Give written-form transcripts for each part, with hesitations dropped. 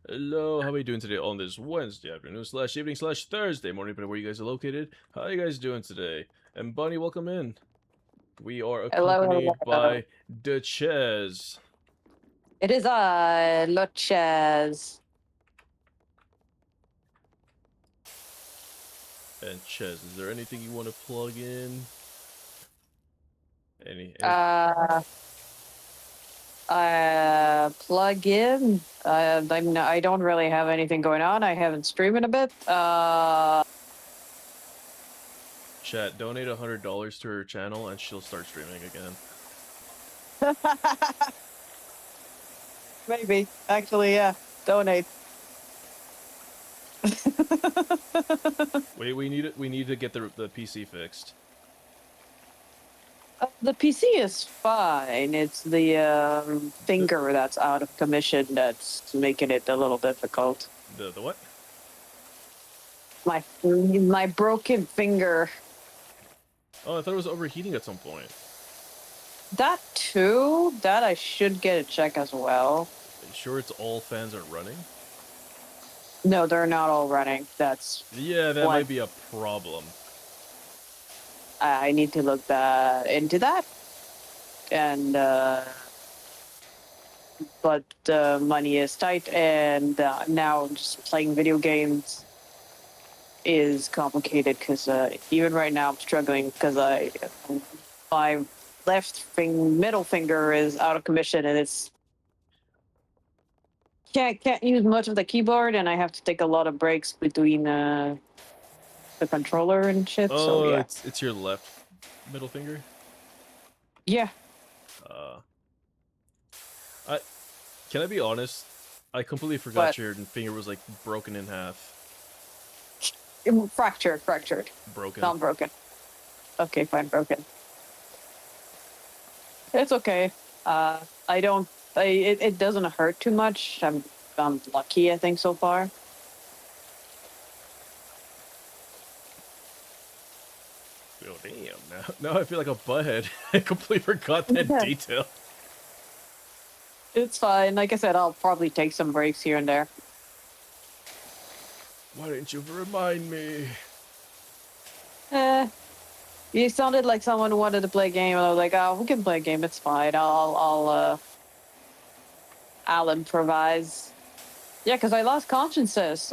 Hello, how are you doing today on this Wednesday afternoon slash evening slash Thursday morning, depending where you guys are located? How are you guys doing today? And Bunny, welcome in. We are Hello, accompanied hello. by Duchess. It is I, Luchez. And Ches, is there anything you want to plug in? Any Uh, Plug in. I don't really have anything going on. I haven't streamed in a bit. chat, donate $100 to her channel and she'll start streaming again. Maybe. Actually, yeah. Donate. We need to get the PC fixed. The PC is fine. It's the finger that's out of commission that's making it a little difficult. The what? My broken finger. Oh, I thought it was overheating at some point. That too. That I should get a check as well. Are you sure it's all fans are running? No, they're not all running. That's Yeah, that what might be a problem. I need to look into that. And but money is tight, and now just playing video games is complicated because even right now I'm struggling because my middle finger is out of commission, and it's can't use much of the keyboard, and I have to take a lot of breaks between the controller and shit. So Oh, yeah, it's your left middle finger. yeah. Uh, I can I be honest? I completely But forgot your finger was like broken in half. fractured, Broken. not broken. Okay, fine, broken. It's okay. Uh, I don't. It doesn't hurt too much. I'm lucky, I think, so far. Oh damn! Now I feel like a butthead. I completely forgot that Yeah. detail. It's fine. Like I said, I'll probably take some breaks here and there. Why didn't you remind me? Eh, you sounded like someone who wanted to play a game, and I was like, "Oh, we can play a game. It's fine. I'll improvise." Yeah, because I lost consciousness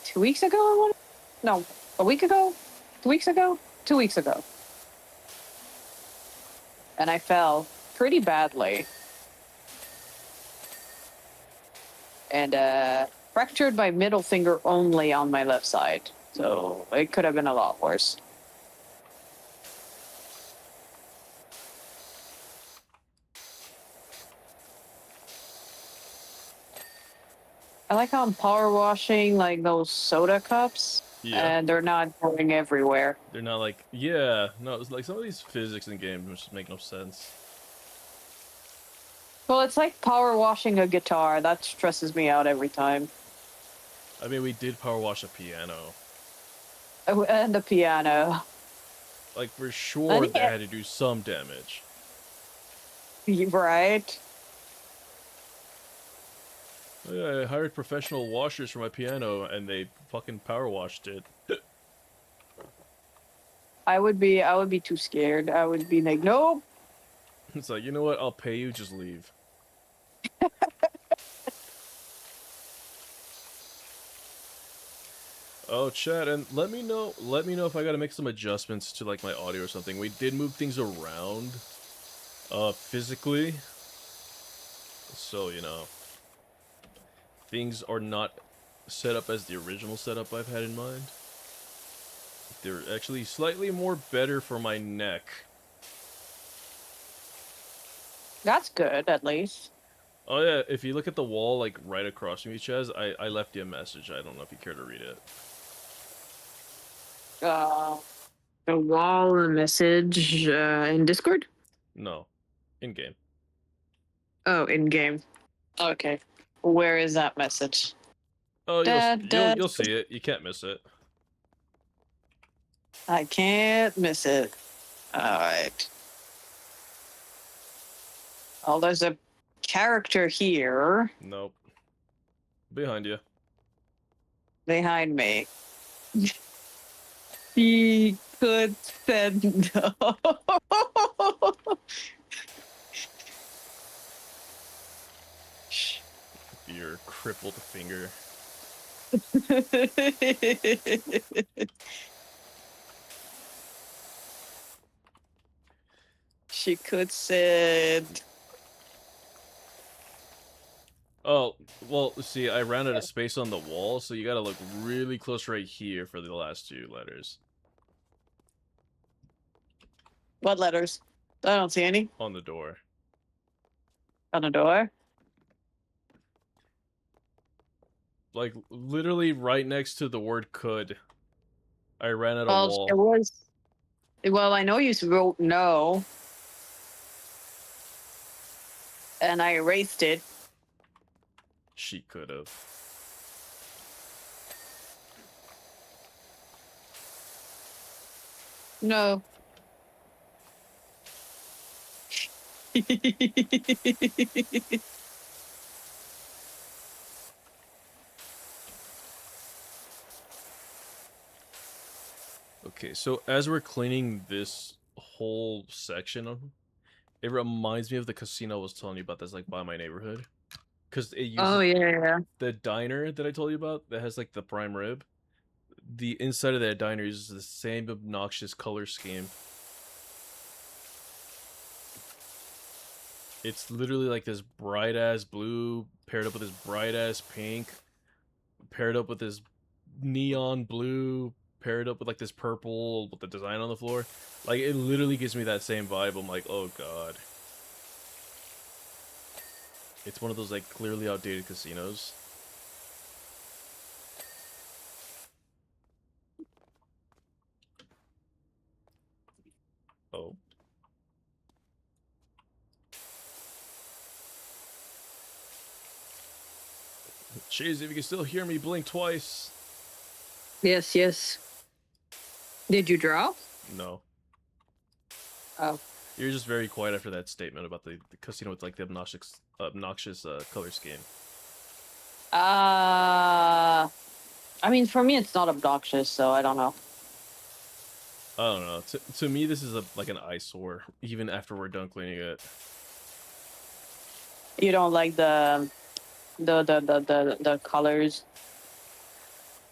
2 weeks ago. No, a week ago, 2 weeks ago, 2 weeks ago, and I fell pretty badly. And fractured my middle finger only on my left side. So it could have been a lot worse. I like how I'm power washing like those soda cups, Yeah, and they're not going everywhere. they're not like no. It's like some of these physics in games just make no sense. Well, it's like power washing a guitar. That stresses me out every time. I mean, we did power wash a piano. Oh, and the piano. Like for I sure, think that had to do some damage. right. Oh, yeah, I hired professional washers for my piano, and they fucking power washed it. I would be too scared. I would be like, nope. It's like, you know what? I'll pay you. Just leave. Oh, chat, and let me know. Let me know if I gotta make some adjustments to like my audio or something. We did move things around, physically, so things are not set up as the original setup I've had in mind. They're actually slightly more better for my neck. That's good at least. Oh yeah, if you look at the wall like right across from each Chaz, I left you a message. I don't know if you care to read it. Uh, a wall message in Discord. No, in game. Oh, in game. Okay. Where is that message? Oh, Dad, dad. you'll see it. You can't miss it. I can't miss it. All right. Oh, there's a character here. Nope. Behind you. Behind me. She could send no. Your crippled finger. She could send. Oh, well, see, I ran out of space on the wall, so you gotta look really close right here for the last two letters. What letters? I don't see any On the door. on the door. Like, literally right next to the word could. I ran out of Well, wall. it was. Well, I know you wrote no, and I erased it. She could have. No. Okay, so as we're cleaning this whole section, it reminds me of the casino I was telling you about that's like by my neighborhood. Because it Oh uses yeah. the diner that I told you about that has like the prime rib. The inside of that diner uses the same obnoxious color scheme. It's literally like this bright ass blue paired up with this bright ass pink, paired up with this neon blue, paired up with like this purple with the design on the floor. Like it literally gives me that same vibe. I'm like, oh god. It's one of those like clearly outdated casinos. Oh. Jeez, if you can still hear me, blink twice. Yes, yes. Did you draw? No. Oh. You're just very quiet after that statement about the casino with like the obnoxious color scheme. I mean, for me, it's not obnoxious, so I don't know. I don't know. To me, this is like an eyesore, even after we're done cleaning it. You don't like the colors.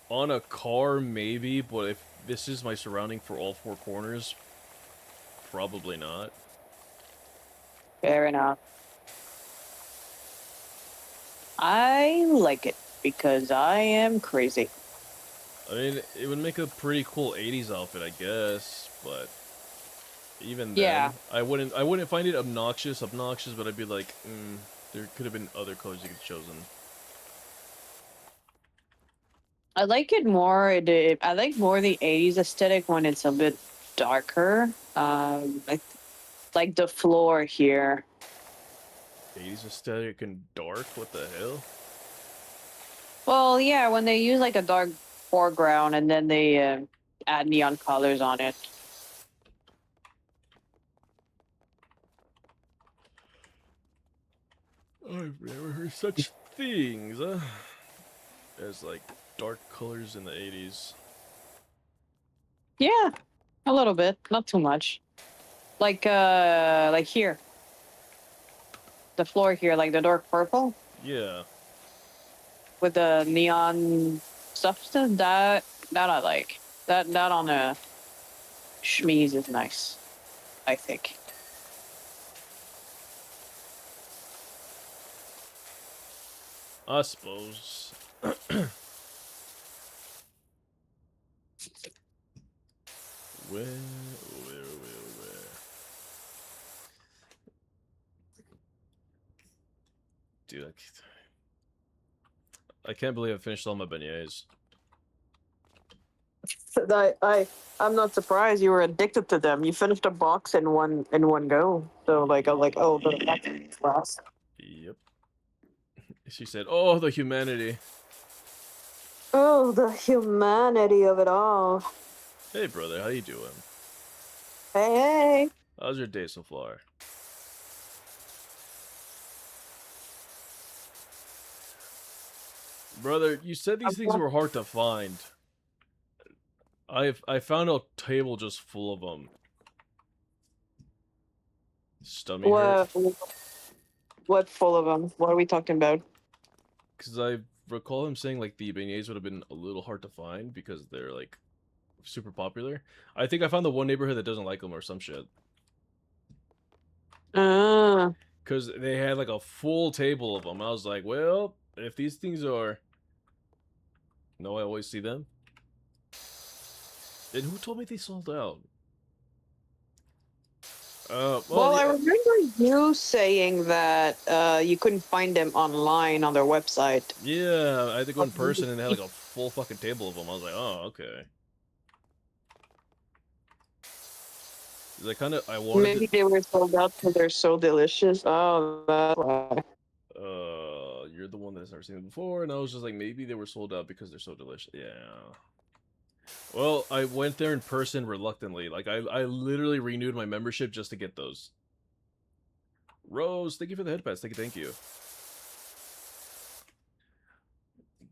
On a car, maybe, but if this is my surrounding for all four corners, probably not. Fair enough. I like it because I am crazy. I mean, it would make a pretty cool 80s outfit, I guess, but even then, Yeah. I wouldn't find it obnoxious, but I'd be like, there could have been other colors you could have chosen. I like it more. I like more the '80s aesthetic when it's a bit darker. Like the floor here. 80s aesthetic and dark, what the hell? Well, yeah, when they use like a dark foreground and then they add neon colors on it. I've never heard such things, as like dark colors in the 80s. Yeah, a little bit, not too much. Like here. The floor here, like the dark purple Yeah. with the neon substance. That I like. That on a schmeeze is nice, I think. I suppose. Where? Dude, I can't believe I finished all my beignets. I'm not surprised you were addicted to them. You finished a box in one go. So like I'm like, oh, that's last. Yep. She said, "Oh, the humanity." Oh, the humanity of it all. Hey, brother, how you doing? Hey, hey. How's your day so far? Brother, you said these things were hard to find. I found a table just full of them. Stomach hurt. What full of them? What are we talking about? Because I recall him saying like the beignets would have been a little hard to find because they're like super popular. I think I found the one neighborhood that doesn't like them or some shit. Ah. Because they had like a full table of them. I was like, well, if these things are... No, I always see them. And who told me they sold out? Well, I yeah. remember you saying that you couldn't find them online on their website. Yeah, I had to go in person and they had like a full fucking table of them. I was like, oh, okay. 'Cause I wanted Maybe they were sold out because they're so delicious. Oh, that's why. you're the one that's never seen them before, and I was just like, maybe they were sold out because they're so delicious. Yeah. Well, I went there in person reluctantly. Like, I literally renewed my membership just to get those. Rose, thank you for the head pass. Thank you.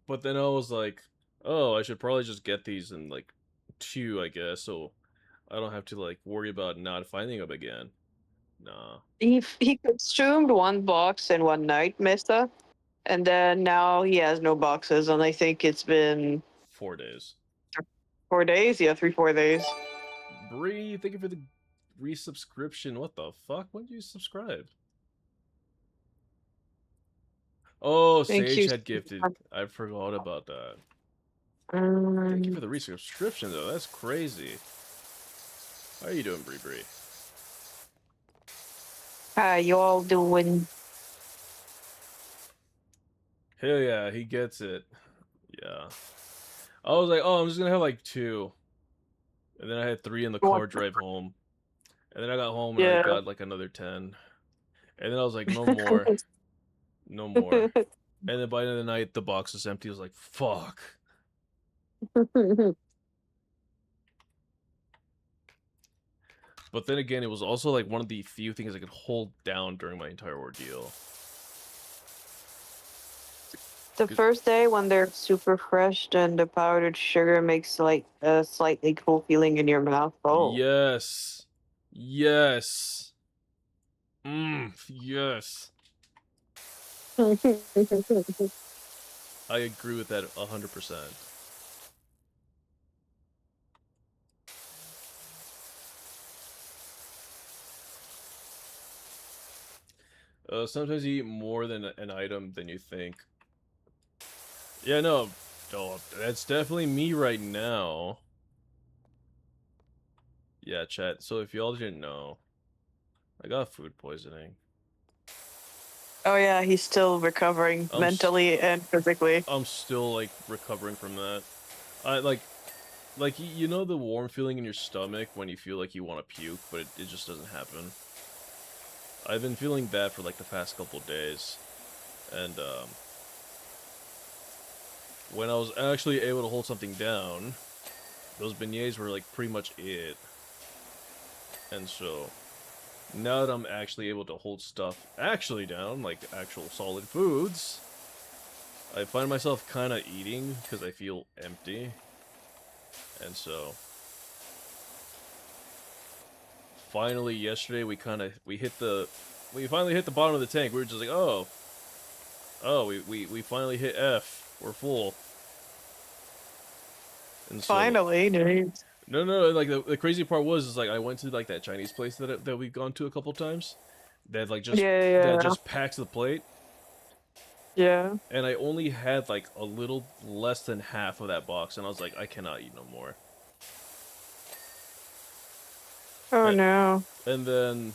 But then I was like, oh, I should probably just get these in, like, 2, I guess, so I don't have to, like, worry about not finding them again. Nah. He consumed one box in one night, Mister, and then now he has no boxes, and I think it's been 4 days. 4 days. Yeah, 3-4 days. Bree, thank you for the resubscription. What the fuck? When did you subscribe? Oh, Thank Sage you. had gifted. I forgot about that. Thank you for the resubscription, though. That's crazy. How are you doing, Bree Bree? How you all doing? Hell yeah, he gets it. Yeah. I was like, oh, I'm just gonna have like 2. And then I had 3 in the car drive home. And then I got home and I Yeah. got like another 10. And then I was like, no more. No more. And then by the end of the night, the box was empty. I was like, fuck. But then again, it was also like one of the few things I could hold down during my entire ordeal. The first day when they're super fresh and the powdered sugar makes like a slightly cool feeling in your mouth. Oh. Yes. Yes. Yes. I agree with that 100%. Sometimes you eat more than an item than you think. Yeah, no, that's definitely me right now. Yeah, chat. So if y'all didn't know, I got food poisoning. Oh yeah, he's still recovering mentally and physically. I'm still like recovering from that. I like you know the warm feeling in your stomach when you feel like you want to puke, but it just doesn't happen. I've been feeling that for like the past couple days, and when I was actually able to hold something down, those beignets were like pretty much it. And so now that I'm actually able to hold stuff actually down, like actual solid foods, I find myself kind of eating because I feel empty. And so finally yesterday we finally hit the bottom of the tank. We were just like, oh, we finally hit F. We're full. And so, Finally, dude. no, like the crazy part was like I went to like that Chinese place that we've gone to a couple times. That like that just packs the plate. Yeah. And I only had like a little less than half of that box, and I was like, I cannot eat no more. Oh no. And then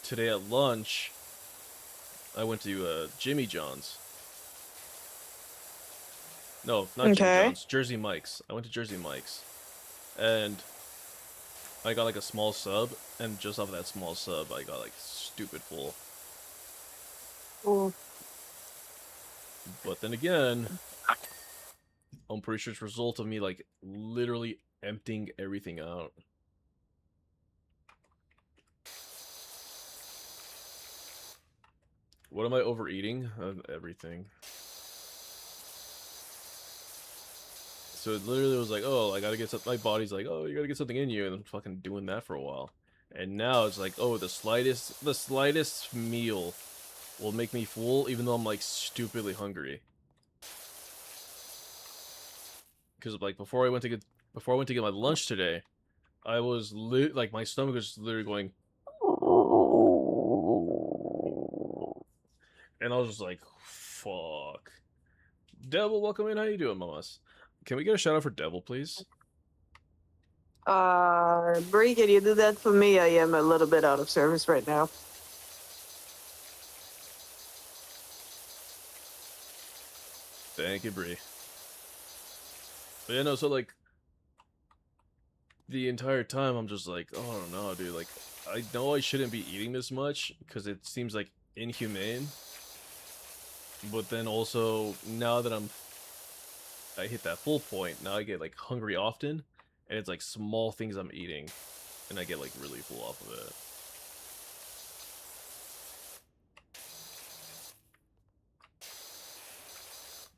today at lunch, I went to Jimmy John's. No, not Jimmy John's. Jersey Mike's. I went to Jersey Mike's, and I got like a small sub, and just off of that small sub, I got like stupid full. Ooh. But then again, I'm pretty sure it's a result of me like literally emptying everything out. What am I overeating? Everything. So it literally was like, oh, I gotta get something. My body's like, oh, you gotta get something in you, and I'm fucking doing that for a while. And now it's like, oh, the slightest meal will make me full, even though I'm like stupidly hungry. Because like before I went to get my lunch today, I was like my stomach was literally going, and I was just like, fuck. Devil, welcome in. How you doing, mamas? Can we get a shout out for Devil, please? Bree, can you do that for me? I am a little bit out of service right now. Thank you, Bree. But yeah, no, so like the entire time I'm just like, oh, I don't know, dude. Like, I know I shouldn't be eating this much because it seems like inhumane. But then also, now that I hit that full point, now I get like hungry often, and it's like small things I'm eating, and I get like really full off of it.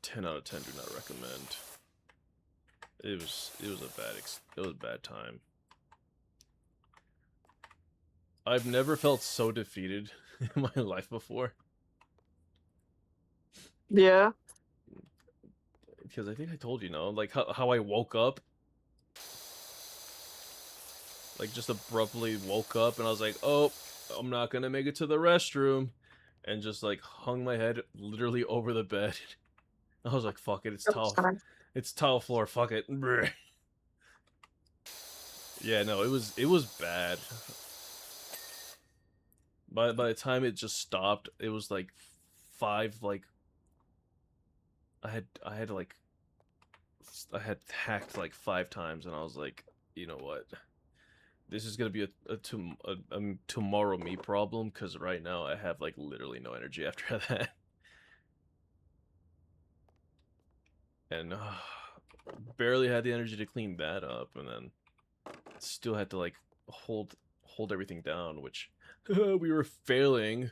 Ten out of 10 do not recommend. It was a bad time. I've never felt so defeated in my life before. Yeah. Because I think I told you, no, like how I woke up. Like just abruptly woke up and I was like, oh, I'm not gonna make it to the restroom. And just like hung my head literally over the bed. I was like, fuck it, it's tile floor, fuck it. Yeah, no, it was bad. By the time it just stopped, it was like 5 like I had hacked like 5 times and I was like, you know what? This is gonna be a tomorrow me problem because right now I have like literally no energy after that. And barely had the energy to clean that up, and then still had to like hold everything down, which we were failing.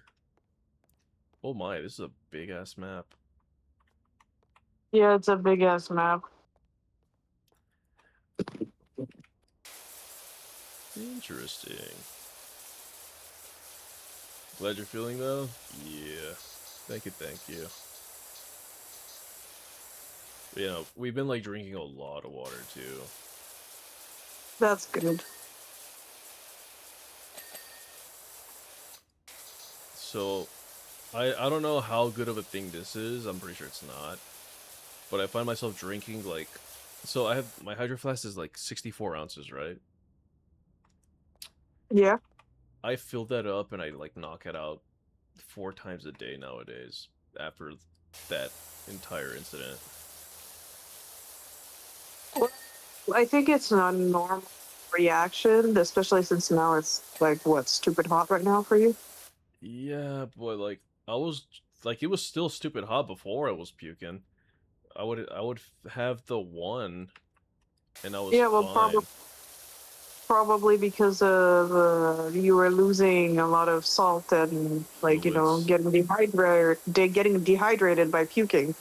Oh my, this is a big ass map. Yeah, it's a big ass map. Interesting. Glad you're feeling though. Yeah. Thank you, thank you. But, you know, we've been like drinking a lot of water too. That's good. So I don't know how good of a thing this is. I'm pretty sure it's not. But I find myself drinking like, so I have my hydro flask is like 64 ounces, right? Yeah. I fill that up and I like knock it out 4 times a day nowadays after that entire incident. I think it's a normal reaction, especially since now it's like what, stupid hot right now for you? Yeah, boy, like I was like it was still stupid hot before I was puking. I would have the one and I was Yeah, well, fine. probably because of you were losing a lot of salt and like Fluids. getting dehydrated by puking.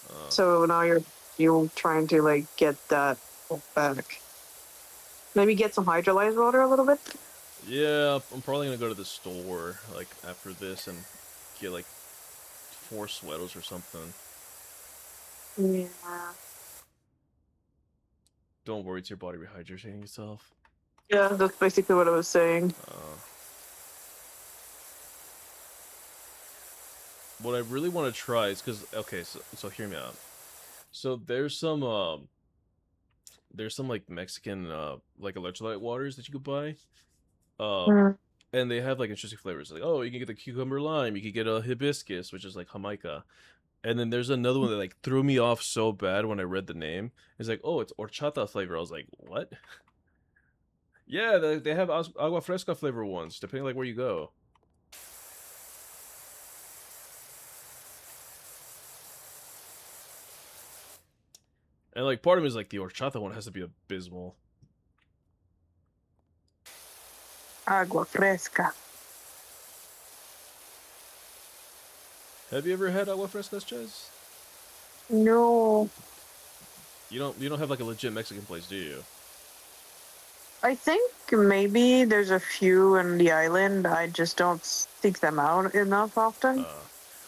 Uh, So now you're trying to like get that back. Maybe get some hydrolyzed water a little bit. yeah, I'm probably gonna go to the store like after this and get like 4 sweaters or something. Yeah. Don't worry, it's your body rehydrating itself. Yeah, that's basically what I was saying. What I really want to try is because okay, so hear me out. So there's some like Mexican like electrolyte waters that you could buy. Uh, Mm. and they have like interesting flavors. Like, oh, you can get the cucumber lime, you could get a hibiscus, which is like Jamaica. And then there's another one that like threw me off so bad when I read the name. It's like, oh, it's horchata flavor. I was like, what? Yeah, they have agua fresca flavor ones, depending like where you go. And like part of me is like the horchata one has to be abysmal. Agua fresca. Have you ever had agua frescas, Chaz? No. You don't have like a legit Mexican place, do you? I think maybe there's a few in the island. I just don't seek them out enough often.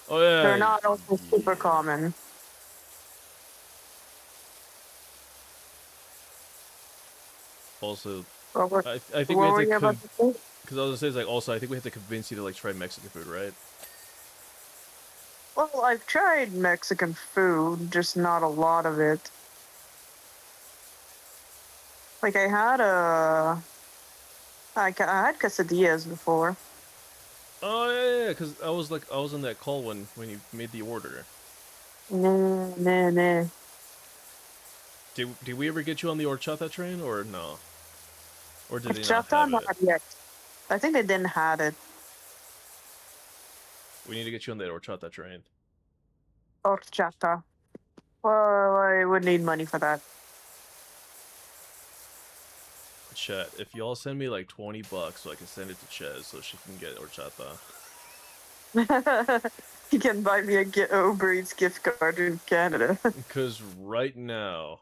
Oh yeah, They're not also super yeah. common. Also, What were, I what think we have were to you about to say? because I was gonna say is like also I think we have to convince you to like try Mexican food, right? Well, I've tried Mexican food, just not a lot of it. Like I had quesadillas before. Oh yeah, because I was on that call when you made the order. Nah, nah, nah. Did we ever get you on the horchata train or no? Or did they not Horchata, have not it? yet. I think they didn't have it. We need to get you on that horchata train. Horchata. Well, I would need money for that. Chet, if y'all send me like $20 so I can send it to Chez so she can get horchata. You can buy me a Uber Eats gift card in Canada. Because right now,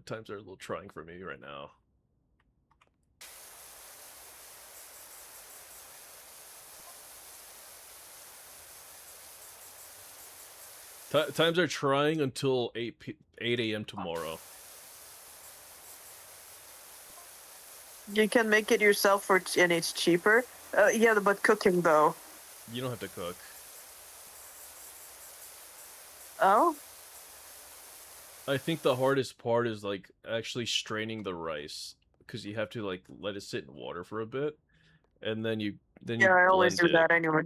times are a little trying for me right now. Times are trying until 8 a.m. tomorrow. You can make it yourself and it's cheaper. Yeah, but cooking though. You don't have to cook. Oh? I think the hardest part is like actually straining the rice because you have to like let it sit in water for a bit, and then you Yeah, I always blend do it. that anyway.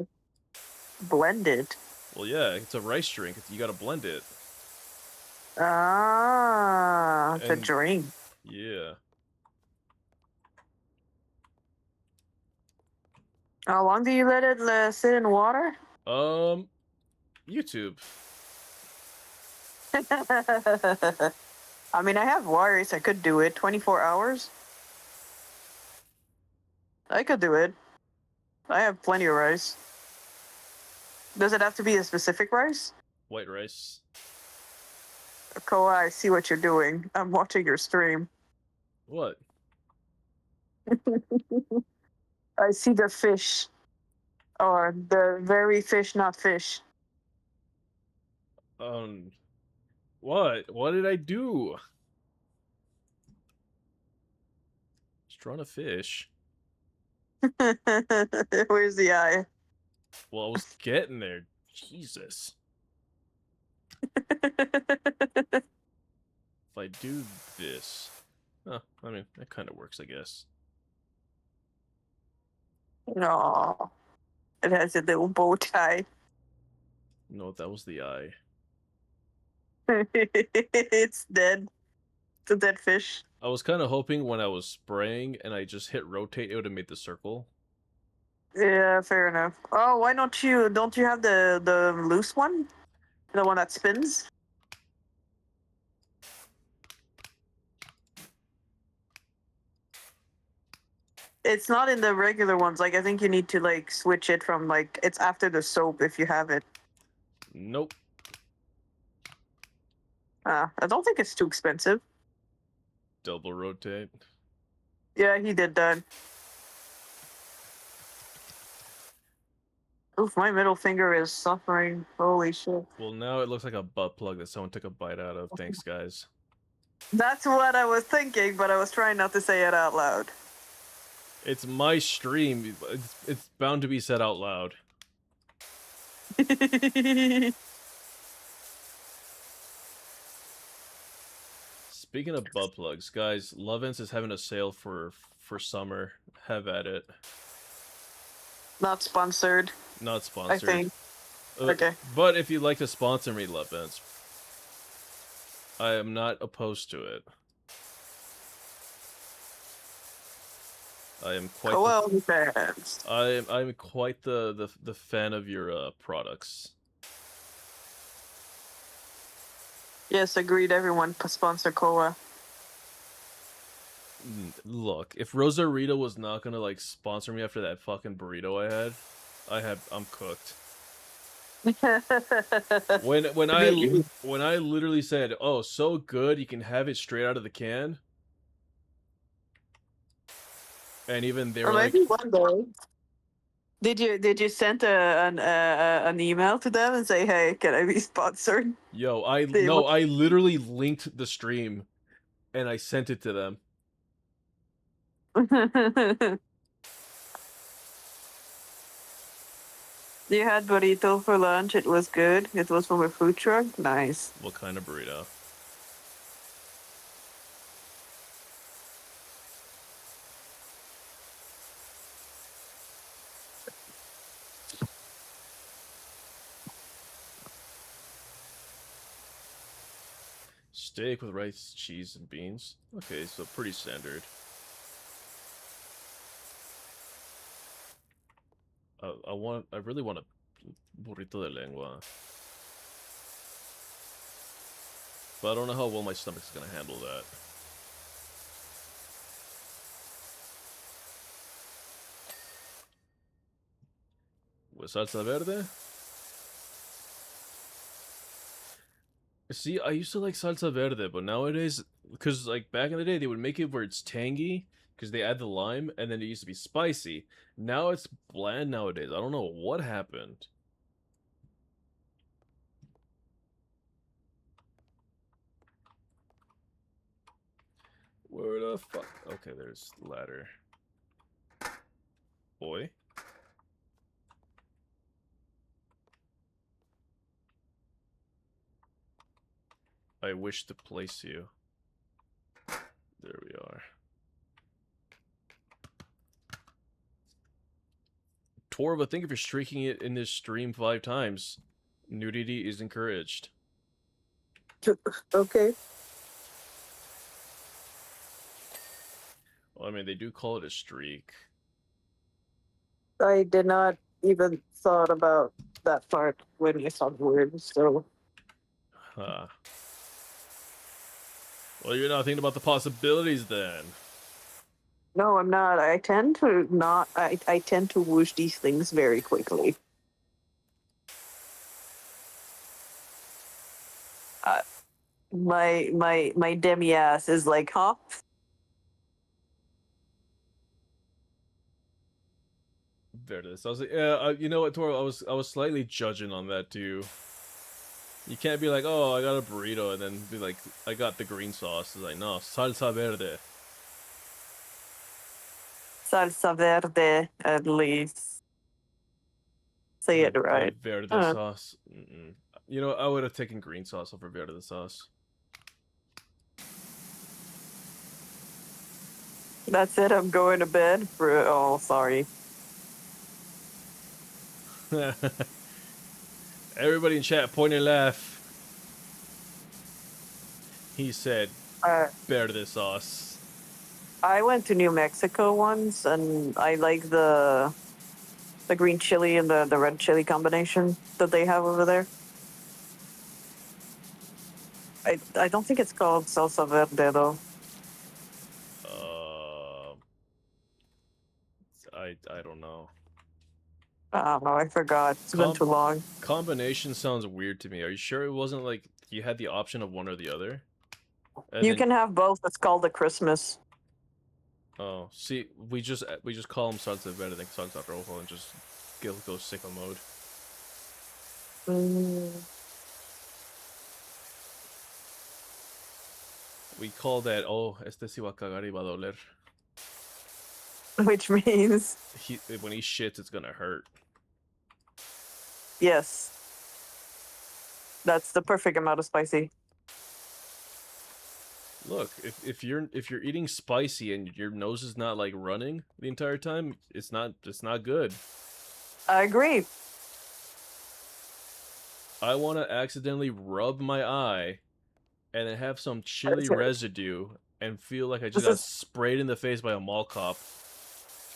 Blend it. Well, yeah, it's a rice drink. You gotta blend it. Ah, it's a And drink. yeah, How long do you let it sit in water? YouTube. I mean, I have wires. I could do it. 24 hours? I could do it. I have plenty of rice. Does it have to be a specific rice? White rice. Koa, I see what you're doing. I'm watching your stream. What? I see the fish. Or the very fish, not fish. Um, what? What did I do? Just drawing a fish. Where's the eye? Well, I was getting there. Jesus. If I do this, I mean, that kind of works, I guess. No. It has a little bow tie. No, that was the eye. It's dead. It's a dead fish. I was kind of hoping when I was spraying and I just hit rotate, it would have made the circle. Yeah, fair enough. Oh, why don't you have the loose one? The one that spins? It's not in the regular ones. Like I think you need to like switch it from like it's after the soap if you have it. Nope. I don't think it's too expensive. Double rotate. Yeah, he did that. Oof, my middle finger is suffering. Holy shit. Well, now it looks like a butt plug that someone took a bite out of. Thanks, guys. That's what I was thinking, but I was trying not to say it out loud. It's my stream. It's bound to be said out loud. Speaking of butt plugs, guys, Lovense is having a sale for summer. Have at it. Not sponsored, Not I sponsored. think. Okay. But if you'd like to sponsor me, Lovense, I am not opposed to it. I am quite. Well, fans. I'm quite the fan of your products. Yes, agreed. Everyone sponsor Koa. Look, if Rosarita was not gonna like sponsor me after that fucking burrito I'm cooked. When Maybe. I literally said, "Oh, so good, you can have it straight out of the can," and even they Or were like, maybe one day. Did you send an email to them and say, "Hey, can I be sponsored?" "Yo, They no, I literally linked the stream and I sent it to them." You had burrito for lunch. It was good. It was from a food truck. Nice. What kind of burrito? Steak with rice, cheese, and beans. Okay, so pretty standard. I really want a burrito de lengua, but I don't know how well my stomach's gonna handle that. With salsa verde? See, I used to like salsa verde, but nowadays, because like back in the day, they would make it where it's tangy, because they add the lime, and then it used to be spicy. Now it's bland nowadays. I don't know what happened. Where the fuck? Okay, there's the ladder. Boy. I wish to place you. There we are. Torv, I think if you're streaking it in this stream 5 times, nudity is encouraged. Okay. Well, I mean, they do call it a streak. I did not even thought about that part when I saw the word. So Huh. Well, you're not thinking about the possibilities then. no, I'm not. I tend to not. I tend to whoosh these things very quickly. My demi ass is like, huh? Verde sauce. Yeah, you know what, Toro? I was slightly judging on that too. You can't be like, oh, I got a burrito, and then be like, I got the green sauce. It's like, no, salsa verde. Salsa verde, at least. Say it The right. verde sauce. Mm-mm. You know, I would have taken green sauce over verde sauce. That's it. I'm going to bed. Oh, sorry. Everybody in chat, point and laugh. He said, Uh, verde sauce. I went to New Mexico once, and I like the green chili and the red chili combination that they have over there. I don't think it's called salsa verde though. I don't know. I don't know. I forgot. It's been too long. Combination sounds weird to me. Are you sure it wasn't like you had the option of one or the other? And You then, can have both. It's called a Christmas. oh, see, we just call them salsa verde and salsa rojo and just go sicko mode. Mm. We call that, oh, este sí va a cagar y va a doler. Which means When he shits, it's gonna hurt. yes. That's the perfect amount of spicy. Look, if you're eating spicy and your nose is not like running the entire time, it's not good. I agree. I want to accidentally rub my eye and then have some chili residue and feel like I just got sprayed in the face by a mall cop.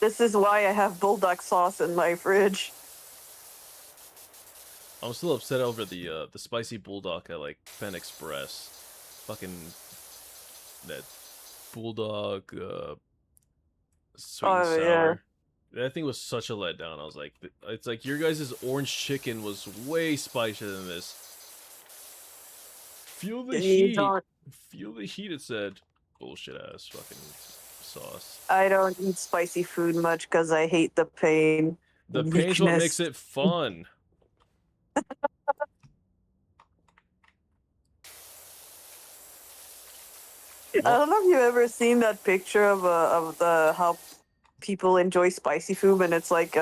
This is why I have bulldog sauce in my fridge. I'm still upset over the spicy bulldog at like Fen Express. Fucking that bulldog sweet and sour. That thing was such a letdown. I was like, it's like your guys' orange chicken was way spicier than this. Feel the You heat. don't. Feel the heat, it said. Bullshit ass fucking sauce. I don't eat spicy food much because I hate the pain. The pain's what makes Weakness. it fun. I don't know if you've ever seen that picture of the how people enjoy spicy food, and it's like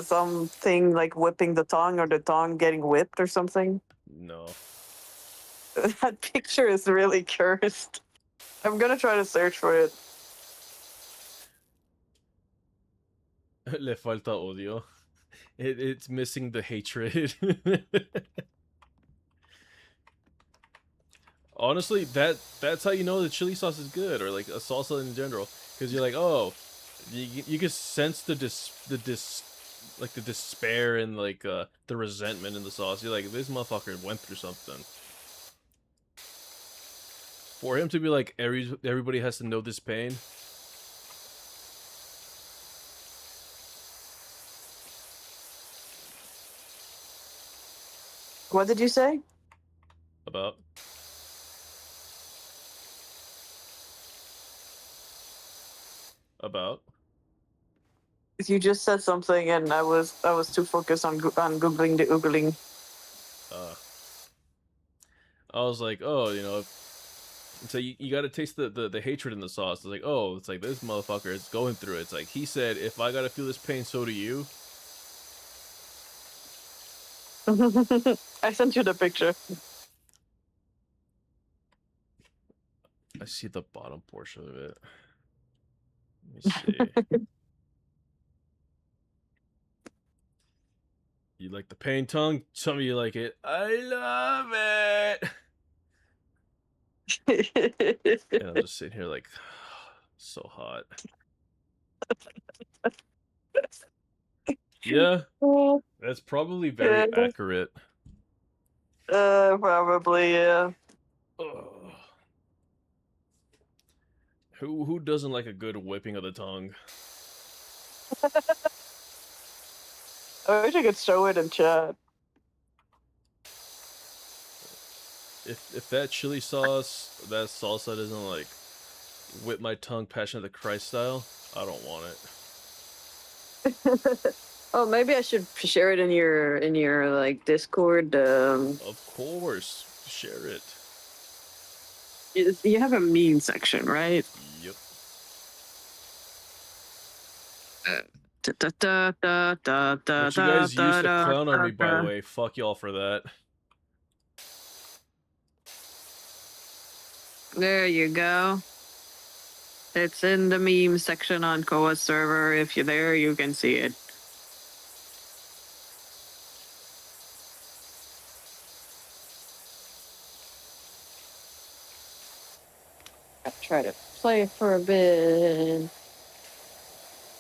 something like whipping the tongue or the tongue getting whipped or something. No. That picture is really cursed. I'm gonna try to search for it. Le falta odio. It's missing the hatred. Honestly, that's how you know the chili sauce is good, or like a salsa in general, because you're like, oh, you can sense the despair and like the resentment in the sauce. You're like, this motherfucker went through something. For him to be like, everybody has to know this pain. What did you say? About about. You just said something, and I was too focused on on googling the oogling. I was like, oh, you know, so you got to taste the hatred in the sauce. It's like, oh, it's like this motherfucker is going through it. It's like he said, if I gotta feel this pain, so do you. I sent you the picture. I see the bottom portion of it. Let me see. You like the pain tongue? Some of you like it. I love it. And I'm just sitting here like, so hot. Yeah, that's probably very accurate. Probably, yeah. Ugh. Who doesn't like a good whipping of the tongue? I wish I could show it in chat. If that chili sauce, that salsa doesn't like whip my tongue Passion of the Christ style, I don't want it. Oh, maybe I should share it in your like Discord. Of course, share it. You have a meme section, right? Yep. Which you guys used to clown on me, by the way. Fuck y'all for that. There you go. It's in the meme section on Koa's server. If you're there, you can see it. I'll try to play for a bit.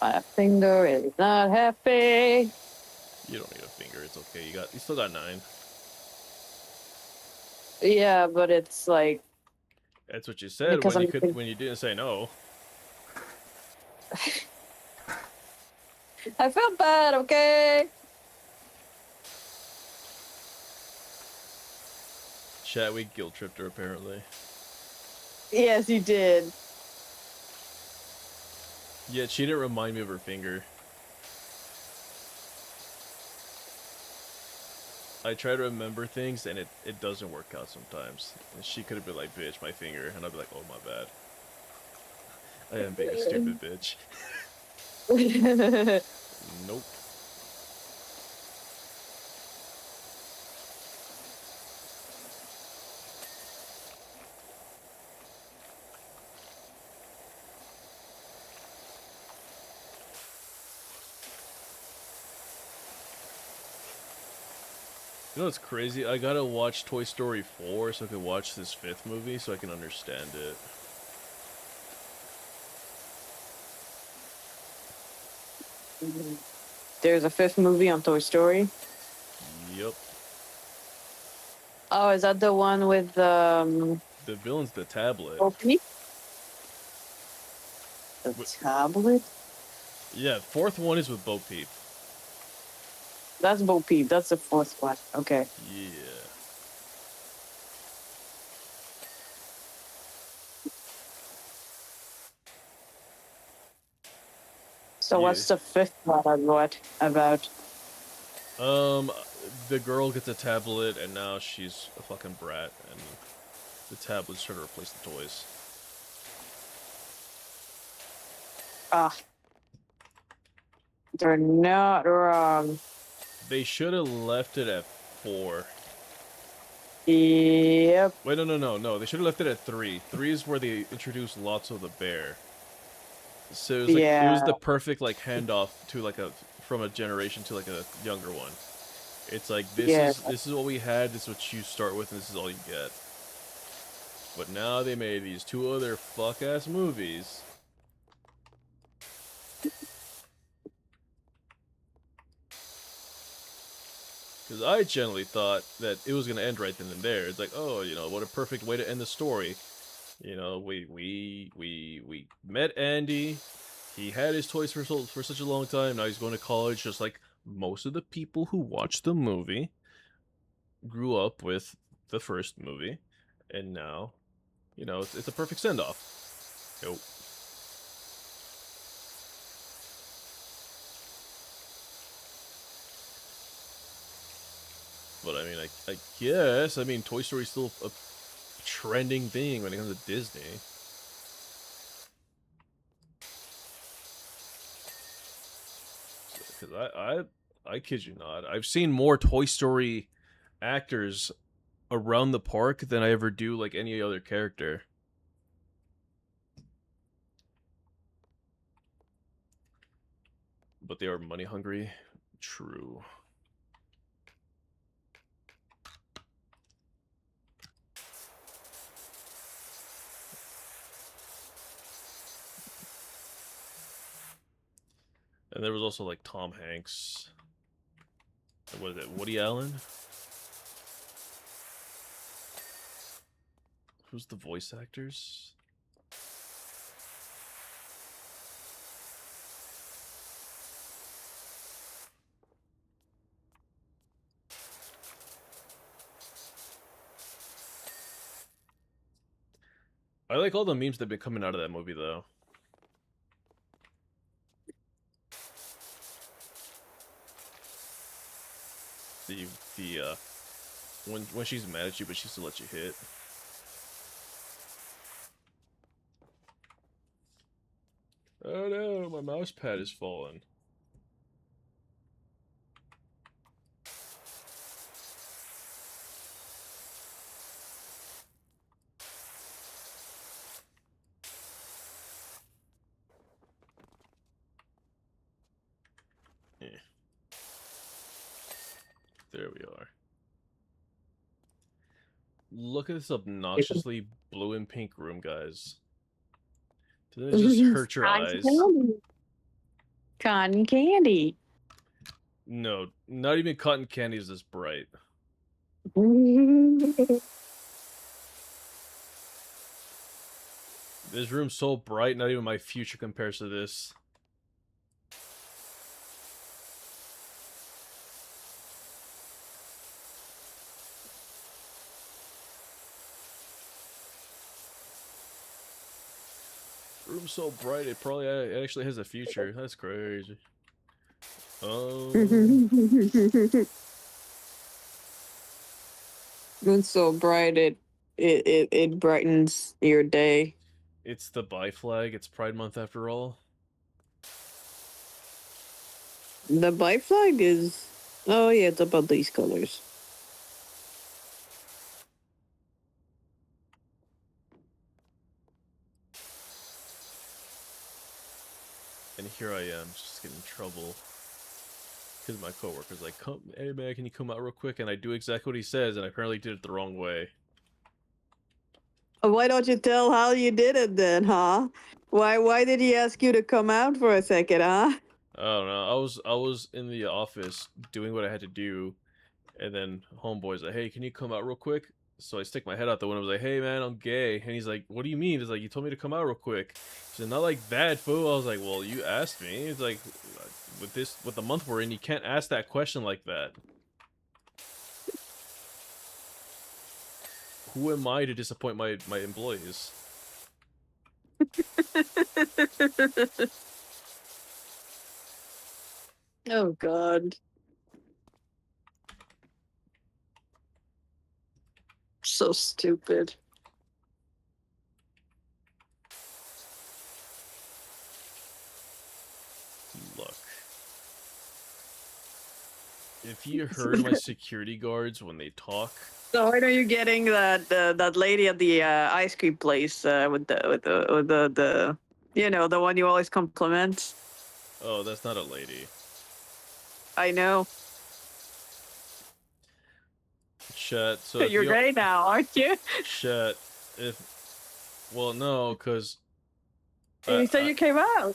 My finger is not happy. You don't need a finger. It's okay. You still got 9. Yeah, but it's like That's what you said because when you didn't say no. I felt bad. Okay. Chat, we guilt tripped her apparently. Yes, you did. Yeah, she didn't remind me of her finger. I try to remember things and it doesn't work out sometimes. And she could have been like, bitch, my finger. And I'd be like, oh, my bad. I am being a stupid bitch. Nope. You know what's crazy? I gotta watch Toy Story 4 so I can watch this 5th movie so I can understand it. There's a 5th movie on Toy Story. Yep. Oh, is that the one with The villain's the tablet. Opie? The tablet? Yeah, fourth one is with Bo Peep. That's Bo Peep. That's the fourth one. Okay. Yeah. So Yeah. what's the fifth one about? The girl gets a tablet, and now she's a fucking brat, and the tablets try to replace the toys. Ah, they're not wrong. They should have left it at 4. Yep. Wait, no. They should have left it at 3. 3 is where they introduced Lotso the bear. So it was like it was Yeah. the perfect like handoff to like from a generation to like a younger one. It's like this Yeah. is what we had, this is what you start with, and this is all you get. But now they made these 2 other fuck ass movies. Because I generally thought that it was gonna end right then and there. It's like, oh, you know, what a perfect way to end the story. You know, we met Andy. He had his toys for such a long time. Now he's going to college, just like most of the people who watched the movie grew up with the first movie, and now, you know, it's a perfect send off. Nope. But I mean, I guess Toy Story's still a trending thing when it comes to Disney. Because I kid you not, I've seen more Toy Story actors around the park than I ever do like any other character. But they are money hungry. True. And there was also like Tom Hanks. What is it? Woody Allen? Who's the voice actors? I like all the memes that have been coming out of that movie though. The when she's mad at you but she still lets you hit. Oh no, my mouse pad is falling. Yeah. There we are. Look at this obnoxiously blue and pink room, guys. Doesn't it just hurt your eyes? Cotton candy. No, not even cotton candy is this bright. This room's so bright, not even my future compares to this. Room's so bright, it probably actually has a future. That's crazy. Oh. It's so bright it brightens your day. It's the Bi flag. It's Pride Month after all. The bi flag is, oh yeah, it's about these colors. And here I am, just getting in trouble. Because my coworker's like, "Come, hey man, can you come out real quick?" And I do exactly what he says, and I apparently did it the wrong way. Why don't you tell how you did it then, huh? Why did he ask you to come out for a second, huh? I don't know. I was in the office doing what I had to do, and then homeboy's like, "Hey, can you come out real quick?" So I stick my head out the window. I was like, "Hey man, I'm gay." And he's like, "What do you mean?" He's like, "You told me to come out real quick." He said, "Not like that, fool." I was like, "Well, you asked me." He's like, with the month we're in, you can't ask that question like that." Who am I to disappoint my employees? Oh God. So stupid. Look. If you heard my security guards when they talk, So when are you getting that lady at the ice cream place with the you know, the one you always compliment? oh, that's not a lady. I know. Chat. So if You're you gay now, aren't you? chat, if well, no, because You said I you came out.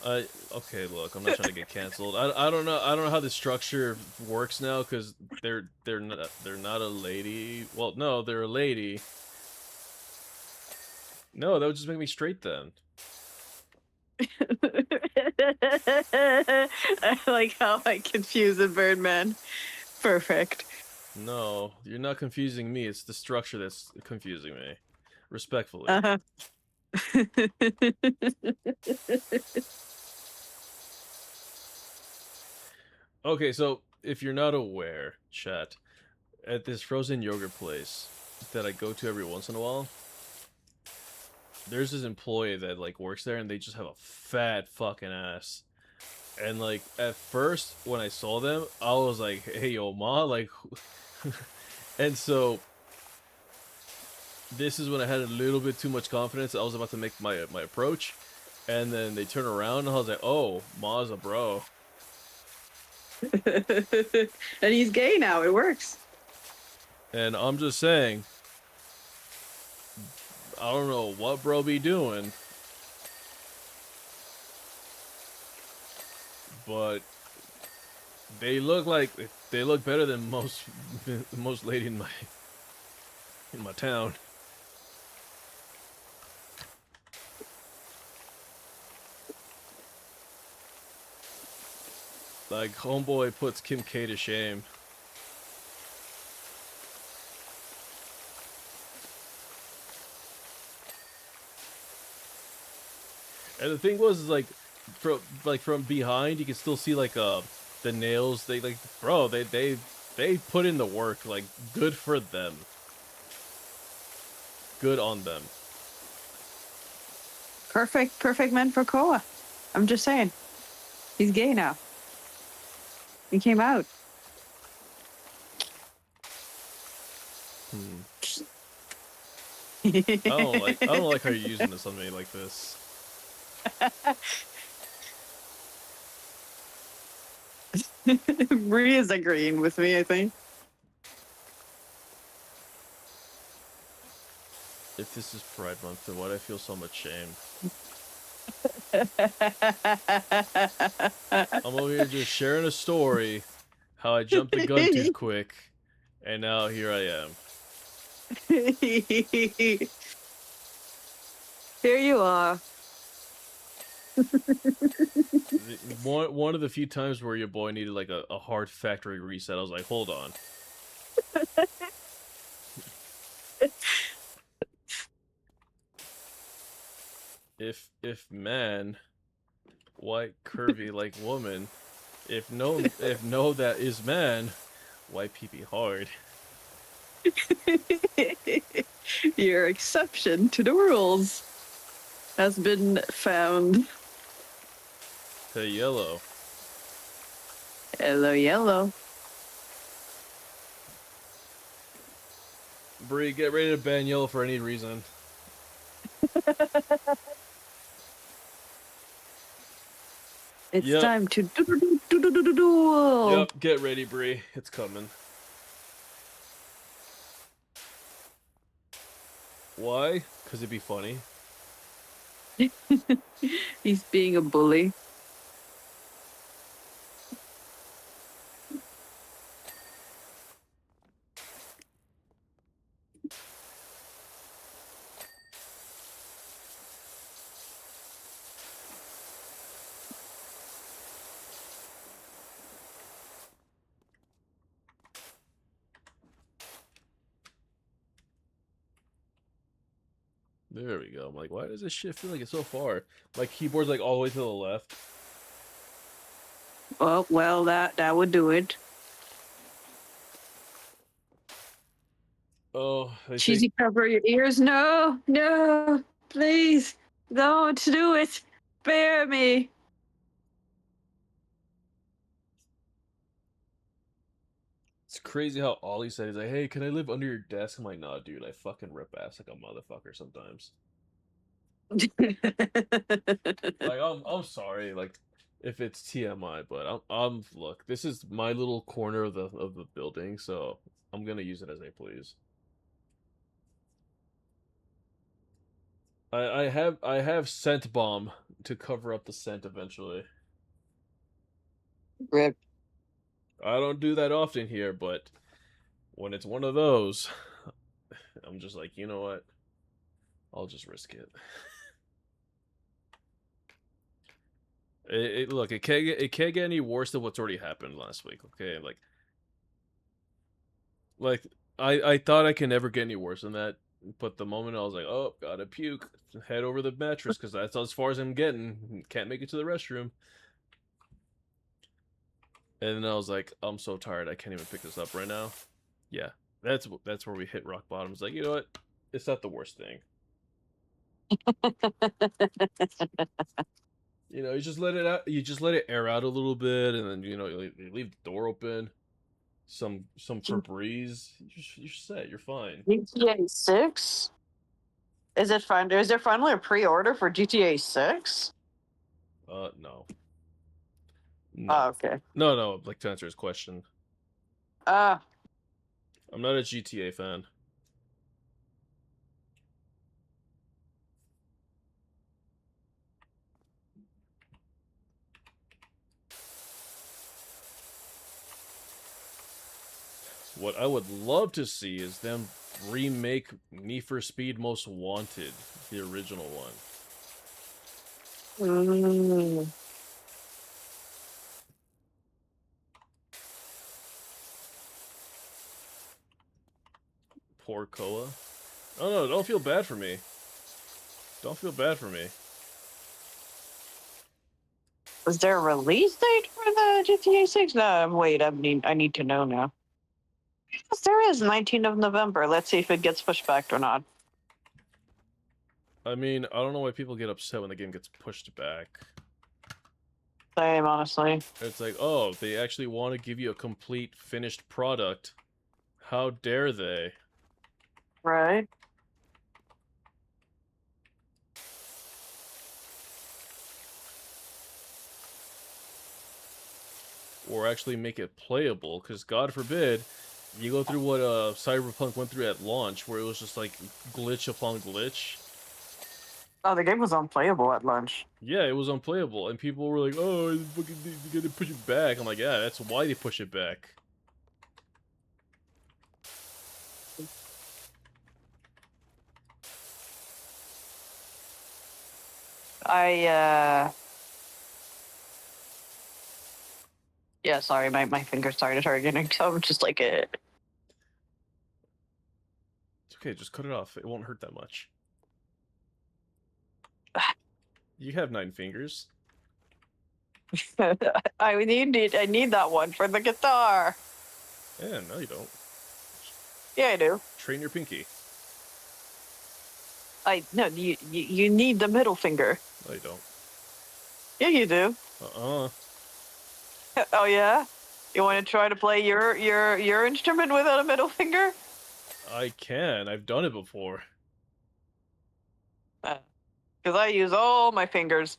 okay. Look, I'm not trying to get canceled. I don't know. I don't know how the structure works now because they're not a lady. Well, no, they're a lady. No, that would just make me straight then. I like how I confuse the Birdman. Perfect. No, you're not confusing me. It's the structure that's confusing me. Respectfully. Uh-huh. Okay, so if you're not aware, chat, at this frozen yogurt place that I go to every once in a while, there's this employee that like works there and they just have a fat fucking ass. And like at first when I saw them, I was like, "Hey yo, ma," like and so this is when I had a little bit too much confidence. I was about to make my approach, and then they turn around and I was like, "Oh, ma's a bro." And he's gay now. It works. And I'm just saying, I don't know what bro be doing, but they look better than most lady in my town. Like homeboy puts Kim K to shame. And the thing was is from behind you can still see like the nails. They like bro, they put in the work. Like good for them. Good on them. Perfect man for Koa. I'm just saying. He's gay now. He came out. I don't like how you're using this on me like this. Bree is agreeing with me, I think. If this is Pride Month, then why do I feel so much shame? I'm over here just sharing a story, how I jumped the gun too quick, and now here I am. Here you are. One of the few times where your boy needed like a hard factory reset, I was like, hold on. If man, white curvy like woman, if no that is man, why pee pee hard? Your exception to the rules has been found. Hey yellow. Hello, yellow. Bree, get ready to ban yellow for any reason. It's Yep. time to duel. Yep, get ready, Bree. It's coming. Why? Because it'd be funny. He's being a bully. There we go. I'm like, why does this shit feel like it's so far? My keyboard's like all the way to the left. Oh, well, that would do it. Oh, they say Cheesy, cover your ears. No, no, please, don't do it. Spare me. it's crazy how all he said is like, "Hey, can I live under your desk?" I'm like, "Nah, dude, I fucking rip ass like a motherfucker sometimes." Like, I'm sorry, like, if it's TMI, but I'm look, this is my little corner of the building, so I'm gonna use it as I please. I have scent bomb to cover up the scent eventually. Rip. I don't do that often here, but when it's one of those, I'm just like, you know what? I'll just risk it. Look, it can't get any worse than what's already happened last week. Okay, like I thought I can never get any worse than that, but the moment I was like, oh, gotta puke, head over the mattress because that's as far as I'm getting. Can't make it to the restroom. And then I was like, I'm so tired, I can't even pick this up right now. Yeah, that's where we hit rock bottom. It's like, you know what? It's not the worst thing. You just let it out. You just let it air out a little bit, and then you leave the door open. Some Febreze. You're set. You're fine. GTA 6? Is it fun? Is there finally a pre-order for GTA 6? No, Oh, no, okay. no. Like, to answer his question, Uh, I'm not a GTA fan. What I would love to see is them remake Need for Speed Most Wanted, the original one. mm, Poor Koa. Oh no, don't feel bad for me. Don't feel bad for me. was there a release date for the GTA 6? No, wait, I need to know now. Yes, there is 19th of November. Let's see if it gets pushed back or not. I mean, I don't know why people get upset when the game gets pushed back. Same, honestly. It's like, oh, they actually want to give you a complete finished product. How dare they? Right? Or actually make it playable, because God forbid, you go through what Cyberpunk went through at launch, where it was just like glitch upon glitch. Oh, the game was unplayable at launch. Yeah, it was unplayable, and people were like, "Oh, fucking, they gotta push it back." I'm like, "Yeah, that's why they push it back." Yeah, sorry, my finger started hurting. So I'm just like, It's okay, just cut it off. It won't hurt that much. You have 9 fingers. I need that one for the guitar. Yeah, no, you don't. Yeah, I do. Train your pinky. No, you need the middle finger. No, you don't. Yeah, you do. Oh yeah? You want to try to play your instrument without a middle finger? I can. I've done it before. Because I use all my fingers.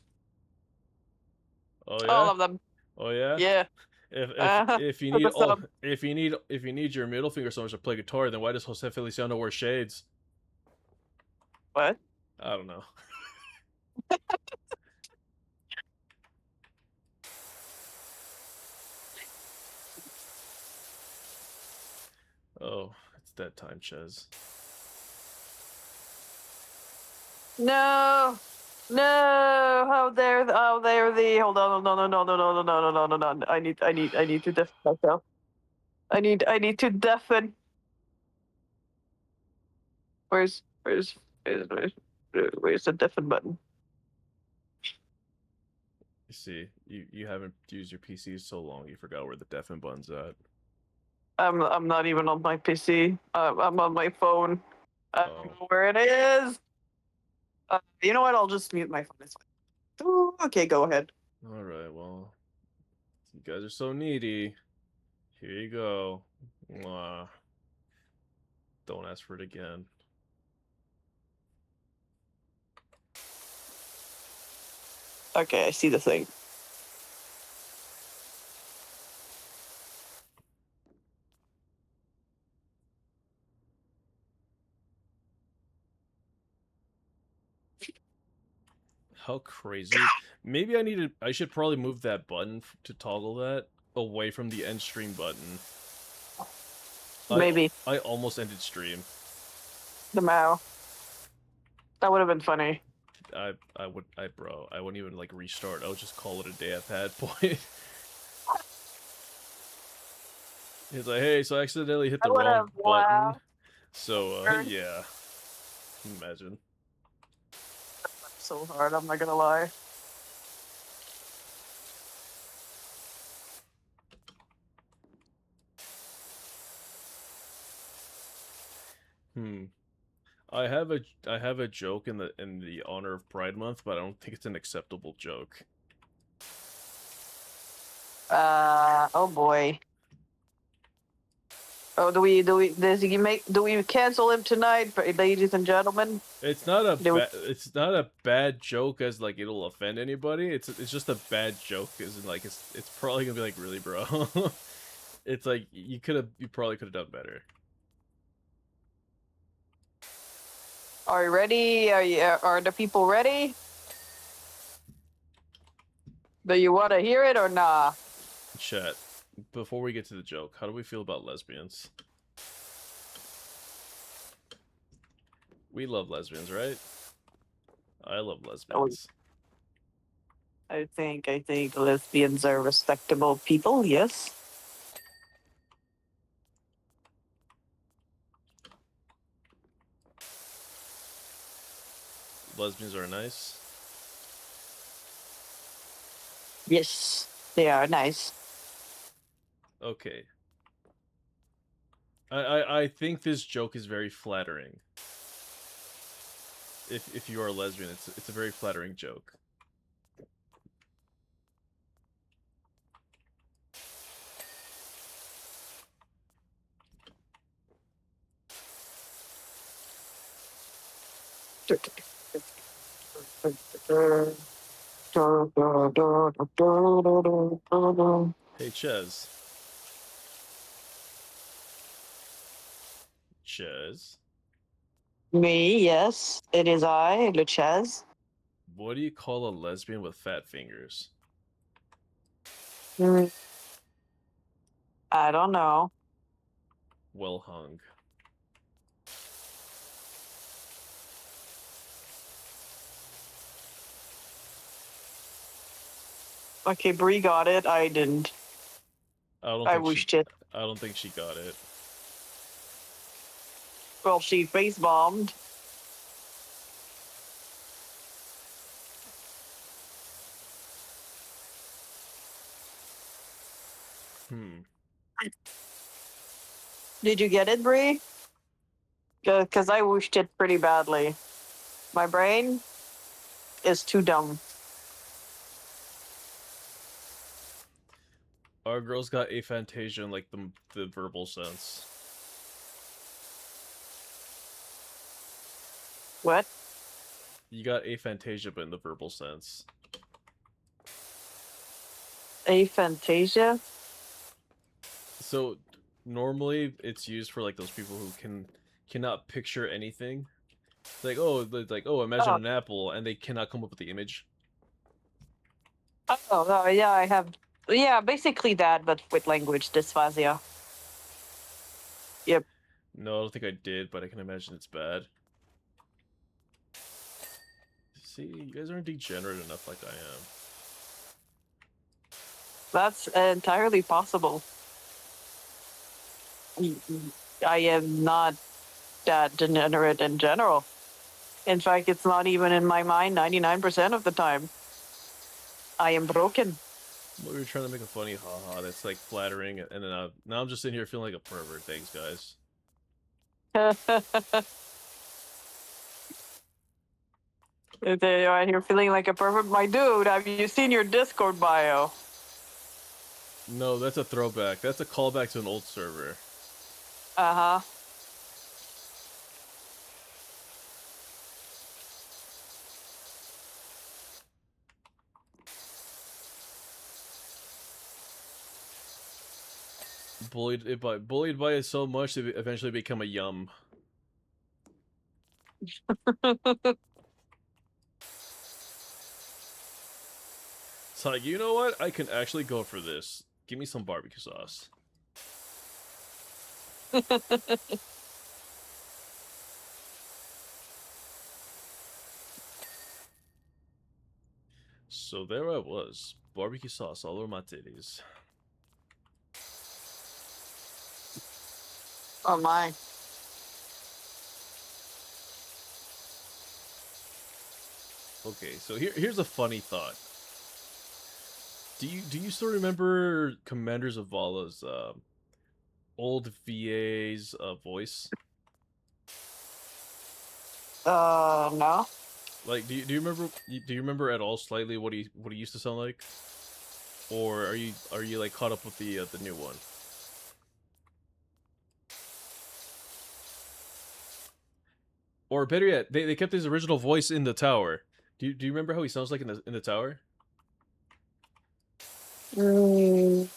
Oh yeah. All of them. Oh yeah. Yeah. If you for need the sub. if you need your middle finger so much to play guitar, then why does Jose Feliciano wear shades? What? I don't know. Oh, it's that time, Ches. No. No. How dare thee? Hold on. No. I need to deafen myself. I need to deafen. Where's Where's the different button? You see, you haven't used your PC so long, you forgot where the deafen button's at. I'm not even on my PC. I'm on my phone. I don't Oh. know where it is. You know what? I'll just mute my phone. It's fine. Ooh, okay, go ahead. All right, well, you guys are so needy. Here you go. Mwah. Don't ask for it again. Okay, I see the thing. How crazy. Maybe I should probably move that button to toggle that away from the end stream button. Maybe I almost ended stream. the Mao. That would have been funny. I wouldn't even like restart. I would just call it a day at that point. He's like, hey, so I accidentally hit the wrong button. So yeah. Imagine. So hard, I'm not gonna lie. I have a joke in the honor of Pride Month, but I don't think it's an acceptable joke. Oh boy. Oh, do we cancel him tonight, ladies and gentlemen? It's not a bad joke as like it'll offend anybody. It's just a bad joke as in like it's probably gonna be like, really, bro. It's like you probably could have done better. Are you ready? Are the people ready? Do you want to hear it or nah? Chat, before we get to the joke, how do we feel about lesbians? We love lesbians, right? I love lesbians. I think lesbians are respectable people, yes. Lesbians are nice. Yes, they are nice. Okay. I think this joke is very flattering. If you are a lesbian, it's a very flattering joke. Hey, Ches. Ches. Me, yes, it is I, Luchez. What do you call a lesbian with fat fingers? I don't know. Well hung. Okay, Bree got it. I didn't. I wished it. I don't think she got it. Well, she face bombed. Did you get it, Bree? Because I wished it pretty badly. My brain is too dumb. Our girls got aphantasia in like the verbal sense. What? You got aphantasia, but in the verbal sense. Aphantasia? So normally it's used for like those people who cannot picture anything. It's like, imagine an apple, and they cannot come up with the image. Oh, yeah, I have. Yeah, basically that, but with language dysphasia. Yep. No, I don't think I did, but I can imagine it's bad. See, you guys aren't degenerate enough like I am. That's entirely possible. I am not that degenerate in general. In fact, it's not even in my mind 99% of the time. I am broken. We were trying to make a funny haha that's like flattering, and then now I'm just sitting here feeling like a pervert. Thanks, guys. Right here feeling like a pervert. My dude, have you seen your Discord bio? No, that's a throwback. That's a callback to an old server. Uh-huh. Bullied by it so much they eventually become a yum. It's like, you know what? I can actually go for this. Give me some barbecue sauce. So there I was, barbecue sauce all over my titties. Oh my. Okay, so here's a funny thought. Do you still remember Commander Zavala's old VA's voice? No. Like, do you remember? Do you remember at all slightly what he used to sound like? Or are you like caught up with the new one? Or better yet, they kept his original voice in the tower. Do you remember how he sounds like in the tower? Mm,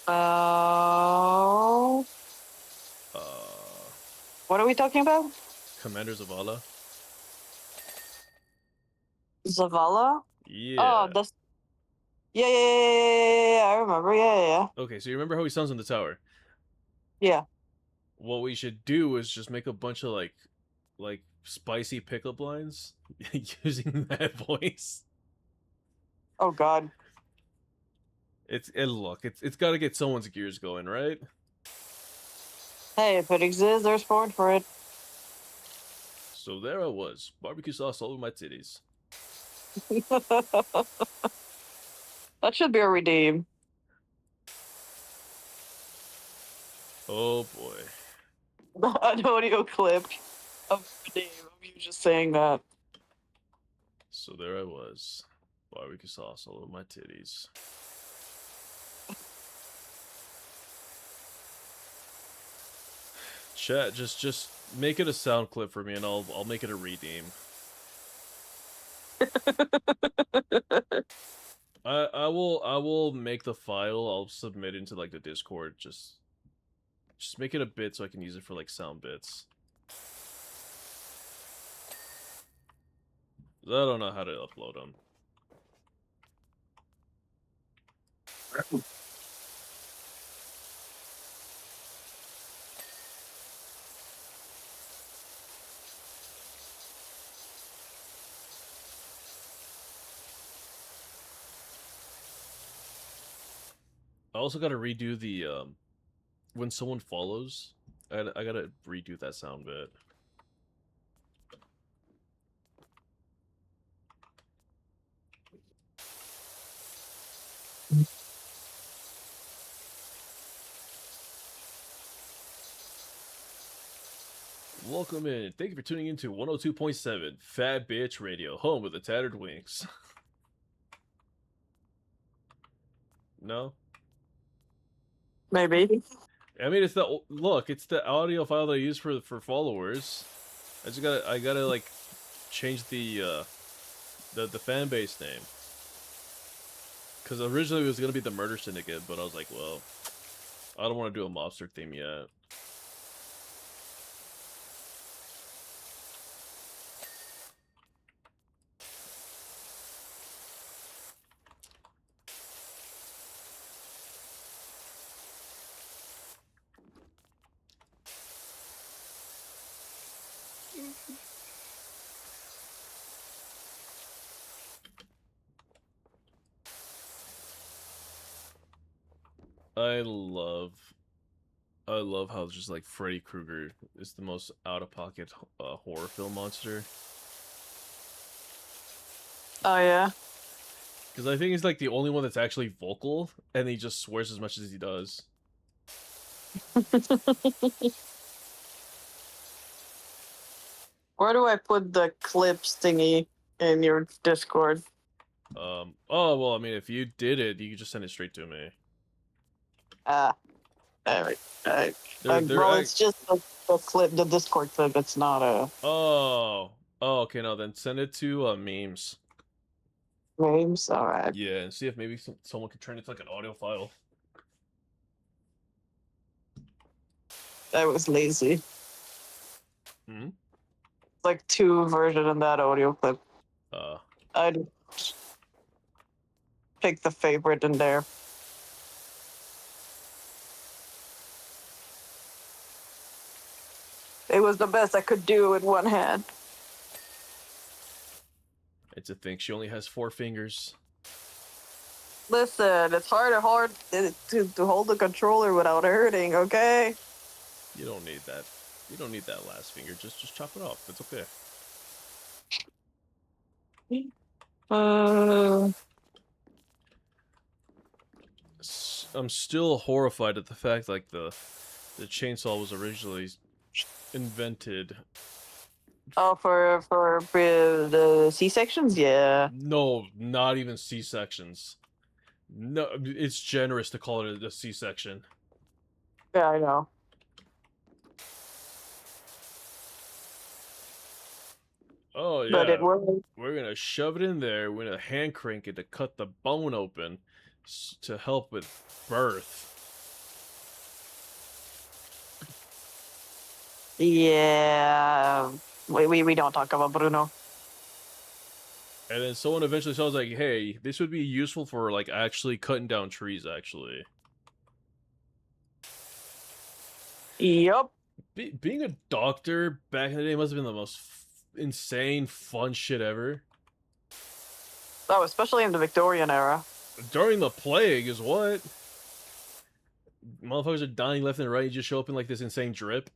uh, Uh, what are we talking about? Commander Zavala. Zavala? Oh, Yeah. that's yeah. I remember. Yeah. Okay, so you remember how he sounds in the tower? Yeah. What we should do is just make a bunch of like spicy pickup lines using that voice. Oh God. It's got to get someone's gears going, right? Hey, if it exists, there's porn for it. So there I was, barbecue sauce all over my titties. That should be a redeem. Oh boy. An audio clip of redeem of you just saying that. So there I was, barbecue sauce all over my titties. Chat, just make it a sound clip for me, and I'll make it a redeem. I will make the file. I'll submit into like the Discord. Just make it a bit so I can use it for like sound bits. I don't know how to upload them. I also got to redo the when someone follows. I gotta redo that sound bit. Welcome in. Thank you for tuning in to 102.7 Fat Bitch Radio, home with the tattered wings. No? Maybe. I mean, it's the look. It's the audio file that I use for followers. I gotta like change the fan base name. Because originally it was gonna be the Murder Syndicate, but I was like, well, I don't want to do a mobster theme yet. I love I love how just like Freddy Krueger is the most out of pocket horror film monster. Oh yeah. Because I think he's like the only one that's actually vocal, and he just swears as much as he does. Where do I put the clips thingy in your Discord? Oh well, I mean, if you did it, you could just send it straight to me. Ah, alright. They're Well, it's just the clip, the Discord clip. It's not a oh okay, no, then send it to memes. memes. All right. Yeah, and see if maybe someone could turn it to like an audio file. I was lazy. Hmm. Like two version in that audio clip. I'd pick the favorite in there. It was the best I could do with one hand. It's a thing. She only has 4 fingers. Listen, it's hard to hold the controller without hurting, okay? You don't need that. You don't need that last finger. Just chop it off. It's okay. I'm still horrified at the fact like the chainsaw was originally invented. Oh, for the C-sections, yeah. No, not even C-sections. No, it's generous to call it a C-section. Yeah, I know. Oh But it yeah, was. we're gonna shove it in there. We're gonna hand crank it to cut the bone open to help with birth. Yeah. We don't talk about Bruno. And then someone eventually saw, like, hey, this would be useful for, like, actually cutting down trees, actually. Yup. Being a doctor back in the day must have been the most insane, fun shit ever. Oh, especially in the Victorian era. During the plague is what? Motherfuckers are dying left and right, you just show up in, like, this insane drip.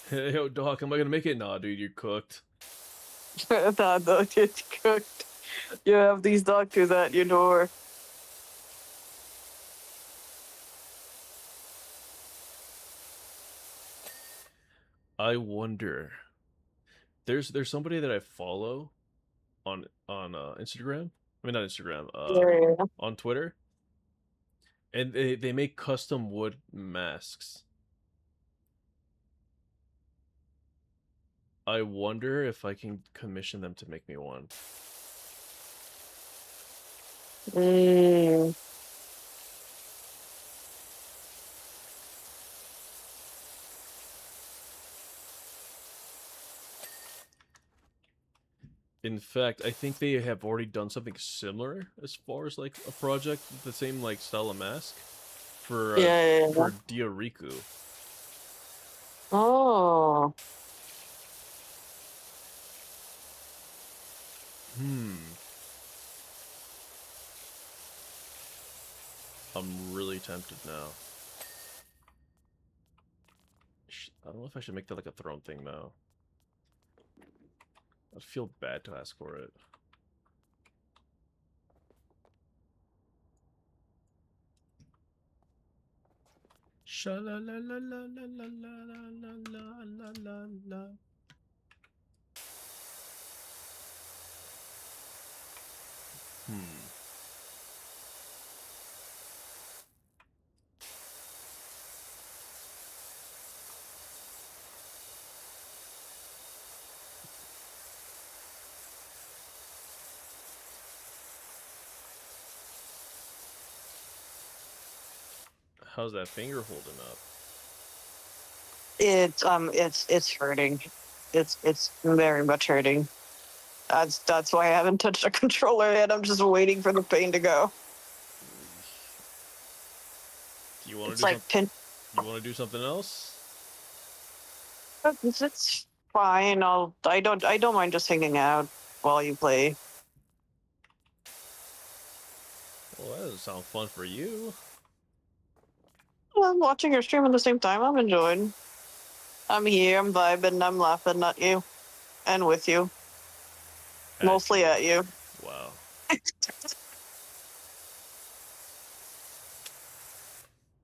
Hey, yo, doc, am I gonna make it? Nah, dude, you're cooked. Nah, no, it's cooked. You have these doctors at your door. I wonder. There's somebody that I follow on Instagram. I mean, not Instagram. Yeah. On Twitter, and they make custom wood masks. I wonder if I can commission them to make me one. Mm. In fact, I think they have already done something similar as far as like a project with the same like style of mask for Yeah. for Dioriku. Oh. I'm really tempted now. I don't know if I should make that like a throne thing now. I'd feel bad to ask for it. Sha la la la la la la la la la la la. How's that finger holding up? It's hurting. It's very much hurting. That's why I haven't touched a controller yet. I'm just waiting for the pain to go. Do you want to It's do like pin. You want to do something else? It's fine. I don't mind just hanging out while you play. Well, that doesn't sound fun for you. I'm watching your stream at the same time. I'm enjoying. I'm here. I'm vibing. I'm laughing at you, and with you. Mostly at you. Wow.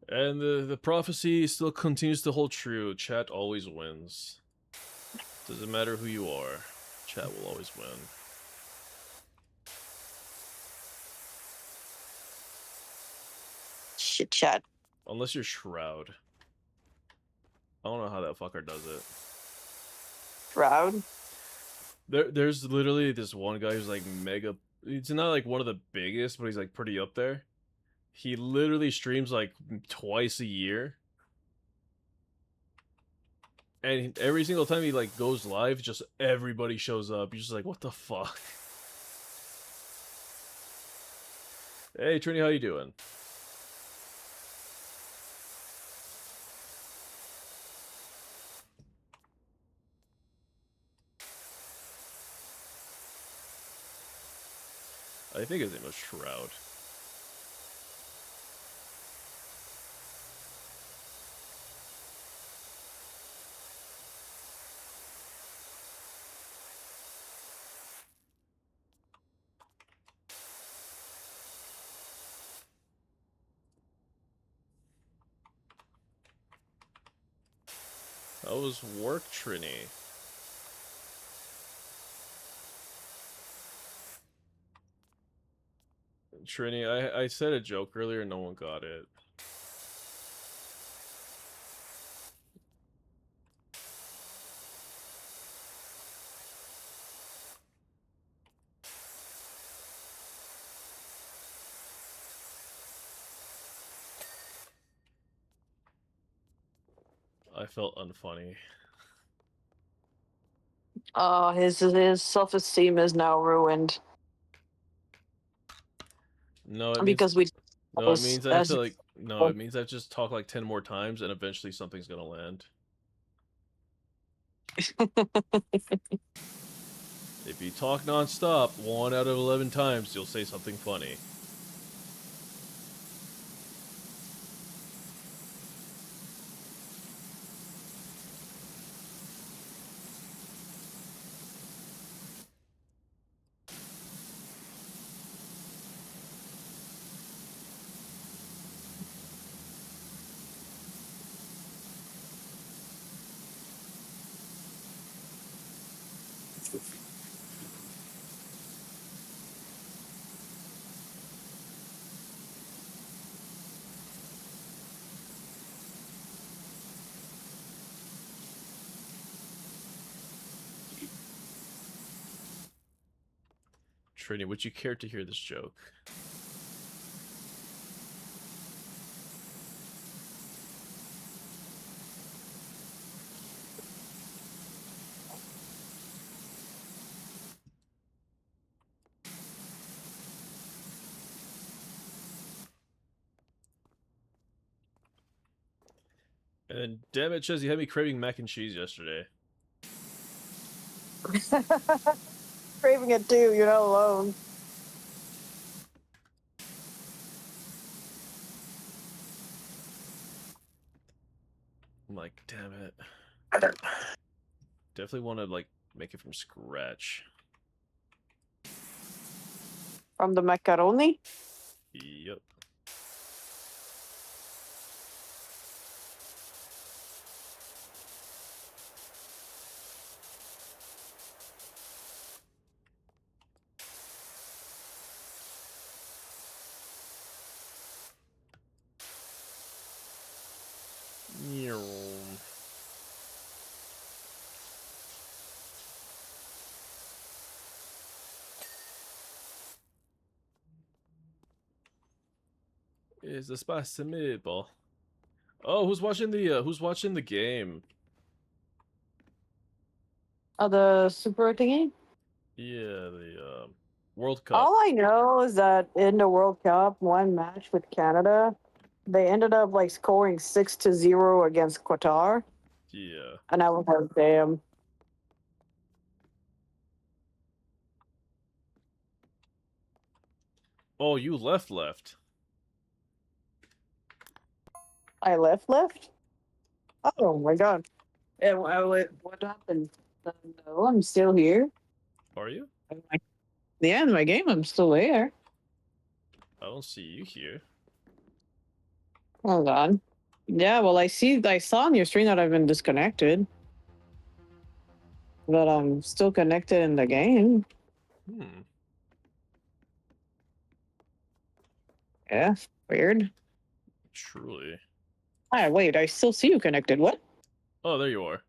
And the prophecy still continues to hold true. Chat always wins. Doesn't matter who you are. Chat will always win. Shit, chat. Unless you're Shroud. I don't know how that fucker does it. Shroud? There's literally this one guy who's like mega. He's not like one of the biggest, but he's like pretty up there. He literally streams like twice a year. And every single time he like goes live, just everybody shows up. You're just like, what the fuck? Hey Trini, how you doing? I think his name was Shroud. How was work, Trini? Trini, I said a joke earlier, no one got it. I felt unfunny. His self-esteem is now ruined No, it means because we. no, it means I have as- to like no, it means I have to just talk like 10 more times and eventually something's gonna land. If you talk non-stop 1 out of 11 times, you'll say something funny. Trini, would you care to hear this joke? And damn it, Ches, you had me craving mac and cheese yesterday. Craving it too. You're not alone. I'm like, damn it. Definitely want to like make it from scratch. From the macaroni. Yep. Is a spicy meatball. Oh, who's watching the game? The super thingy. Yeah, the World Cup. All I know is that in the World Cup, one match with Canada, they ended up like scoring 6-0 against Qatar, Yeah. and I was like, damn. Oh, you left. I left. Oh my god. And what happened? No, I'm still here. Are you? The end of my game, I'm still there. I don't see you here. Hold on. Yeah, well, I saw on your screen that I've been disconnected, but I'm still connected in the game. Hmm. Yeah, weird. Truly. Ah, wait, I still see you connected. What? Oh, there you are.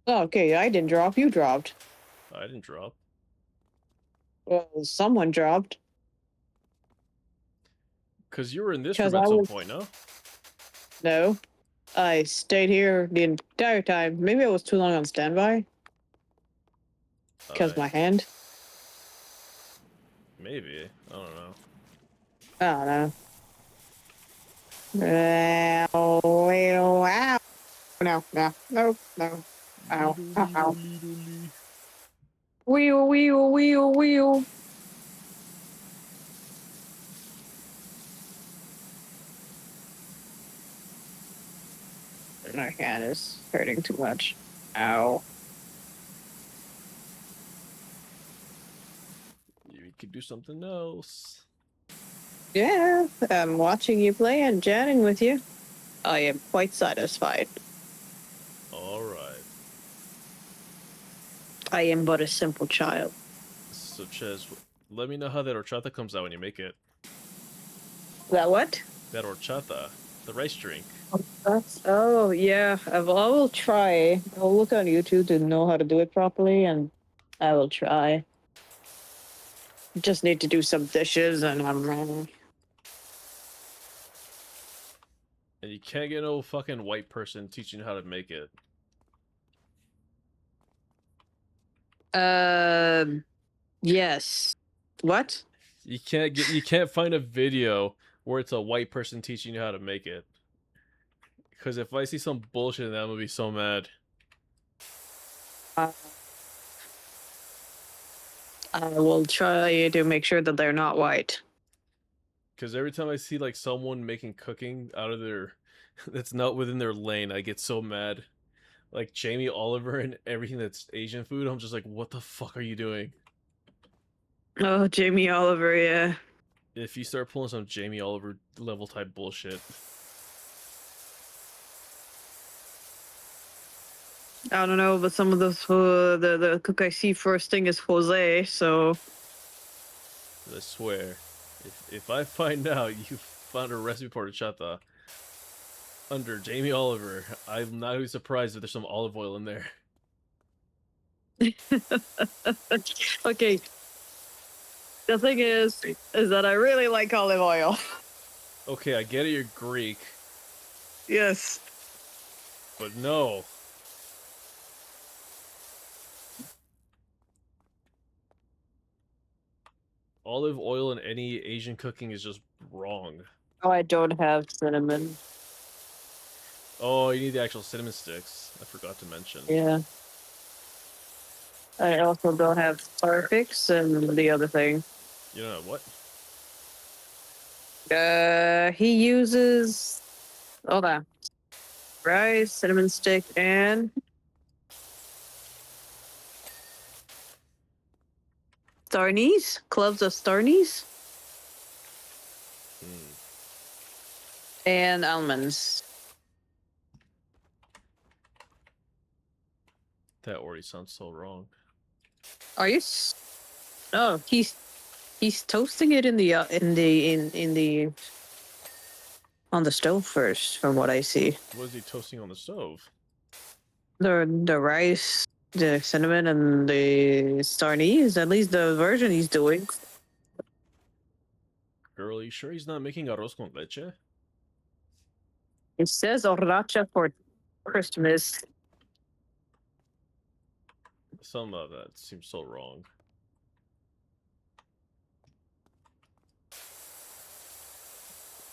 Oh, okay, I didn't drop. You dropped. I didn't drop. Well, someone dropped. Cause you were in this Because room I at some was. point, no? No, I stayed here the entire time. Maybe I was too long on standby. Because my hand. Maybe. I don't know. I don't know. Ow. No, no, no, no. Ow, ow, ow. Wheel, wheel, wheel, wheel. My hand is hurting too much. Ow. We could do something else. Yeah, I'm watching you play and chatting with you. I am quite satisfied. Alright. I am but a simple child. So, Ches, let me know how that horchata comes out when you make it. That what? That horchata. The rice drink. Oh yeah, I will try. I'll look on YouTube to know how to do it properly, and I will try. Just need to do some dishes, and I'm And you can't get no fucking white person teaching you how to make it. Yes. What? You can't find a video where it's a white person teaching you how to make it. Because if I see some bullshit in that, I'm gonna be so mad. Uh, I will try to make sure that they're not white. Because every time I see like someone making cooking out of their that's not within their lane, I get so mad. Like Jamie Oliver and everything that's Asian food, I'm just like, what the fuck are you doing? Oh, Jamie Oliver, yeah. If you start pulling some Jamie Oliver level type bullshit. I don't know, but some of the cook I see first thing is Jose, so I swear, if I find out you found a recipe for horchata under Jamie Oliver, I'm not really surprised if there's some olive oil in there. okay. The thing is that I really like olive oil. Okay, I get it, you're Greek, Yes. but no. Olive oil in any Asian cooking is just wrong. Oh, I don't have cinnamon. Oh, you need the actual cinnamon sticks. I forgot to mention. Yeah. I also don't have Starfix and the other thing. You know what? He uses hold on. Rice, cinnamon stick, and star anise? Cloves of star anise? Hmm. And almonds. That already sounds so wrong. Are you? Oh, he's toasting it in the on the stove first, from what I see. What is he toasting on the stove? The rice, the cinnamon, and the star anise. At least the version he's doing. Girl, are you sure he's not making arroz con leche? It says horchata for Christmas. Some of that seems so wrong.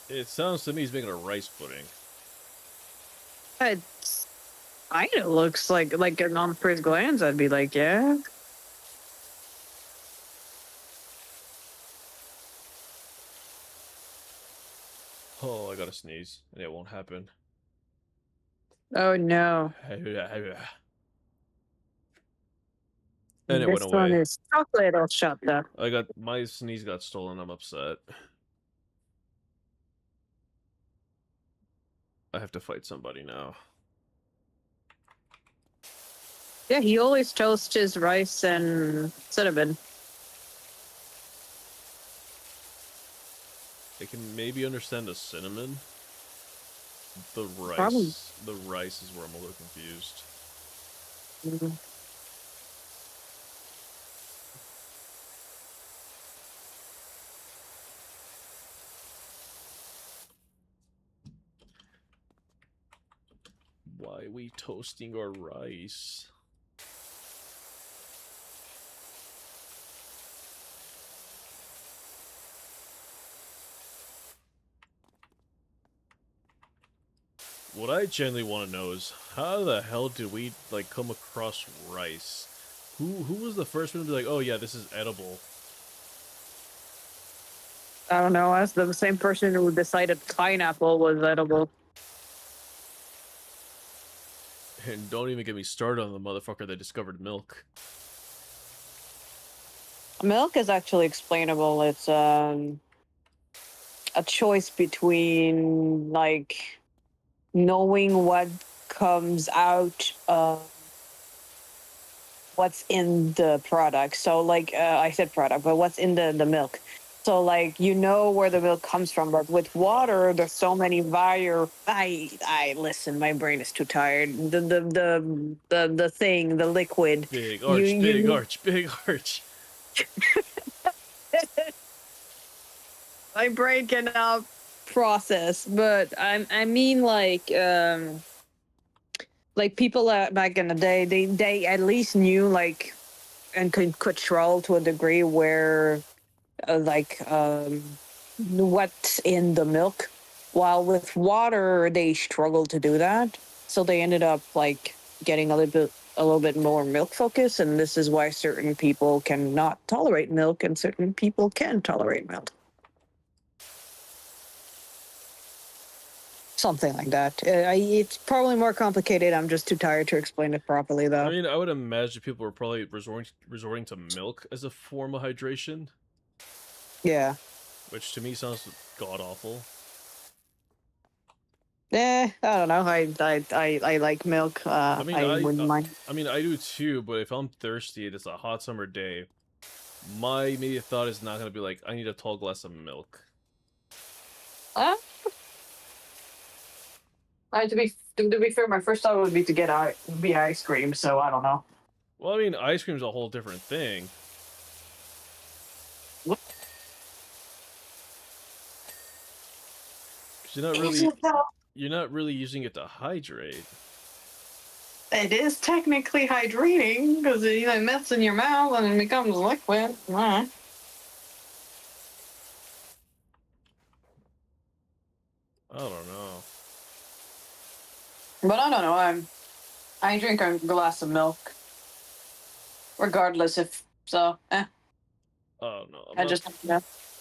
It sounds to me he's making a rice pudding. It kind of looks like on first glance, I'd be like, yeah. Oh, I gotta sneeze, and it won't happen. Oh no. And it went This one away. is chocolate or shot though. My sneeze got stolen. I'm upset. I have to fight somebody now. Yeah, he always toasts his rice and cinnamon. I can maybe understand the cinnamon. The Probably. rice is where I'm a little confused. Mm. Why are we toasting our rice? What I genuinely want to know is how the hell did we like come across rice? Who was the first one to be like, oh yeah, this is edible? I don't know. As the same person who decided pineapple was edible. And don't even get me started on the motherfucker that discovered milk. Milk is actually explainable. It's a choice between like knowing what comes out, what's in the product. So like I said product, but what's in the milk. So like you know where the milk comes from, but with water there's so many I listen, my brain is too tired. The thing, the liquid. Big arch, big arch, big arch. My brain cannot process, but I mean like people back in the day, they at least knew like and could control to a degree where what's in the milk, while with water they struggled to do that, so they ended up like getting a little bit more milk focus, and this is why certain people cannot tolerate milk and certain people can tolerate milk. Something like that. It's probably more complicated. I'm just too tired to explain it properly, though. I mean, I would imagine people were probably resorting to milk as a form of hydration. Yeah. Which to me sounds god awful. I don't know. I like milk. I wouldn't mind. I mean, I do too. But if I'm thirsty and it's a hot summer day, my immediate thought is not gonna be like, I need a tall glass of milk. To be fair, my first thought would be to get ice cream. So I don't know. Well, I mean, ice cream's a whole different thing. What? You're not really using it to hydrate. It is technically hydrating because it melts in your mouth and it becomes liquid. I don't know. But I don't know. I drink a glass of milk, regardless if so. Oh no.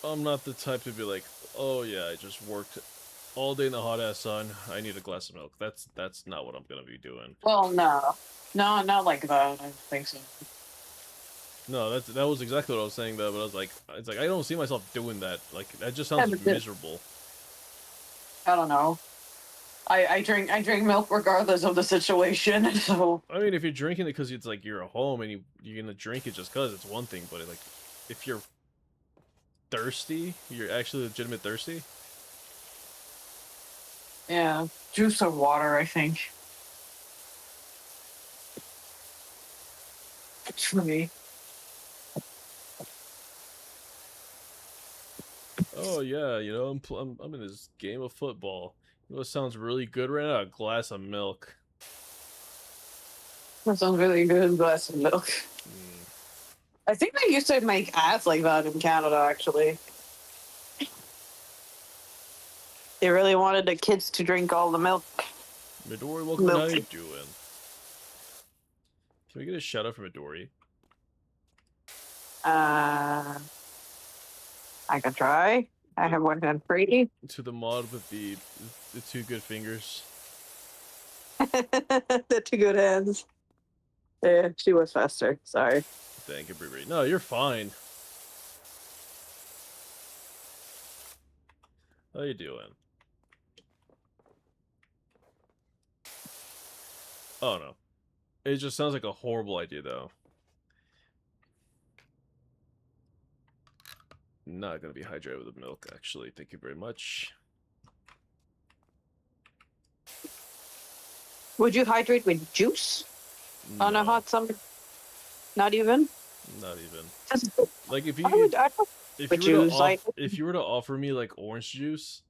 I'm not the type to be like, oh yeah, I just worked all day in the hot ass sun. I need a glass of milk. That's not what I'm gonna be doing. Well, no, not like that. I don't think so. No, that was exactly what I was saying though. But I was like, it's like I don't see myself doing that. Like that just sounds miserable. I don't know. I drink milk regardless of the situation. So I mean, if you're drinking it because it's like you're at home and you're gonna drink it just cause, it's one thing. But like, if you're thirsty, you're actually legitimate thirsty. Yeah, juice or water, I think. For me. Oh yeah, you know, I'm in this game of football. You know what sounds really good right now? A glass of milk. That sounds really good, glass of milk. I think they used to make ads like that in Canada, actually. They really wanted the kids to drink all the milk. Midori, welcome. How you doing? Can we get a shout out from Midori? I can try. I have one hand free. To the mod with the two good fingers. The two good hands. Yeah, she was faster. Sorry. Thank you, Brie. No, you're fine. How you doing? Oh no. It just sounds like a horrible idea, though. Not gonna be hydrated with the milk, actually. Thank you very much. Would you hydrate with juice on a No, hot summer? Not even. not even. Just, Like if I would. I don't if with you were to juice. I if you were to offer me like orange juice,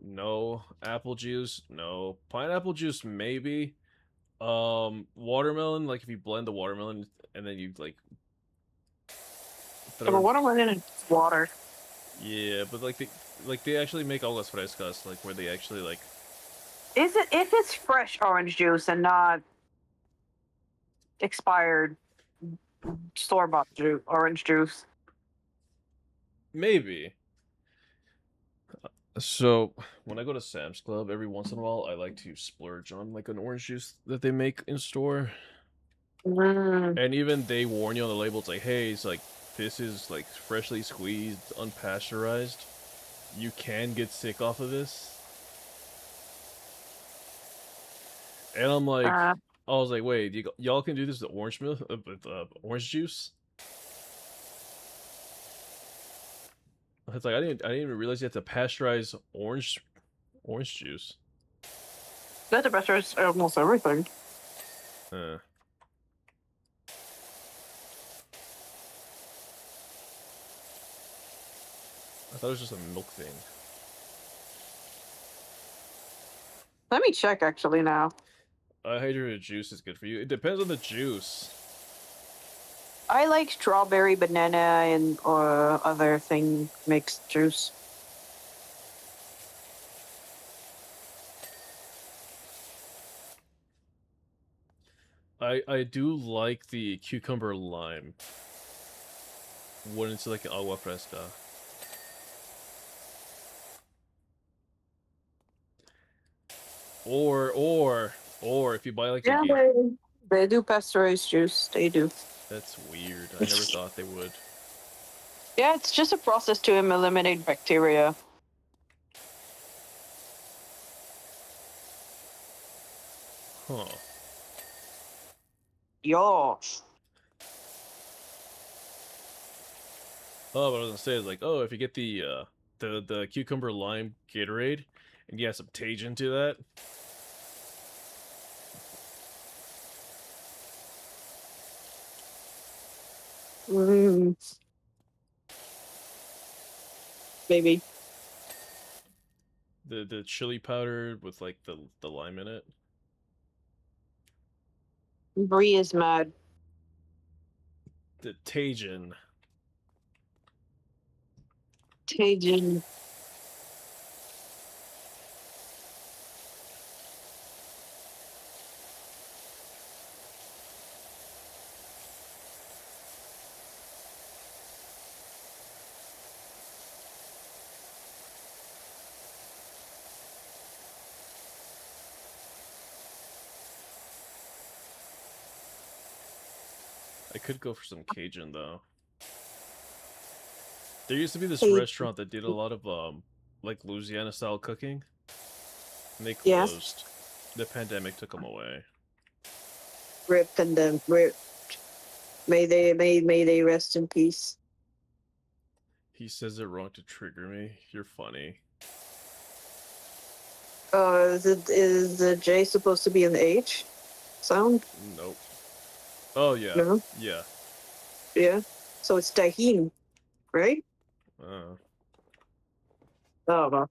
no. Apple juice, no. Pineapple juice, maybe. Watermelon, like if you blend the watermelon and then you like but throw. watermelon in water. Yeah, but like they actually make aguas frescas, like where they actually like. Is it if it's fresh orange juice and not expired store bought orange juice? Maybe. So when I go to Sam's Club, every once in a while, I like to splurge on like an orange juice that they make in store, Mm. and even they warn you on the label. It's like, hey, it's like this is like freshly squeezed, unpasteurized. You can get sick off of this. And I'm like, Uh, I was like, wait, y'all can do this with orange milk, with orange juice? It's like I didn't even realize you had to pasteurize orange juice. that's the best of almost everything. Uh. I thought it was just a milk thing. Let me check actually now. Hydrated juice is good for you. It depends on the juice. I like strawberry, banana, and other thing mixed juice. I do like the cucumber lime when it's like agua fresca. Or if you buy like Yeah, they do pasteurized juice. They do. that's weird. I never thought they would. Yeah, it's just a process to eliminate bacteria. Huh. Yosh. Oh, what I was gonna say is like, oh, if you get the cucumber lime Gatorade and you add some Tajin to that. Mm. Maybe. The chili powder with like the lime in it. Bree is mad. The Tajin. Tajin. I could go for some Cajun though. There used to be this restaurant that did a lot of like Louisiana style cooking. And they Yes. closed. The pandemic took them away. Ripped and then ripped. May they rest in peace. He says it wrong to trigger me. You're funny. Is the J supposed to be an H sound? Nope. Oh yeah. No. Yeah. Yeah. So it's Tahine, right? Uh, Oh no.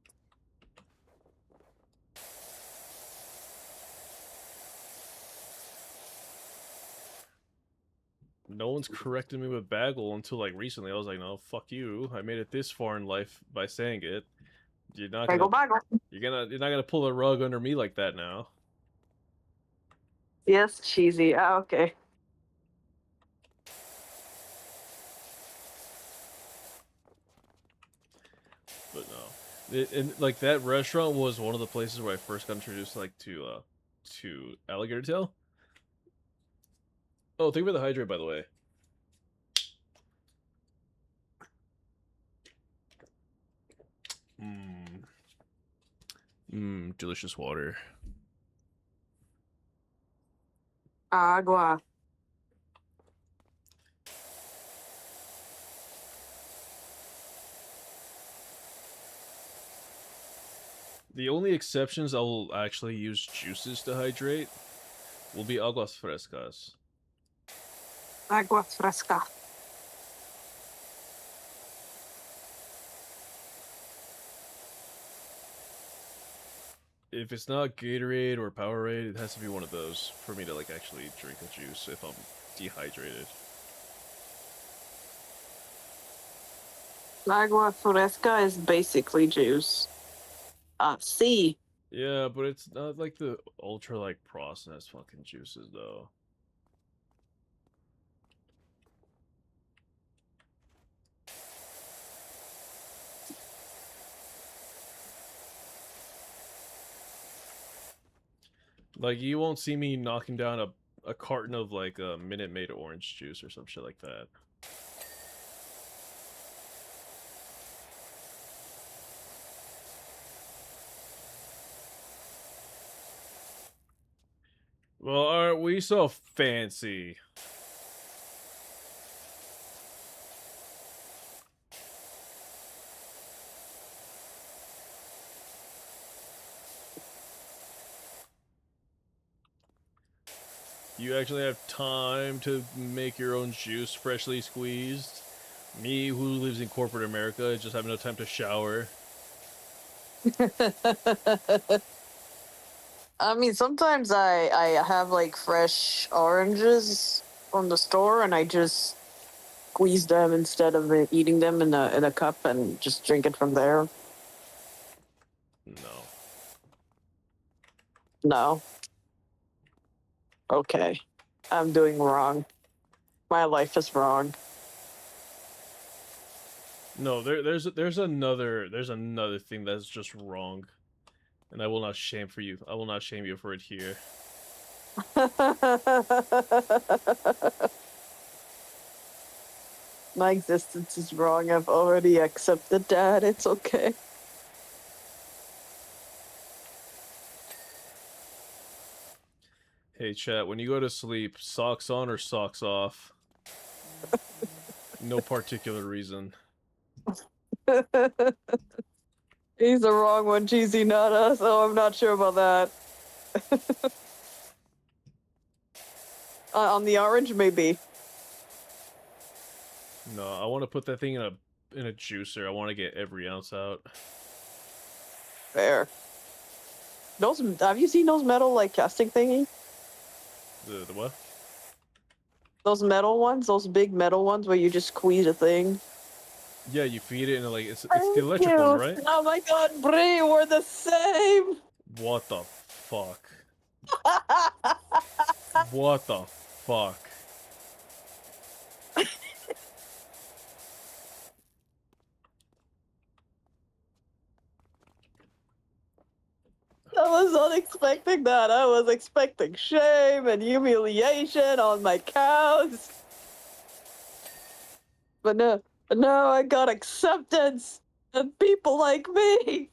no one's corrected me with bagel until like recently. I was like, no, fuck you. I made it this far in life by saying it. You're not gonna Bagel. you're not gonna pull the rug under me like that now. Yes, cheesy. Ah, okay. But no. And like that restaurant was one of the places where I first got introduced like to alligator tail. Oh, think about the hydrate, by the way. Delicious water. Agua. The only exceptions I will actually use juices to hydrate will be aguas frescas. Agua fresca. If it's not Gatorade or Powerade, it has to be one of those for me to like actually drink a juice if I'm dehydrated. Agua fresca is basically juice. C. Yeah, but it's not like the ultra like processed fucking juices though. Like you won't see me knocking down a carton of like a Minute Maid orange juice or some shit like that. Well, aren't we so fancy? You actually have time to make your own juice freshly squeezed? Me, who lives in corporate America, just have no time to shower. I mean, sometimes I have like fresh oranges from the store, and I just squeeze them instead of eating them in a cup and just drink it from there. No. No. Okay. I'm doing wrong. My life is wrong. No, there's another thing that's just wrong. And I will not shame for you. I will not shame you for it here. My existence is wrong. I've already accepted that. It's okay. Hey chat, when you go to sleep, socks on or socks off? No particular reason. He's the wrong one, Cheesy, not us. Oh, I'm not sure about that. On the orange, maybe. No, I want to put that thing in a juicer. I want to get every ounce out. Fair. Those, have you seen those metal like casting thingy? The what? Those metal ones, those big metal ones where you just squeeze a thing. Yeah, you feed it and like it's the electric one, right? Oh my god, Brie, we're the same. What the fuck? What the fuck? I was not expecting that. I was expecting shame and humiliation on my cows. But no, I got acceptance and people like me.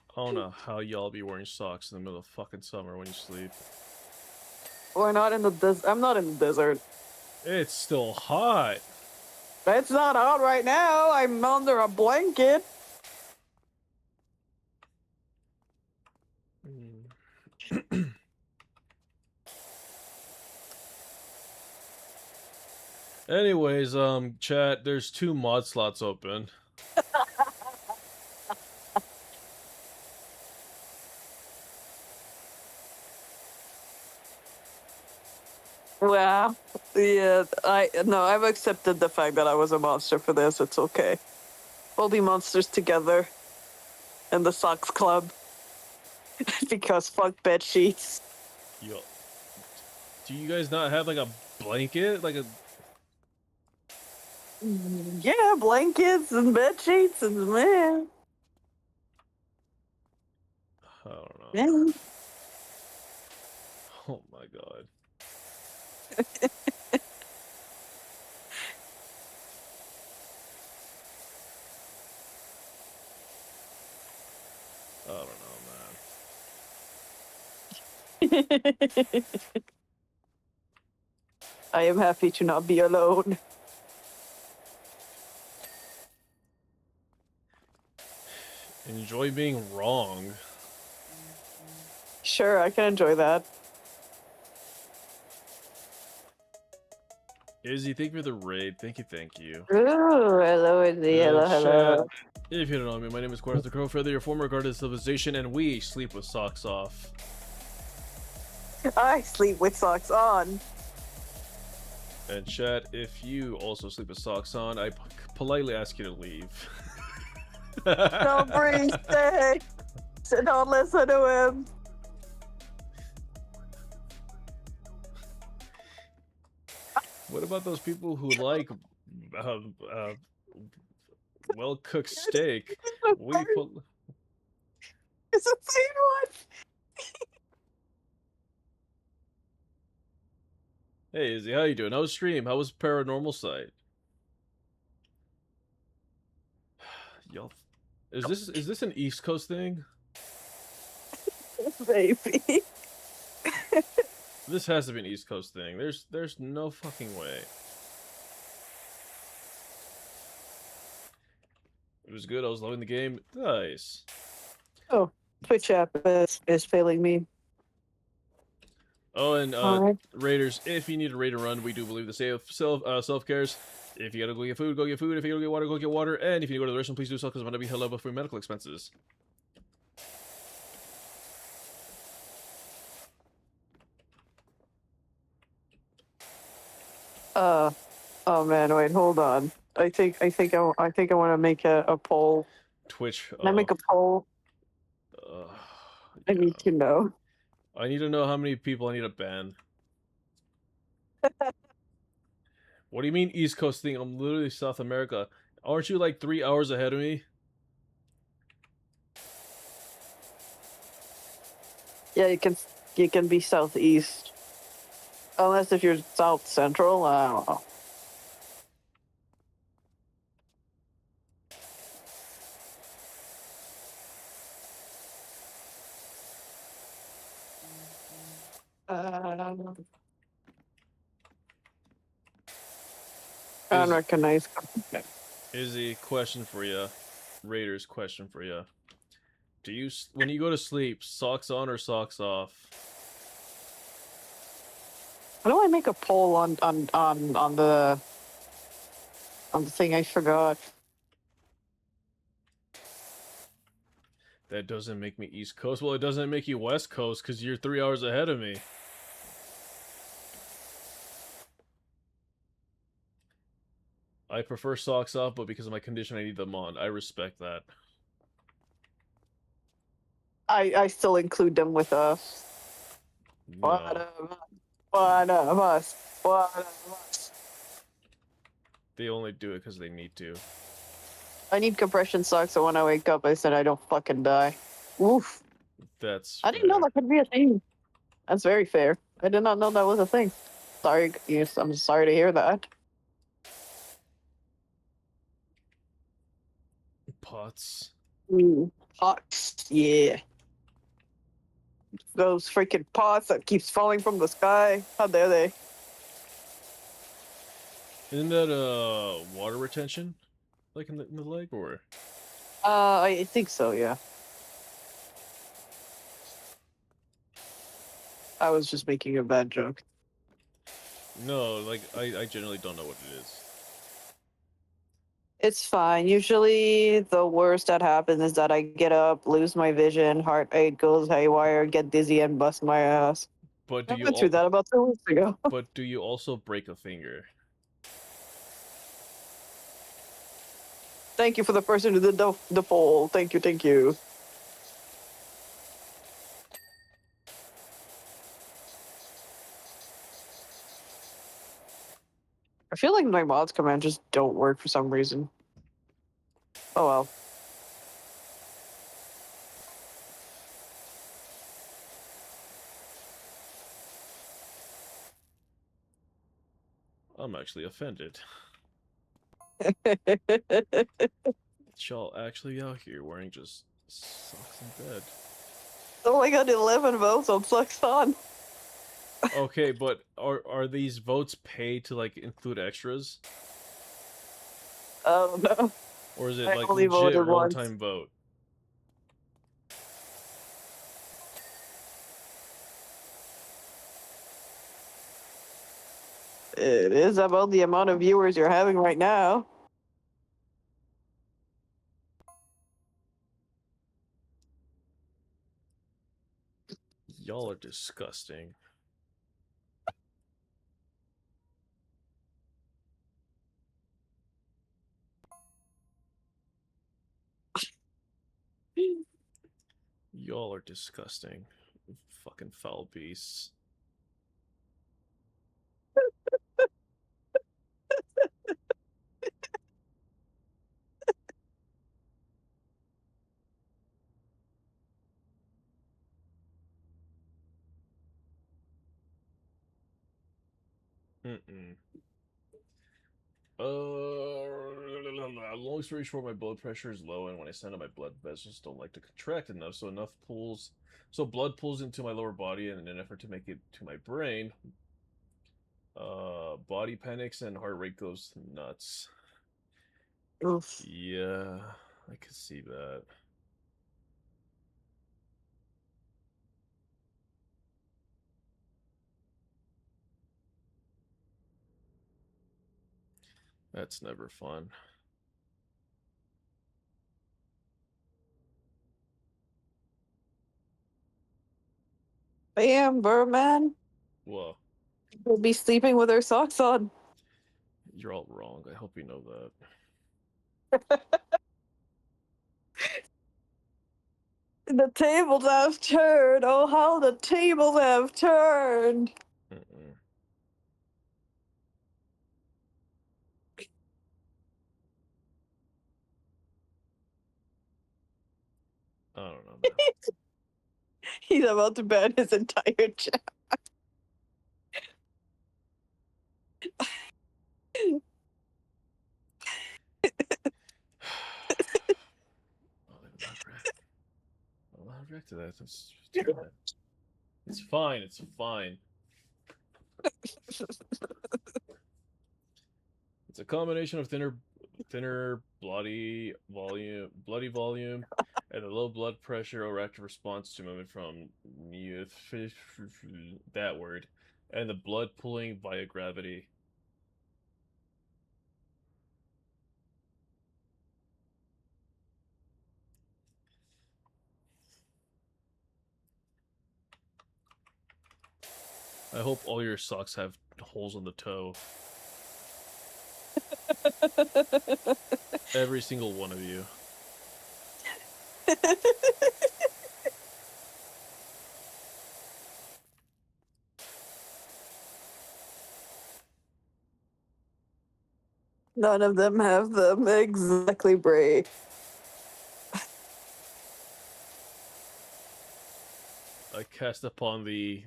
I don't know how y'all be wearing socks in the middle of fucking summer when you sleep. We're not in the desert. I'm not in the desert. It's still hot. It's not hot right now. I'm under a blanket. Anyways, chat, there's 2 mod slots open. Well, yeah, I've accepted the fact that I was a monster for this. It's okay. We'll be monsters together in the socks club. Because fuck bed sheets. Yo, do you guys not have like a blanket? Like a Yeah, blankets and bed sheets and man. I don't know. Yeah. Oh my god. I don't know, man. I am happy to not be alone. Enjoy being wrong. Sure, I can enjoy that. Izzy, thank you for the raid. Thank you, thank you. Ooh, hello, Izzy. Hello, hello. Chat. If you don't know me, my name is Quartz the Crow Feather, your former guard of civilization, and we sleep with socks off. I sleep with socks on. And chat, if you also sleep with socks on, I politely ask you to leave. Don't breathe, stay. Don't listen to him. What about those people who like well-cooked steak? We put. It's the same one. Hey Izzy, how you doing? How was stream? How was paranormal site? Y'all, is this an East Coast thing? Baby. This has to be an East Coast thing. There's no fucking way. It was good. I was loving the game. Nice. Oh, Twitch app is failing me. Oh, and Alright. Raiders, if you need a raid to run, we do believe the self-cares. If you gotta go get food, go get food. If you gotta get water, go get water. And if you need to go to the restroom, please do so, because I'm gonna be held up for medical expenses. Oh man, wait, hold on. I think I want to make a poll. Twitch. Can I make a poll? I Yeah. need to know. I need to know how many people I need to ban. What do you mean East Coast thing? I'm literally South America. Aren't you like 3 hours ahead of me? Yeah, you can be southeast. Unless if you're south central, I don't know. Unrecognized. Izzy, question for you. Raiders, question for you. Do you, when you go to sleep, socks on or socks off? How do I make a poll on the thing? I forgot. That doesn't make me East Coast. Well, it doesn't make you West Coast because you're 3 hours ahead of me. I prefer socks off, but because of my condition, I need them on. I respect that. I still include them with us. No. One of us. They only do it because they need to. I need compression socks so when I wake up, I said I don't fucking die. Oof. That's I didn't know that could be a thing. That's very fair. I did not know that was a thing. Sorry, yes, I'm sorry to hear that. Pots. Ooh, pots, yeah. Those freaking pots that keeps falling from the sky. How dare they? Isn't that water retention? Like in the lake, or? I think so, yeah. I was just making a bad joke. No, like I generally don't know what it is. It's fine. Usually, the worst that happens is that I get up, lose my vision, heart rate goes haywire, get dizzy, and bust my ass. But do I you went through that about 2 weeks ago. But do you also break a finger? Thank you for the person who did the poll. Thank you, thank you. I feel like my mods command just don't work for some reason. Oh well. I'm actually offended. Y'all actually out here wearing just socks in bed. Oh my god, 11 votes on Sucks On. Okay, but are these votes paid to like include extras? Oh no. Or is it I like only legit voted once. one-time vote? It is about the amount of viewers you're having right now. Y'all are disgusting. Y'all are disgusting. Fucking foul beasts. Mm-mm. Long story short, my blood pressure is low, and when I stand up, my blood vessels don't like to contract enough, so blood pulls into my lower body in an effort to make it to my brain. Body panics and heart rate goes nuts. Oof. Yeah, I could see that. That's never fun. Bam, Birdman. Well, We'll be sleeping with our socks on. you're all wrong. I hope you know that. The tables have turned. Oh, how the tables have turned. Mm-mm. I don't know, man. He's about to ban his entire chat. I'll not react to that. It's fine. It's fine. It's fine. It's a combination of thinner bloody volume, and a low blood pressure or active response to movement from that word, and the blood pulling via gravity. I hope all your socks have holes in the toe. Every single one of you. None of them have them exactly, Bray. I cast upon the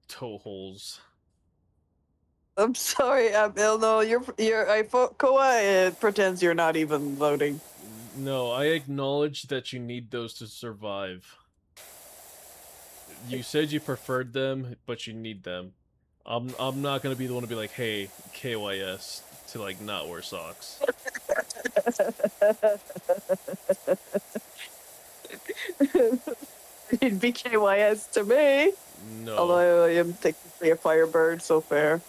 toe holes. I'm sorry, Abil. No, Kawaii pretends you're not even voting. No, I acknowledge that you need those to survive. You said you preferred them, but you need them. I'm not gonna be the one to be like, hey, KYS to like not wear socks. He'd be KYS to me. No. Although I am technically a Firebird, so fair.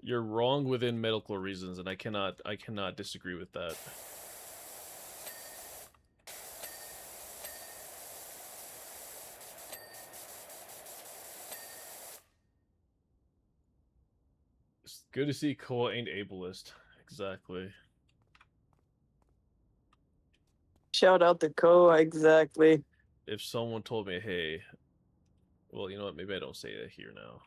You're wrong within medical reasons, and I cannot disagree with that. It's good to see Koa ain't ableist. Exactly. Shout out to Koa, exactly. If someone told me, hey, well, you know what? Maybe I don't say that here now.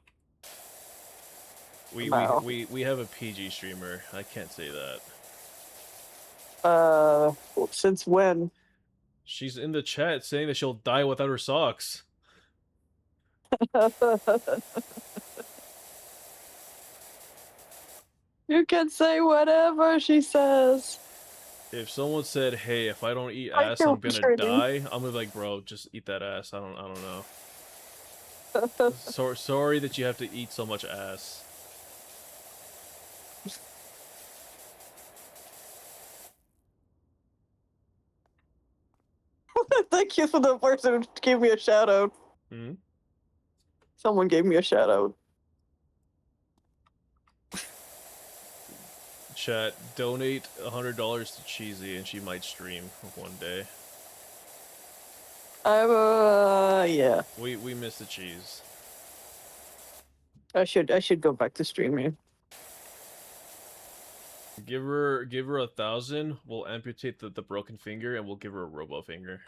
Wow. We have a PG streamer. I can't say that. Since when? She's in the chat saying that she'll die without her socks. You can say whatever she says. If someone said, "Hey, if I don't eat I ass, feel I'm gonna pretty. die," I'm gonna be like, "Bro, just eat that ass." I don't know. Sorry that you have to eat so much ass. Thank you for the person who gave me a shout out. Hmm? Someone gave me a shout out. Chat, donate $100 to Cheesy, and she might stream one day. Yeah. We miss the cheese. I should go back to streaming. Give her 1,000. We'll amputate the broken finger, and we'll give her a robo finger.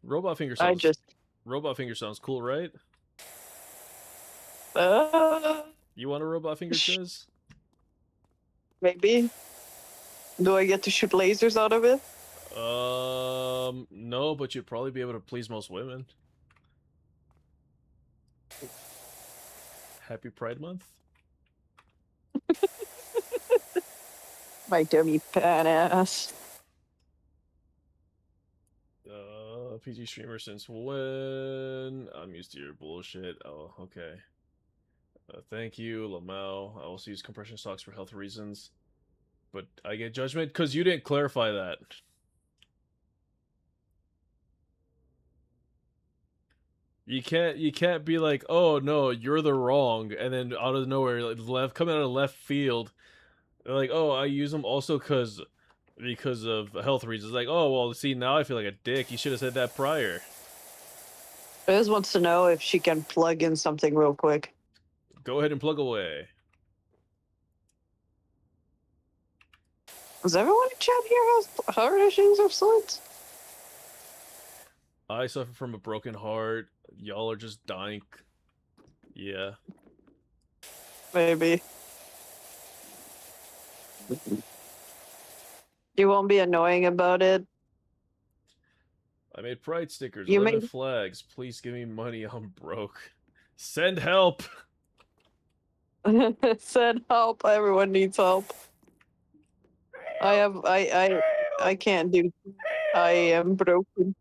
Robot finger sounds cool, right? You want a robot finger, Chiz? Maybe. Do I get to shoot lasers out of it? No, but you'd probably be able to please most women. Happy Pride Month? My dummy pan ass. PG streamer since when? I'm used to your bullshit. Oh, okay. Thank you, Lamau. I also use compression socks for health reasons. But I get judgment because you didn't clarify that. You can't be like, oh no, you're the wrong, and then out of nowhere, like, coming out of left field, they're like, oh, I use them also because of health reasons. Like, oh well, see, now I feel like a dick. You should have said that prior. Liz wants to know if she can plug in something real quick. Go ahead and plug away. Does everyone in chat here has heart issues of sorts? I suffer from a broken heart. Y'all are just dying. Yeah. Maybe. You won't be annoying about it. I made pride stickers, You 11 made- flags. Please give me money. I'm broke. Send help. Said help. Everyone needs help. I can't do. I am broken.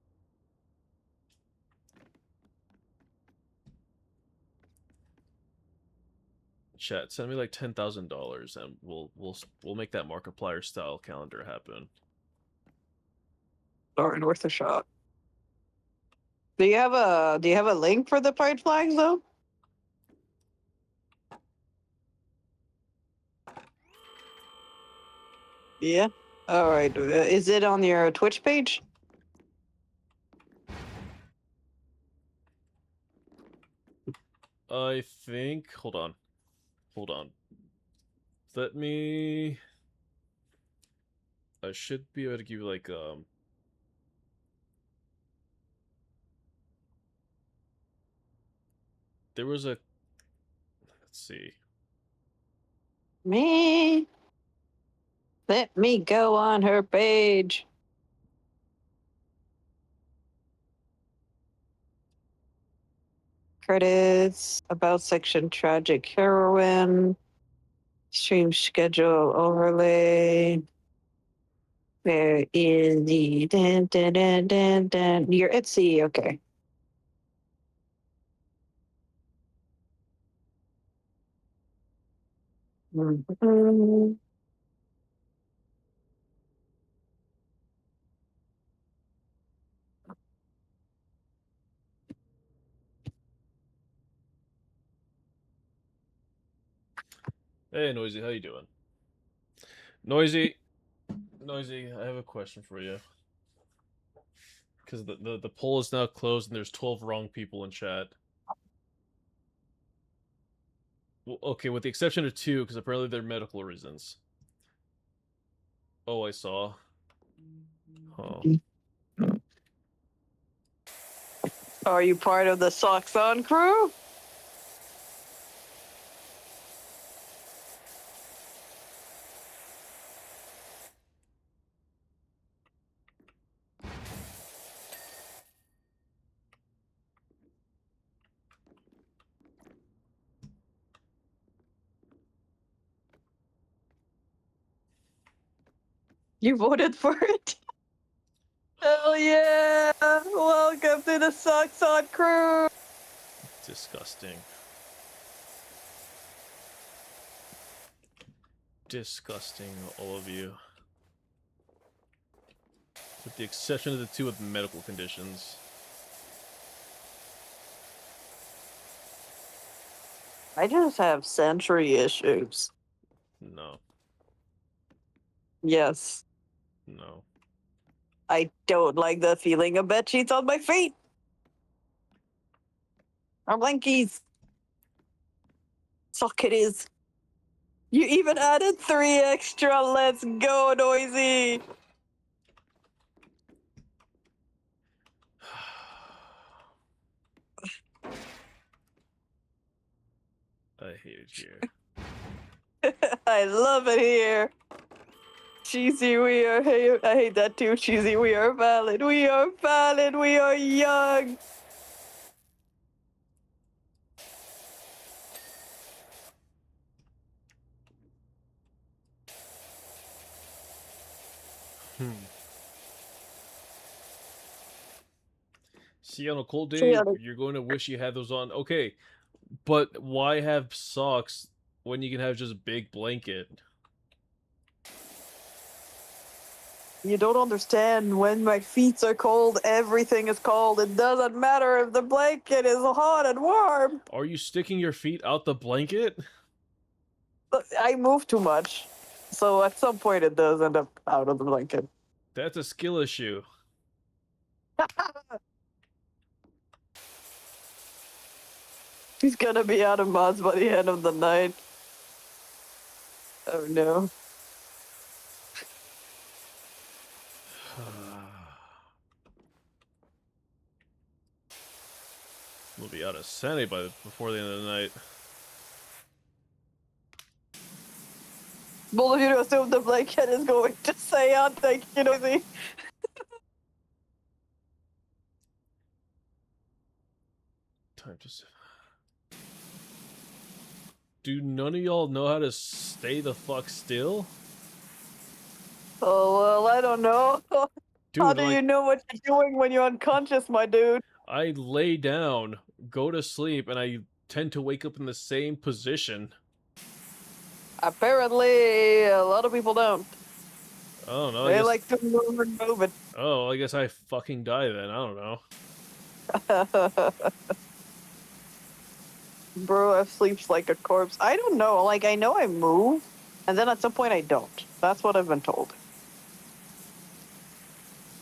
Chat, send me like $10,000 and we'll make that Markiplier style calendar happen. Darn, worth a shot. Do you have a link for the pride flags though? Yeah. All right. Is it on your Twitch page? I think. Hold on. Let me. I should be able to give you like There was a. Let's see. Me. Let me go on her page. Credits, about section, tragic heroine, stream schedule overlay. There is the You're Etsy, okay. Mhm. Hey, Noisy, how you doing? Noisy, I have a question for you. Because the poll is now closed and there's 12 wrong people in chat. Well, okay, with the exception of 2, because apparently they're medical reasons. Oh, I saw. Oh. Are you part of the Socks On crew? You voted for it? Hell yeah! Welcome to the Socks On crew! Disgusting. Disgusting, all of you. With the exception of the two with medical conditions. I just have sensory issues. No. Yes. No. I don't like the feeling of bed sheets on my feet. Or blankies. Suck it is. You even added 3 extra. Let's go, Noisy. I hate it here. I love it here. Cheesy, we are. Hey, I hate that too. Cheesy, we are valid. We are valid. We are young. See, on a cold day, See, on a- you're going to wish you had those on. Okay, but why have socks when you can have just a big blanket? You don't understand. When my feet are cold, everything is cold. It doesn't matter if the blanket is hot and warm. Are you sticking your feet out the blanket? But I move too much. So at some point it does end up out of the blanket. That's a skill issue. He's gonna be out of mods by the end of the night. Oh no. We'll be out of sanity before the end of the night. Both of you to assume the blanket is going to say on thank you, Noisy. Time to. Do none of y'all know how to stay the fuck still? Oh well, I don't know. Dude, How do like, you know what you're doing when you're unconscious, my dude? I lay down, go to sleep, and I tend to wake up in the same position. Apparently, a lot of people don't. I don't know. They like to move and move it. Oh, I guess I fucking die then. I don't know. Bro, sleeps like a corpse. I don't know. Like, I know I move, and then at some point I don't. That's what I've been told.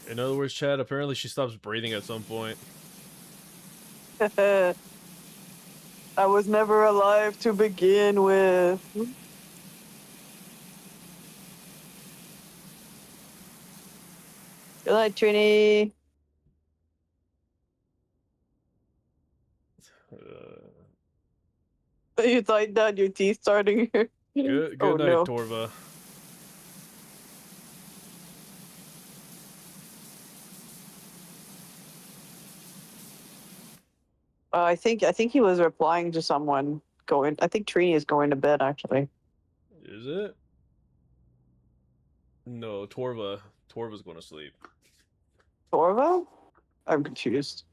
In other words, Chad, apparently she stops breathing at some point. I was never alive to begin with. Good night, Trini. You thought that your teeth starting here. Good Oh, night, no. Torva. I think he was replying to someone going. I think Trini is going to bed actually. Is it? No, Torva. Torva's going to sleep. Torva? I'm confused.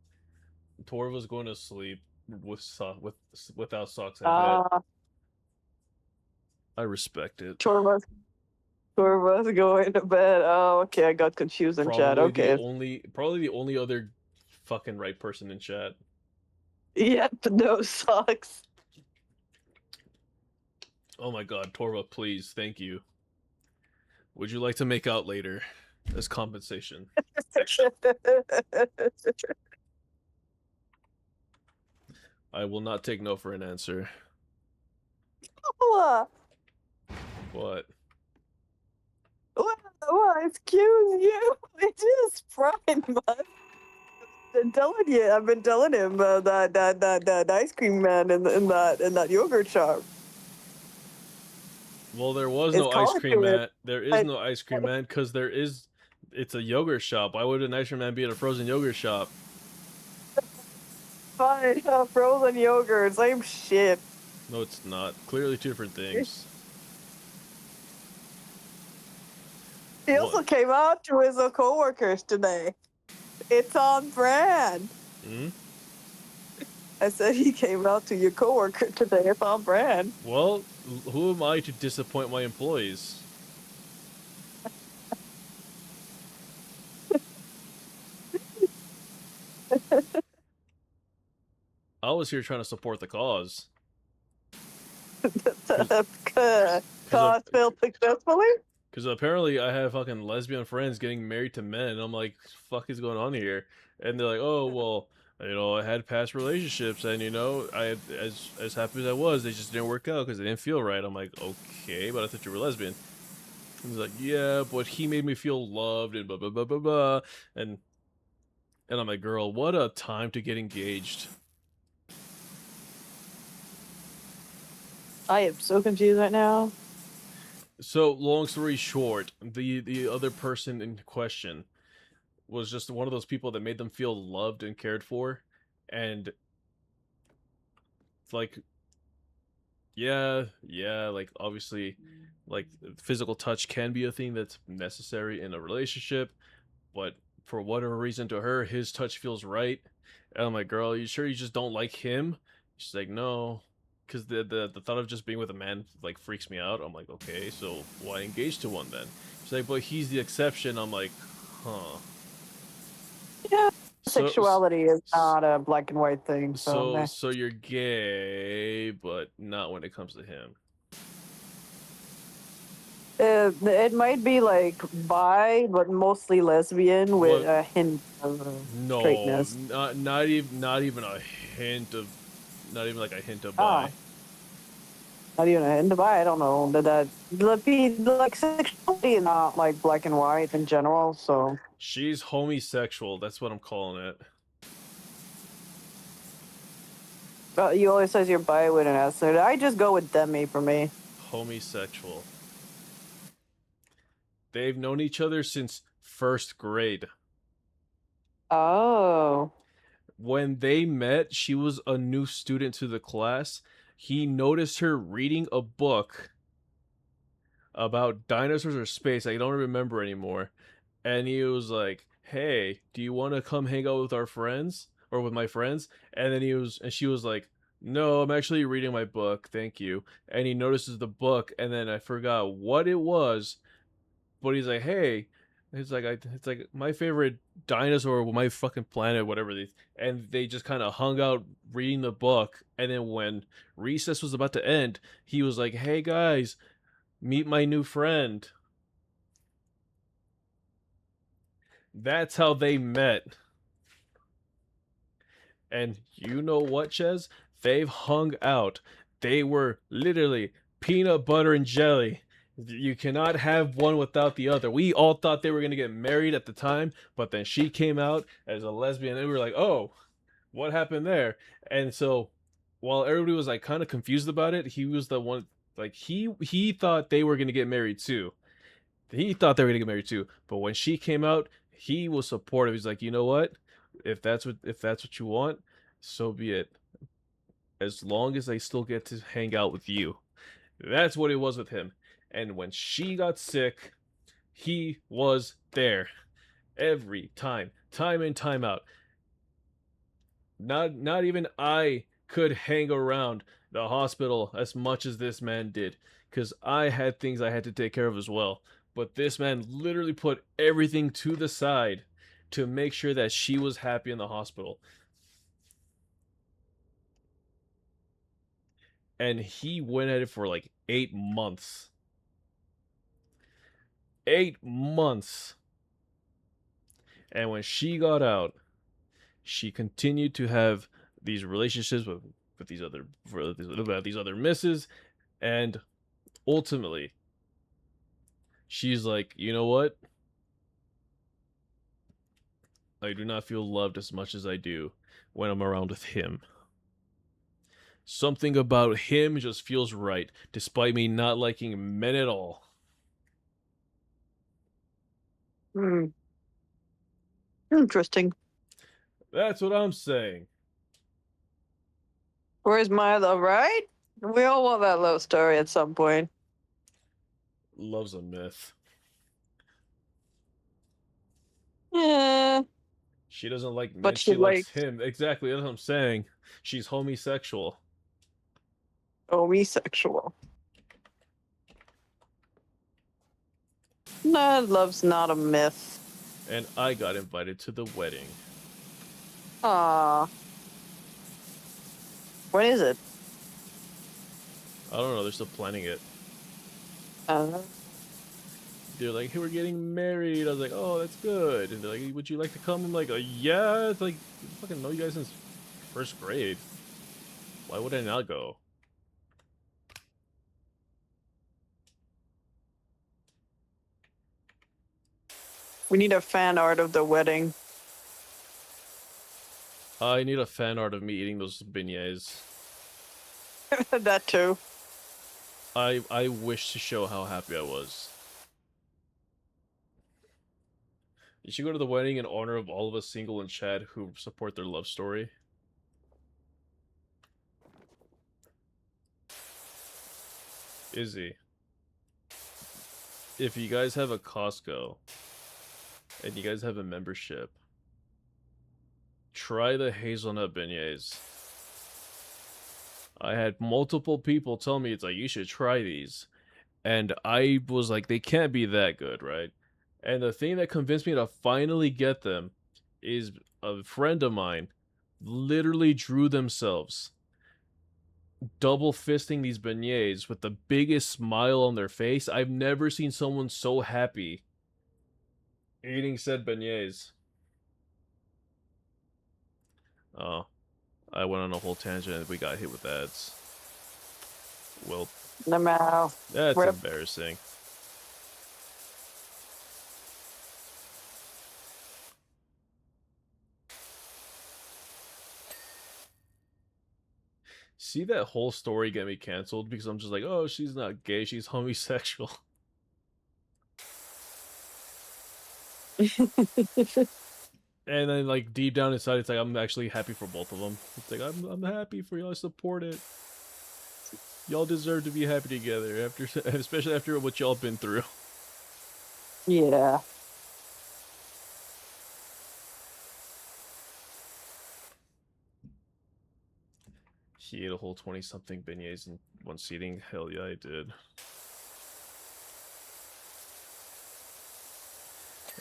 Torva's going to sleep without socks. I bet. I respect it. Torva's going to bed. Oh, okay. I got confused in chat. Okay. Probably the only other fucking right person in chat. Yep. No socks. Oh my god, Torva, please, thank you. Would you like to make out later as compensation? I will not take no for an answer. What? What? What? Excuse you. It is fine, man. I've been telling him that ice cream man in that yogurt shop. Well, there was It's no ice called cream to it. man. There is no ice cream man because it's a yogurt shop. Why would an ice cream man be at a frozen yogurt shop? Fine, frozen yogurt, same shit. No, it's not. Clearly two different things. He also came out to his coworkers today. It's on brand. Hmm? I said he came out to your coworker today. It's on brand. Well, who am I to disappoint my employees? I was here trying to support the cause. Cause failed successfully? Because apparently I have fucking lesbian friends getting married to men, and I'm like, fuck is going on here? And they're like, oh, well, I had past relationships, and I had, as happy as I was, they just didn't work out because they didn't feel right. I'm like, okay, but I thought you were lesbian. He's like, yeah, but he made me feel loved, and blah blah blah blah blah. And I'm like, girl, what a time to get engaged. I am so confused right now. So, long story short, the other person in question was just one of those people that made them feel loved and cared for, and like, yeah, like obviously, like physical touch can be a thing that's necessary in a relationship, but for whatever reason to her, his touch feels right. And I'm like, girl, you sure you just don't like him? She's like, no, because the thought of just being with a man like freaks me out. I'm like, okay, so why engage to one then? She's like, but he's the exception. I'm like, huh. Yeah. So, Sexuality is not a black and white thing. so you're gay, but not when it comes to him. It might be like bi, but mostly lesbian with What? a hint of No, straightness. not even a hint of, not even like a hint of Ah. bi. Not even a hint of bi. I don't know. Like sexuality is not like black and white in general. So She's homosexual. That's what I'm calling it. you always says you're bi with an S. I just go with demi for me. Homosexual. They've known each other since first grade. Oh. When they met, she was a new student to the class. He noticed her reading a book about dinosaurs or space. I don't remember anymore. And he was like, "Hey, do you want to come hang out with our friends or with my friends?" And she was like, "No, I'm actually reading my book. Thank you." And he notices the book, and then I forgot what it was, but he's like, "Hey," it's like my favorite dinosaur, my fucking planet, whatever these. And they just kind of hung out reading the book. And then when recess was about to end, he was like, "Hey guys, meet my new friend." That's how they met. And you know what, Ches? They've hung out. They were literally peanut butter and jelly. You cannot have one without the other. We all thought they were going to get married at the time, but then she came out as a lesbian, and we were like, oh, what happened there? And so while everybody was like kind of confused about it, he was the one, like, he thought they were going to get married too. He thought they were going to get married too. But when she came out, he was supportive. He's like, you know what? If that's what you want, so be it. As long as I still get to hang out with you. That's what it was with him. And when she got sick, he was there every time, time in, time out. Not even I could hang around the hospital as much as this man did, because I had things I had to take care of as well. But this man literally put everything to the side to make sure that she was happy in the hospital. And he went at it for like 8 months. 8 months. And when she got out, she continued to have these relationships with these other misses, and ultimately she's like, you know what? I do not feel loved as much as I do when I'm around with him. Something about him just feels right, despite me not liking men at all. Interesting. That's what I'm saying. Where's my love, right? We all want that love story at some point. Love's a myth. Yeah, She doesn't like men, but she she likes likes him. Exactly, that's what I'm saying. She's homosexual. homosexual. No, love's not a myth. And I got invited to the wedding. Ah, when is it? I don't know, they're still planning it. Uh, They're like, hey, we're getting married. I was like, oh, that's good. And they're like, would you like to come? I'm like, yeah. It's like, I fucking know you guys since first grade. Why would I not go? we need a fan art of the wedding. I need a fan art of me eating those beignets. That too. I wish to show how happy I was. You should go to the wedding in honor of all of us single in chat who support their love story. Izzy, if you guys have a Costco and you guys have a membership, try the hazelnut beignets. I had multiple people tell me it's like you should try these. And I was like, they can't be that good, right? And the thing that convinced me to finally get them is a friend of mine literally drew themselves double fisting these beignets with the biggest smile on their face. I've never seen someone so happy eating said beignets. Oh, I went on a whole tangent and we got hit with ads. Well, No matter. that's Rip. embarrassing. See that whole story get me canceled because I'm just like, oh, she's not gay, she's homosexual. And then, like, deep down inside, it's like I'm actually happy for both of them. It's like I'm happy for y'all. I support it. Y'all deserve to be happy together after, especially after what y'all been through. Yeah. He ate a whole 20-something beignets in one seating. Hell yeah, I did.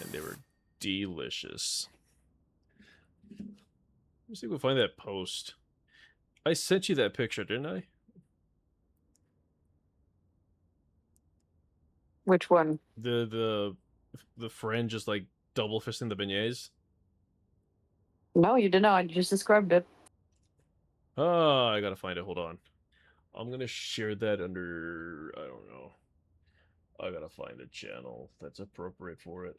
And they were delicious. Let's see if we can find that post. I sent you that picture, didn't I? Which one? The friend just like double fisting the beignets. No, you did not. You just described it. Oh, I gotta find it. Hold on. I'm gonna share that under. I don't know. I gotta find a channel that's appropriate for it.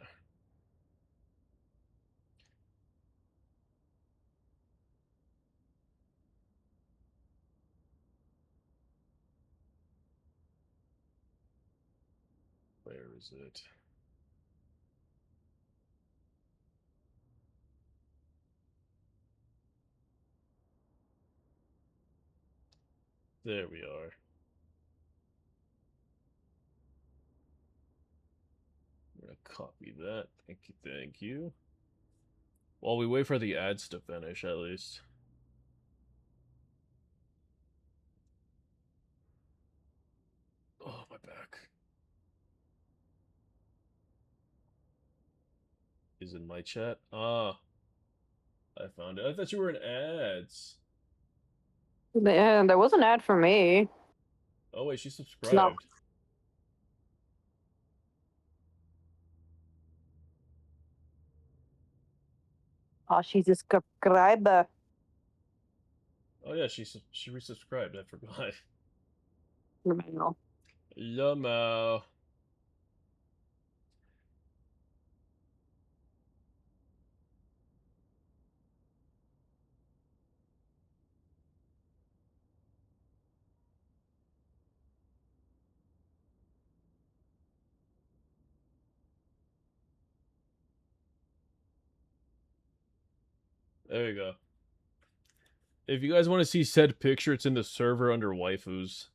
Where is it? There we are. I'm gonna copy that. Thank you, thank you. While we wait for the ads to finish, at least. Oh, my back. Is in my chat? Ah, I found it. I thought you were in ads. And there was an ad for me. Oh, wait, she It's not. subscribed. Oh, she's a subscriber. Oh, yeah, she resubscribed. I forgot. No. Lamo. There you go. If you guys want to see said picture, it's in the server under waifus.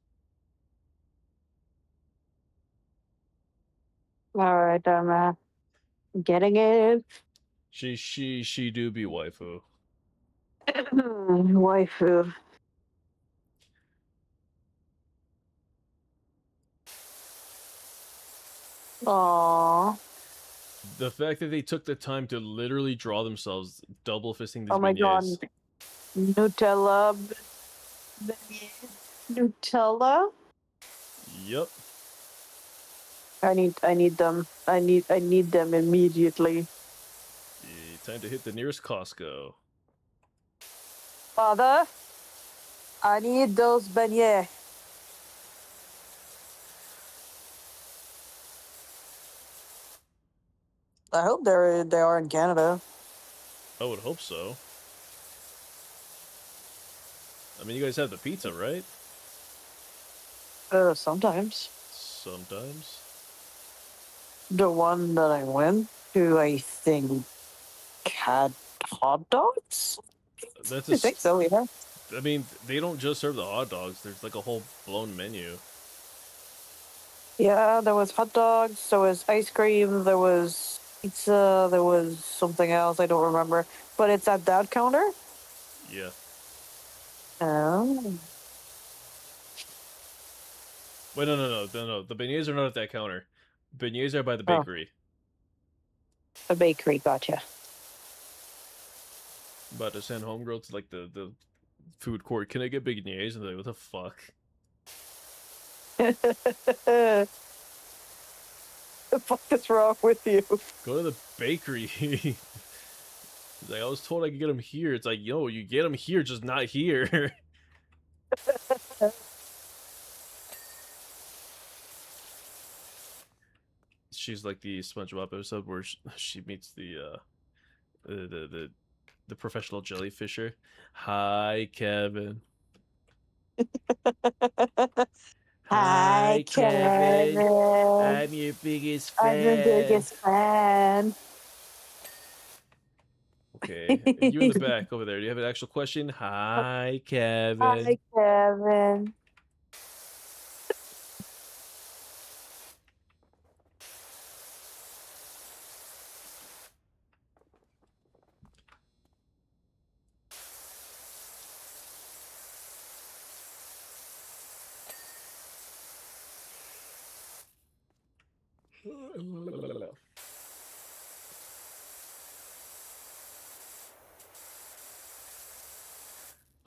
All right, I'm getting it. She do be waifu. Waifu. Aww. The fact that they took the time to literally draw themselves double fisting these Oh my god. beignets. Nutella. Nutella? Yep. I need them. I need them immediately. Time to hit the nearest Costco. Father, I need those beignets. I hope they are in Canada. I would hope so. I mean, you guys have the pizza, right? Sometimes. Sometimes. The one that I went to, I think, had hot dogs. That's I think so. Yeah. I mean, they don't just serve the hot dogs. There's like a whole blown menu. Yeah, there was hot dogs. There was ice cream. There was pizza. There was something else. I don't remember. But it's at that counter. Yeah. Oh. Wait, no. The beignets are not at that counter. Beignets are by the Oh. bakery. A bakery, gotcha. I'm about to send homegirl to like the food court. Can I get beignets? And they're like, what the fuck? The fuck is wrong with you? Go to the bakery. He's like, I was told I could get them here. It's like, yo, you get them here, just not here. She's like the SpongeBob episode where she meets the professional jellyfisher. Hi, Kevin. Hi, Kevin. I'm your biggest fan. I'm your biggest fan. Okay, you in the back over there. Do you have an actual question? Hi, Kevin. Hi, Kevin.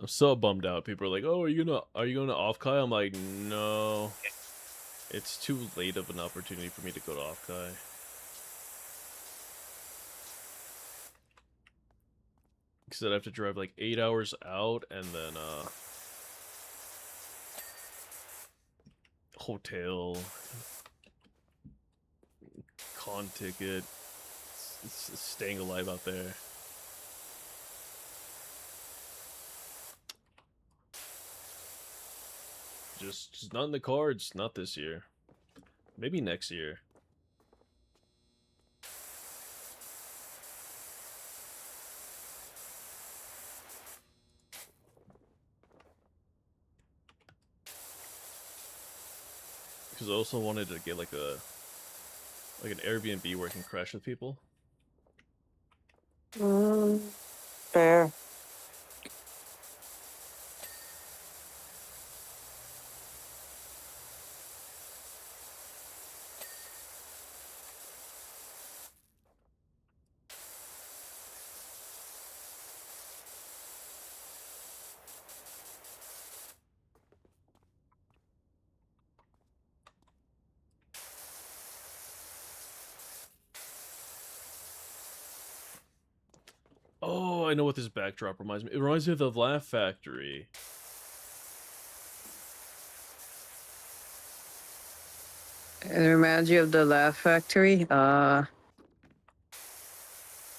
I'm so bummed out. People are like, "Oh, are you going to Offkai?" I'm like, "No, it's too late of an opportunity for me to go to Offkai." Because I'd have to drive like 8 hours out and then hotel, con ticket, staying alive out there. Just not in the cards. Not this year. Maybe next year. Because I also wanted to get like an Airbnb where I can crash with people. Fair. Oh, I know what this backdrop reminds me. It reminds me of the Laugh Factory. It reminds you of the Laugh Factory.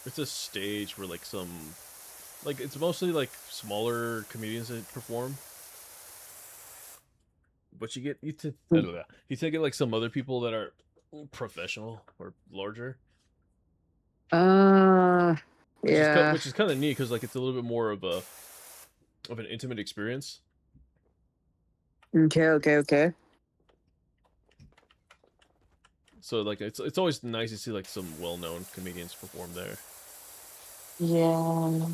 It's a stage where like it's mostly like smaller comedians that perform. But you get like some other people that are professional or larger. Yeah. Which is kind of neat because like it's a little bit more of an intimate experience. Okay. So like it's always nice to see like some well-known comedians perform there. Yeah.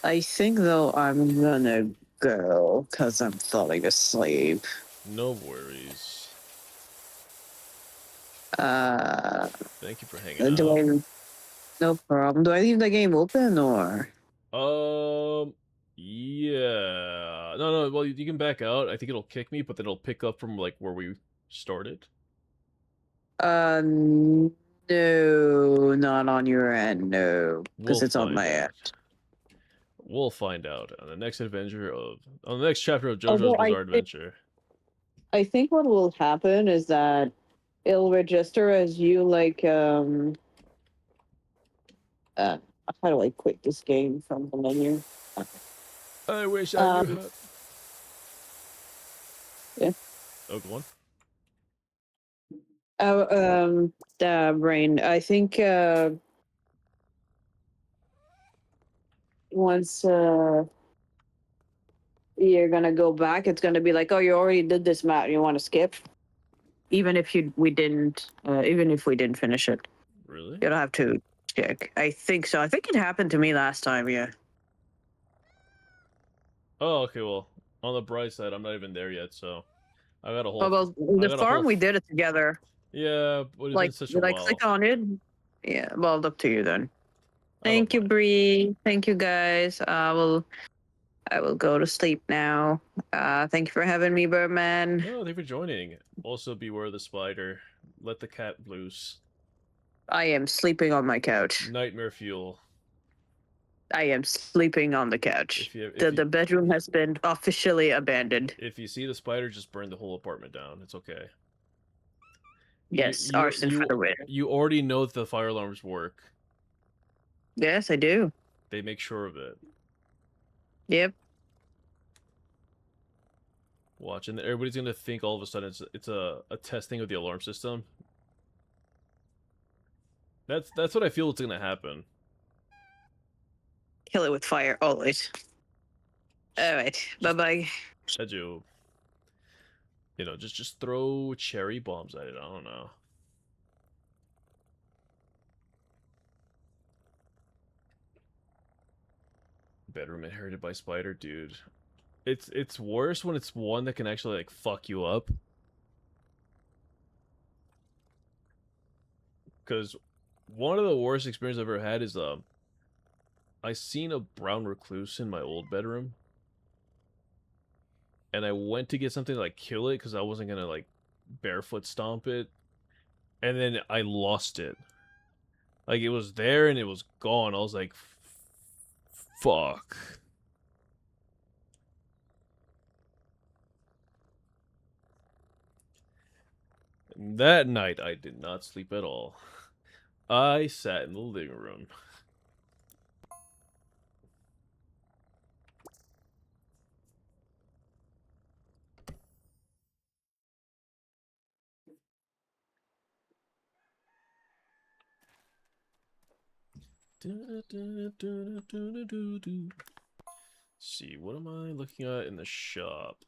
I think though I'm gonna go because I'm falling asleep. No worries. Uh, Thank you for hanging do out. I? No problem. Do I leave the game open or? Yeah. No, no. Well, you can back out. I think it'll kick me, but then it'll pick up from like where we started. No, not on your end. No, We'll because it's on find my end. out. We'll find out on the next adventure of on the next chapter of JoJo's Although Bizarre Adventure. I think what will happen is that it'll register as you like uh how do I quit this game from the menu? I wish I knew Um that. yeah. Oh, go on. Brain. I think once you're gonna go back, it's gonna be like, oh, you already did this map. You want to skip, even if even if we didn't finish it. Really? You'll have to check. I think so. I think it happened to me last time. Yeah. Oh, okay. Well, on the bright side, I'm not even there yet, so I got a Oh whole. well, I the got a whole. farm we did it together. Yeah, but it's been Like such a you like while. click on it. Yeah. Well, up to you then. I don't Thank you, mind. Bree. Thank you, guys. I will go to sleep now. Thank you for having me, Birdman. No, thank you for joining. Also, beware the spider. Let the cat loose. I am sleeping on my couch. Nightmare fuel. I am sleeping on the couch. If you The if you the bedroom has been officially abandoned. if you see the spider, just burn the whole apartment down. It's okay. You Yes, you arson for you the win. you already know that the fire alarms work. Yes, I do. They make sure of it. Yep. Watch, and everybody's gonna think all of a sudden it's a testing of the alarm system. That's what I feel is gonna happen. Kill it with fire always. All Just right. Bye just bye. as just throw cherry bombs at it. I don't know. Bedroom inherited by spider, dude. It's worse when it's one that can actually like fuck you up. Because one of the worst experiences I've ever had is I seen a brown recluse in my old bedroom, and I went to get something to like kill it because I wasn't gonna like barefoot stomp it, and then I lost it. Like it was there and it was gone. I was like, fuck. That night I did not sleep at all. I sat in the living room. See, what am I looking at in the shop?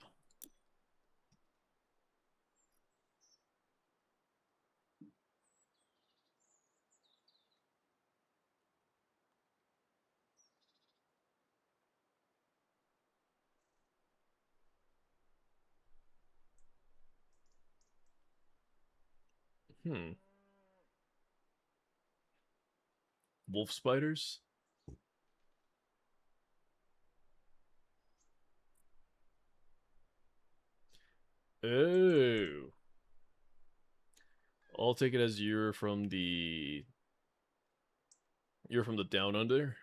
Hmm. Wolf spiders? Oh. I'll take it as you're from the down under.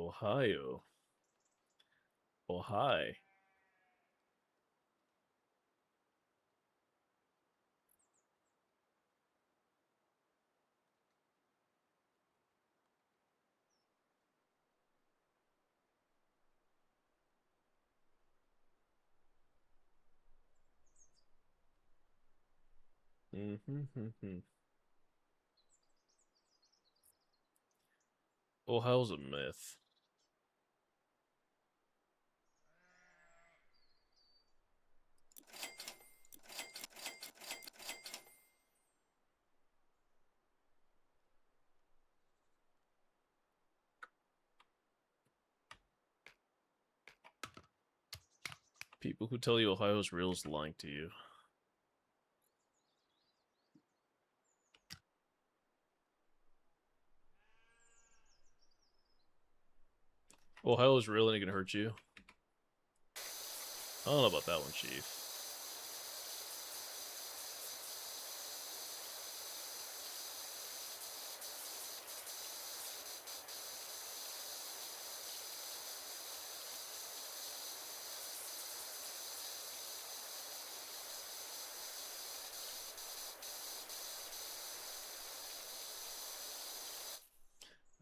Ohio. Oh hi. Ohio's a myth. People who tell you Ohio's real is lying to you. Ohio's real and it can hurt you. I don't know about that one, Chief.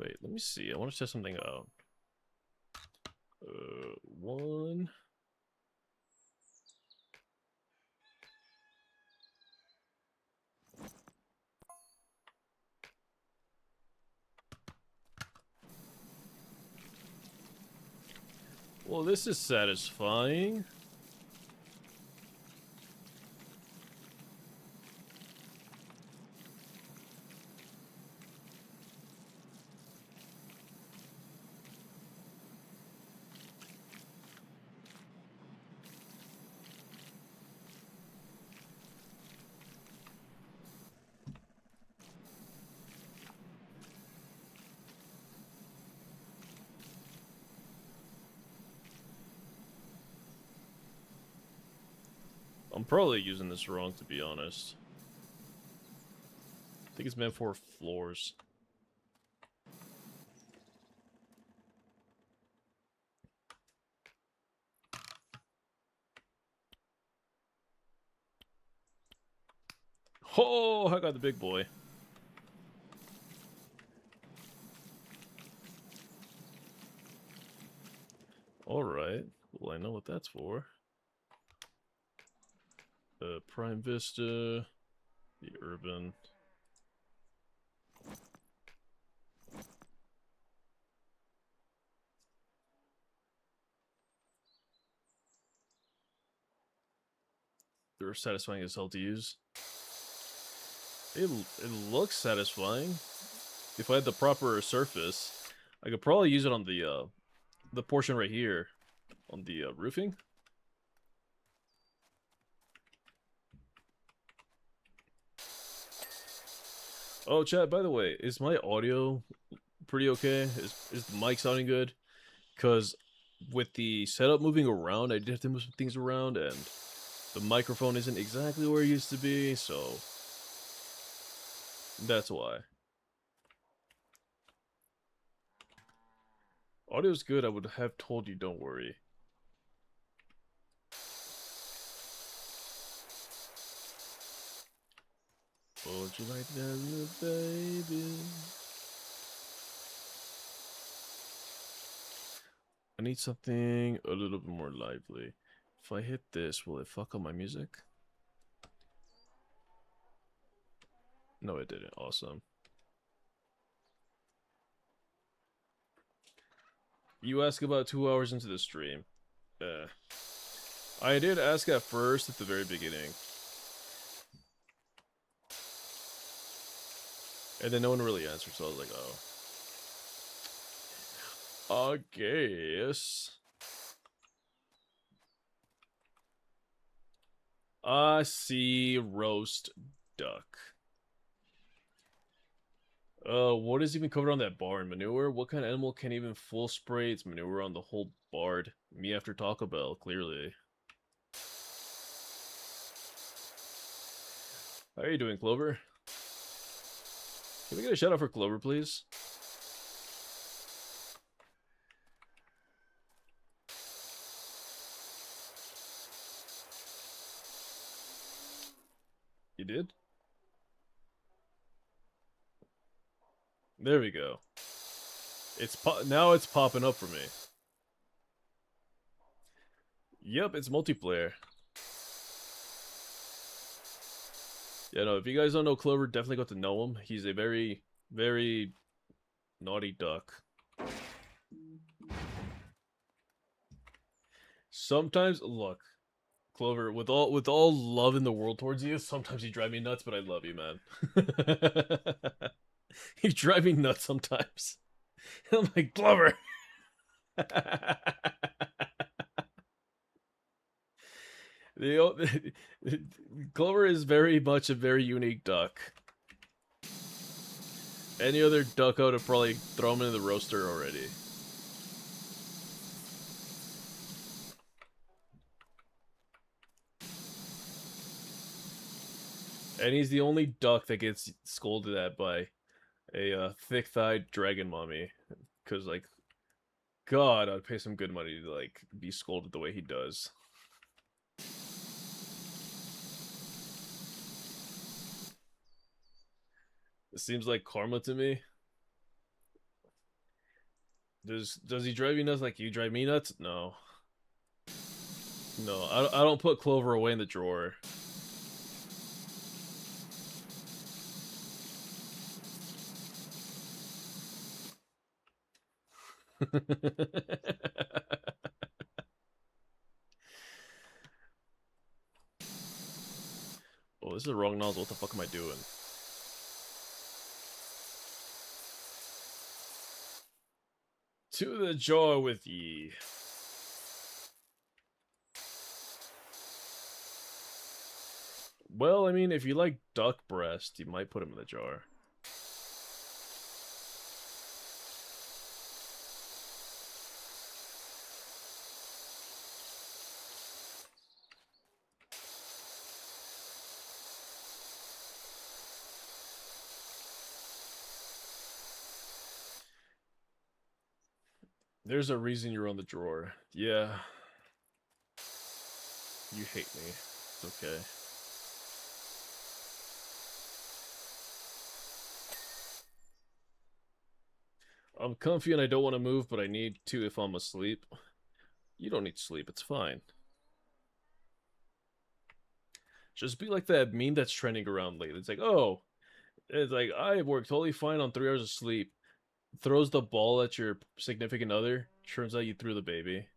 Wait, let me see. I want to test something out. One. Well, this is satisfying. I'm probably using this wrong, to be honest. I think it's meant for floors. Oh, I got the big boy. Alright. Well, I know what that's for. Prime Vista. The Urban. They're satisfying as hell to use. It looks satisfying. If I had the proper surface, I could probably use it on the portion right here, on the roofing. Oh, chat, by the way, is my audio pretty okay? Is the mic sounding good? Because with the setup moving around, I did have to move some things around, and the microphone isn't exactly where it used to be, so that's why. Audio's good, I would have told you, don't worry. Would you like that, little baby? I need something a little bit more lively. If I hit this, will it fuck up my music? No, it didn't. Awesome. You ask about 2 hours into the stream. I did ask at first at the very beginning. And then no one really answered, so I was like, oh. I guess. I see roast duck. What is even covered on that barn? Manure? What kind of animal can even full spray its manure on the whole barn? Me after Taco Bell, clearly. How are you doing, Clover? Can we get a shout out for Clover, please? You did? There we go. Now it's popping up for me. Yep, it's multiplayer. Yeah, no, if you guys don't know Clover, definitely got to know him. He's a very, very naughty duck. Sometimes, look, Clover, with all love in the world towards you, sometimes you drive me nuts, but I love you, man. You drive me nuts sometimes. I'm like, Clover. the, Clover is very much a very unique duck. Any other duck out would probably throw him into the roaster already. And he's the only duck that gets scolded at by a thick-thighed dragon mommy. Because, like, God, I'd pay some good money to, like, be scolded the way he does. It seems like karma to me. Does he drive you nuts like you drive me nuts? No. No, I don't put Clover away in the drawer. Oh, this is the wrong nozzle. What the fuck am I doing? To the jar with ye. Well, I mean, if you like duck breast, you might put him in the jar. There's a reason you're on the drawer. Yeah. You hate me. It's okay. I'm comfy and I don't want to move, but I need to if I'm asleep. You don't need sleep, it's fine. Just be like that meme that's trending around lately. It's like, oh, it's like, I worked totally fine on 3 hours of sleep. Throws the ball at your significant other. Turns out you threw the baby.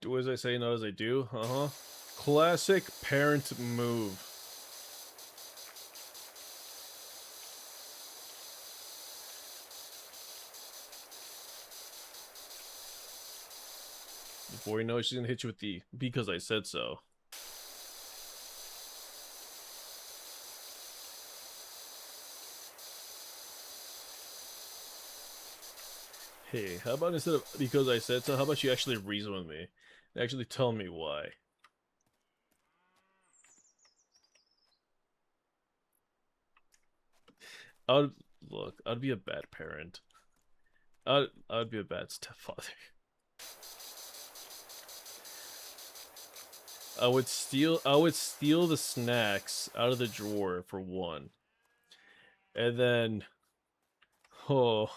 Do as I say, not as I do. Uh-huh. Classic parent move. Before you know it, she's gonna hit you with the because I said so. Hey, how about instead of because I said so, how about you actually reason with me? Actually tell me why. I'd look, I'd be a bad parent. I'd be a bad stepfather. I would steal the snacks out of the drawer for one. And then oh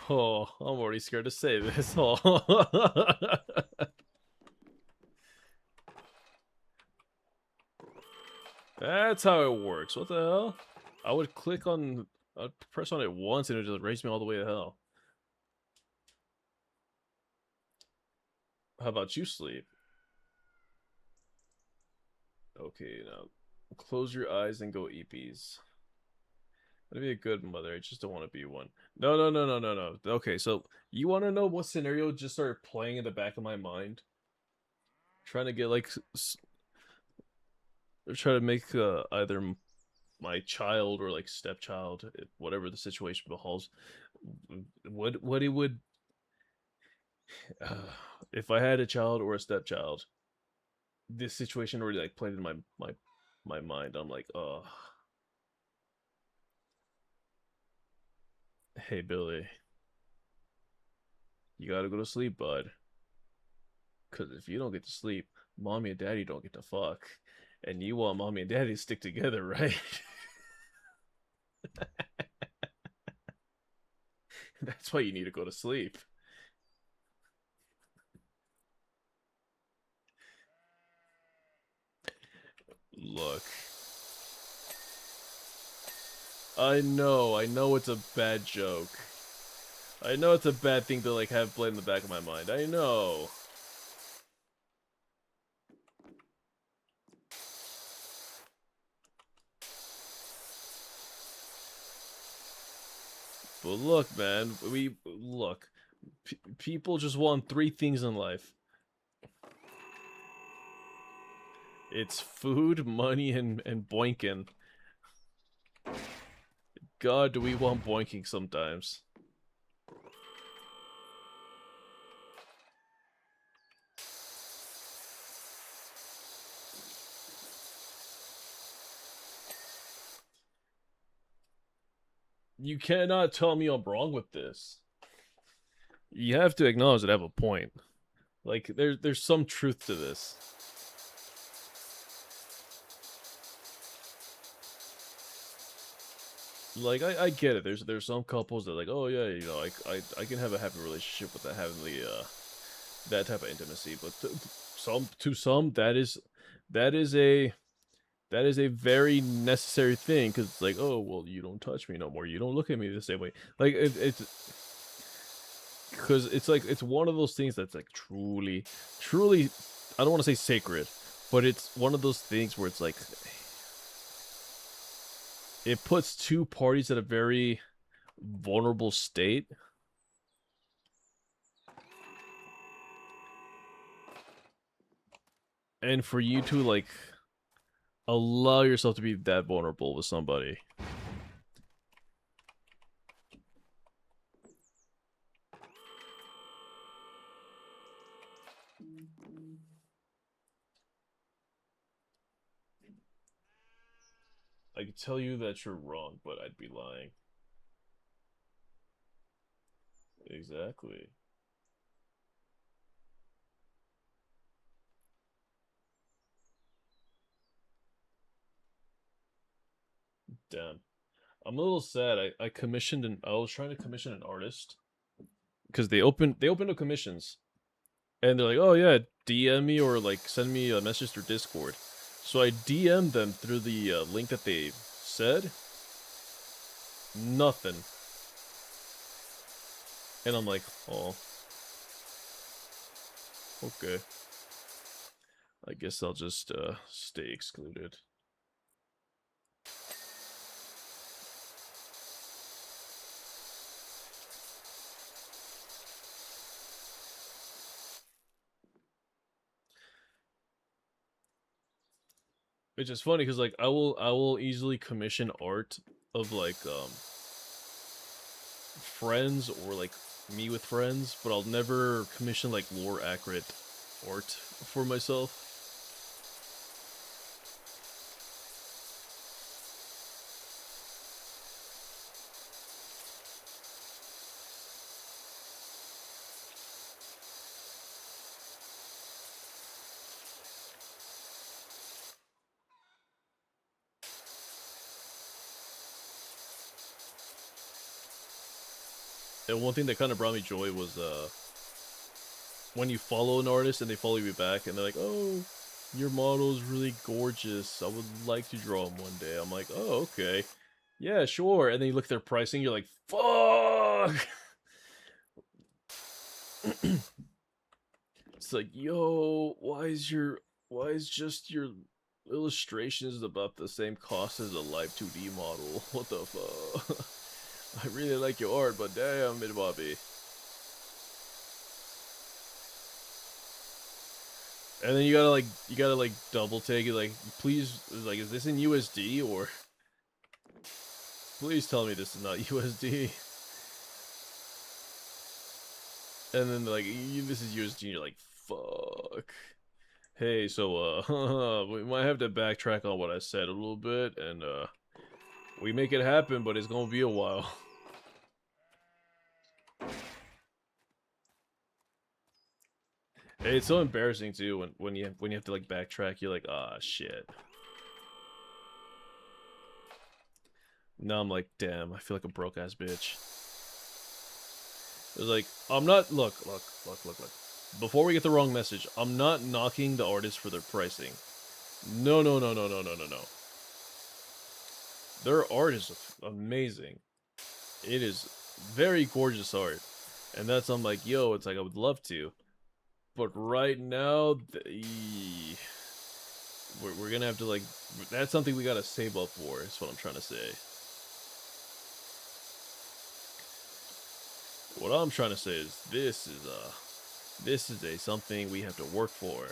I'm already scared to say this. Oh. That's how it works. What the hell? I'd press on it once and it would just raise me all the way to hell. How about you sleep? Okay, now close your eyes and go eepies. I'd be a good mother. I just don't want to be one. No, no, no, no, no, no. Okay, so you want to know what scenario just started playing in the back of my mind? Trying to get like, try to make either my child or like stepchild, whatever the situation beholds. What it would, if I had a child or a stepchild, this situation already like played in my mind. I'm like, oh. Hey, Billy. You gotta go to sleep, bud. Because if you don't get to sleep, mommy and daddy don't get to fuck. And you want mommy and daddy to stick together, right? That's why you need to go to sleep. Look. I know it's a bad joke. I know it's a bad thing to, like, have played in the back of my mind. I know. But look, man, look. People just want three things in life. It's food, money, and boinking. God, do we want boinking sometimes. You cannot tell me I'm wrong with this. You have to acknowledge that I have a point. Like, there's some truth to this. Like, I get it. There's some couples that, like, oh yeah, you know, I can have a happy relationship without having the that type of intimacy, but to some that is a very necessary thing, because it's like, oh well, you don't touch me no more, you don't look at me the same way. Like, it's because it's like, it's one of those things that's like truly, truly, I don't want to say sacred, but it's one of those things where it's like, it puts two parties at a very vulnerable state. And for you to, like, allow yourself to be that vulnerable with somebody. I could tell you that you're wrong, but I'd be lying. Exactly. Damn. I'm a little sad. I was trying to commission an artist because they opened up commissions, and they're like, "Oh yeah, DM me or like send me a message through Discord." So I DM'd them through the link that they said. Nothing. And I'm like, "Oh, okay. I guess I'll just stay excluded." Which is funny because, like, I will easily commission art of, like, friends or like me with friends, but I'll never commission like lore accurate art for myself. And one thing that kind of brought me joy was when you follow an artist and they follow you back and they're like, "Oh, your model is really gorgeous. I would like to draw him one day." I'm like, "Oh, okay. Yeah, sure." And then you look at their pricing, you're like, "Fuck." It's like, "Yo, why is just your illustrations about the same cost as a live 2D model? What the fuck?" I really like your art, but damn it, Bobby. And then you gotta double take it, like, please, like, is this in USD, or please tell me this is not USD. And then like, this is USD, and you're like, fuck. Hey, so we might have to backtrack on what I said a little bit, and we make it happen, but it's gonna be a while. It's so embarrassing too when you have to like backtrack. You're like, ah, shit. Now I'm like, damn, I feel like a broke ass bitch. It's like, I'm not. Look. Before we get the wrong message, I'm not knocking the artists for their pricing. No. Their art is amazing. It is very gorgeous art, and that's I'm like, yo, it's like I would love to, but right now, we're gonna have to like, that's something we gotta save up for. Is what I'm trying to say. What I'm trying to say is this is a something we have to work for.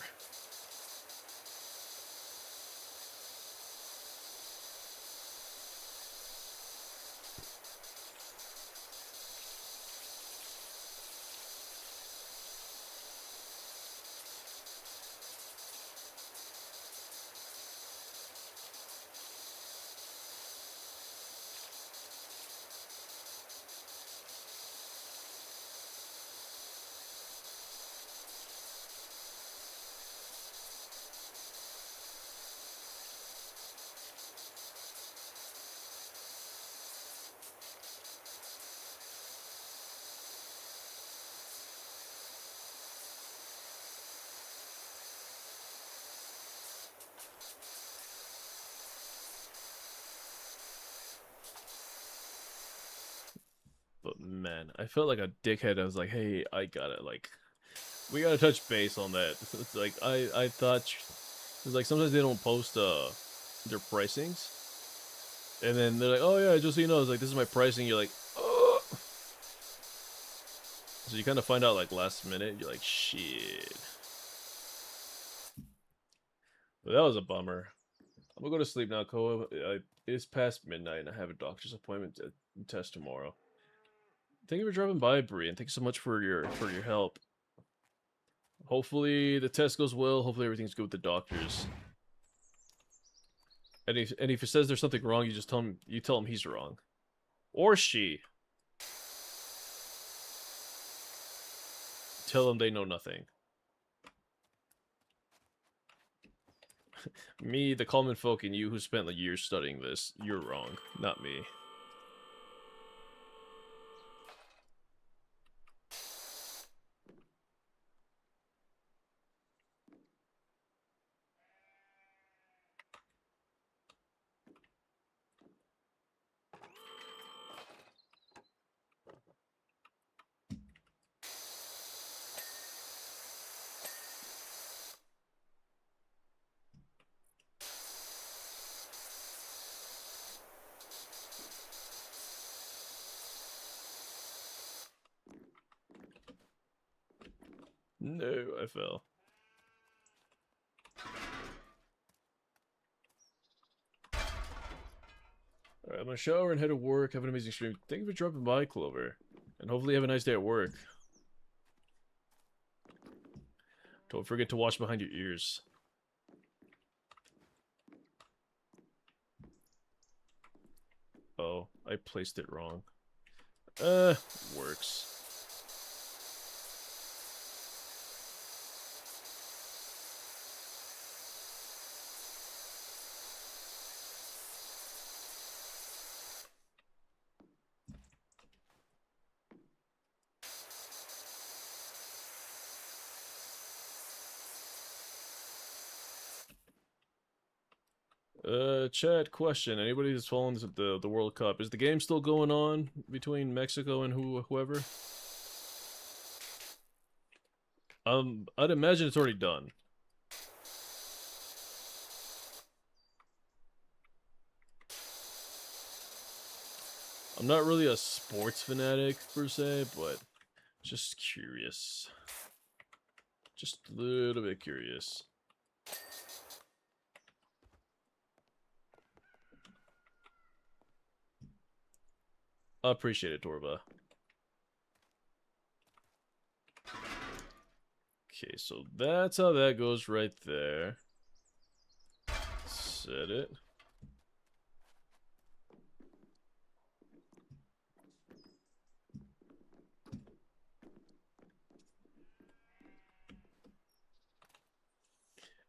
But man, I felt like a dickhead. I was like, hey, I gotta like, we gotta touch base on that. It's like I thought it's like sometimes they don't post their pricings, and then they're like, oh yeah, just so you know, it's like this is my pricing. You're like, oh. So you kind of find out like last minute. You're like, shit. But that was a bummer. I'm gonna go to sleep now, Koa. It's past midnight, and I have a doctor's appointment to test tomorrow. Thank you for dropping by, Bree, and thank you so much for your help. Hopefully the test goes well. Hopefully everything's good with the doctors. And if he says there's something wrong, you just tell him he's wrong, or she. Tell them they know nothing. Me, the common folk, and you who spent like years studying this, you're wrong, not me. No, I fell. Alright, I'm gonna shower and head to work. Have an amazing stream. Thank you for dropping by, Clover. And hopefully you have a nice day at work. Don't forget to wash behind your ears. Oh, I placed it wrong. Works. Chat question. Anybody that's following the World Cup, is the game still going on between Mexico and whoever? I'd imagine it's already done. I'm not really a sports fanatic per se, but just curious. Just a little bit curious. I appreciate it, Torba. Okay, so that's how that goes right there. Set it.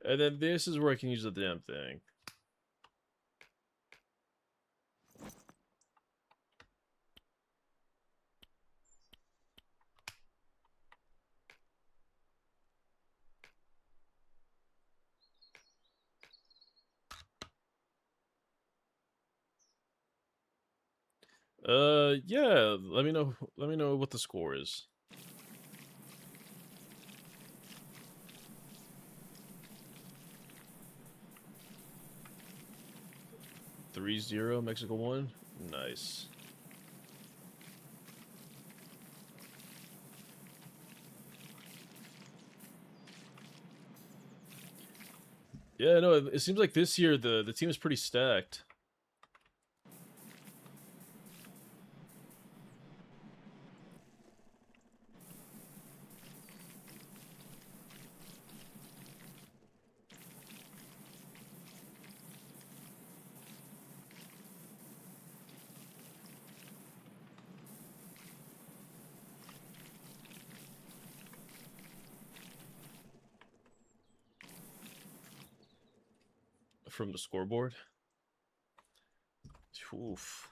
And then this is where I can use the damn thing. Yeah, let me know what the score is. 3-0, Mexico won. Nice. Yeah, no, it seems like this year the team is pretty stacked. From the scoreboard. Oof.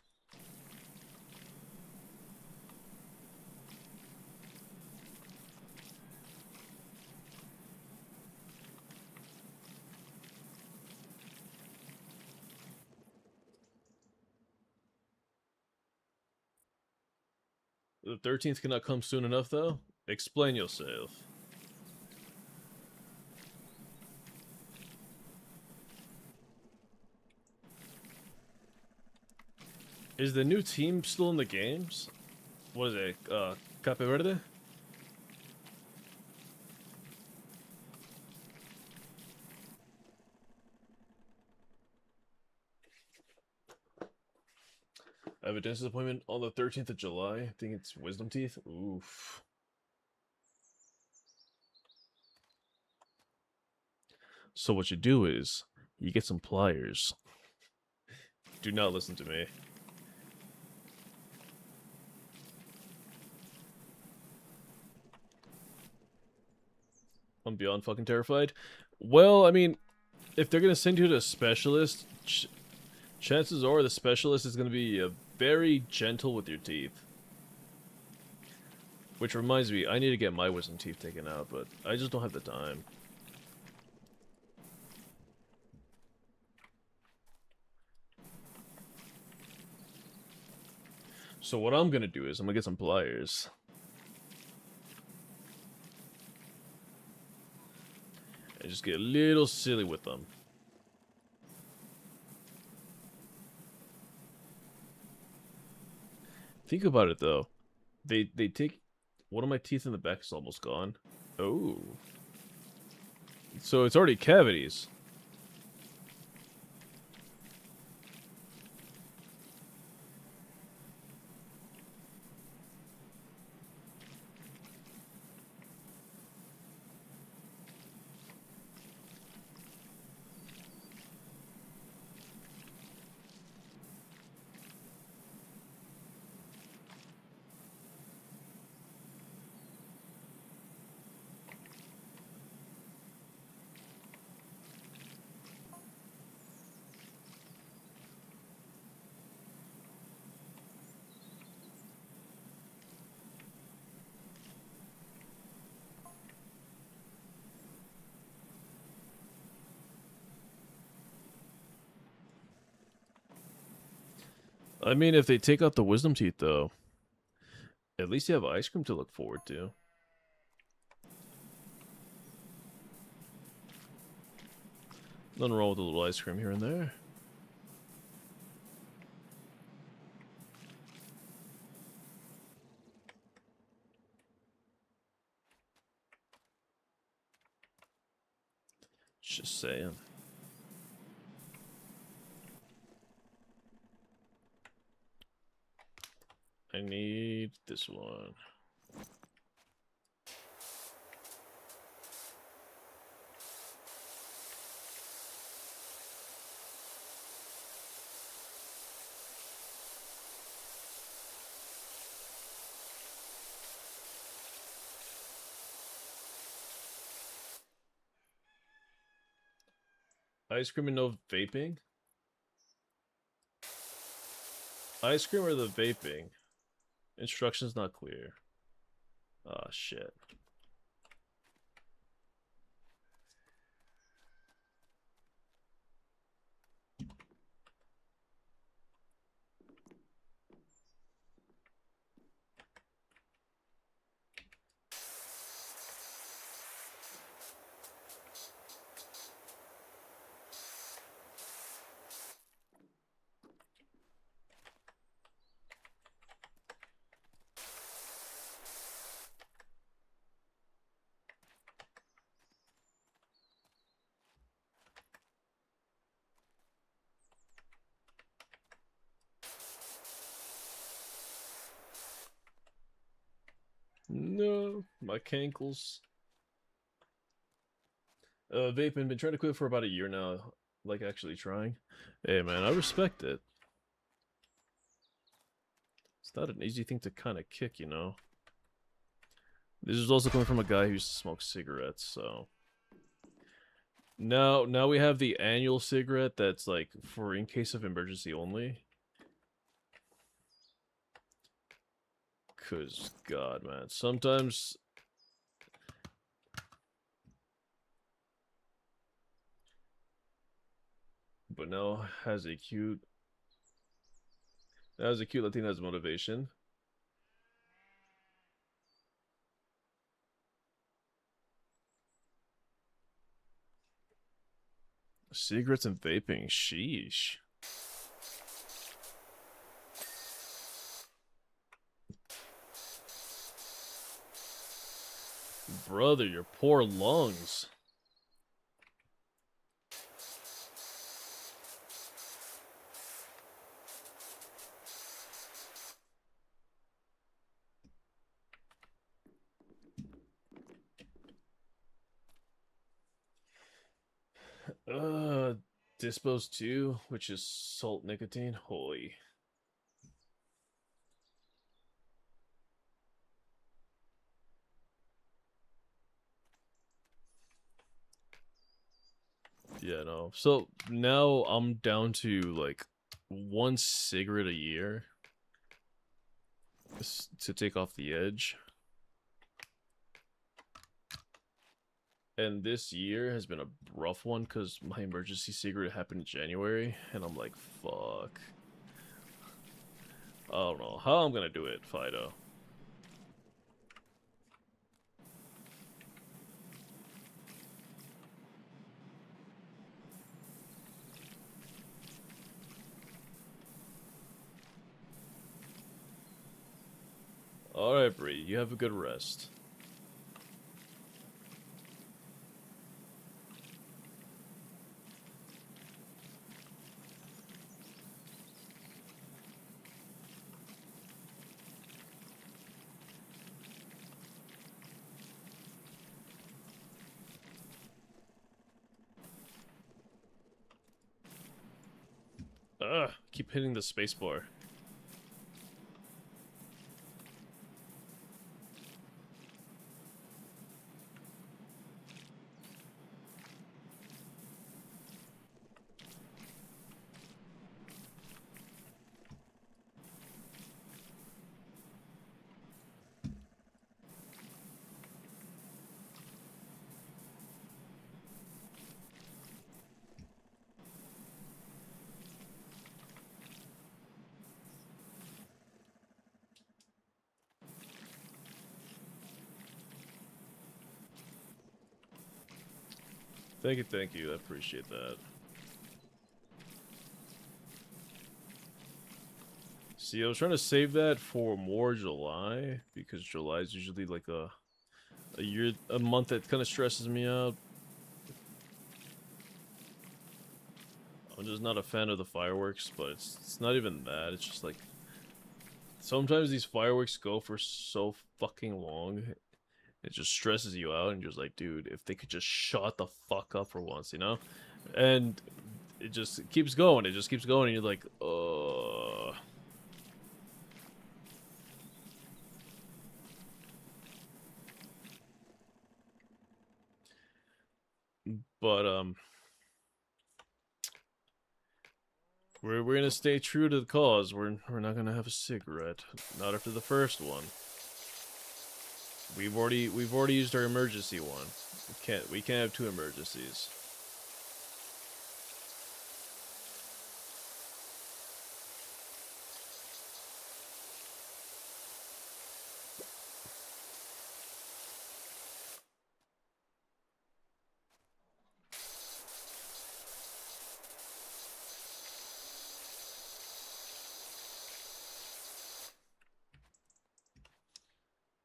The 13th cannot come soon enough, though. Explain yourself. Is the new team still in the games? What is it? Cape Verde? I have a dentist appointment on the 13th of July. I think it's wisdom teeth. Oof. So what you do is, you get some pliers. Do not listen to me. I'm beyond fucking terrified. Well, I mean, if they're gonna send you to a specialist, chances are the specialist is gonna be very gentle with your teeth. Which reminds me, I need to get my wisdom teeth taken out, but I just don't have the time. So what I'm gonna do is, I'm gonna get some pliers. And just get a little silly with them. Think about it though. They take one of my teeth in the back is almost gone. Oh. So it's already cavities. I mean, if they take out the wisdom teeth, though, at least you have ice cream to look forward to. Nothing wrong with a little ice cream here and there. Just saying. I need this one. Ice cream and no vaping? Ice cream or the vaping? Instructions not clear. Oh, shit. No, my cankles. Vaping, been trying to quit for about a year now. Like, actually trying. Hey, man, I respect it. It's not an easy thing to kind of kick, you know? This is also coming from a guy who used to smoke cigarettes, so... Now we have the annual cigarette that's, like, for in case of emergency only. Cause, God, man, sometimes... But now has a cute... That has a cute Latina's motivation. Cigarettes and vaping, sheesh. Brother, your poor lungs. Dispos 2, which is salt nicotine. Holy. Yeah, no. So now I'm down to like one cigarette a year to take off the edge. And this year has been a rough one because my emergency cigarette happened in January, and I'm like, fuck. I don't know how I'm gonna do it, Fido. Alright, Bree, you have a good rest. Ugh, keep hitting the spacebar. Thank you, I appreciate that. See, I was trying to save that for more July, because July is usually like a month that kind of stresses me out. I'm just not a fan of the fireworks, but it's not even that, it's just like, sometimes these fireworks go for so fucking long, it just stresses you out, and you're just like, dude, if they could just shut the fuck up for once, you know? And it just keeps going, and you're like, But, We're gonna stay true to the cause. We're not gonna have a cigarette. Not after the first one. We've already used our emergency one. We can't have two emergencies.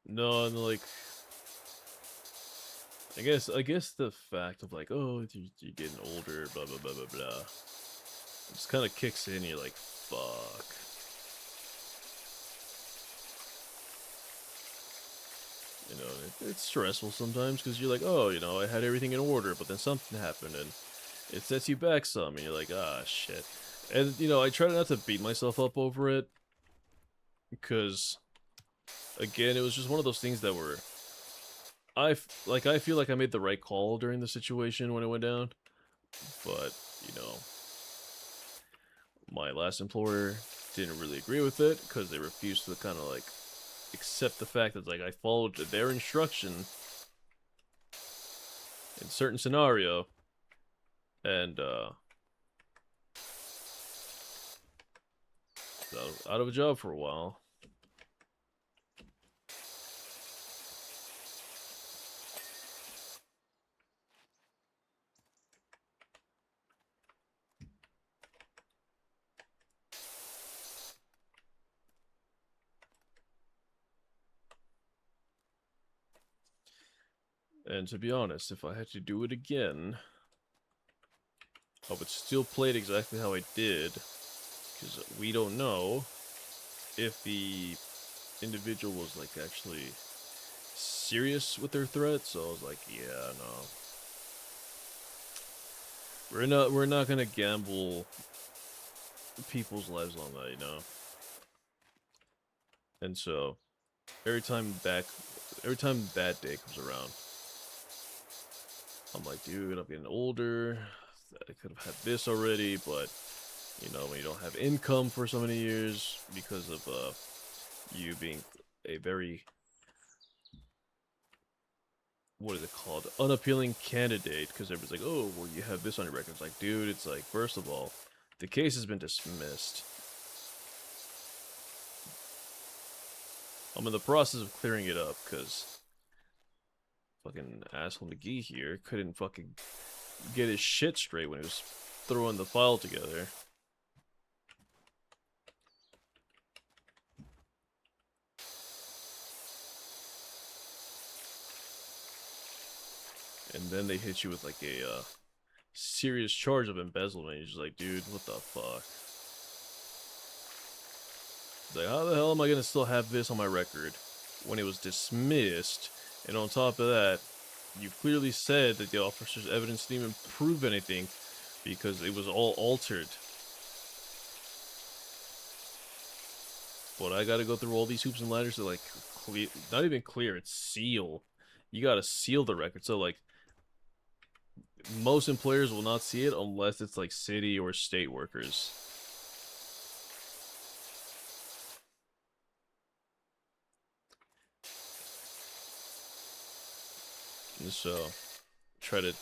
No, and like, I guess the fact of like, oh, you're getting older, blah blah blah blah blah, it just kind of kicks in. You're like, fuck. You know, it's stressful sometimes because you're like, oh, you know, I had everything in order, but then something happened and it sets you back some, and you're like, ah, shit. And you know, I try not to beat myself up over it because, again, it was just one of those things that were, I feel like I made the right call during the situation when it went down, but you know, my last employer didn't really agree with it because they refused to kind of like accept the fact that like I followed their instruction in certain scenario, and so out of a job for a while. And to be honest, if I had to do it again, I would still play it exactly how I did, because we don't know if the individual was like actually serious with their threat. So I was like, yeah, no, we're not gonna gamble people's lives on that, you know. And so every time that day comes around, I'm like, dude, I'm getting older. I could have had this already, but you know, when you don't have income for so many years because of you being a very, what is it called, unappealing candidate, because everybody's like, oh, well, you have this on your record. It's like, dude, it's like, first of all, the case has been dismissed. I'm in the process of clearing it up because fucking asshole McGee here couldn't fucking get his shit straight when he was throwing the file together. And then they hit you with like a serious charge of embezzlement. You're just like, dude, what the fuck? It's like, how the hell am I gonna still have this on my record when it was dismissed? And on top of that, you clearly said that the officer's evidence didn't even prove anything because it was all altered. But I gotta go through all these hoops and ladders to like clear, not even clear, it's seal. You gotta seal the record. So like, most employers will not see it unless it's like city or state workers. And so, try to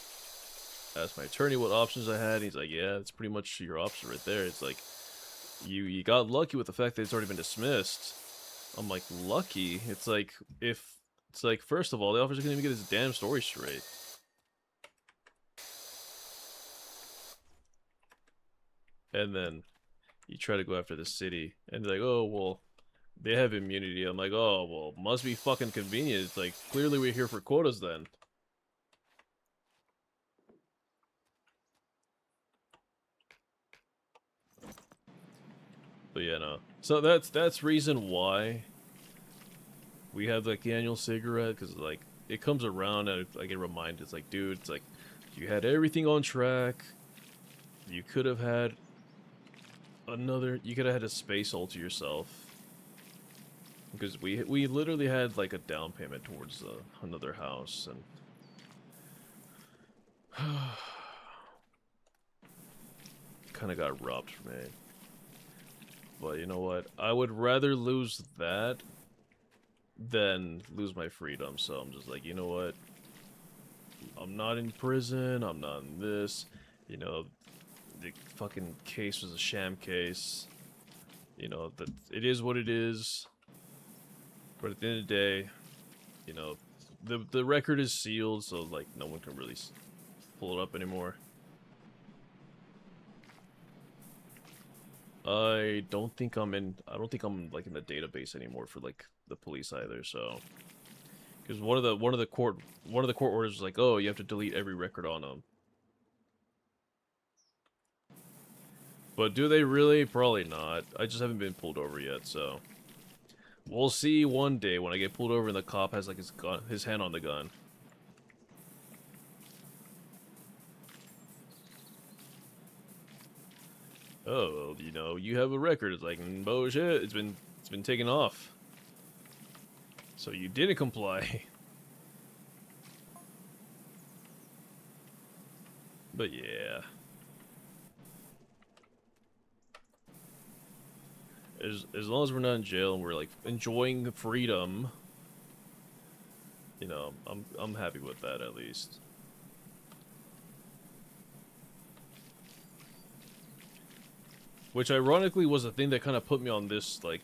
ask my attorney what options I had. He's like, yeah, it's pretty much your option right there. It's like, you got lucky with the fact that it's already been dismissed. I'm like, lucky? It's like, first of all, the officer couldn't even get his damn story straight. And then you try to go after the city, and they're like, oh, well, they have immunity. I'm like, oh, well, must be fucking convenient. It's like, clearly we're here for quotas then. But yeah, no. So that's reason why we have like the annual cigarette, because like it comes around and I get reminded. It's like, dude, it's like you had everything on track. You could have had you could have had a space all to yourself, because we literally had like a down payment towards another house, and kind of got robbed from me. But you know what? I would rather lose that than lose my freedom. So I'm just like, you know what? I'm not in prison. I'm not in this. You know, the fucking case was a sham case. You know, that it is what it is. But at the end of the day, you know, the record is sealed, so like no one can really pull it up anymore. I don't think I'm like in the database anymore for like the police either. So, because one of the court orders was like, oh, you have to delete every record on them. But do they really? Probably not. I just haven't been pulled over yet, so we'll see one day when I get pulled over and the cop has like his hand on the gun. Oh, you know, you have a record. It's like, bullshit. It's been taken off. So you didn't comply. But yeah. As long as we're not in jail and we're like enjoying freedom, you know, I'm happy with that at least. Which ironically was the thing that kind of put me on this like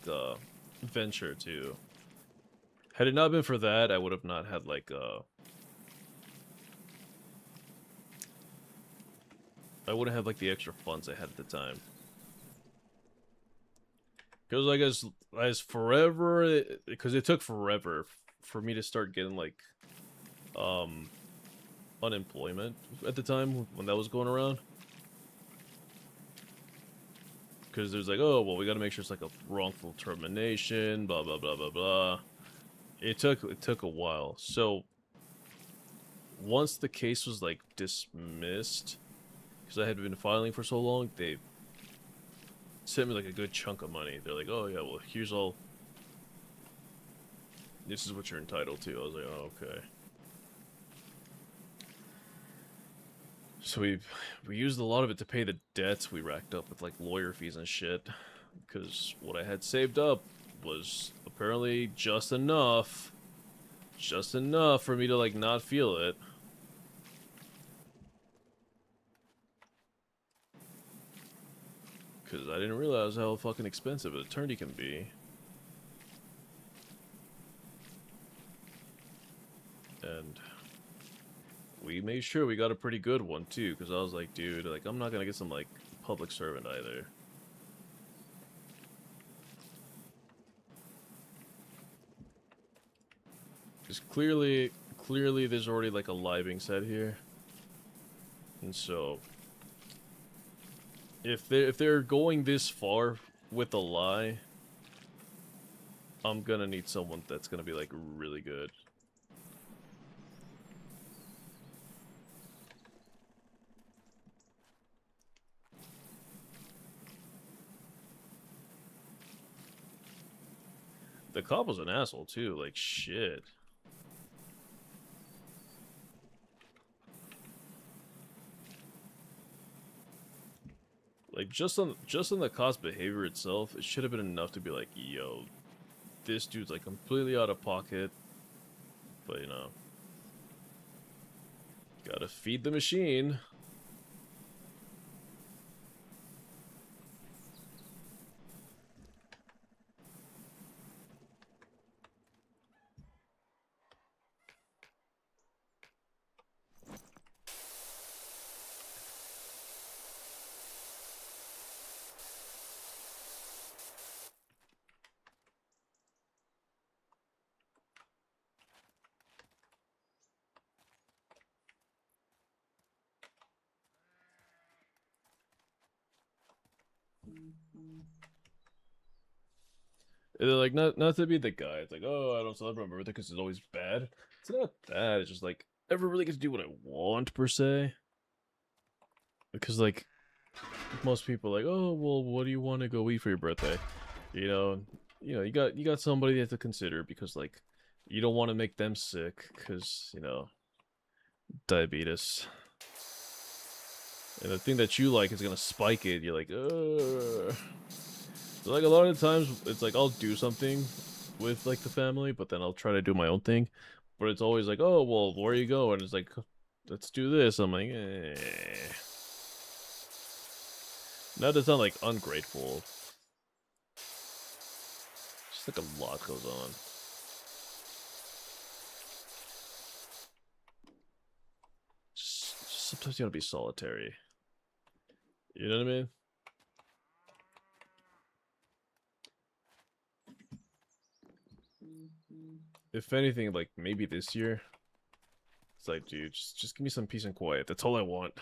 venture too. Had it not been for that, I would have not had like I wouldn't have like the extra funds I had at the time. Because like as forever, because it took forever for me to start getting like unemployment at the time when that was going around. Because there's like, oh well, we got to make sure it's like a wrongful termination, blah blah blah blah blah. It took a while. So once the case was like dismissed, because I had been filing for so long, they sent me like a good chunk of money. They're like, oh yeah, well here's all. This is what you're entitled to. I was like, oh okay. So we used a lot of it to pay the debts we racked up with like lawyer fees and shit. Because what I had saved up was apparently just enough for me to like not feel it. Because I didn't realize how fucking expensive an attorney can be. And we made sure we got a pretty good one too, because I was like, dude, like I'm not gonna get some like public servant either. Because clearly there's already like a lie being said here. And so if they're going this far with a lie, I'm gonna need someone that's gonna be like really good. The cop was an asshole too, like shit. Like just on the cop's behavior itself, it should have been enough to be like, yo, this dude's like completely out of pocket. But you know, gotta feed the machine. And they're like, not to be the guy. It's like, oh, I don't celebrate my birthday because it's always bad. It's not that. It's just like, I never really get to do what I want per se. Because like, most people are like, oh, well, what do you want to go eat for your birthday? You know, you got somebody you have to consider because like, you don't want to make them sick because you know, diabetes. And the thing that you like is gonna spike it. You're like, ugh. So, like, a lot of the times, it's like I'll do something with like the family, but then I'll try to do my own thing. But it's always like, oh well, where you go? And it's like, let's do this. I'm like, eh. Not to sound like ungrateful. Just like a lot goes on. Just sometimes you gotta be solitary. You know what I mean? If anything, like maybe this year, it's like, dude, just give me some peace and quiet. That's all I want.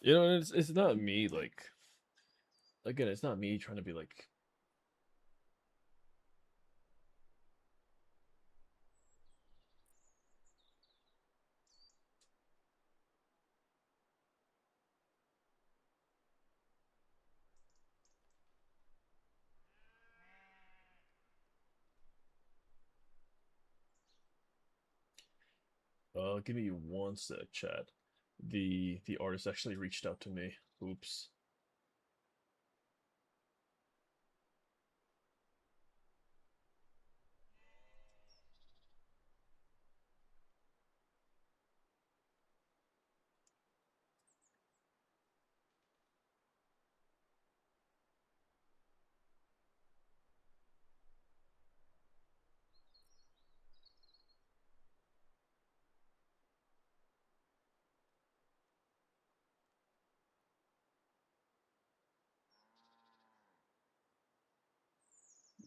You know, it's not me like again, it's not me trying to be like give me one sec, chat. The artist actually reached out to me. Oops.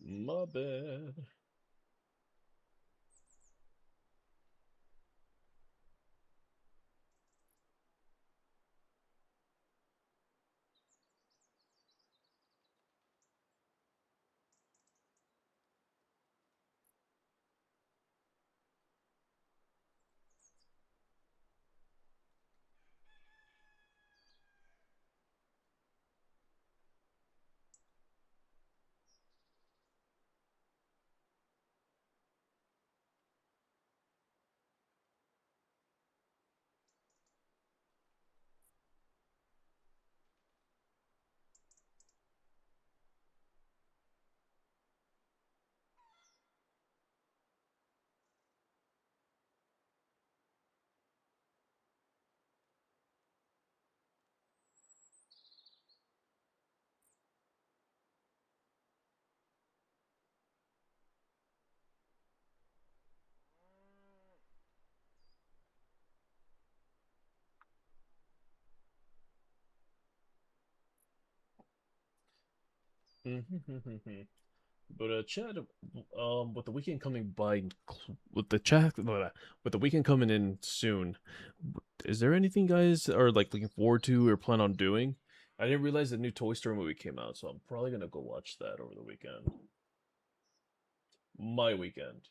My bad. But Chad, with the weekend coming by, with the chat, with the weekend coming in soon, is there anything guys are like looking forward to or plan on doing? I didn't realize the new Toy Story movie came out, so I'm probably gonna go watch that over the weekend. My weekend.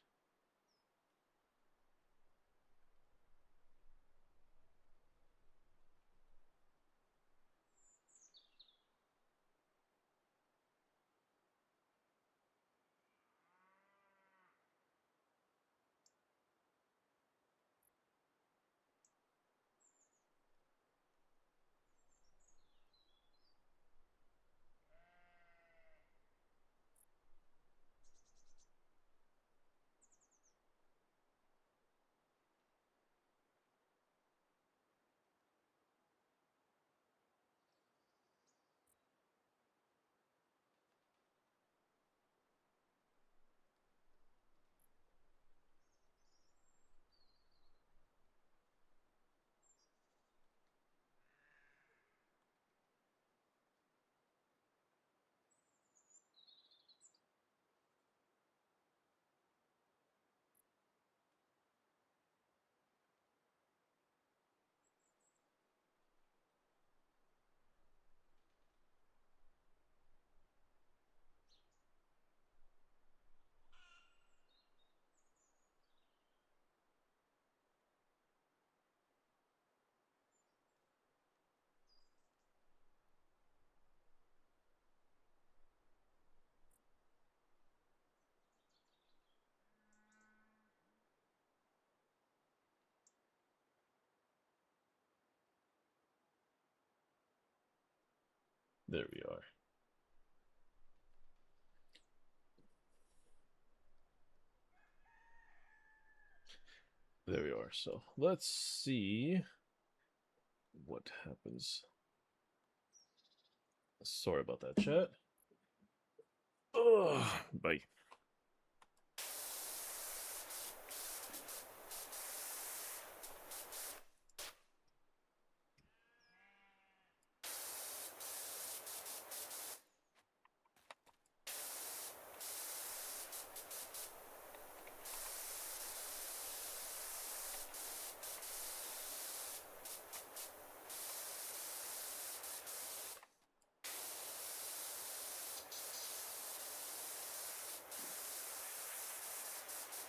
There we are. There we are. So let's see what happens. Sorry about that, chat. Ugh, bye.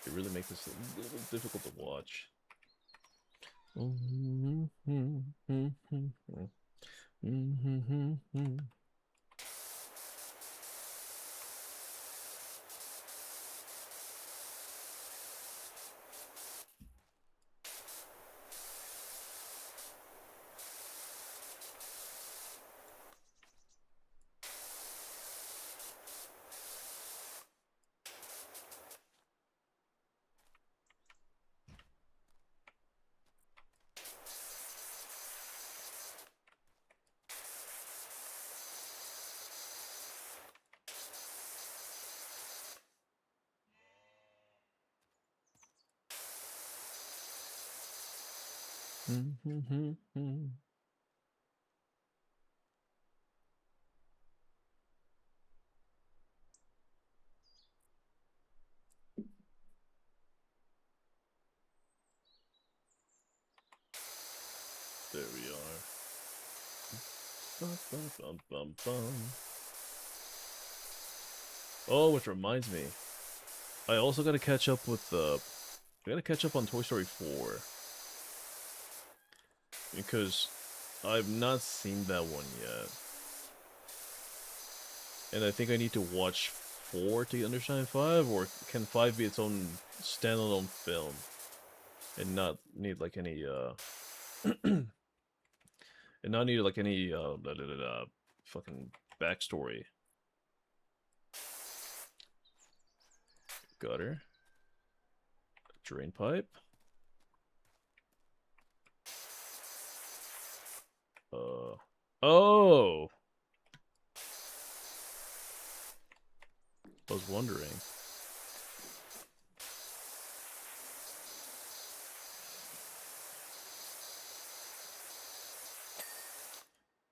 It really makes this a little difficult to watch. There we are. Oh, which reminds me, I also gotta catch up with I gotta catch up on Toy Story 4 because I've not seen that one yet, and I think I need to watch 4 to understand 5, or can 5 be its own standalone film and not need like any and not need like any fucking backstory. Gutter. Drain pipe. Oh! I was wondering.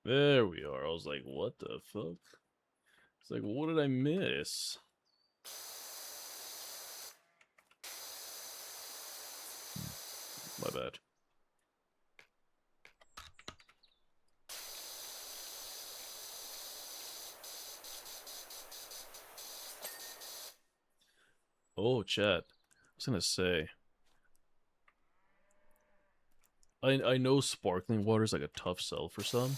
There we are. I was like, what the fuck? It's like, what did I miss? My bad. Oh, chat. I was gonna say. I know sparkling water is like a tough sell for some.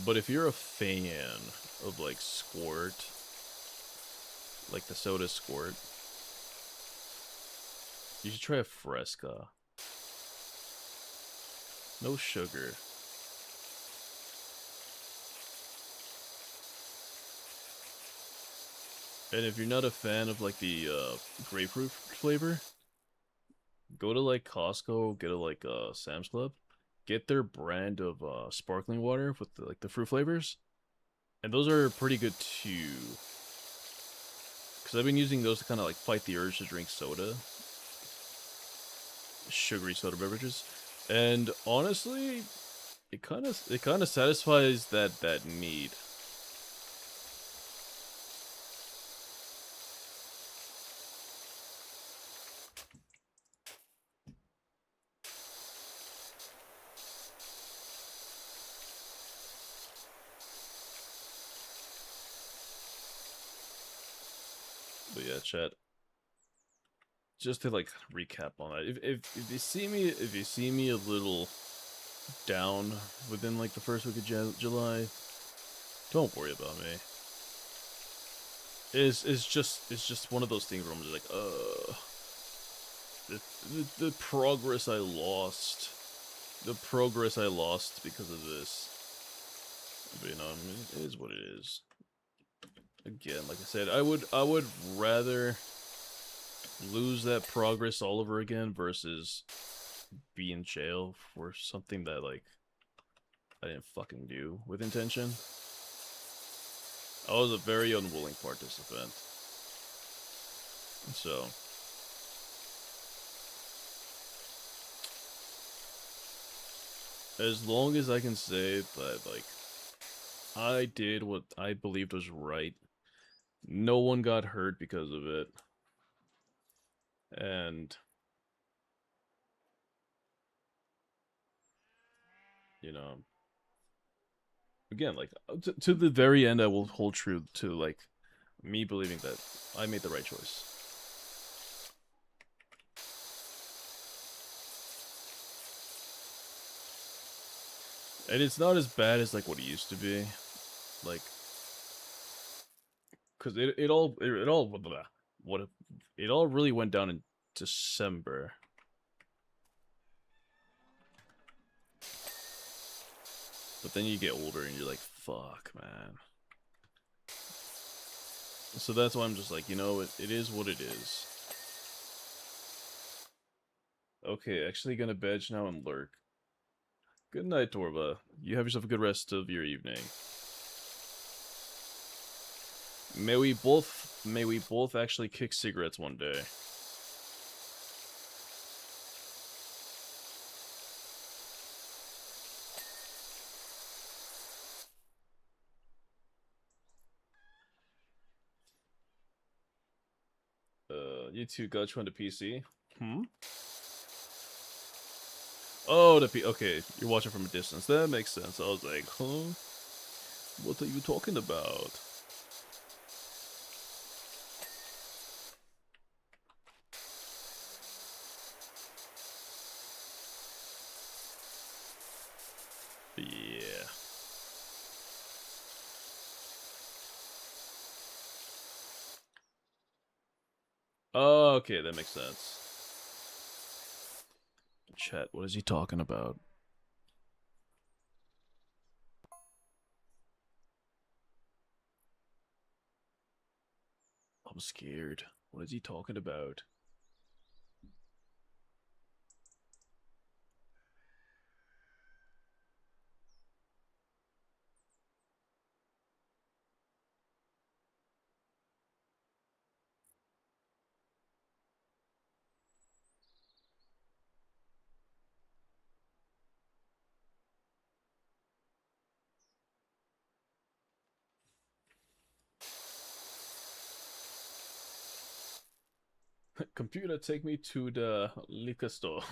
But if you're a fan of like Squirt, like the soda Squirt, you should try a Fresca. No sugar. And if you're not a fan of like the grapefruit flavor, go to like Costco, get a like Sam's Club, get their brand of sparkling water with the, like the fruit flavors, and those are pretty good too. Because I've been using those to kind of like fight the urge to drink soda, sugary soda beverages, and honestly, it kind of satisfies that need. But yeah, chat. Just to like recap on that, if you see me a little down within like the first week of July, don't worry about me. It's just one of those things where I'm just like, the progress I lost the progress I lost because of this. But, you know, I mean, it is what it is. Again, like I said, I would rather lose that progress all over again versus be in jail for something that, like, I didn't fucking do with intention. I was a very unwilling participant. So, as long as I can say that, like, I did what I believed was right, no one got hurt because of it, and, you know, again, like, to the very end, I will hold true to, like, me believing that I made the right choice. And it's not as bad as, like, what it used to be. Like, because it all really went down in December. But then you get older and you're like, fuck, man. So that's why I'm just like, you know, it is what it is. Okay, actually gonna veg now and lurk. Good night, Torva. You have yourself a good rest of your evening. May we both actually kick cigarettes one day. You two got you on the PC? Hmm? Oh, okay, you're watching from a distance. That makes sense. I was like, huh? What are you talking about? Yeah. Oh, okay, that makes sense. Chat, what is he talking about? I'm scared. What is he talking about? Computer, take me to the liquor store.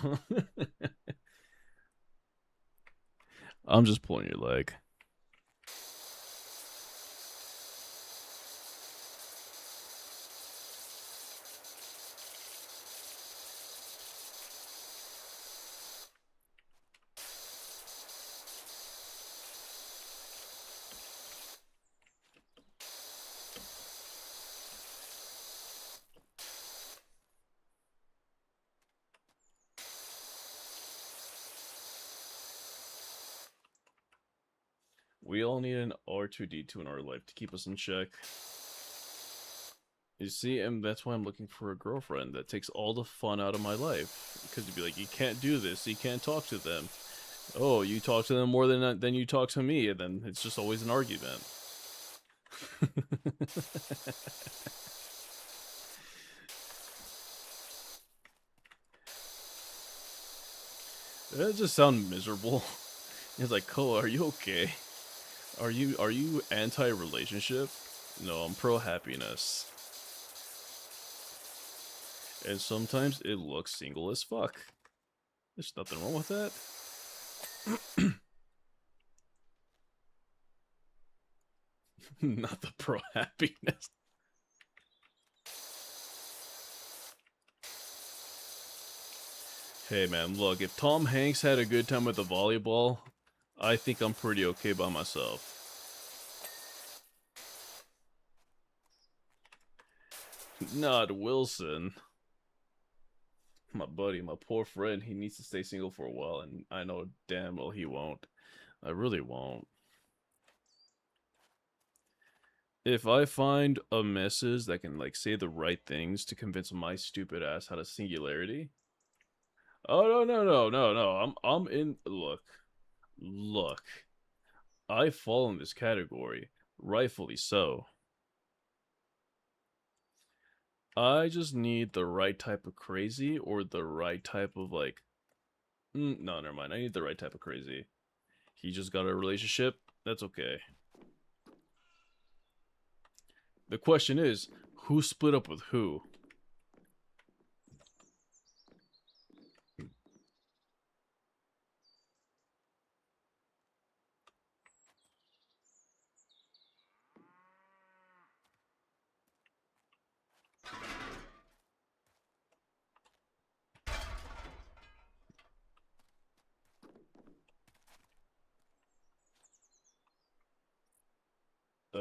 I'm just pulling your leg. We all need an R2D2 in our life to keep us in check. You see, and that's why I'm looking for a girlfriend that takes all the fun out of my life. Because you'd be like, you can't do this, you can't talk to them. Oh, you talk to them more than you talk to me, and then it's just always an argument. That just sound miserable. It's like, Koa, are you okay? Are you anti-relationship? No, I'm pro-happiness. And sometimes it looks single as fuck. There's nothing wrong with that. Not the pro-happiness. Hey man, look, if Tom Hanks had a good time with the volleyball, I think I'm pretty okay by myself. Not Wilson. My buddy, my poor friend, he needs to stay single for a while, and I know damn well he won't. I really won't. If I find a missus that can, like, say the right things to convince my stupid ass how to singularity. Oh, no, no, no, no, no. I'm in. Look. I fall in this category. Rightfully so. I just need the right type of crazy or the right type of, like. No, never mind. I need the right type of crazy. He just got a relationship. That's okay. The question is, who split up with who?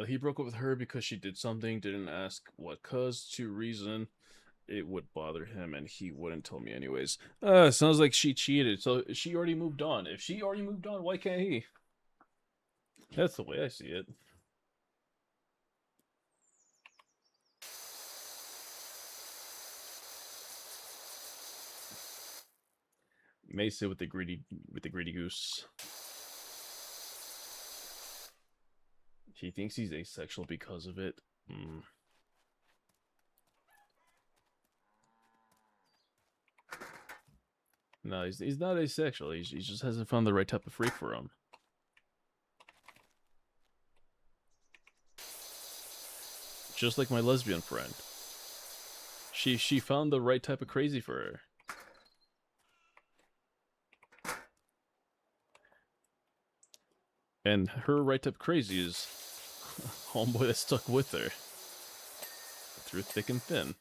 He broke up with her because she did something, didn't ask what cause, to reason it would bother him, and he wouldn't tell me anyways. Sounds like she cheated, so she already moved on. If she already moved on, why can't he? That's the way I see it. Mesa with the greedy goose. He thinks he's asexual because of it. No, he's not asexual. He just hasn't found the right type of freak for him. Just like my lesbian friend. She found the right type of crazy for her. And her right type of crazy is homeboy that stuck with her. Through thick and thin.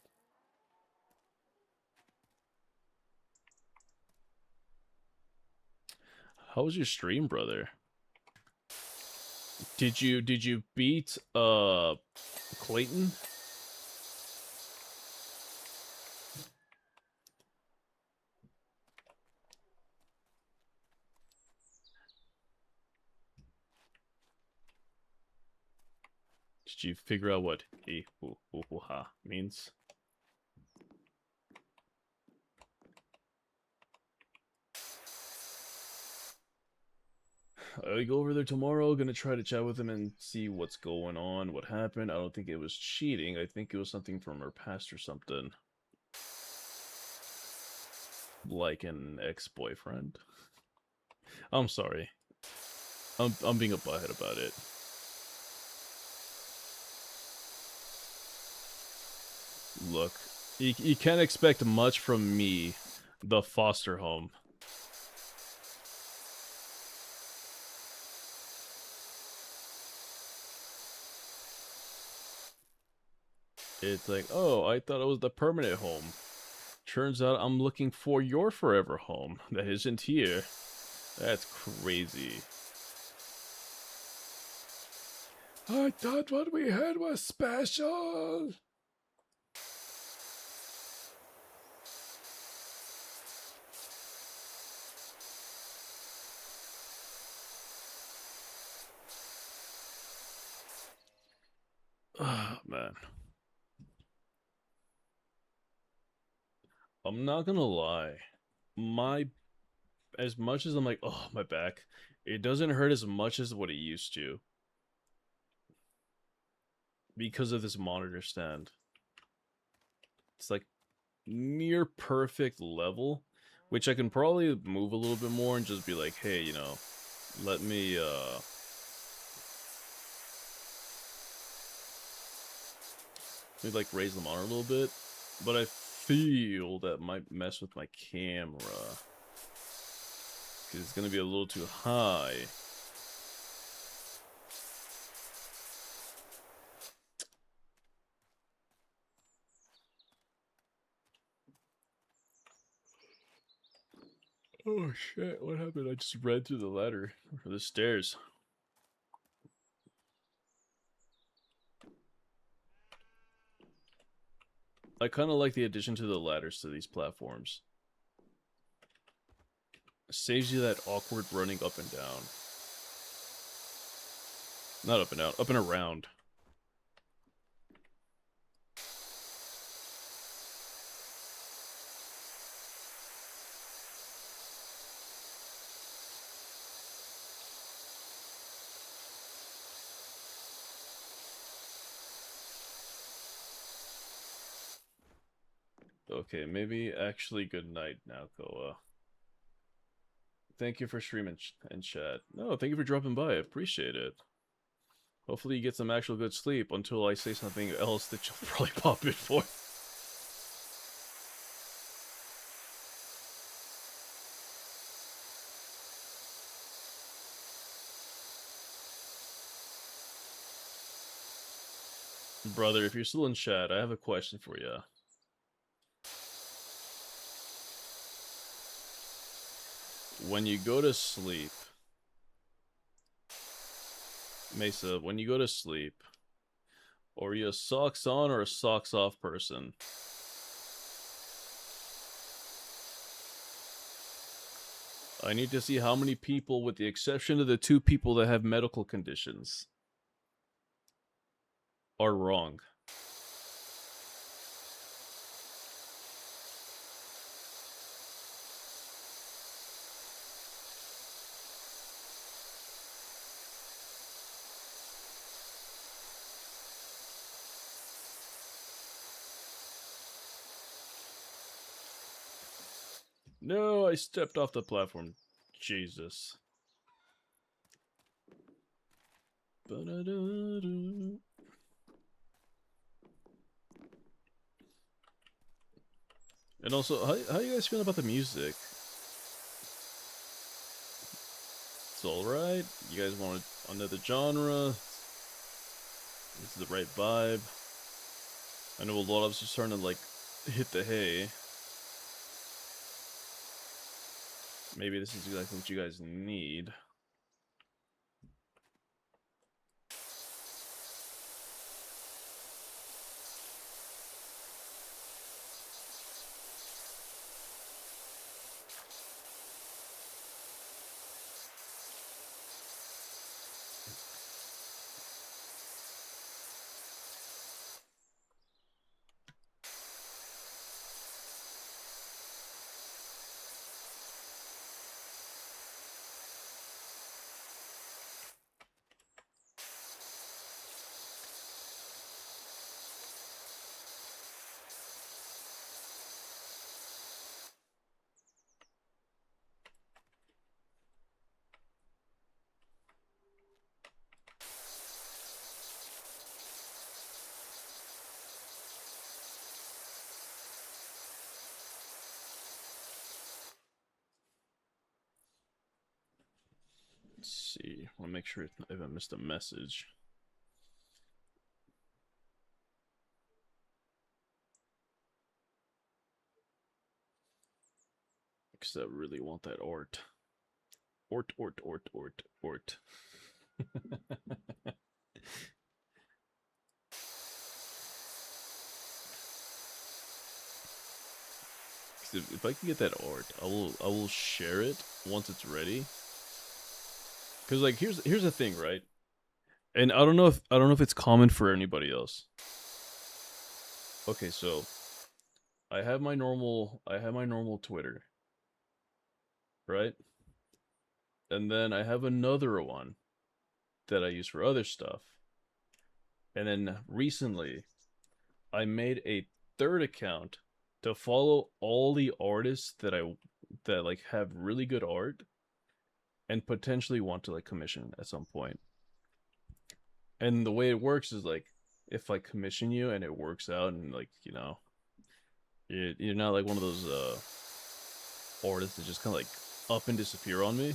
How was your stream, brother? Did you beat Clayton? Did you figure out what ha means? I go over there tomorrow, gonna try to chat with him and see what's going on, what happened. I don't think it was cheating. I think it was something from her past or something. Like an ex-boyfriend. I'm sorry. I'm being a butthead about it. Look, you can't expect much from me, the foster home. It's like, oh, I thought it was the permanent home. Turns out I'm looking for your forever home that isn't here. That's crazy. I thought what we had was special. Ah, man. I'm not gonna lie. As much as I'm like, oh, my back, it doesn't hurt as much as what it used to. Because of this monitor stand. It's like near perfect level, which I can probably move a little bit more and just be like, hey, you know, let me like raise the monitor a little bit, but I feel that might mess with my camera because it's gonna be a little too high. Oh shit, what happened? I just ran through the ladder, or the stairs. I kind of like the addition to the ladders to these platforms. Saves you that awkward running up and down. Not up and down, up and around. Okay, maybe actually good night now, Koa. Thank you for streaming and chat. No, thank you for dropping by. I appreciate it. Hopefully you get some actual good sleep until I say something else that you'll probably pop in for. Brother, if you're still in chat, I have a question for you. When you go to sleep, Mesa, when you go to sleep, are you a socks on or a socks off person? I need to see how many people, with the exception of the 2 people that have medical conditions, are wrong. No, I stepped off the platform. Jesus. Ba-da-da-da. And also, how you guys feeling about the music? It's alright? You guys want another genre? This is the right vibe? I know a lot of us are starting to, like, hit the hay. Maybe this is exactly what you guys need. Let's see. I want to make sure I haven't missed a message. Because I really want that ort. Ort. If I can get that art, I will share it once it's ready. Cause like here's the thing, right? And I don't know if it's common for anybody else. Okay, so I have my normal Twitter, right? And then I have another one that I use for other stuff. And then recently I made a third account to follow all the artists that like have really good art and potentially want to like commission at some point. And the way it works is like if I commission you and it works out and like, you know, you're not like one of those artists that just kind of like up and disappear on me.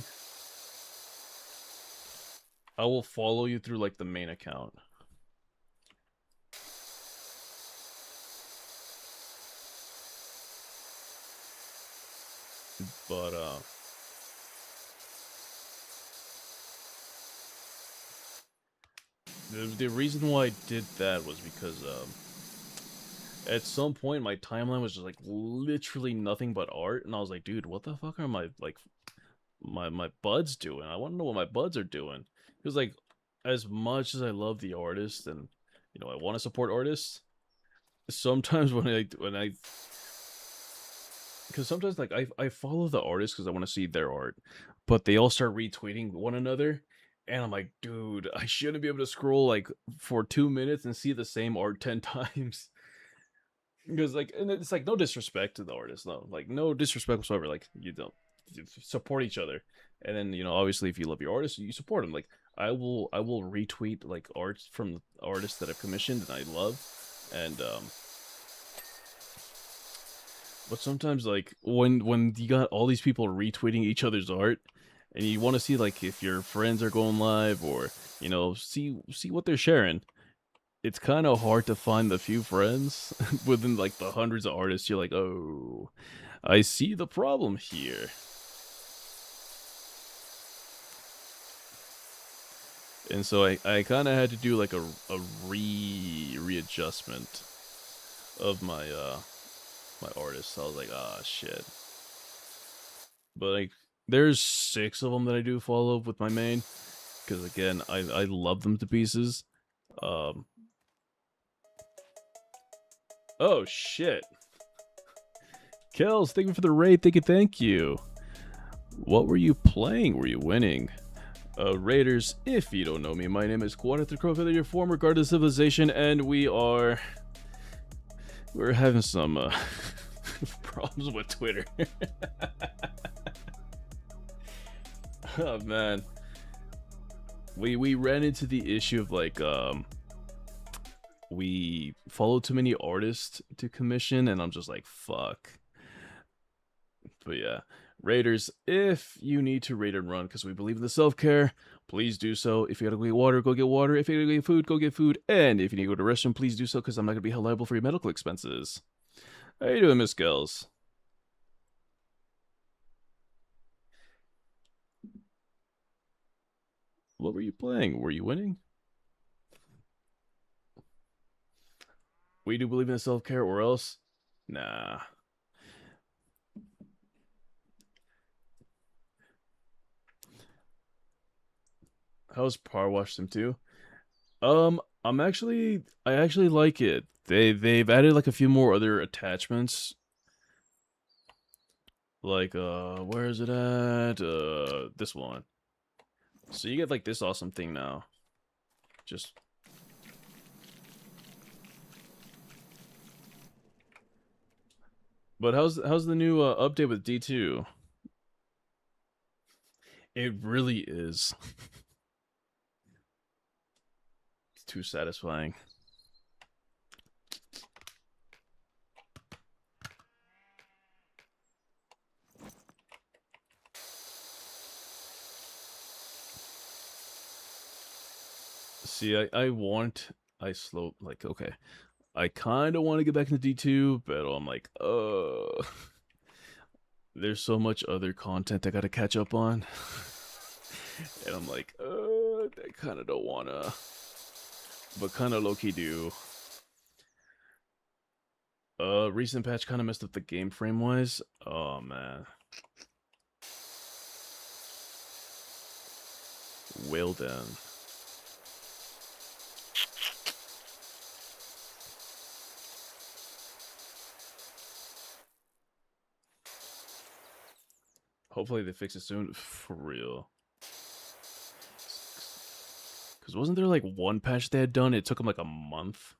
I will follow you through like the main account. But the reason why I did that was because at some point my timeline was just like literally nothing but art, and I was like, dude, what the fuck are my like my buds doing. I want to know what my buds are doing. Because like, as much as I love the artist and I want to support artists, sometimes because sometimes like I follow the artists because I want to see their art, but they all start retweeting one another, and I'm like, dude, I shouldn't be able to scroll like for 2 minutes and see the same art 10 times. Because like, and it's like no disrespect to the artist, no, like no disrespect whatsoever. Like you support each other, and then obviously if you love your artist, you support them. Like I will retweet like art from artists that I've commissioned and I love, and but sometimes like when you got all these people retweeting each other's art, and you want to see like if your friends are going live or see what they're sharing, it's kind of hard to find the few friends within like the hundreds of artists. You're like, oh, I see the problem here. And so I kind of had to do like a readjustment of my artists. I was like, ah, shit. But like, there's 6 of them that I do follow with my main, because again, I love them to pieces. Oh shit. Kels, thank you for the raid. Thank you. What were you playing? Were you winning? Raiders, if you don't know me, my name is Quadrath the Crowfeather, your former guard of civilization, and we're having some problems with Twitter. Oh man, we ran into the issue of like we follow too many artists to commission, and I'm just like, fuck. But yeah, Raiders, if you need to raid and run because we believe in the self-care, please do so. If you gotta go get water, go get water. If you gotta get food, go get food. And if you need to go to the restroom, please do so, because I'm not gonna be held liable for your medical expenses. How you doing, Miss Gels? What were you playing? Were you winning? We do believe in self-care, or else? Nah. How's Power Wash Sim 2? I actually like it. They've added like a few more other attachments. Like where is it at? This one. So you get like this awesome thing now. Just But how's the new update with D2? It really is. It's too satisfying. See, okay. I kind of want to get back into D2, but I'm like, there's so much other content I gotta catch up on. And I'm like, I kind of don't wanna, but kind of low-key do. Recent patch kind of messed up the game frame-wise. Oh, man. Well done. Hopefully they fix it soon. For real. Because wasn't there like one patch they had done? It took them like a month.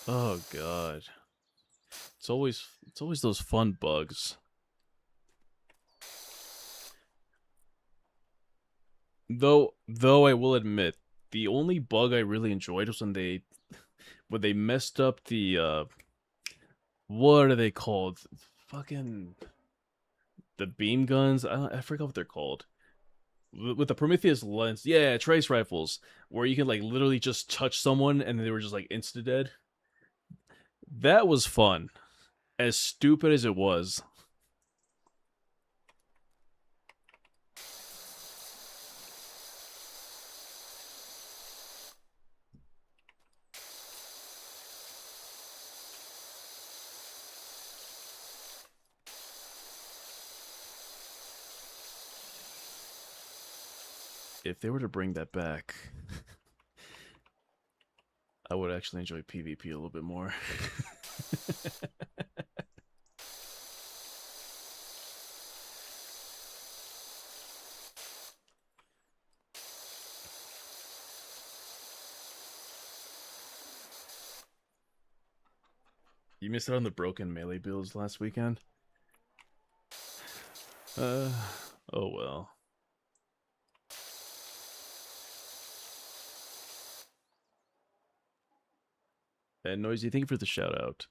Oh god. It's always those fun bugs. Though I will admit, the only bug I really enjoyed was when they messed up the what are they called? Fucking the beam guns. I forgot what they're called. With the Prometheus lens, yeah, trace rifles, where you can like literally just touch someone and they were just like insta dead. That was fun, as stupid as it was. if they were to bring that back, I would actually enjoy PvP a little bit more. You missed out on the broken melee builds last weekend? Oh well. And Noisy, thank you for the shout out.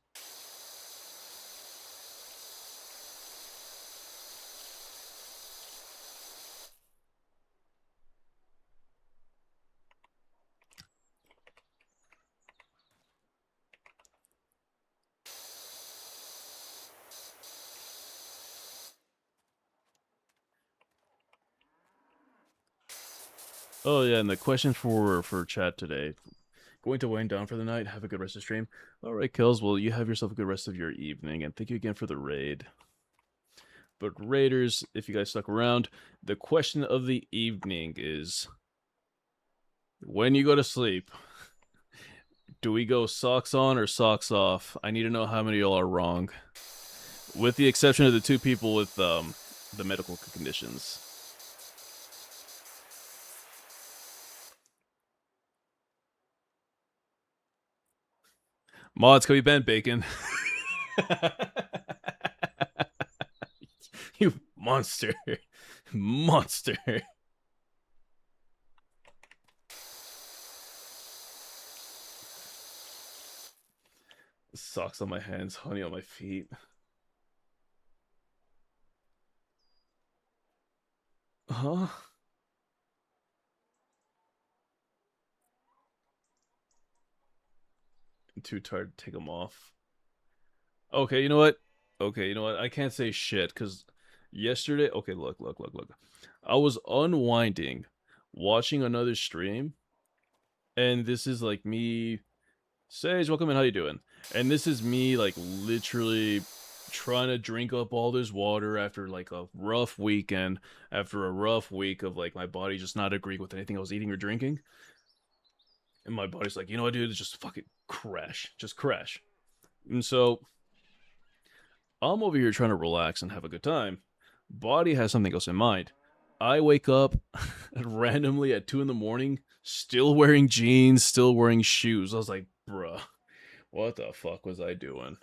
Oh yeah, and the question for chat today. Going to wind down for the night. Have a good rest of stream. All right, Kills. Well, you have yourself a good rest of your evening, and thank you again for the raid. But Raiders, if you guys stuck around, the question of the evening is: when you go to sleep, do we go socks on or socks off? I need to know how many of y'all are wrong, with the exception of the two people with the medical conditions. Mods, can we ban bacon? You monster. Monster. Socks on my hands, honey on my feet. Huh? I'm too tired to take them off. Okay, you know what? Okay, you know what? I can't say shit because yesterday. Okay, look. I was unwinding, watching another stream, and this is like me. Sage, welcome in. How you doing? And this is me like literally trying to drink up all this water after like a rough weekend, after a rough week of like my body just not agreeing with anything I was eating or drinking. And my body's like, you know what, dude, just fucking crash. Just crash. And so I'm over here trying to relax and have a good time. Body has something else in mind. I wake up randomly at 2 in the morning, still wearing jeans, still wearing shoes. I was like, bruh, what the fuck was I doing?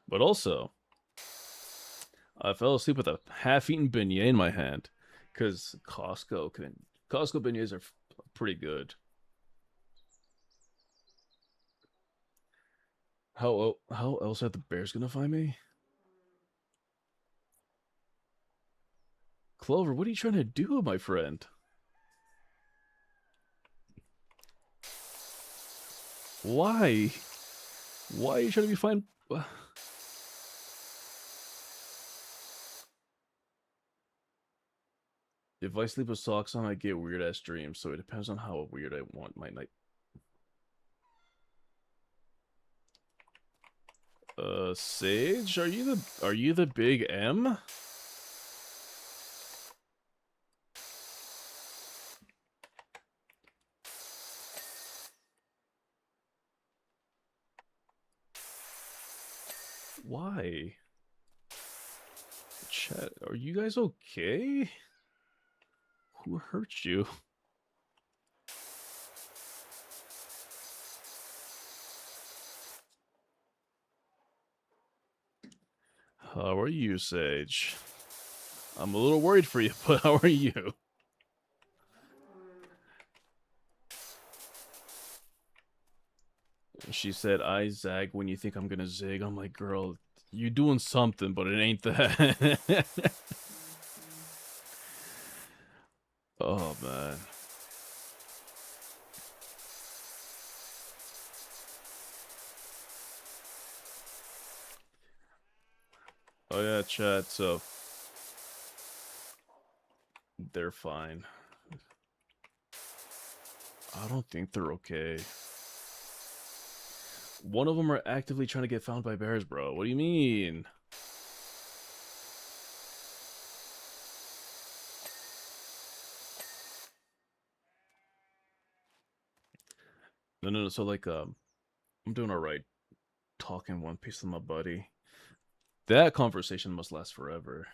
But also, I fell asleep with a half-eaten beignet in my hand, because Costco beignets are pretty good. How else are the bears gonna find me? Clover, what are you trying to do, my friend? Why? Why are you trying to be fine? If I sleep with socks on, I get weird ass dreams, so it depends on how weird I want my night. Sage, are you the big M? Why? Chat, are you guys okay? Who hurt you? How are you, Sage? I'm a little worried for you, but how are you? She said, I zag when you think I'm gonna zig. I'm like, girl, you doing something, but it ain't that. Oh, man. Oh, yeah, chat, so... they're fine. I don't think they're okay. One of them are actively trying to get found by bears, bro. What do you mean? No, no, no. So like, I'm doing all right talking One Piece with my buddy. That conversation must last forever.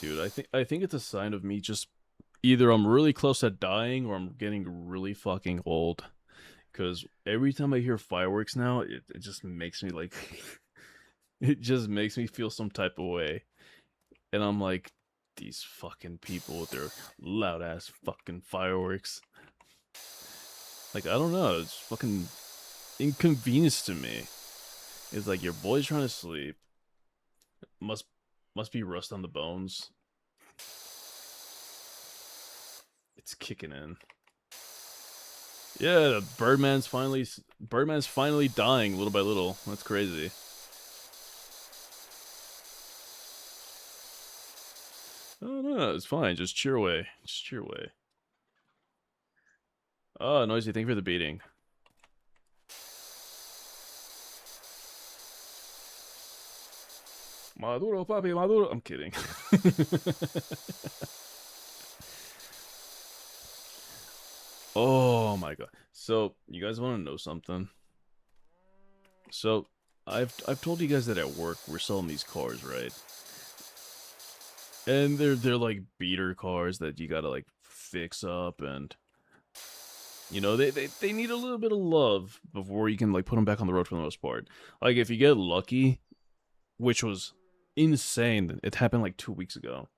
Dude, I think it's a sign of me just either I'm really close to dying or I'm getting really fucking old. Because every time I hear fireworks now, it just makes me like, it just makes me feel some type of way. And I'm like, these fucking people with their loud ass fucking fireworks. Like, I don't know, it's fucking inconvenience to me. It's like your boy's trying to sleep. Must must be rust on the bones. It's kicking in. Yeah, Birdman's finally dying little by little. That's crazy. Oh no, it's fine. Just cheer away. Just cheer away. Oh, Noisy, thank you for the beating. Maduro, papi, Maduro. I'm kidding. Oh my god. So, you guys want to know something? So, I've told you guys that at work we're selling these cars, right? And they're like beater cars that you gotta like fix up, and they need a little bit of love before you can like put them back on the road for the most part. Like if you get lucky, which was insane, it happened like 2 weeks ago,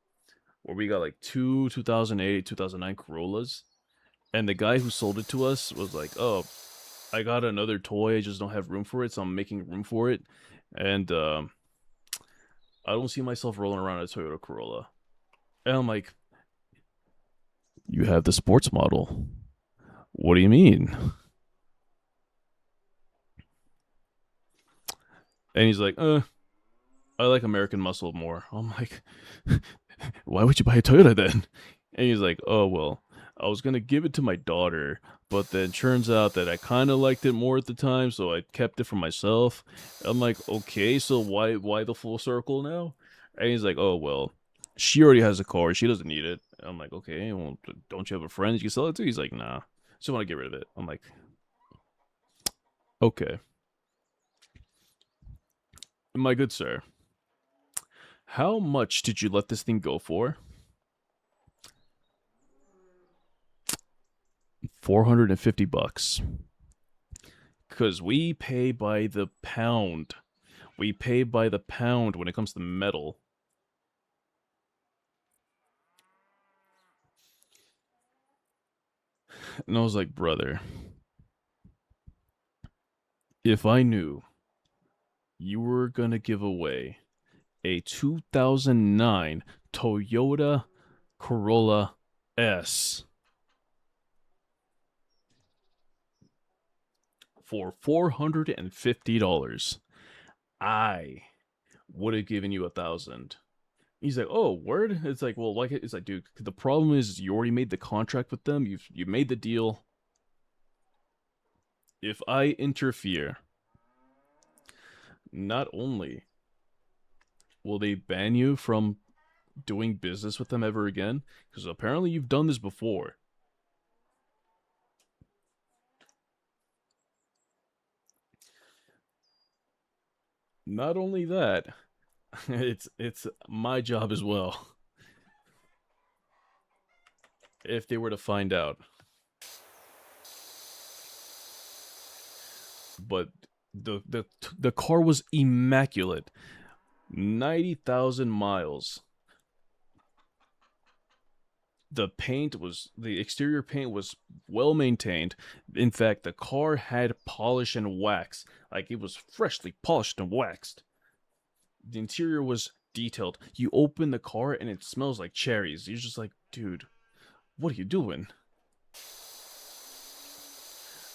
where we got like two 2008, 2009 Corollas, and the guy who sold it to us was like, "Oh, I got another toy, I just don't have room for it, so I'm making room for it," and I don't see myself rolling around a Toyota Corolla. And I'm like, "You have the sports model. What do you mean?" And he's like, I like American Muscle more. I'm like, why would you buy a Toyota then? And he's like, oh, well, I was going to give it to my daughter, but then turns out that I kind of liked it more at the time, so I kept it for myself. I'm like, okay, so why the full circle now? And he's like, oh, well, she already has a car. She doesn't need it. I'm like, okay, well, don't you have a friend you can sell it to? He's like, nah. Just want to get rid of it. I'm like, okay. My good sir, how much did you let this thing go for? 450 bucks. Cause we pay by the pound. We pay by the pound when it comes to metal. And I was like, brother, if I knew you were gonna give away a 2009 Toyota Corolla S for $450, I would have given you 1,000. He's like, oh, word? It's like, well, like, it's like, dude, the problem is you already made the contract with them. You made the deal. If I interfere, not only will they ban you from doing business with them ever again, because apparently you've done this before. Not only that, it's my job as well. If they were to find out. But the car was immaculate. 90,000 miles. The exterior paint was well maintained. In fact, the car had polish and wax. Like it was freshly polished and waxed. The interior was detailed. You open the car and it smells like cherries. You're just like, dude, what are you doing?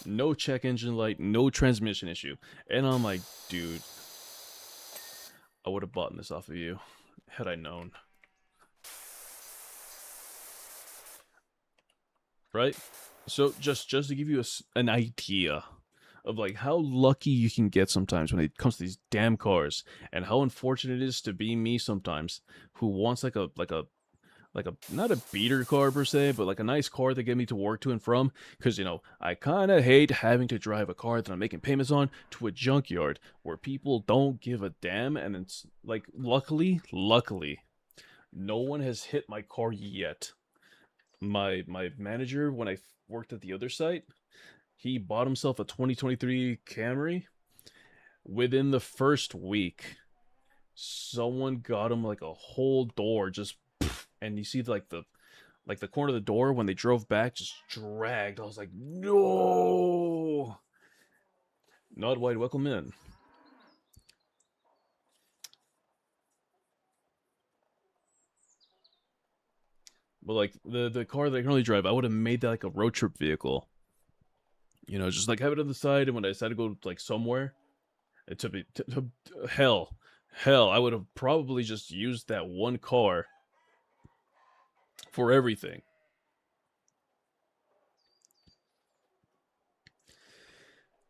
No check engine light, no transmission issue. And I'm like, dude, I would have bought this off of you had I known. right? So just to give you an idea of like how lucky you can get sometimes when it comes to these damn cars, and how unfortunate it is to be me sometimes, who wants like a not a beater car per se, but like a nice car to get me to work to and from. Because I kind of hate having to drive a car that I'm making payments on to a junkyard where people don't give a damn. And it's like, luckily, no one has hit my car yet. My manager, when I worked at the other site, he bought himself a 2023 Camry. Within the first week, someone got him like a whole door just, and you see like the corner of the door when they drove back just dragged. I was like, no, not wide. Welcome in. But like the car that I currently drive, I would have made that like a road trip vehicle. Just like have it on the side, and when I decided to go like somewhere, it took me hell. I would have probably just used that one car for everything.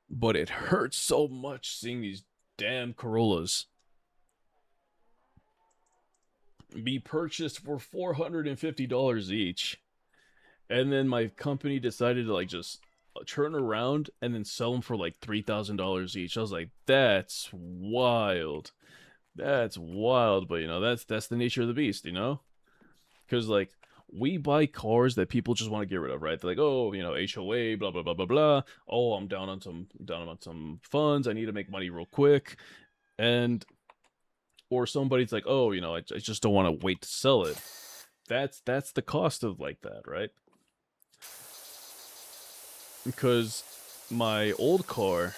But it hurts so much seeing these damn Corollas be purchased for $450 each. And then my company decided to like just turn around and then sell them for like $3,000 each. I was like, that's wild. That's wild, but that's the nature of the beast, Because like we buy cars that people just want to get rid of, right? They're like, oh, HOA, blah blah blah blah blah. Oh, I'm down on some funds. I need to make money real quick, and or somebody's like, oh, I just don't want to wait to sell it. That's the cost of like that, right? Because my old car,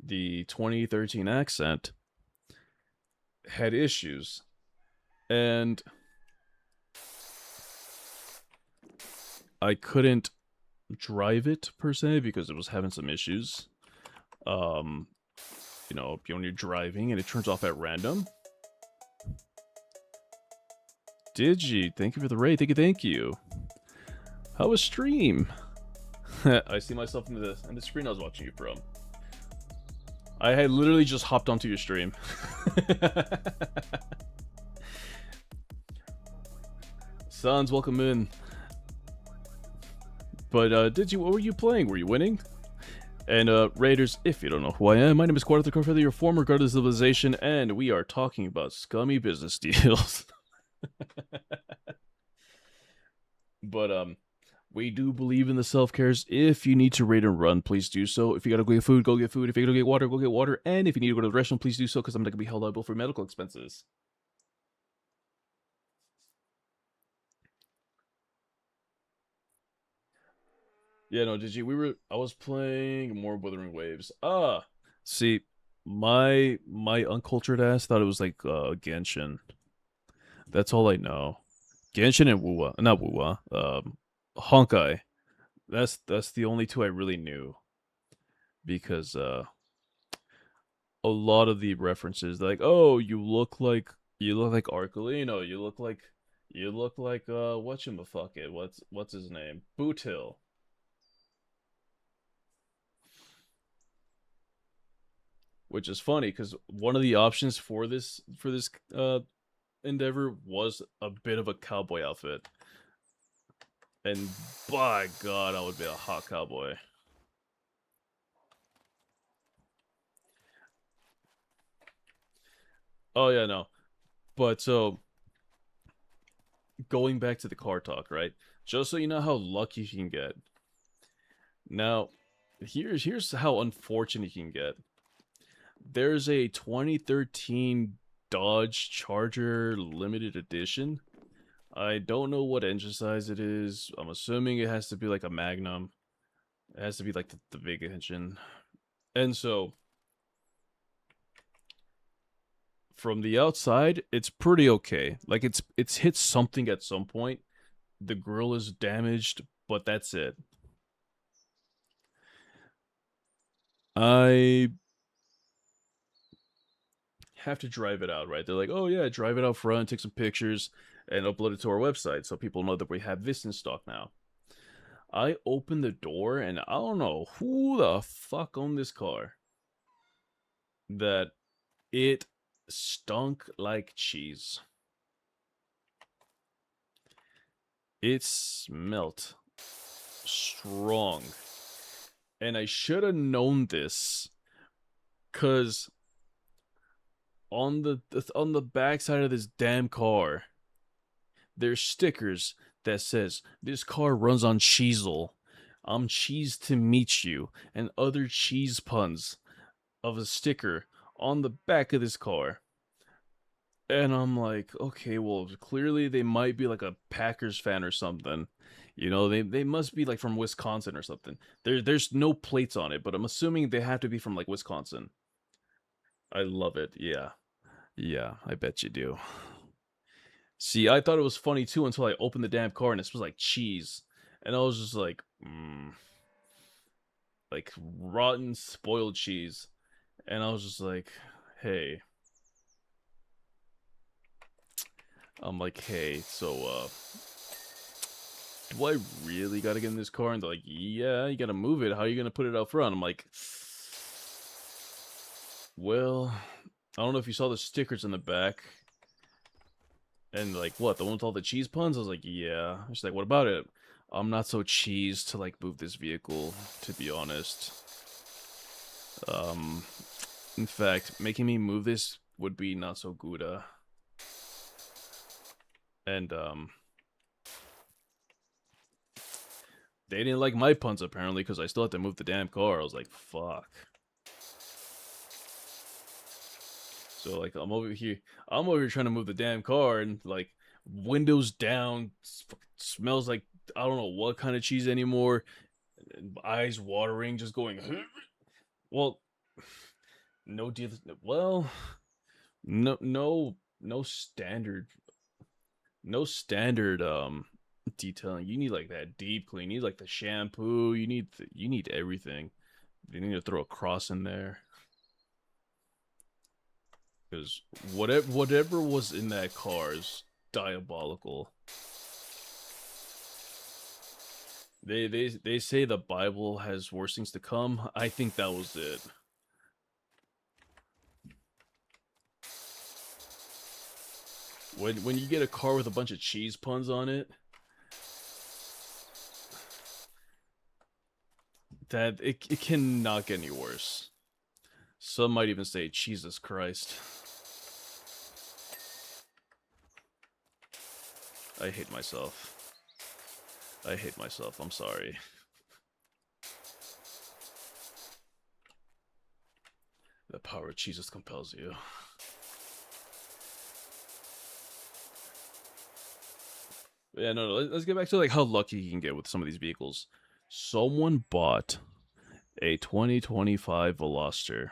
the 2013 Accent, had issues, and I couldn't drive it per se because it was having some issues. When you're driving and it turns off at random. Digi, thank you for the raid. Thank you. How was stream? I see myself in the screen I was watching you from. I had literally just hopped onto your stream. Sons, welcome in. But what were you playing? Were you winning? And Raiders, if you don't know who I am, my name is Quad the Corfeather, your former guard of civilization, and we are talking about scummy business deals. But we do believe in the self-cares. If you need to raid and run, please do so. If you gotta go get food, go get food. If you gotta get water, go get water. And if you need to go to the restroom, please do so, because I'm not gonna be held liable for medical expenses. Yeah, no, did you? I was playing more Wuthering Waves. See, my uncultured ass thought it was like Genshin. That's all I know. Genshin and Wuwa, not Wuwa. Honkai. That's the only two I really knew, because a lot of the references, like, oh, you look like Arcolino. You look like whatchamafuck, what's his name? Bootil. Which is funny because one of the options for this endeavor was a bit of a cowboy outfit, and by God, I would be a hot cowboy. Oh yeah, no, but so going back to the car talk, right? Just so you know how lucky you can get. Now, here's how unfortunate you can get. There's a 2013 Dodge Charger limited edition. I don't know what engine size it is. I'm assuming it has to be like a Magnum. It has to be like the big engine. And so, from the outside, it's pretty okay. Like it's hit something at some point. The grill is damaged, but that's it. I have to drive it out, right? They're like, oh yeah, drive it out front, take some pictures, and upload it to our website so people know that we have this in stock now. I opened the door and I don't know who the fuck owned this car. That it stunk like cheese. It smelt strong. And I should have known this, cause on the backside of this damn car, there's stickers that says this car runs on Cheezel. I'm cheese to meet you, and other cheese puns of a sticker on the back of this car. And I'm like, okay, well, clearly they might be like a Packers fan or something. You know, they must be like from Wisconsin or something. There's no plates on it, but I'm assuming they have to be from like Wisconsin. I love it. Yeah. Yeah, I bet you do. See, I thought it was funny too until I opened the damn car and it smells like cheese. And I was just like rotten spoiled cheese. And I was just like, hey. I'm like, hey, so do I really gotta get in this car? And they're like, yeah, you gotta move it. How are you gonna put it out front? I'm like, well, I don't know if you saw the stickers in the back. And like, what, the one with all the cheese puns? I was like, yeah. She's like, what about it? I'm not so cheese to like move this vehicle, to be honest. In fact, making me move this would be not so good. And they didn't like my puns apparently because I still had to move the damn car. I was like, fuck. So like I'm over here trying to move the damn car and like windows down, smells like I don't know what kind of cheese anymore. Eyes watering, just going. Well, no deal. Well, no standard, detailing. You need like that deep clean. You need like the shampoo. You need everything. They need to throw a cross in there. Because whatever was in that car is diabolical. They say the Bible has worse things to come. I think that was it. When you get a car with a bunch of cheese puns on it, that it cannot get any worse. Some might even say Jesus Christ. I hate myself. I hate myself. I'm sorry. The power of Jesus compels you. Yeah, no, let's get back to like how lucky you can get with some of these vehicles. Someone bought a 2025 Veloster.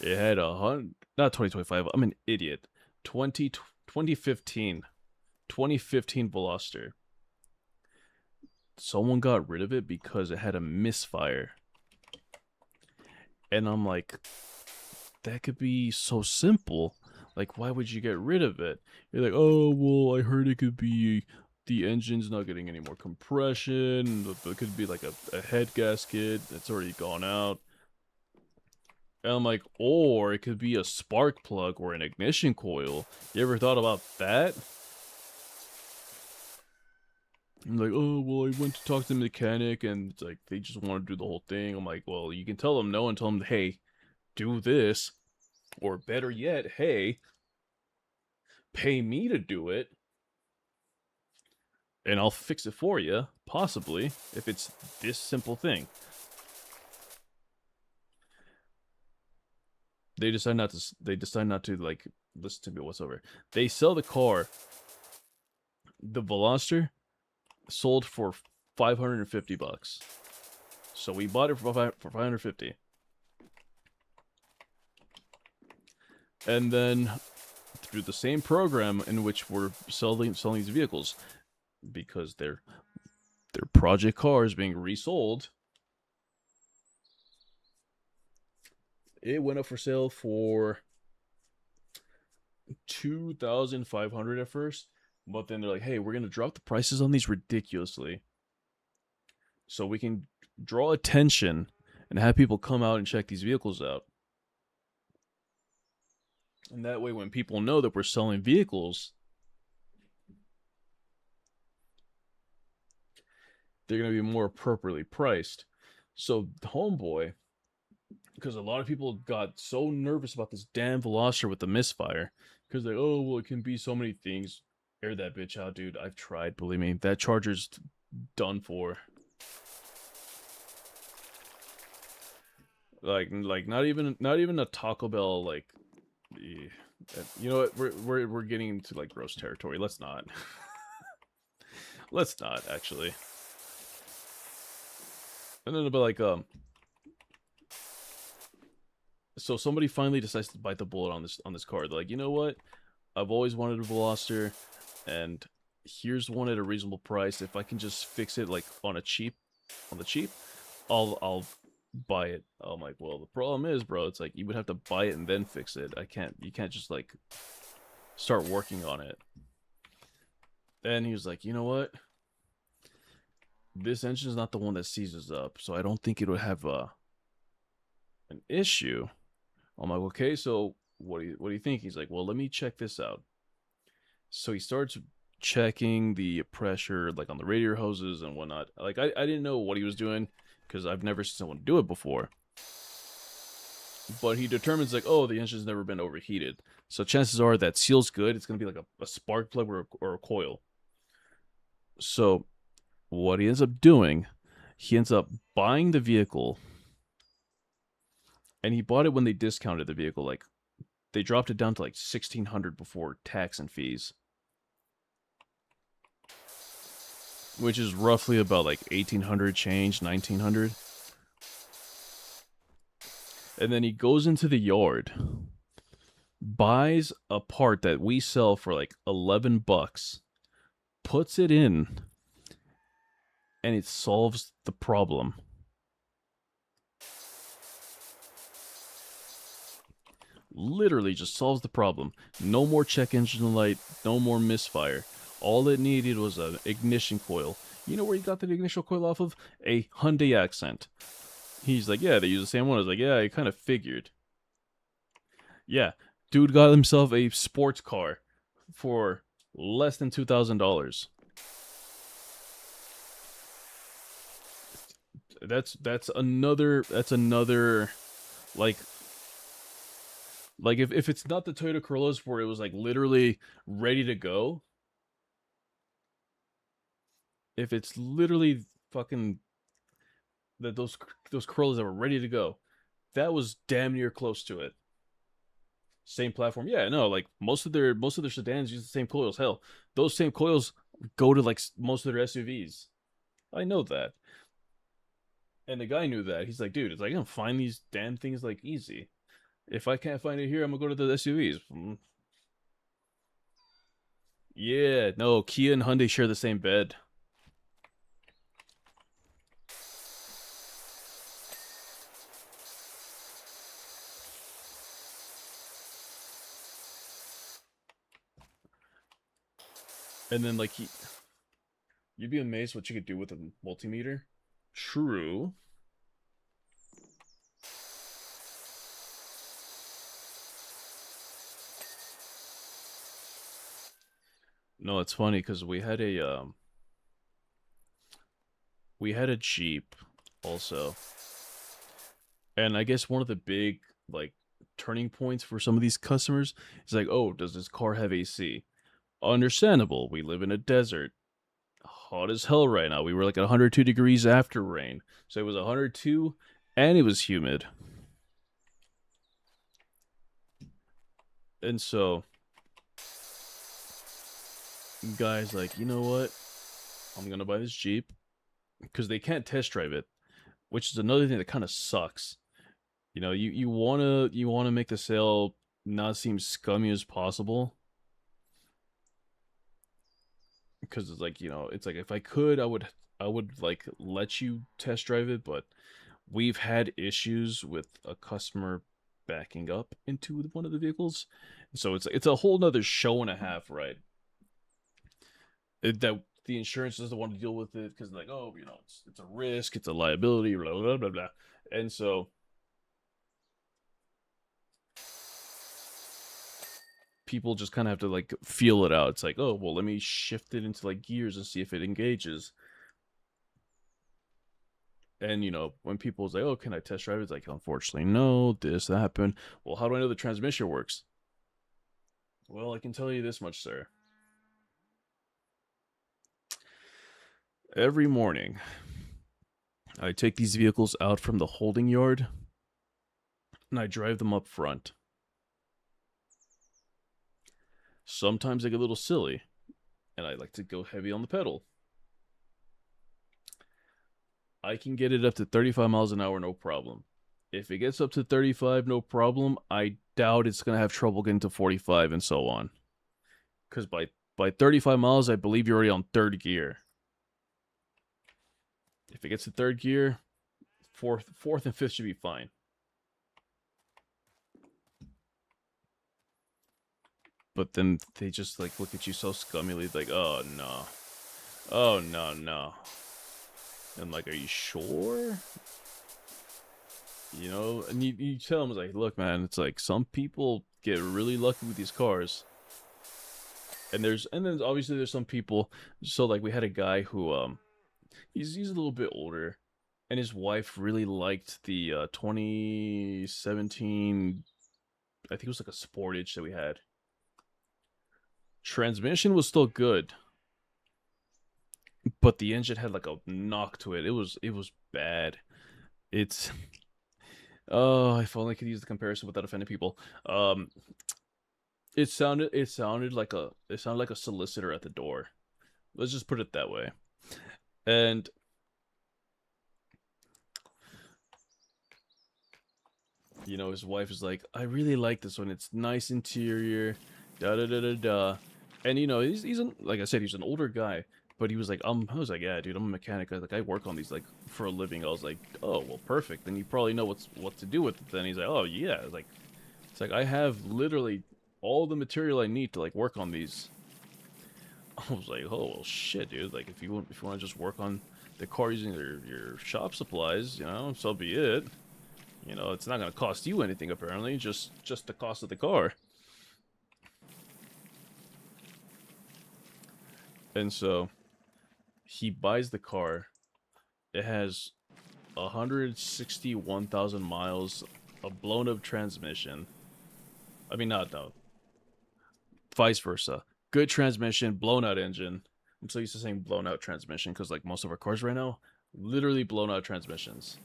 It had not 2025. I'm an idiot. 2015 Veloster. Someone got rid of it because it had a misfire. And I'm like, that could be so simple. Like, why would you get rid of it? You're like, oh, well, I heard it could be the engine's not getting any more compression. It could be like a head gasket that's already gone out. And I'm like, or it could be a spark plug or an ignition coil. You ever thought about that? I'm like, oh, well, I went to talk to the mechanic and it's like, they just want to do the whole thing. I'm like, well, you can tell them no and tell them, hey, do this. Or better yet, hey, pay me to do it. And I'll fix it for you, possibly, if it's this simple thing. They decide not to like listen to me whatsoever. They sell the car. The Veloster sold for $550. So we bought it for $550. And then through the same program in which we're selling these vehicles, because they're project cars being resold, it went up for sale for $2,500 at first, but then they're like, hey, we're gonna drop the prices on these ridiculously. so we can draw attention and have people come out and check these vehicles out. And that way, when people know that we're selling vehicles, they're going to be more appropriately priced. So, Homeboy, because a lot of people got so nervous about this damn Veloster with the misfire, because they, oh, well, it can be so many things. Air that bitch out, dude. I've tried, believe me. That Charger's done for. Like not even a Taco Bell, like, you know what, we're getting into like gross territory. Let's not. Let's not, actually. No, but like, so somebody finally decides to bite the bullet on this car. They're like, you know what? I've always wanted a Veloster, and here's one at a reasonable price. If I can just fix it like on the cheap, I'll buy it. I'm like, well, the problem is, bro, it's like you would have to buy it and then fix it. You can't just like start working on it. And he was like, you know what? This engine is not the one that seizes up, so I don't think it would have an issue. I'm like, okay, so what do you think? He's like, well, let me check this out. So he starts checking the pressure, like on the radiator hoses and whatnot. Like I didn't know what he was doing because I've never seen someone do it before. But he determines like, oh, the engine's never been overheated, so chances are that seal's good. It's gonna be like a spark plug or a coil. So what he ends up doing, he ends up buying the vehicle, and he bought it when they discounted the vehicle. Like, they dropped it down to like $1,600 before tax and fees, which is roughly about like 1,800 change, 1,900. And then he goes into the yard, buys a part that we sell for like $11, puts it in, and it solves the problem. Literally just solves the problem. No more check engine light, no more misfire. All it needed was an ignition coil. You know where he got the ignition coil off of? A Hyundai Accent. He's like, yeah, they use the same one. I was like, yeah, I kind of figured. Yeah, dude got himself a sports car for less than $2,000. That's another like if it's not the Toyota Corollas where it was like literally ready to go, if it's literally fucking those Corollas that were ready to go, that was damn near close to it. Same platform, yeah, no, like most of their sedans use the same coils. Hell, those same coils go to like most of their SUVs. I know that. And the guy knew that. He's like, dude, it's like, I can find these damn things like easy. If I can't find it here, I'm gonna go to the SUVs. Yeah, no, Kia and Hyundai share the same bed. And then like you'd be amazed what you could do with a multimeter. True. No, it's funny because we had a Jeep also. And I guess one of the big like turning points for some of these customers is like, oh, does this car have AC? Understandable. We live in a desert. Hot as hell right now. We were like 102 degrees after rain. So it was 102 and it was humid. And so guys like, you know what? I'm gonna buy this Jeep because they can't test drive it, which is another thing that kind of sucks. You know, you wanna make the sale not seem scummy as possible, because it's like, you know, it's like if I could, I would like let you test drive it, but we've had issues with a customer backing up into one of the vehicles, so it's a whole nother show and a half, right? That the insurance doesn't want to deal with it because like, oh, you know, it's a risk, it's a liability, blah blah blah blah. And so people just kind of have to like feel it out. It's like, oh, well, let me shift it into like gears and see if it engages. And you know, when people say, "Oh, can I test drive it?" It's like, unfortunately, no. This that happened. Well, how do I know the transmission works? Well, I can tell you this much, sir. Every morning, I take these vehicles out from the holding yard and I drive them up front. Sometimes I get a little silly and I like to go heavy on the pedal. I can get it up to 35 miles an hour, no problem. If it gets up to 35, no problem. I doubt it's going to have trouble getting to 45 and so on. Because by 35 miles, I believe you're already on third gear. If it gets to third gear, fourth and fifth should be fine. But then they just like look at you so scummily, like, oh no. Oh no, no. And like, are you sure? You know, and you tell them, like, look, man, it's like some people get really lucky with these cars. And then obviously there's some people, so like we had a guy who he's a little bit older, and his wife really liked the 2017, I think it was like a Sportage that we had. Transmission was still good, but the engine had like a knock to it. It was bad. It's oh, if only I could use the comparison without offending people. It sounded like a solicitor at the door. Let's just put it that way. And you know, his wife is like, I really like this one. It's nice interior, da da da da da. And you know, he's like I said, he's an older guy, but he was like, I was like, yeah, dude, I'm a mechanic. I work on these like for a living. I was like, oh, well, perfect. Then you probably know what to do with it. Then he's like, oh yeah, it's like I have literally all the material I need to like work on these. I was like, oh well, shit, dude. Like if you want to just work on the car using your shop supplies, you know, so be it. You know, it's not gonna cost you anything apparently, just the cost of the car. And so he buys the car. It has 161,000 miles, a blown up transmission. I mean, not no. Vice versa. Good transmission, blown out engine. I'm so used to saying blown out transmission because like most of our cars right now, literally blown out transmissions.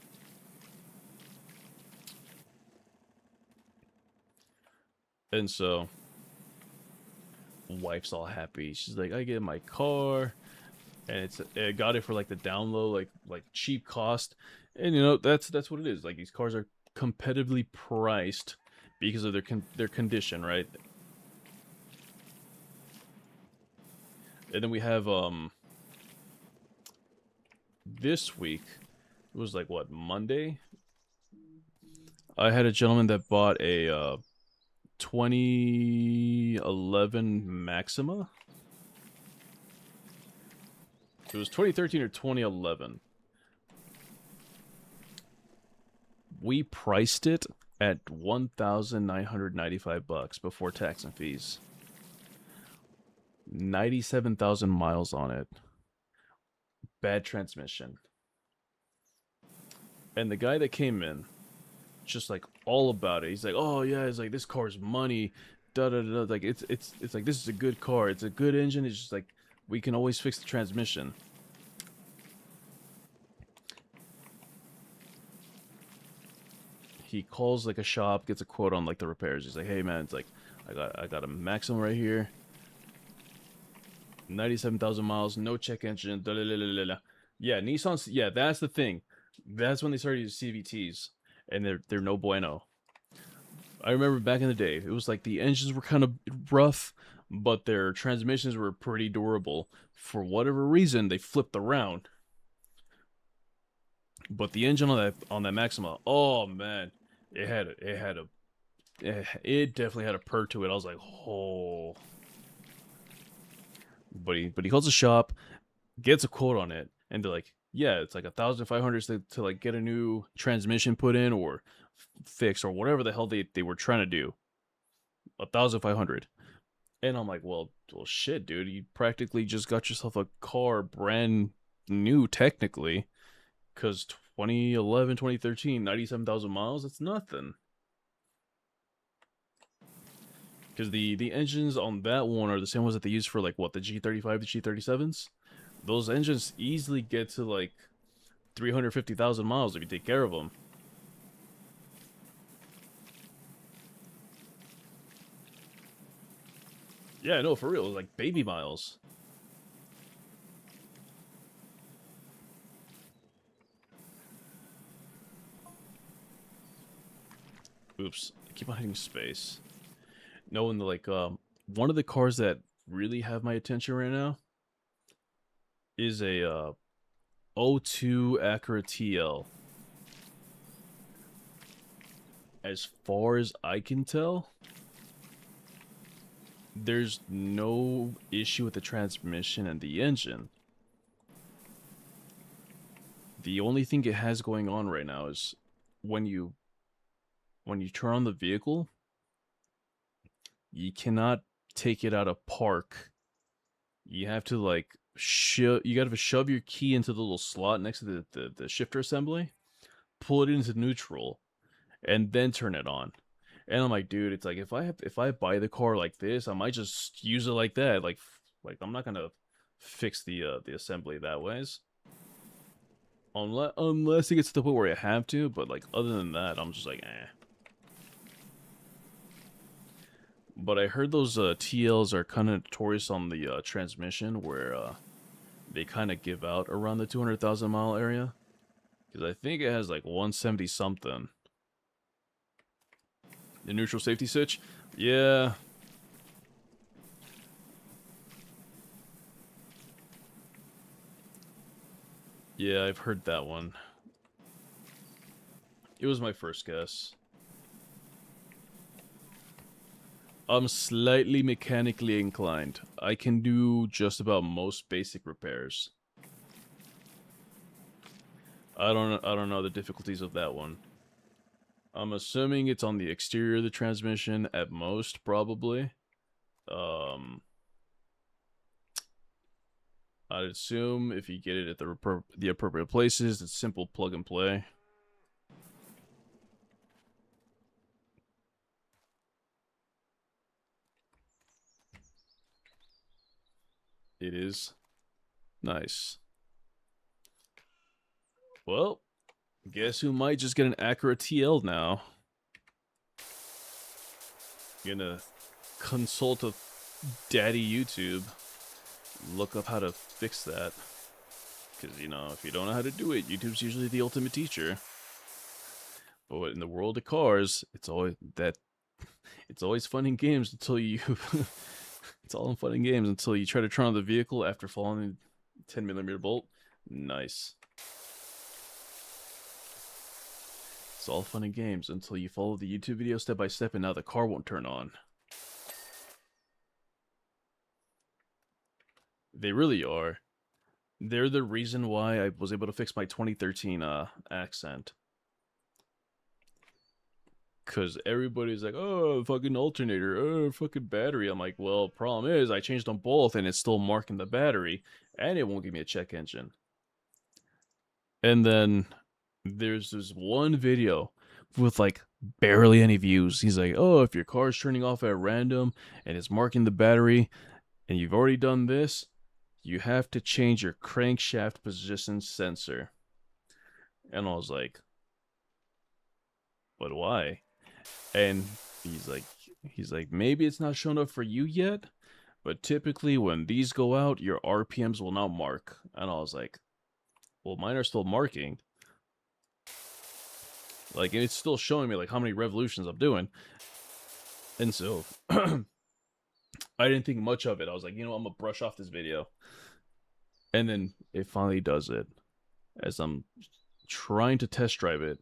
And so wife's all happy. She's like, I get my car, and it got it for like the down low, like cheap cost. And you know, that's what it is. Like these cars are competitively priced because of their condition, right? And then we have this week, it was like what, Monday? I had a gentleman that bought a 2011 Maxima. It was 2013 or 2011. We priced it at $1,995 before tax and fees. 97,000 miles on it. Bad transmission. And the guy that came in, just like all about it. He's like, oh yeah, it's like this car's money, da da da. Like it's like this is a good car. It's a good engine. It's just like we can always fix the transmission. He calls like a shop, gets a quote on like the repairs. He's like, hey man, it's like I got a Maxima right here. 97,000 miles, no check engine. Da, da, da, da, da. Yeah, Nissan's. Yeah, that's the thing. That's when they started using CVTs, and they're no bueno. I remember back in the day, it was like the engines were kind of rough, but their transmissions were pretty durable. For whatever reason, they flipped around. But the engine on that Maxima, oh man, it definitely had a purr to it. I was like, oh. But he calls the shop. gets a quote on it, and they're like, yeah, it's like 1,500 to like get a new transmission put in or fixed or whatever the hell they were trying to do. 1,500. And I'm like, well, shit, dude. You practically just got yourself a car brand new, technically. Because 2011, 2013, 97,000 miles, that's nothing. Because the engines on that one are the same ones that they use for, like, what, the G35, the G37s? Those engines easily get to, like, 350,000 miles if you take care of them. Yeah, no, for real, like baby miles. Oops, I keep on hitting space. No, and like, one of the cars that really have my attention right now is a '02 Acura TL. As far as I can tell, there's no issue with the transmission and the engine. The only thing it has going on right now is when you turn on the vehicle, you cannot take it out of park. You have to like you gotta shove your key into the little slot next to the shifter assembly, pull it into neutral, and then turn it on. And I'm like, dude, it's like if I buy the car like this, I might just use it like that. Like I'm not gonna fix the assembly that ways. Unless it gets to the point where I have to, but like other than that, I'm just like, eh. But I heard those TLs are kind of notorious on the transmission, where they kind of give out around the 200,000 mile area. Because I think it has like 170 something. The neutral safety switch? Yeah. Yeah, I've heard that one. It was my first guess. I'm slightly mechanically inclined. I can do just about most basic repairs. I don't know the difficulties of that one. I'm assuming it's on the exterior of the transmission at most, probably. I'd assume if you get it at the appropriate places, it's simple plug and play. It is. Nice. Well, guess who might just get an Acura TL now? Gonna consult a daddy YouTube. Look up how to fix that. Because, you know, if you don't know how to do it, YouTube's usually the ultimate teacher. But in the world of cars, it's always fun and games until you... it's all in fun and games until you try to turn on the vehicle after following the 10mm bolt. Nice. It's all fun and games until you follow the YouTube video step by step and now the car won't turn on. They really are. They're the reason why I was able to fix my 2013 accent. Because everybody's like, oh, fucking alternator, oh, fucking battery. I'm like, well, problem is, I changed them both and it's still marking the battery, and it won't give me a check engine. And then there's this one video with like barely any views. He's like, oh, if your car's turning off at random and it's marking the battery, and you've already done this, you have to change your crankshaft position sensor. And I was like, but why? And he's like, maybe it's not shown up for you yet, but typically when these go out, your RPMs will not mark. And I was like, well, mine are still marking. Like, it's still showing me like how many revolutions I'm doing. And so I didn't think much of it. I was like, you know, I'm gonna brush off this video. And then it finally does it. As I'm trying to test drive it,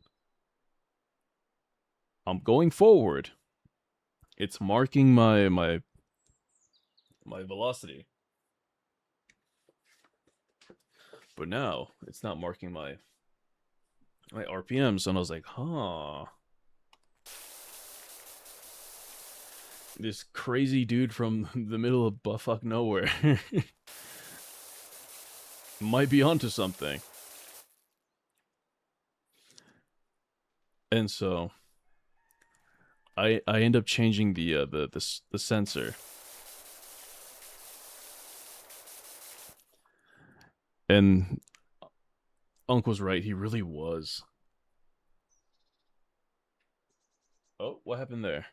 I'm going forward. It's marking my velocity. But now it's not marking my RPMs, and I was like, huh. This crazy dude from the middle of buttfuck nowhere might be onto something. And so I end up changing the sensor. And Unc was right, he really was. Oh, what happened there?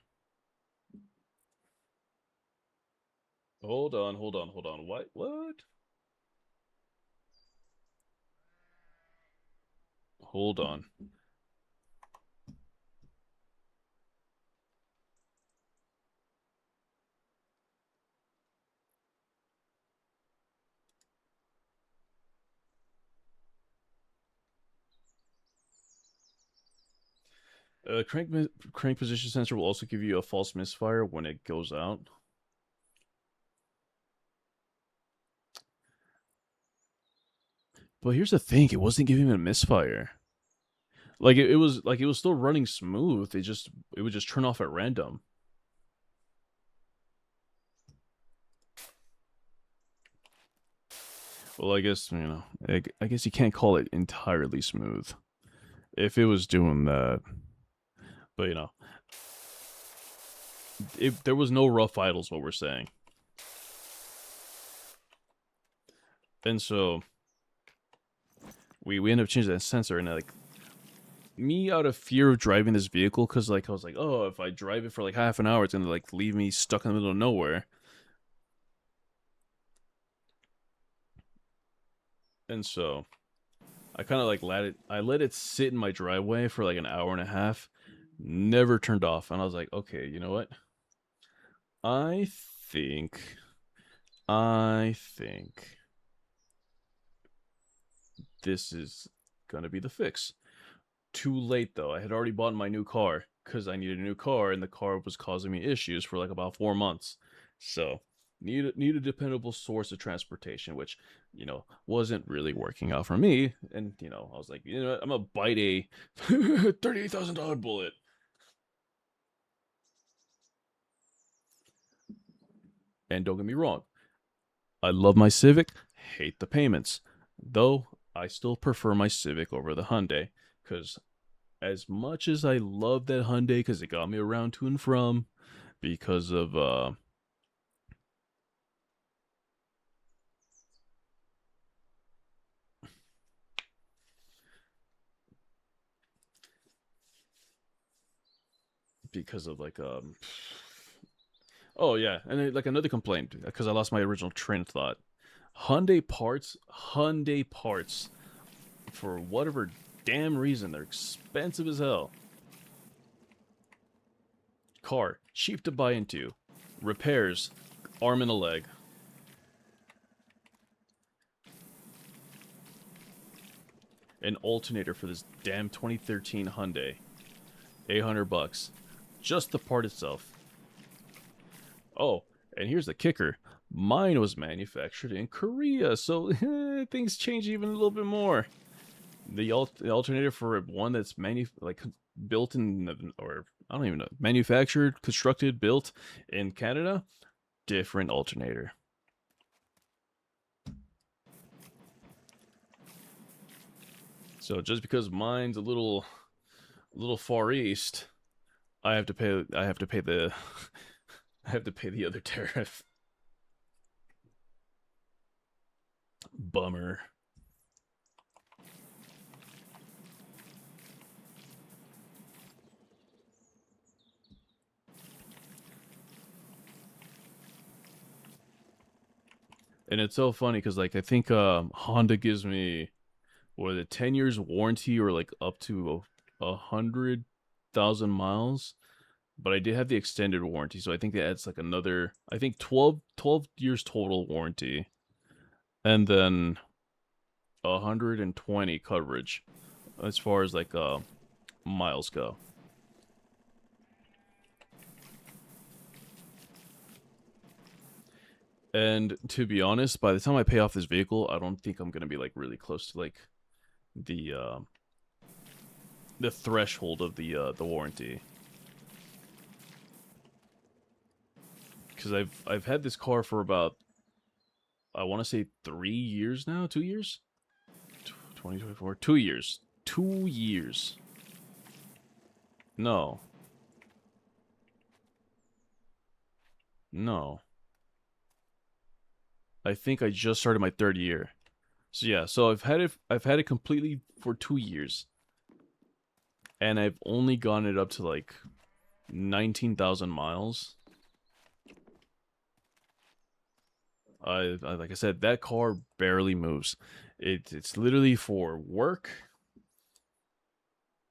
Hold on. What? Hold on. Crank position sensor will also give you a false misfire when it goes out. But here's the thing, it wasn't giving me a misfire. Like it was still running smooth. It would just turn off at random. Well, I guess, you know, I guess you can't call it entirely smooth if it was doing that. But, you know, there was no rough idles, what we're saying. And so we end up changing that sensor, and like, me out of fear of driving this vehicle, because like I was like, oh, if I drive it for like half an hour, it's gonna like leave me stuck in the middle of nowhere. And so I kind of like let it sit in my driveway for like an hour and a half, never turned off, and I was like, okay, you know what? I think this is gonna be the fix. Too late though. I had already bought my new car because I needed a new car, and the car was causing me issues for like about 4 months. So need a dependable source of transportation, which, you know, wasn't really working out for me. And you know, I was like, you know what? I'm gonna bite a $38,000 bullet. And don't get me wrong, I love my Civic, hate the payments. Though I still prefer my Civic over the Hyundai, because as much as I love that Hyundai because it got me around to and from, because of like oh yeah, and then, like another complaint because I lost my original train of thought. Hyundai parts, for whatever damn reason, they're expensive as hell. Car, cheap to buy into. Repairs, arm and a leg. An alternator for this damn 2013 Hyundai. $800. Just the part itself. Oh, and here's the kicker. Mine was manufactured in Korea, so things change even a little bit more. The alternator for one that's built in, or I don't even know, manufactured, constructed, built in Canada, different alternator. So just because mine's a little far east, I have to pay the I have to pay the other tariff. Bummer. And it's so funny because like I think Honda gives me, what is it, 10 years warranty or like up to 100,000 miles. But I did have the extended warranty, so I think that adds like another, I think 12 years total warranty. And then 120 coverage as far as like miles go. And to be honest, by the time I pay off this vehicle, I don't think I'm gonna be like really close to like the uh, the threshold of the warranty. Because I've had this car for about, I want to say 3 years now, 2 years, 2024, 2 years, 2 years. No, no. I think I just started my third year. So yeah, so I've had it completely for 2 years, and I've only gotten it up to like 19,000 miles. Like I said, that car barely moves. It's literally for work,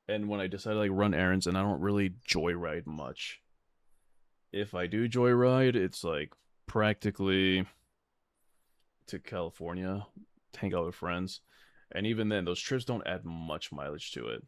and when I decide to like run errands, and I don't really joyride much. If I do joyride, it's like practically to California, hang out with friends, and even then, those trips don't add much mileage to it.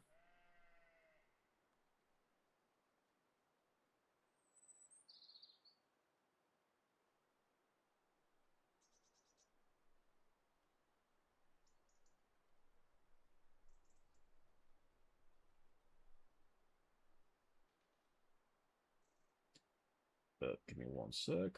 Give me one sec.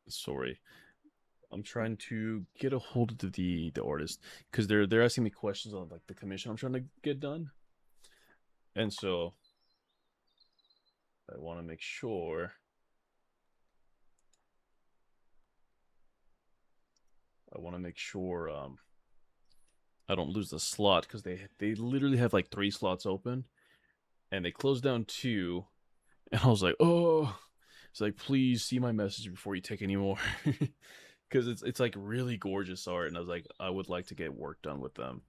Sorry, I'm trying to get a hold of the artist because they're asking me questions on like the commission I'm trying to get done, and so I want to make sure. I want to make sure I don't lose the slot because they literally have like 3 slots open, and they closed down two, and I was like, oh, it's like please see my message before you take any more, because it's like really gorgeous art, and I was like I would like to get work done with them.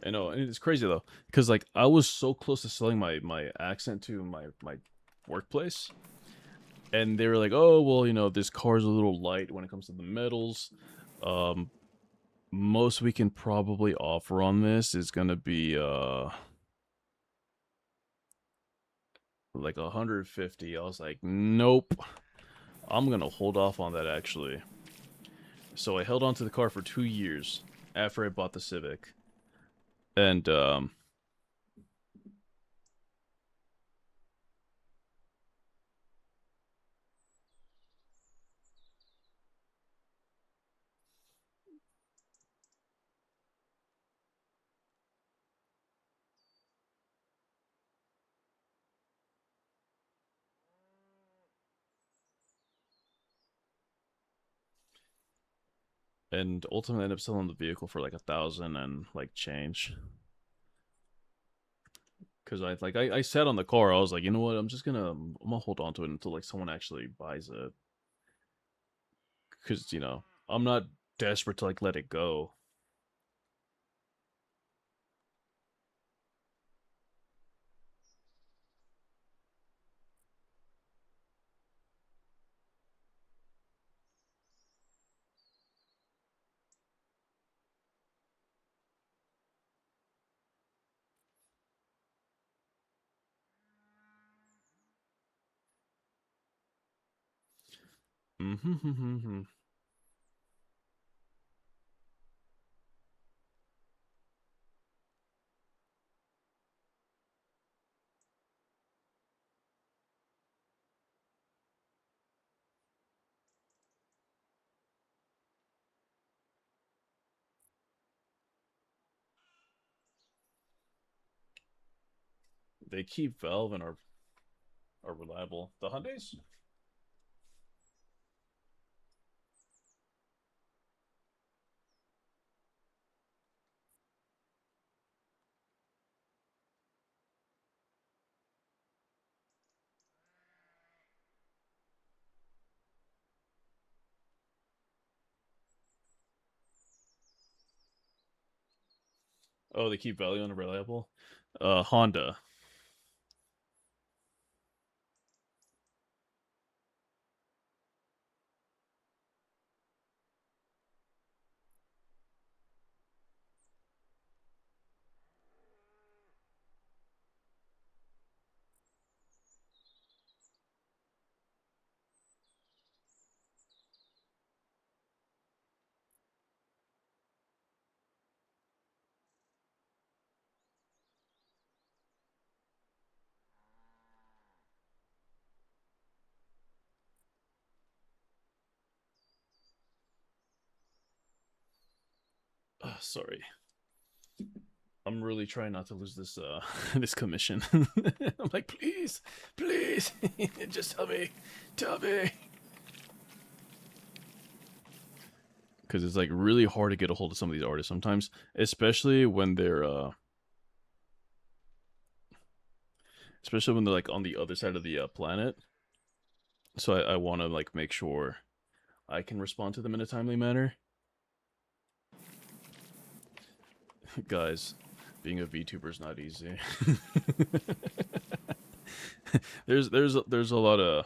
I know, and it's crazy though, because like I was so close to selling my accent to my workplace, and they were like, "Oh, well, this car's a little light when it comes to the metals. Um, most we can probably offer on this is gonna be like 150." I was like, "Nope, I'm gonna hold off on that actually." So I held on to the car for 2 years after I bought the Civic, and ultimately ended up selling the vehicle for like 1,000 and like change. Because I sat on the car. I was like, you know what? I'm gonna hold on to it until like someone actually buys it. Because I'm not desperate to like let it go. Mm-hmm. They keep Valve and are are reliable. The Hyundais? Oh, they keep value on reliable. Honda. Sorry. I'm really trying not to lose this this commission. I'm like, please, please, just tell me. Because it's like really hard to get a hold of some of these artists sometimes, especially when they're like on the other side of the planet. So I want to like make sure I can respond to them in a timely manner. Guys, being a VTuber is not easy. there's a lot of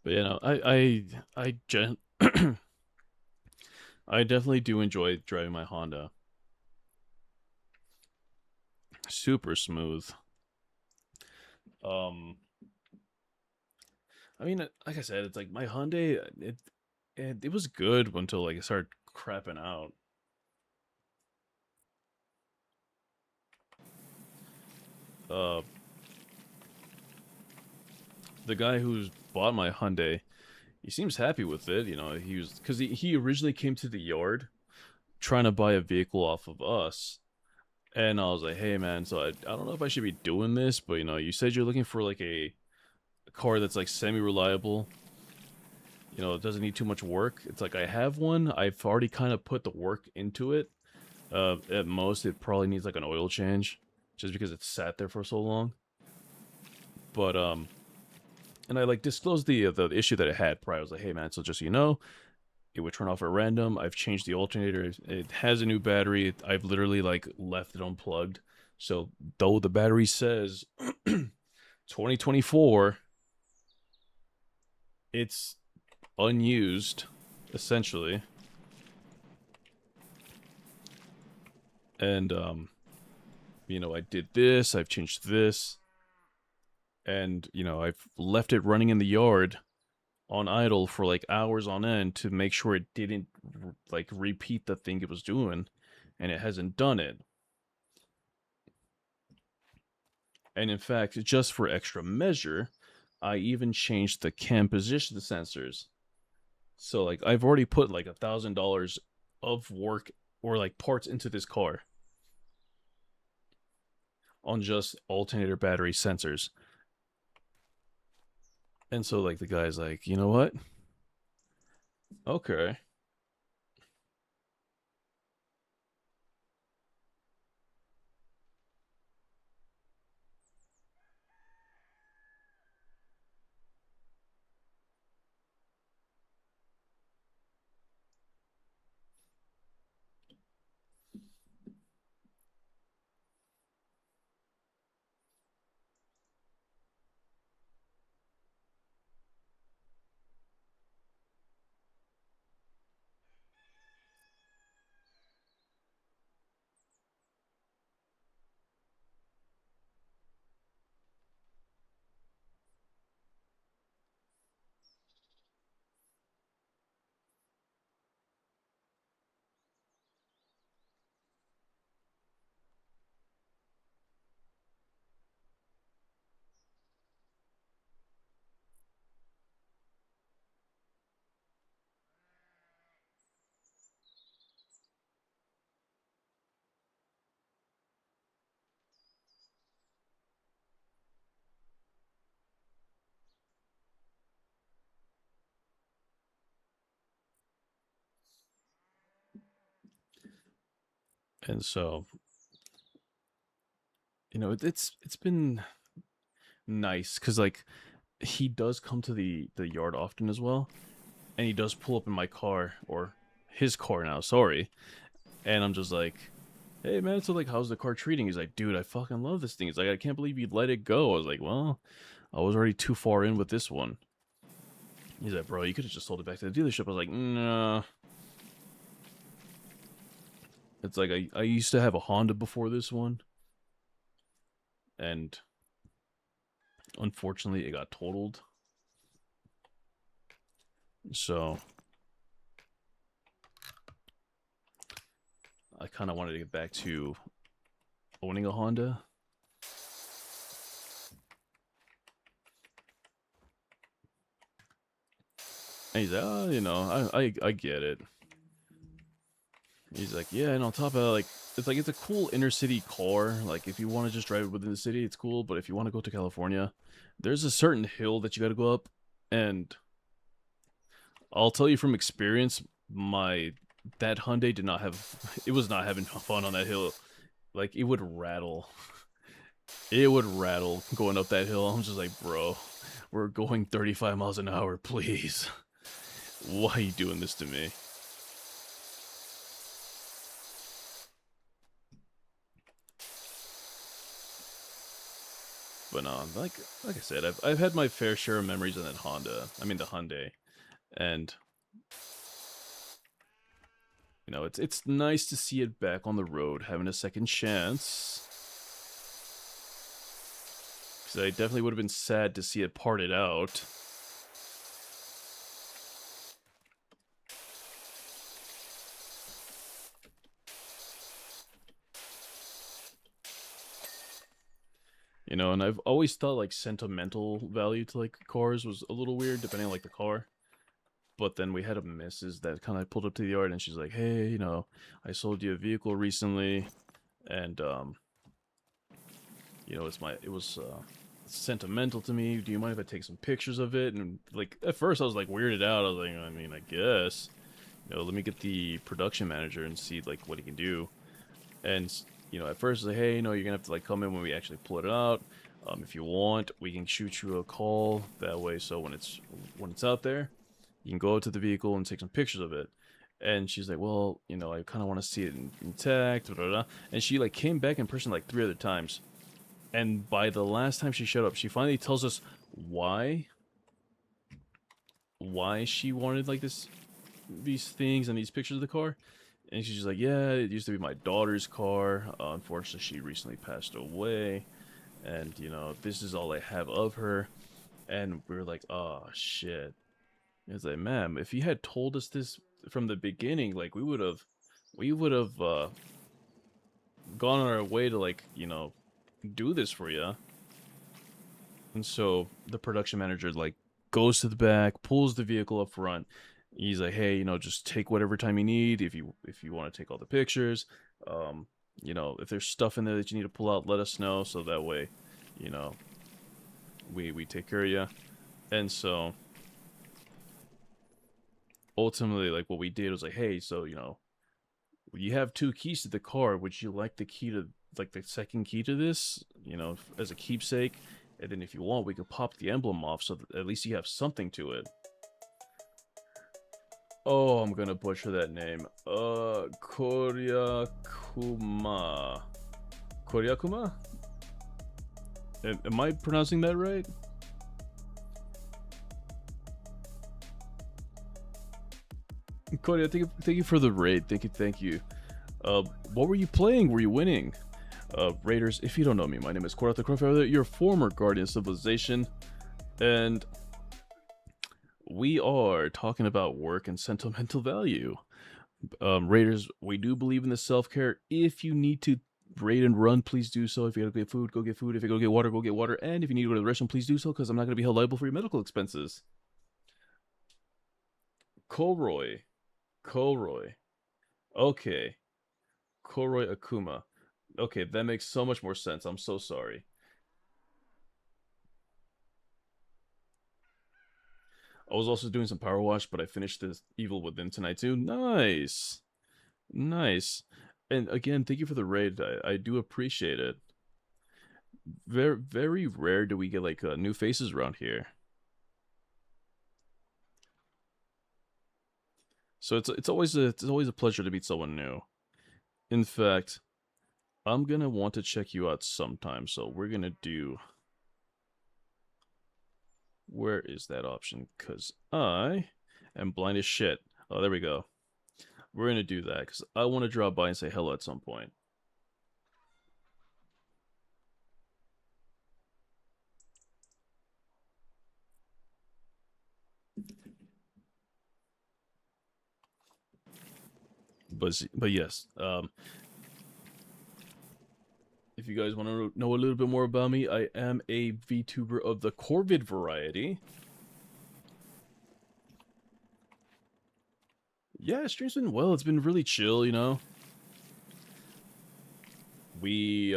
but you know, I definitely do enjoy driving my Honda. Super smooth. Um, I mean, like I said, it's like my Hyundai. It was good until like it started crapping out. Uh, the guy who's bought my Hyundai, he seems happy with it. You know, he was because he originally came to the yard trying to buy a vehicle off of us. And I was like, hey man, so I don't know if I should be doing this, but you know, you said you're looking for like a car that's like semi-reliable. You know, it doesn't need too much work. It's like I have one. I've already kind of put the work into it. At most, it probably needs like an oil change, just because it's sat there for so long. But and I like disclosed the issue that it had prior. I was like, hey man, so just so you know, it would turn off at random. I've changed the alternator. It has a new battery. I've literally like left it unplugged. So though the battery says 2024, it's unused essentially. And you know, I did this, I've changed this, and you know, I've left it running in the yard on idle for like hours on end to make sure it didn't like repeat the thing it was doing, and it hasn't done it. And in fact, just for extra measure, I even changed the cam position sensors. So like I've already put like $1,000 of work or like parts into this car on just alternator battery sensors. And so like the guy's like, you know what? Okay. And so, you know, it's been nice because like he does come to the yard often as well, and he does pull up in my car or his car now. Sorry, and I'm just like, hey man, so like, how's the car treating? He's like, dude, I fucking love this thing. He's like, I can't believe you let it go. I was like, well, I was already too far in with this one. He's like, bro, you could have just sold it back to the dealership. I was like, nah. It's like I used to have a Honda before this one, and unfortunately it got totaled. So I kind of wanted to get back to owning a Honda. And he's like, oh, you know, I get it. He's like, yeah, and on top of that, like, it's a cool inner city car. Like, if you want to just drive it within the city, it's cool. But if you want to go to California, there's a certain hill that you got to go up, and I'll tell you from experience, that Hyundai did not have, it was not having fun on that hill. Like, it would rattle. It would rattle going up that hill. I'm just like, bro, we're going 35 miles an hour, please. Why are you doing this to me? But no, like I said, I've had my fair share of memories on that Honda. I mean the Hyundai, and you know it's nice to see it back on the road, having a second chance. Because I definitely would have been sad to see it parted out. You know, and I've always thought like sentimental value to like cars was a little weird, depending on like the car. But then we had a missus that kind of pulled up to the yard, and she's like, "Hey, you know, I sold you a vehicle recently, and you know, it was sentimental to me. Do you mind if I take some pictures of it?" And like at first, I was like weirded out. I was like, I mean, I guess, you know, let me get the production manager and see like what he can do. And you know, at first, like, hey, you know, you're gonna have to like come in when we actually pull it out. If you want, we can shoot you a call that way. So when it's out there, you can go out to the vehicle and take some pictures of it. And she's like, well, you know, I kind of want to see it intact. Blah, blah, blah. And she like came back in person like 3 other times. And by the last time she showed up, she finally tells us why she wanted like these things and these pictures of the car. And she's just like, yeah, it used to be my daughter's car. Unfortunately, she recently passed away. And, you know, this is all I have of her. And we were like, oh, shit. It's like, ma'am, if you had told us this from the beginning, like, we would have gone on our way to, like, you know, do this for you. And so the production manager like goes to the back, pulls the vehicle up front. He's like, "Hey, just take whatever time you need. If you want to take all the pictures, um, if there's stuff in there that you need to pull out, let us know. So that way, you know, we take care of you." And so ultimately, like what we did was like, "Hey, so you have 2 keys to the car. Would you like the key to like the second key to this? As a keepsake." And then if you want, we could pop the emblem off so that at least you have something to it. Oh, I'm gonna butcher that name. Koryakuma. Koryakuma? Am I pronouncing that right? Korya, thank you for the raid. Thank you. What were you playing? Were you winning? Raiders, if you don't know me, my name is Korya the Crowfather, your former Guardian Civilization, and we are talking about work and sentimental value. Raiders, we do believe in the self-care. If you need to raid and run, please do so. If you gotta get food, go get food. If you gotta get water, go get water. And if you need to go to the restroom, please do so, because I'm not gonna be held liable for your medical expenses. Kolroy. Okay. Kolroy Akuma. Okay, that makes so much more sense. I'm so sorry. I was also doing some power wash, but I finished this Evil Within tonight too. Nice. Nice. And again, thank you for the raid. I do appreciate it. Very, very rare do we get like new faces around here. So it's always a pleasure to meet someone new. In fact, I'm gonna want to check you out sometime. So we're gonna do. Where is that option? Cause I am blind as shit. Oh, there we go. We're gonna do that because I want to drop by and say hello at some point. But yes, if you guys want to know a little bit more about me, I am a VTuber of the Corvid variety. Yeah, stream's been well. It's been really chill, We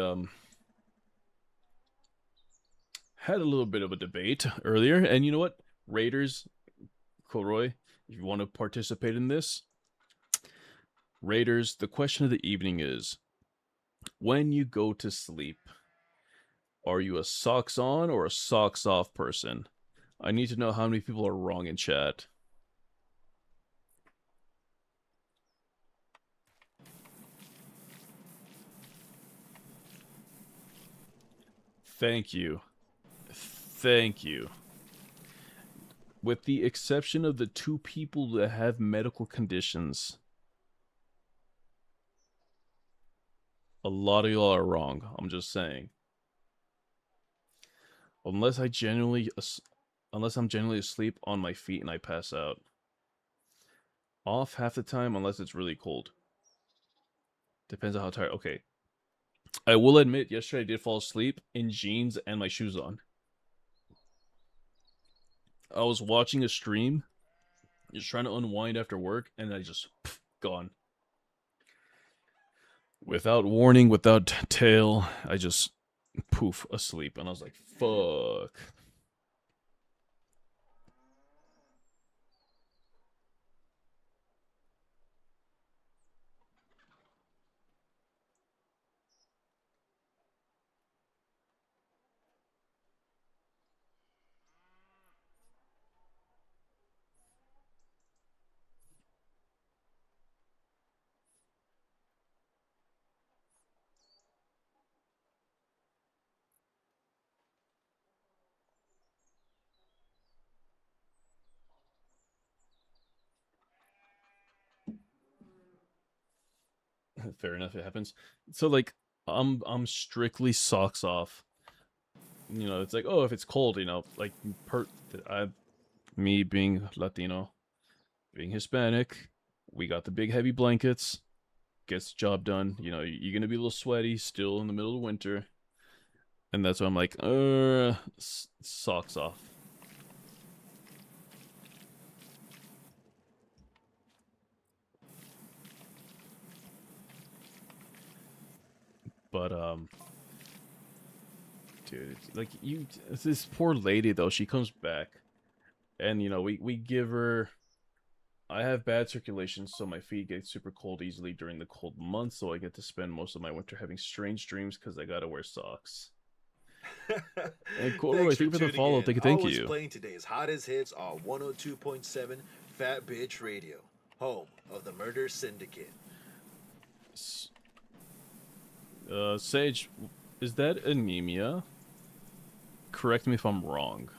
had a little bit of a debate earlier, and you know what? Raiders, Kolroy, if you want to participate in this, Raiders, the question of the evening is, when you go to sleep, are you a socks on or a socks off person? I need to know how many people are wrong in chat. Thank you. Thank you. With the exception of the 2 people that have medical conditions, a lot of y'all are wrong. I'm just saying. Unless I'm genuinely asleep on my feet and I pass out. Off half the time unless it's really cold. Depends on how tired. Okay. I will admit, yesterday I did fall asleep in jeans and my shoes on. I was watching a stream, just trying to unwind after work, and I just gone. Without warning, without tail, I just poof asleep, and I was like, fuck. Fair enough, it happens. So like, I'm strictly socks off. It's like, oh, if it's cold, like me being Latino, being Hispanic, we got the big heavy blankets, gets the job done. You're gonna be a little sweaty still in the middle of winter. And that's why I'm like, socks off. But dude, like this poor lady though, she comes back, and you know we give her. I have bad circulation, so my feet get super cold easily during the cold months. So I get to spend most of my winter having strange dreams because I gotta wear socks. And Corduroy, Thanks thank for you for the tuning follow. in. Thank Always you. playing today's hottest hits on 102.7 Fat Bitch Radio, home of the Murder Syndicate. Sage, is that anemia? Correct me if I'm wrong.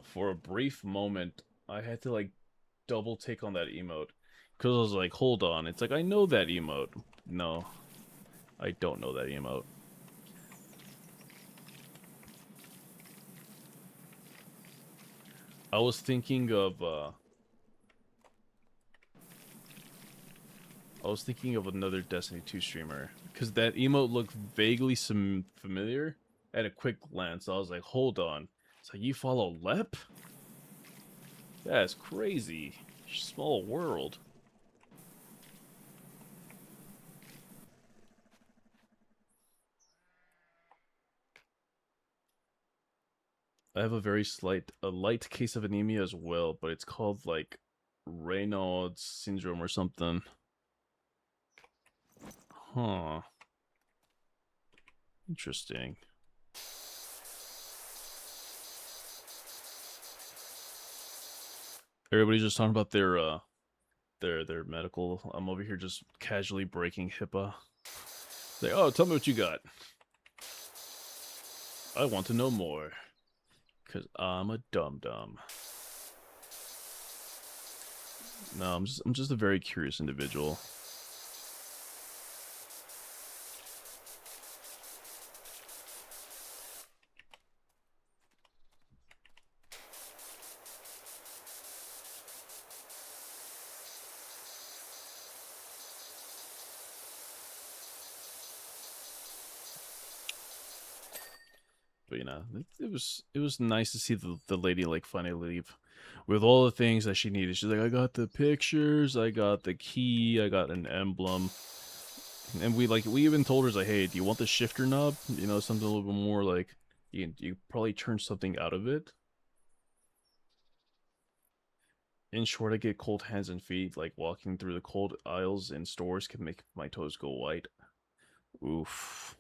For a brief moment, I had to like double take on that emote because I was like, hold on. It's like I know that emote. No, I don't know that emote. I was thinking of another Destiny 2 streamer because that emote looked vaguely familiar at a quick glance. I was like, hold on. It's like you follow Lep? That's crazy. Small world. I have a very light case of anemia as well, but it's called like Raynaud's syndrome or something. Huh. Interesting. Everybody's just talking about their medical. I'm over here just casually breaking HIPAA. Say, oh, tell me what you got. I want to know more. Cause I'm a dum-dum. No, I'm just a very curious individual. But you know, it was nice to see the lady like finally leave with all the things that she needed. She's like, I got the pictures, I got the key, I got an emblem, and we even told her like, hey, do you want the shifter knob? You know, something a little bit more like you probably turn something out of it. In short, I get cold hands and feet. Like walking through the cold aisles in stores can make my toes go white. Oof.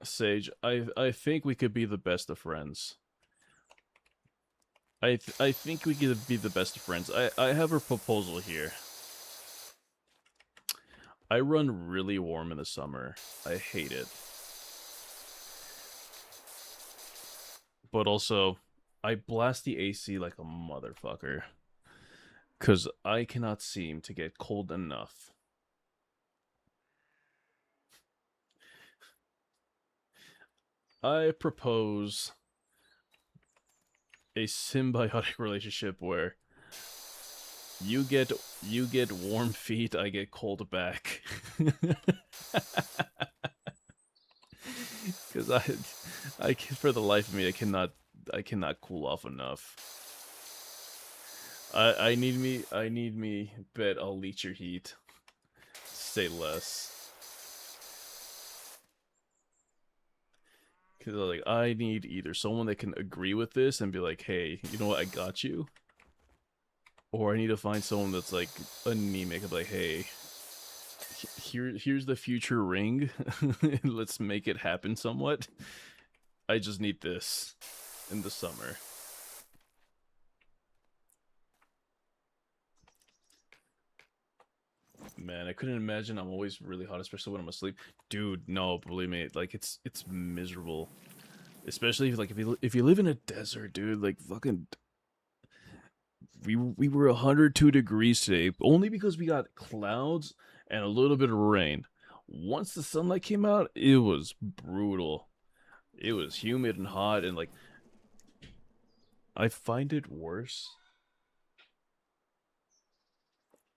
Sage, I think we could be the best of friends. I think we could be the best of friends. I have a proposal here. I run really warm in the summer. I hate it. But also, I blast the AC like a motherfucker. Cause I cannot seem to get cold enough. I propose a symbiotic relationship where you get warm feet, I get cold back. Because I for the life of me, I cannot cool off enough. I need me. Bet I'll leech your heat. Say less. Because like I need either someone that can agree with this and be like, hey, you know what, I got you. Or I need to find someone that's like anemic and like, hey, here's the future ring. Let's make it happen somewhat. I just need this in the summer. Man, I couldn't imagine I'm always really hot, especially when I'm asleep. Dude, no, believe me, like it's miserable. Especially if you live in a desert, dude, like fucking we were 102 degrees today, only because we got clouds and a little bit of rain. Once the sunlight came out, it was brutal. It was humid and hot, and like I find it worse.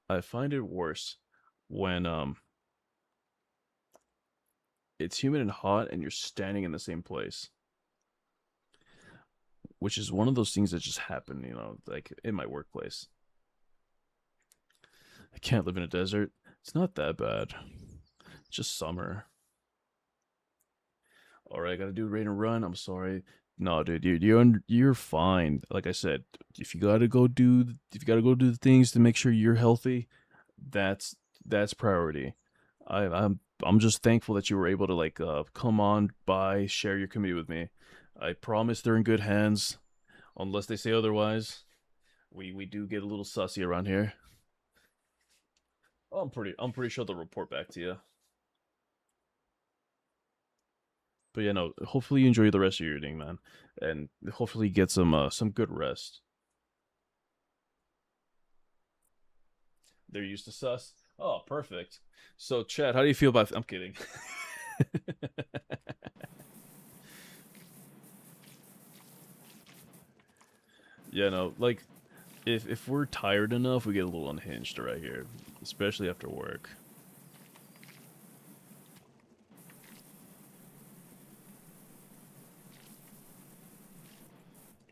I find it worse when it's humid and hot and you're standing in the same place. Which is one of those things that just happen, you know, like in my workplace. I can't live in a desert. It's not that bad. It's just summer. Alright, I gotta do rain and run. I'm sorry. No, dude, you're fine. Like I said, if you gotta go do the things to make sure you're healthy, that's priority. I'm just thankful that you were able to like come on by, share your community with me. I promise they're in good hands, unless they say otherwise. We do get a little sussy around here. I'm pretty sure they'll report back to you. But yeah, no. Hopefully you enjoy the rest of your evening, man, and hopefully you get some good rest. They're used to sus. Oh, perfect. So, Chad, how do you feel about? I'm kidding. Yeah, no, like if we're tired enough, we get a little unhinged right here, especially after work.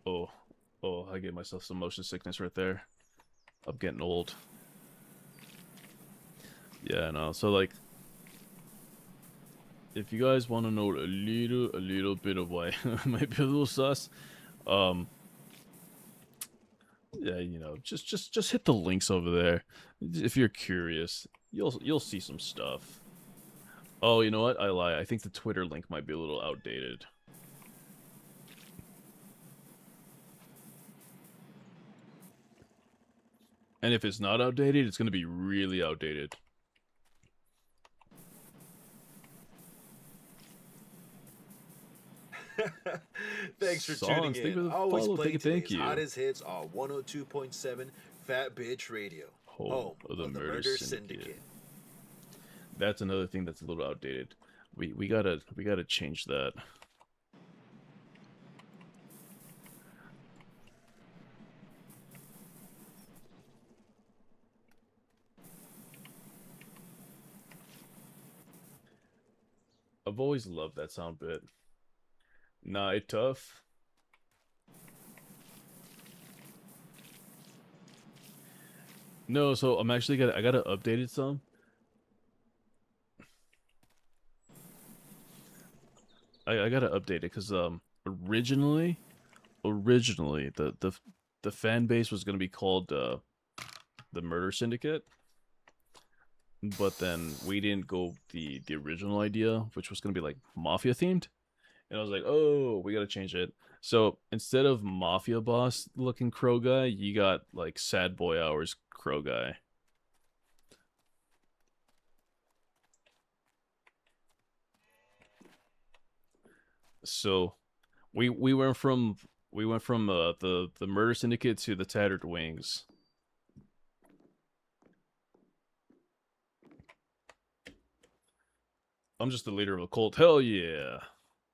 Oh, oh, I get myself some motion sickness right there. I'm getting old. Yeah, no. So like, if you guys want to know a little bit of why I might be a little sus, um, yeah, you know, just hit the links over there. If you're curious, you'll see some stuff. Oh, you know what? I lie. I think the Twitter link might be a little outdated. And if it's not outdated, it's going to be really outdated. Thanks for Songs, tuning thank you for in. the Always follow. playing Thank today's you. hottest hits on 102.7 Fat Bitch Radio, home of the Murder Syndicate. That's another thing that's a little outdated. We gotta change that. I've always loved that sound bit. Night tough. No, so I'm actually I gotta update it some. I gotta update it because originally the fan base was gonna be called the Murder Syndicate, but then we didn't go the original idea, which was gonna be like mafia themed, and I was like, oh, we gotta change it. So instead of mafia boss looking crow guy, you got like sad boy hours crow guy. So we went from the Murder Syndicate to the Tattered Wings. I'm just the leader of a cult. Hell yeah,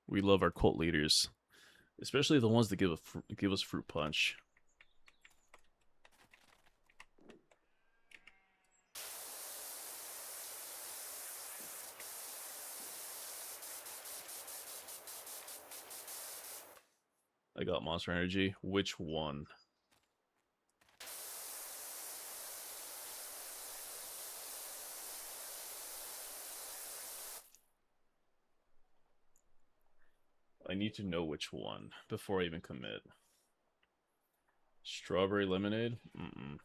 we love our cult leaders, especially the ones that give us fruit punch. I got Monster Energy. Which one? I need to know which one before I even commit. Strawberry lemonade? Mm-mm.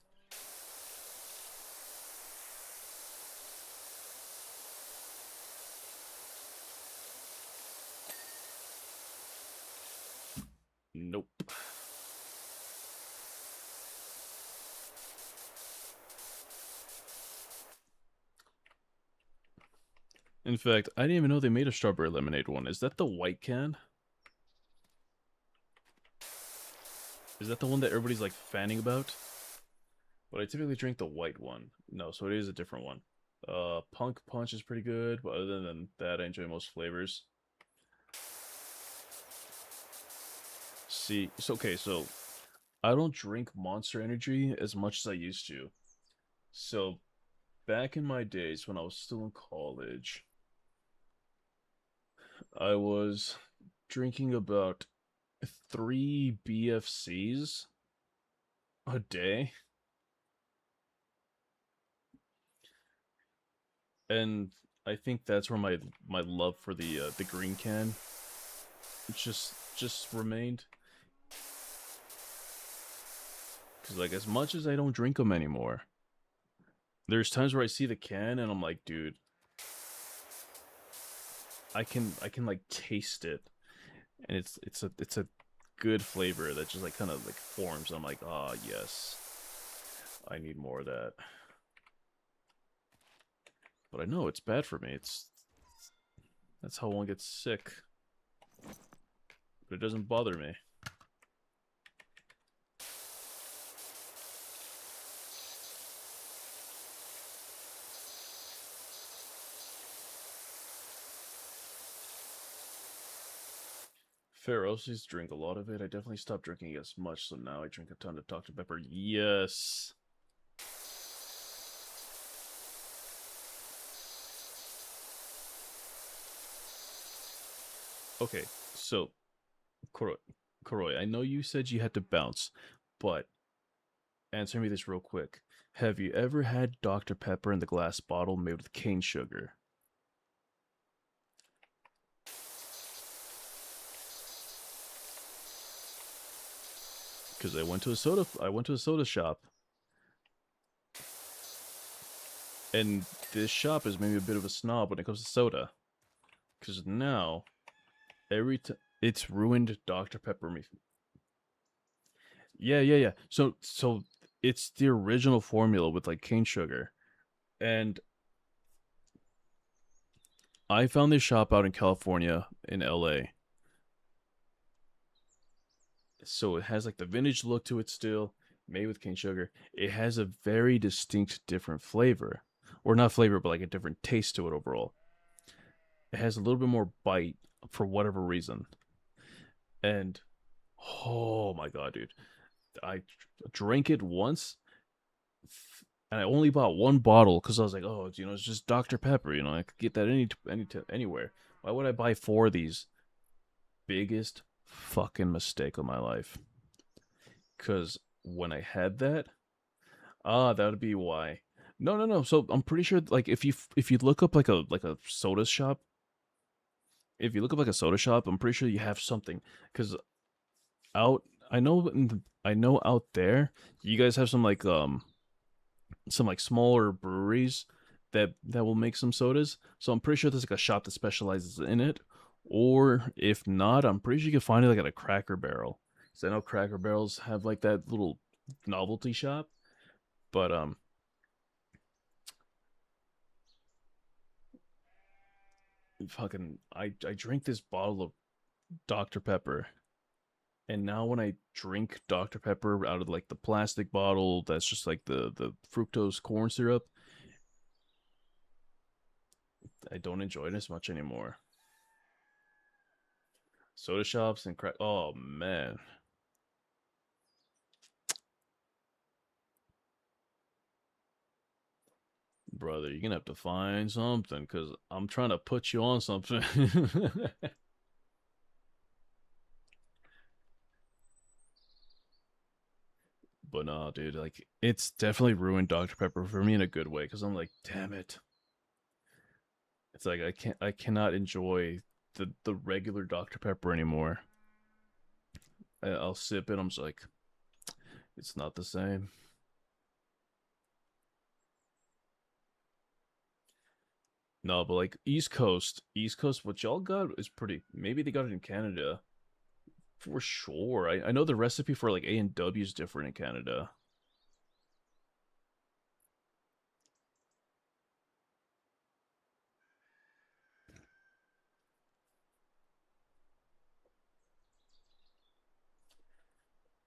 Nope. In fact, I didn't even know they made a strawberry lemonade one. Is that the white can? Is that the one that everybody's like fanning about? But I typically drink the white one. No, so it is a different one. Punk Punch is pretty good, but other than that, I enjoy most flavors. See, so okay, so I don't drink Monster Energy as much as I used to. So back in my days when I was still in college, I was drinking about 3 BFCs a day, and I think that's where my love for the green can just remained. Because like as much as I don't drink them anymore, there's times where I see the can and I'm like, dude, I can like taste it, and it's a good flavor that just like kind of like forms. And I'm like, ah, yes, I need more of that. But I know it's bad for me. That's how one gets sick. But it doesn't bother me. Ferocious drink a lot of it. I definitely stopped drinking as much, so now I drink a ton of Dr. Pepper. Yes. Okay, so Koroi, I know you said you had to bounce, but answer me this real quick. Have you ever had Dr. Pepper in the glass bottle made with cane sugar? Because I went to a soda shop, and this shop is maybe a bit of a snob when it comes to soda. Because now, every time, it's ruined Dr. Pepper me. Yeah. So it's the original formula with like cane sugar. And I found this shop out in California, in LA. So it has like the vintage look to it still, made with cane sugar. It has a very distinct different flavor. Or not flavor, but like a different taste to it overall. It has a little bit more bite for whatever reason. And oh my god, dude. I drank it once and I only bought one bottle because I was like, oh, it's just Dr. Pepper. I could get that anywhere. Why would I buy 4 of these? Biggest fucking mistake of my life. Because when I had that, that would be why. No. So I'm pretty sure, like, if you look up like a soda shop, if you look up like a soda shop, I'm pretty sure you have something. Because out, I know out there, you guys have some like smaller breweries that will make some sodas. So I'm pretty sure there's like a shop that specializes in it. Or if not, I'm pretty sure you can find it like at a Cracker Barrel. So I know Cracker Barrels have like that little novelty shop. But fucking I drink this bottle of Dr. Pepper. And now when I drink Dr. Pepper out of like the plastic bottle that's just like the fructose corn syrup, I don't enjoy it as much anymore. Soda shops and crack. Oh man, brother, you're gonna have to find something because I'm trying to put you on something. But no, dude, like it's definitely ruined Dr. Pepper for me in a good way because I'm like, damn it. It's like I cannot enjoy the regular Dr. Pepper anymore. I'll sip it. I'm just like, it's not the same. No, but like East Coast, what y'all got is pretty. Maybe they got it in Canada for sure. I know the recipe for like A&W is different in Canada,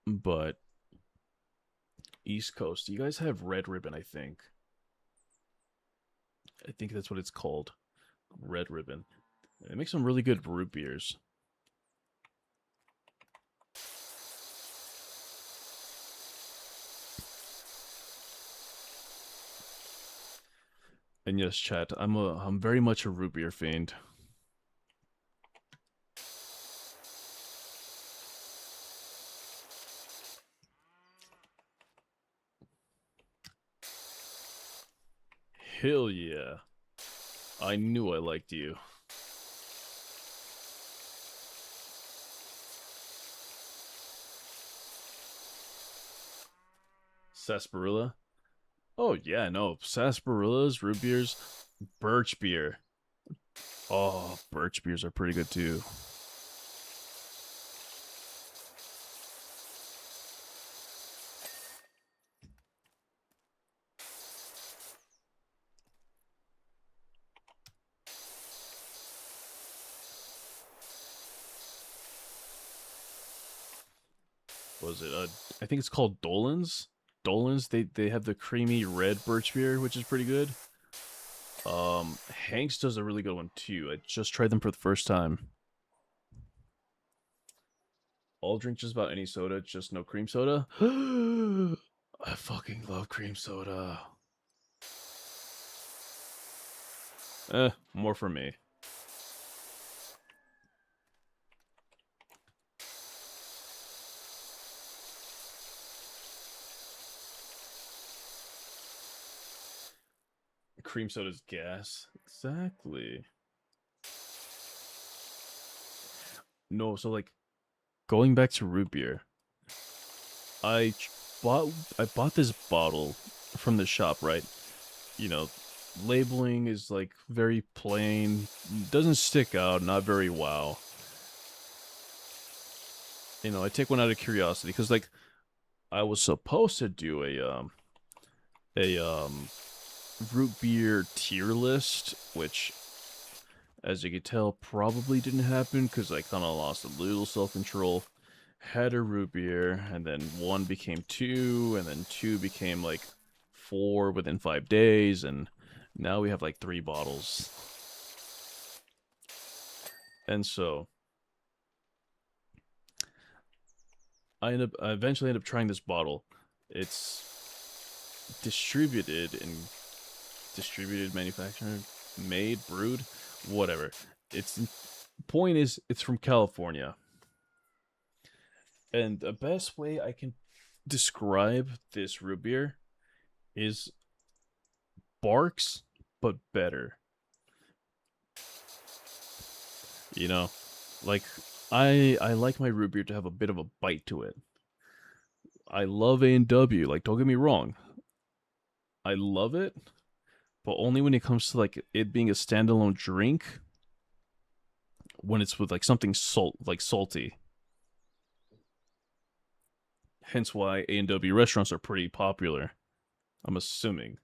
but East Coast. You guys have Red Ribbon, I think. I think that's what it's called. Red Ribbon. It makes some really good root beers. And yes, chat, I'm very much a root beer fiend. Hell yeah. I knew I liked you. Sarsaparilla? Oh yeah, no. Sarsaparillas, root beers, birch beer. Oh, birch beers are pretty good too. What was it? I think it's called Dolan's. Dolan's, they have the creamy red birch beer, which is pretty good. Hank's does a really good one too. I just tried them for the first time. I'll drink just about any soda, just no cream soda. I fucking love cream soda. More for me. Cream soda's gas. Exactly. No, so like going back to root beer. I bought this bottle from the shop, right? You know, labeling is like very plain, doesn't stick out, not very wow. You know, I take one out of curiosity because like I was supposed to do a root beer tier list, which as you can tell probably didn't happen because I kind of lost a little self-control. Had a root beer, and then 1 became 2, and then 2 became like 4 within 5 days, and now we have like 3 bottles. And so I eventually end up trying this bottle. It's distributed, manufactured, made, brewed, whatever. Point is, it's from California. And the best way I can describe this root beer is Barks, but better. You know, like I like my root beer to have a bit of a bite to it. I love A&W, like don't get me wrong. I love it, but only when it comes to like it being a standalone drink. When it's with like something salty. Hence why A&W restaurants are pretty popular. I'm assuming.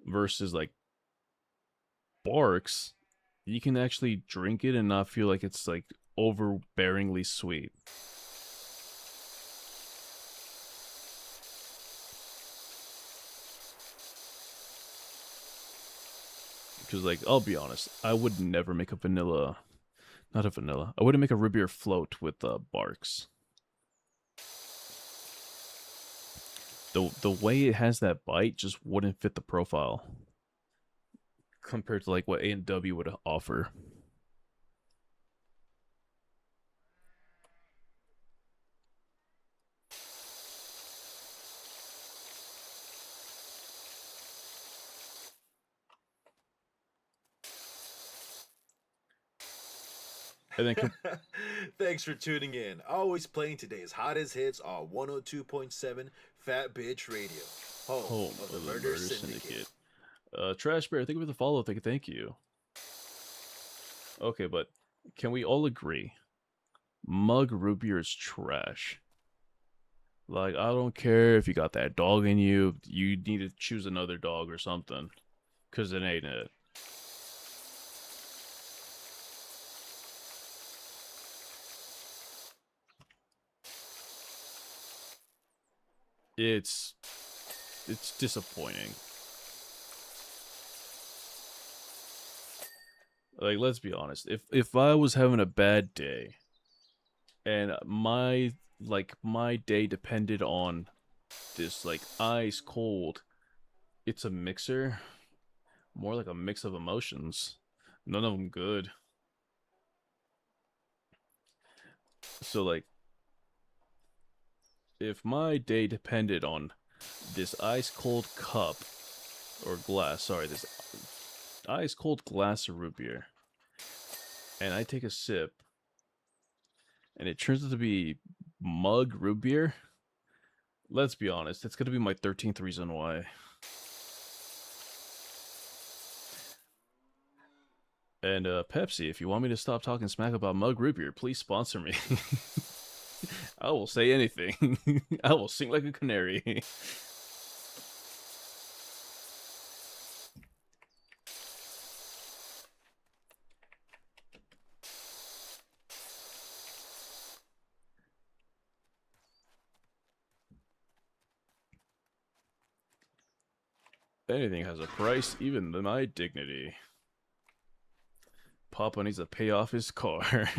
Versus like Barks, you can actually drink it and not feel like it's like overbearingly sweet. Because like, I'll be honest, I would never make a vanilla, not a vanilla. I wouldn't make a root beer float with Barks. The way it has that bite just wouldn't fit the profile compared to like what A&W would offer. And then Thanks for tuning in. Always playing today's hottest hits on 102.7 Fat Bitch Radio, home of the Murder Syndicate. Trash Bear, thank you for the follow. Thank you. Okay, but can we all agree? Mug root beer is trash. Like, I don't care if you got that dog in you. You need to choose another dog or something. Because it ain't it. It's disappointing. Like, let's be honest. If I was having a bad day and my day depended on this like ice cold, it's a mixer, more like a mix of emotions. None of them good. So like if my day depended on this ice cold cup or glass, sorry, this ice cold glass of root beer, and I take a sip and it turns out to be mug root beer, let's be honest, it's gonna be my 13th reason why. And Pepsi, if you want me to stop talking smack about mug root beer, please sponsor me. I will say anything. I will sing like a canary. Anything has a price, even my dignity. Papa needs to pay off his car.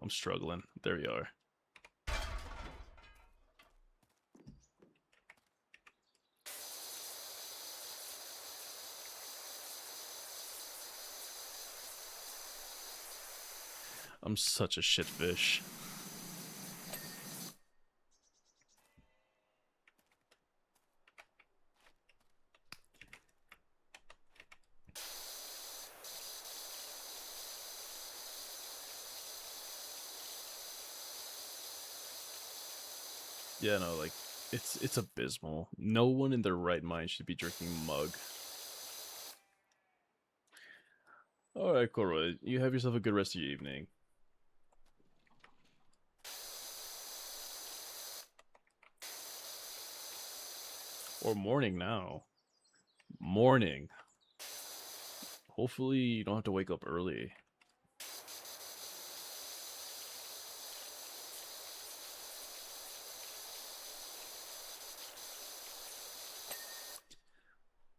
I'm struggling. There you are. I'm such a shitfish. Yeah, no, like, it's abysmal. No one in their right mind should be drinking mug. Alright, Corwin, you have yourself a good rest of your evening. Or morning now. Morning. Hopefully you don't have to wake up early.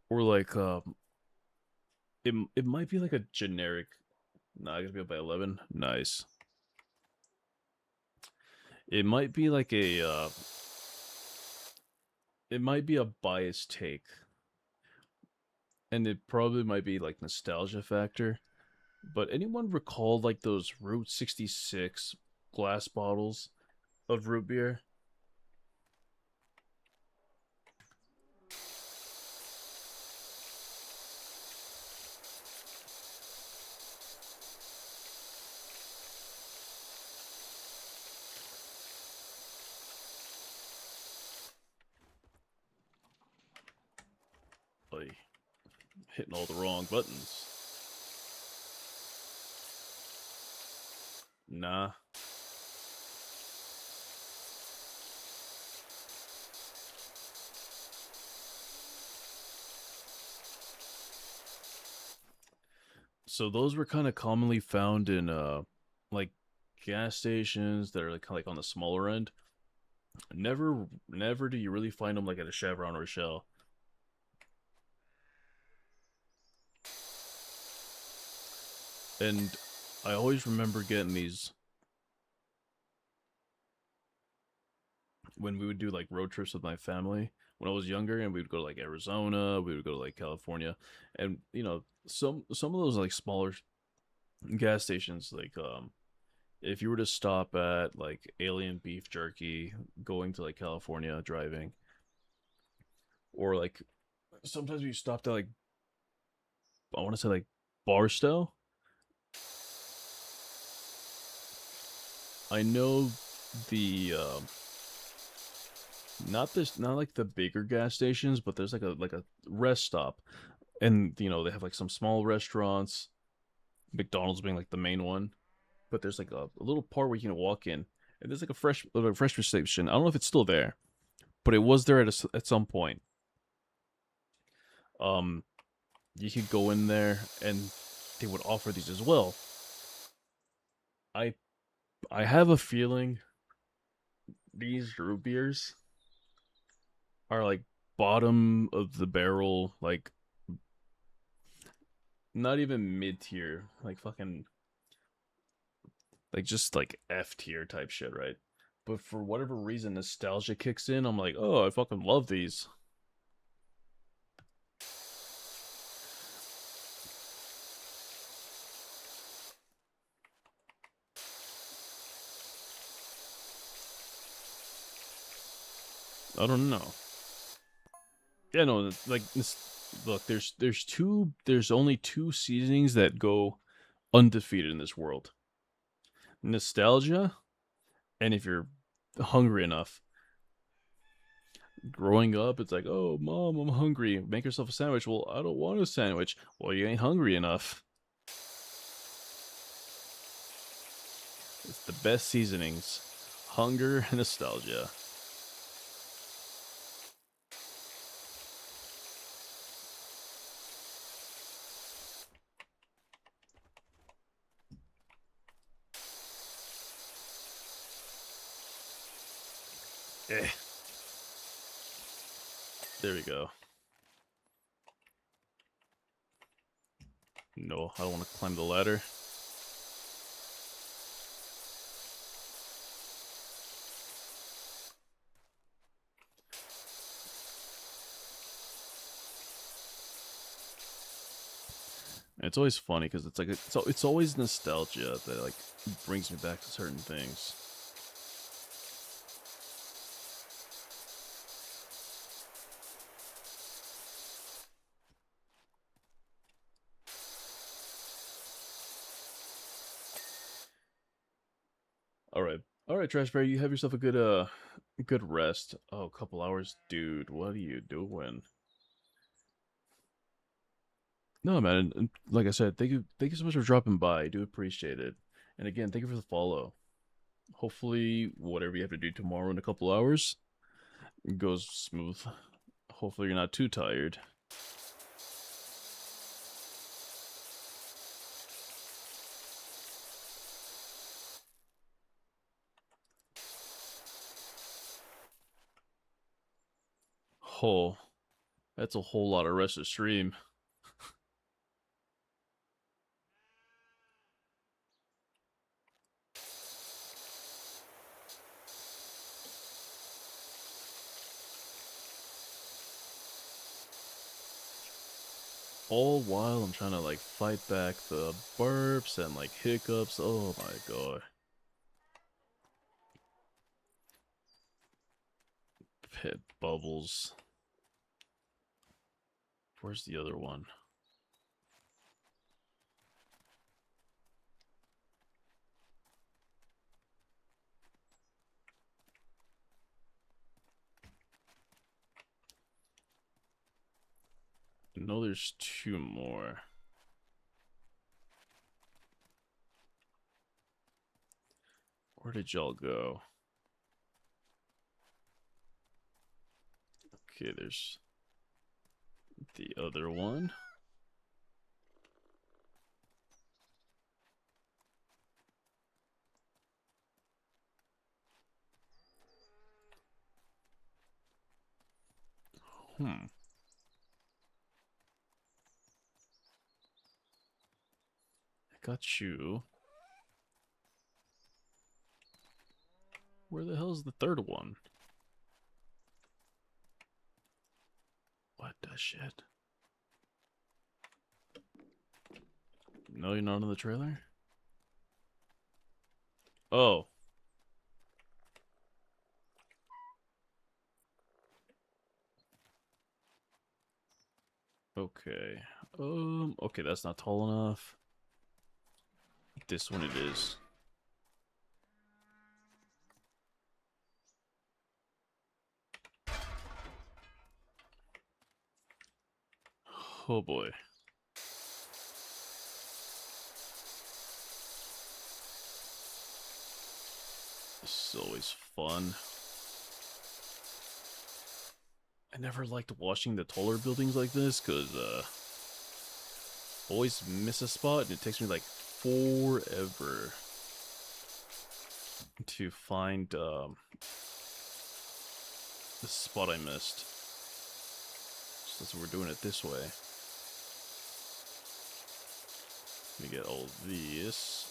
Or like, it might be like a generic. Nah, I gotta be up by 11. Nice. It might be like a, it might be a biased take. And it probably might be like nostalgia factor. But anyone recall like those Route 66 glass bottles of root beer? Like, hitting all the wrong buttons. Nah. So those were kind of commonly found in like gas stations that are like kind of like on the smaller end. Never do you really find them like at a Chevron or a Shell. And I always remember getting these when we would do like road trips with my family when I was younger, and we would go to like Arizona, we would go to like California, and you know, some of those like smaller gas stations, like if you were to stop at like Alien Beef Jerky going to like California driving, or like sometimes we stopped at like, I want to say like Barstow. I know the not like the bigger gas stations, but there's like a rest stop, and you know they have like some small restaurants, McDonald's being like the main one, but there's like a little part where you can walk in, and there's like a fresh station. I don't know if it's still there, but it was there at some point. Um, you could go in there, and they would offer these as well. I I have a feeling these root beers are like bottom of the barrel, like not even mid tier, like fucking like just like F tier type shit, right? But for whatever reason, nostalgia kicks in. I'm like, oh, I fucking love these. I don't know. Yeah, no, like this. Look, there's only two seasonings that go undefeated in this world: nostalgia, and if you're hungry enough. Growing up, it's like, oh, mom, I'm hungry. Make yourself a sandwich. Well, I don't want a sandwich. Well, you ain't hungry enough. It's the best seasonings: hunger and nostalgia. Eh. There we go. No, I don't want to climb the ladder. It's always funny because it's like it's always nostalgia that like brings me back to certain things. All right, Trashberry, you have yourself a good rest. Oh, a couple hours, dude. What are you doing? No, man. And like I said, thank you so much for dropping by. I do appreciate it. And again, thank you for the follow. Hopefully, whatever you have to do tomorrow in a couple hours goes smooth. Hopefully, you're not too tired. Oh, that's a whole lot of rest to stream. All while I'm trying to like fight back the burps and like hiccups. Oh my god. Pit bubbles. Where's the other one? I know there's two more. Where did y'all go? Okay, there's the other one. Hmm. I got you. Where the hell is the third one? What the shit? No, you're not in the trailer? Oh. Okay. Okay, that's not tall enough. This one it is. Oh boy. This is always fun. I never liked watching the taller buildings like this because always miss a spot and it takes me like forever. to find the spot I missed. Since we're doing it this way. Let me get all these.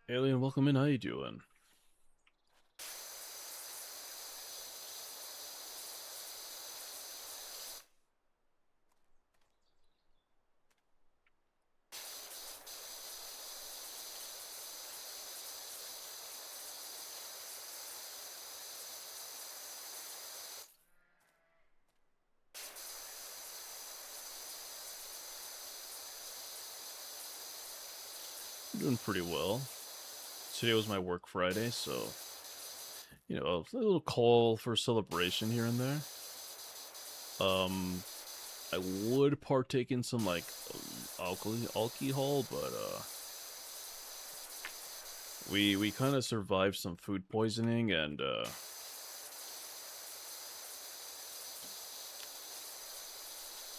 Alien, welcome in. How you doing? Doing pretty well. Today was my work Friday, so you know, a little call for celebration here and there. I would partake in some like alcohol, but we kind of survived some food poisoning and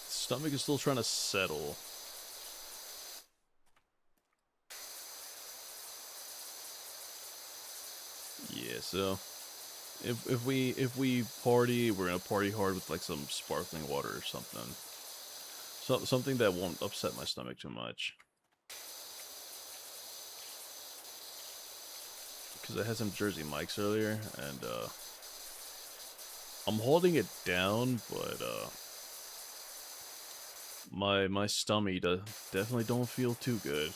stomach is still trying to settle. Yeah, so if we party, we're gonna party hard with like some sparkling water or something. Something that won't upset my stomach too much. Because I had some Jersey Mike's earlier, and I'm holding it down, but my stomach definitely don't feel too good. It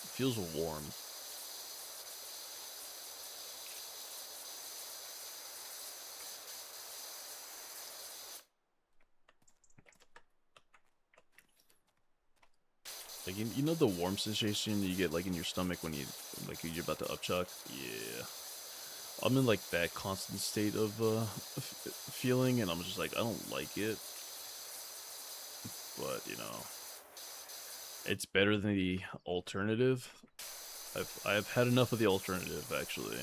feels warm. Like, you know the warm sensation you get, like, in your stomach when you're about to upchuck? Yeah. I'm in, like, that constant state of, feeling, and I'm just like, I don't like it. But, you know, it's better than the alternative. I've had enough of the alternative, actually.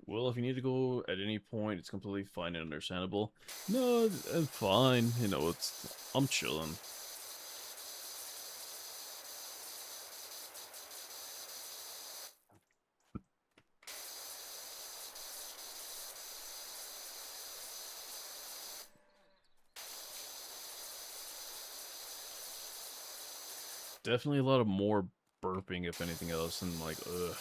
Well, if you need to go at any point, it's completely fine and understandable. No, I'm fine. You know, I'm chilling. Definitely a lot of more burping, if anything else, and like, ugh.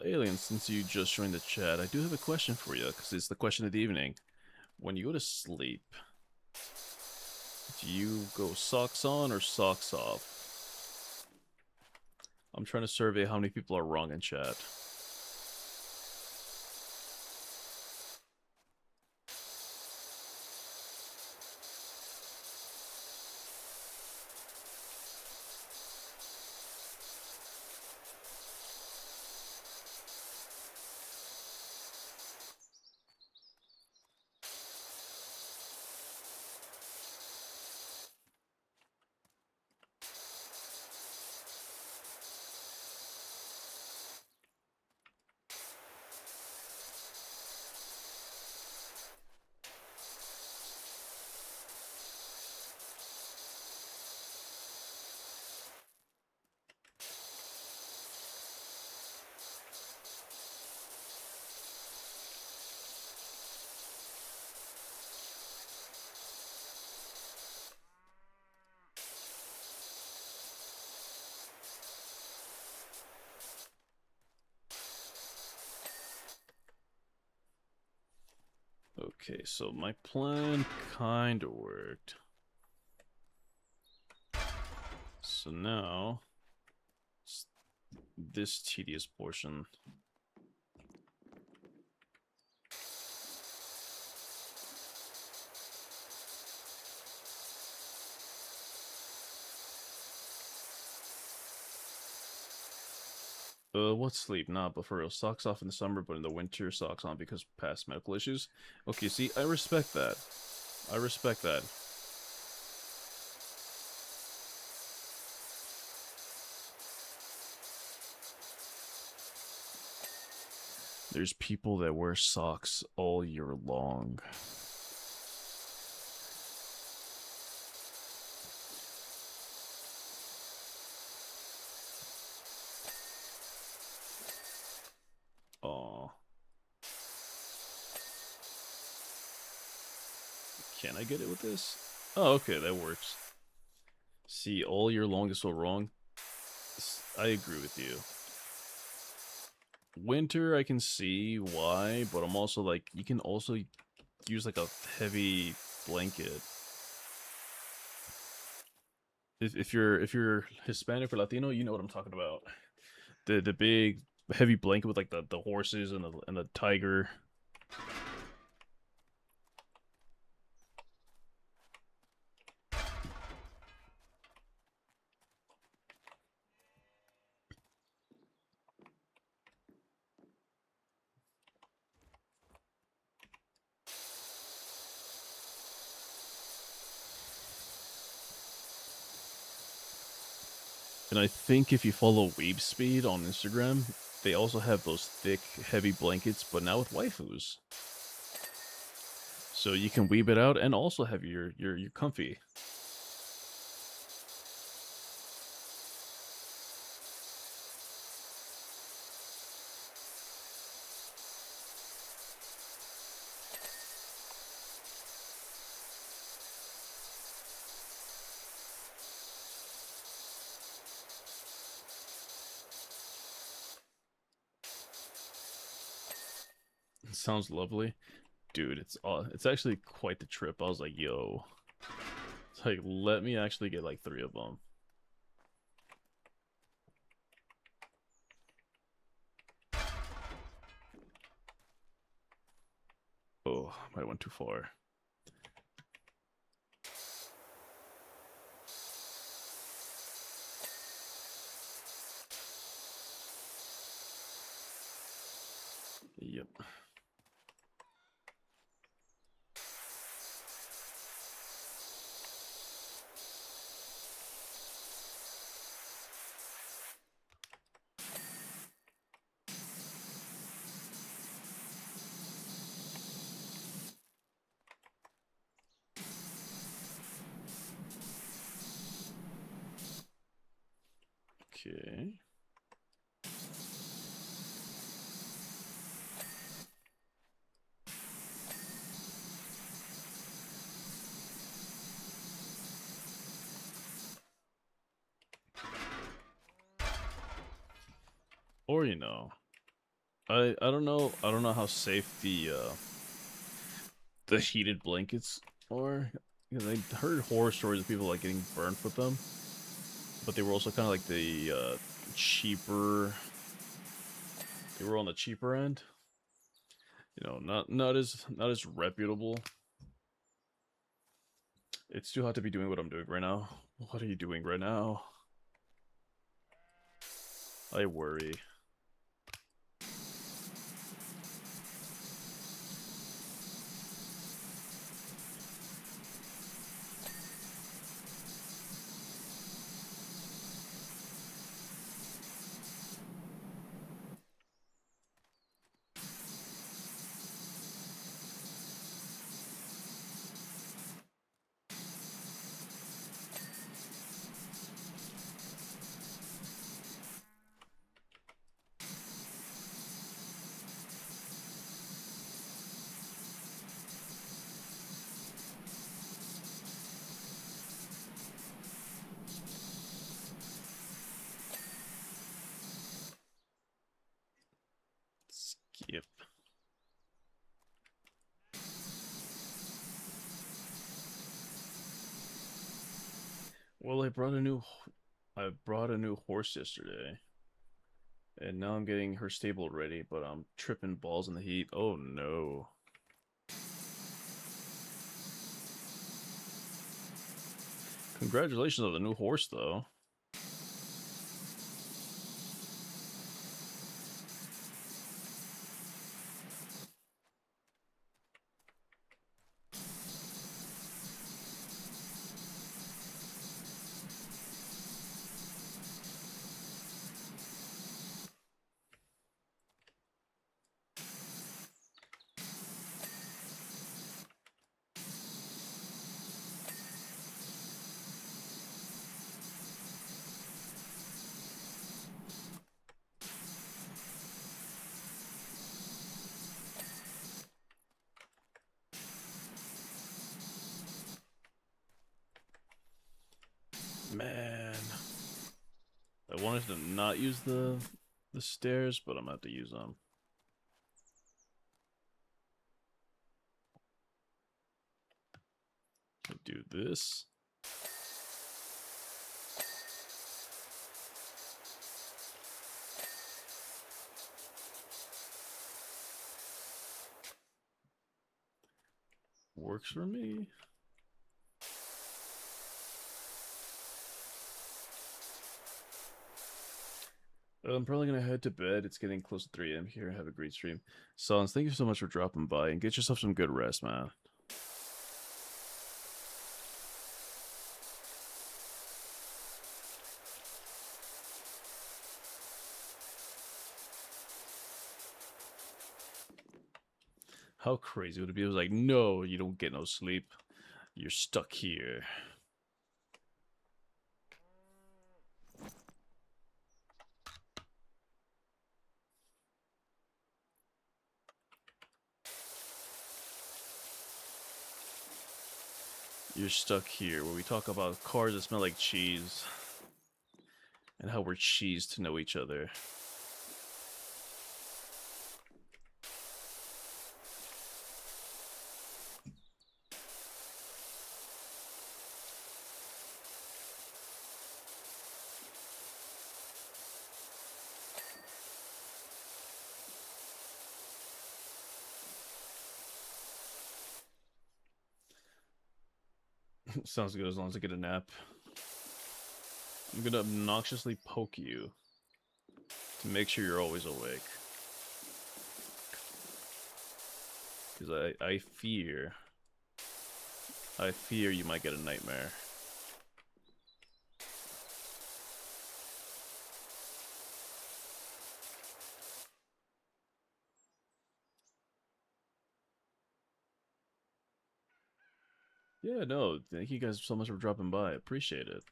Alien, since you just joined the chat, I do have a question for you, because it's the question of the evening. When you go to sleep, do you go socks on or socks off? I'm trying to survey how many people are wrong in chat. Okay, so my plan kind of worked. So now, it's this tedious portion. What sleep? Nah, but for real, socks off in the summer, but in the winter, socks on because past medical issues. Okay, see, I respect that. I respect that. There's people that wear socks all year long. Aw. Can I get it with this? Oh, okay, that works. See, all year long is so wrong. I agree with you. Winter, I can see why, but I'm also like, you can also use like a heavy blanket. If you're Hispanic or Latino, you know what I'm talking about. The big heavy blanket with like the horses and the tiger. And I think if you follow Weeb Speed on Instagram, they also have those thick, heavy blankets, but now with waifus. So you can weeb it out and also have your comfy. It sounds lovely. Dude, it's actually quite the trip. I was like, yo. It's like, let me actually get like 3 of them. Oh, might have went too far. Yep. Okay. Or you know, I don't know how safe the heated blankets are. Because I heard horror stories of people like getting burnt with them, but they were also kind of like the cheaper. They were on the cheaper end. You know, not as reputable. It's too hot to be doing what I'm doing right now. What are you doing right now? I worry. Well, I brought a new horse yesterday, and now I'm getting her stable ready, but I'm tripping balls in the heat. Oh no. Congratulations on the new horse, though. Man, I wanted to not use the stairs, but I'm gonna have to use them. Do this. Works for me. I'm probably gonna head to bed. It's getting close to 3 a.m. here. Have a great stream. Sans, thank you so much for dropping by, and get yourself some good rest, man. How crazy would it be? It was like, no, you don't get no sleep. You're stuck here. You're stuck here, where we talk about cars that smell like cheese. And how we're cheese to know each other. Sounds good as long as I get a nap. I'm gonna obnoxiously poke you to make sure you're always awake. Because I fear you might get a nightmare. Yeah, no, thank you guys so much for dropping by. Appreciate it.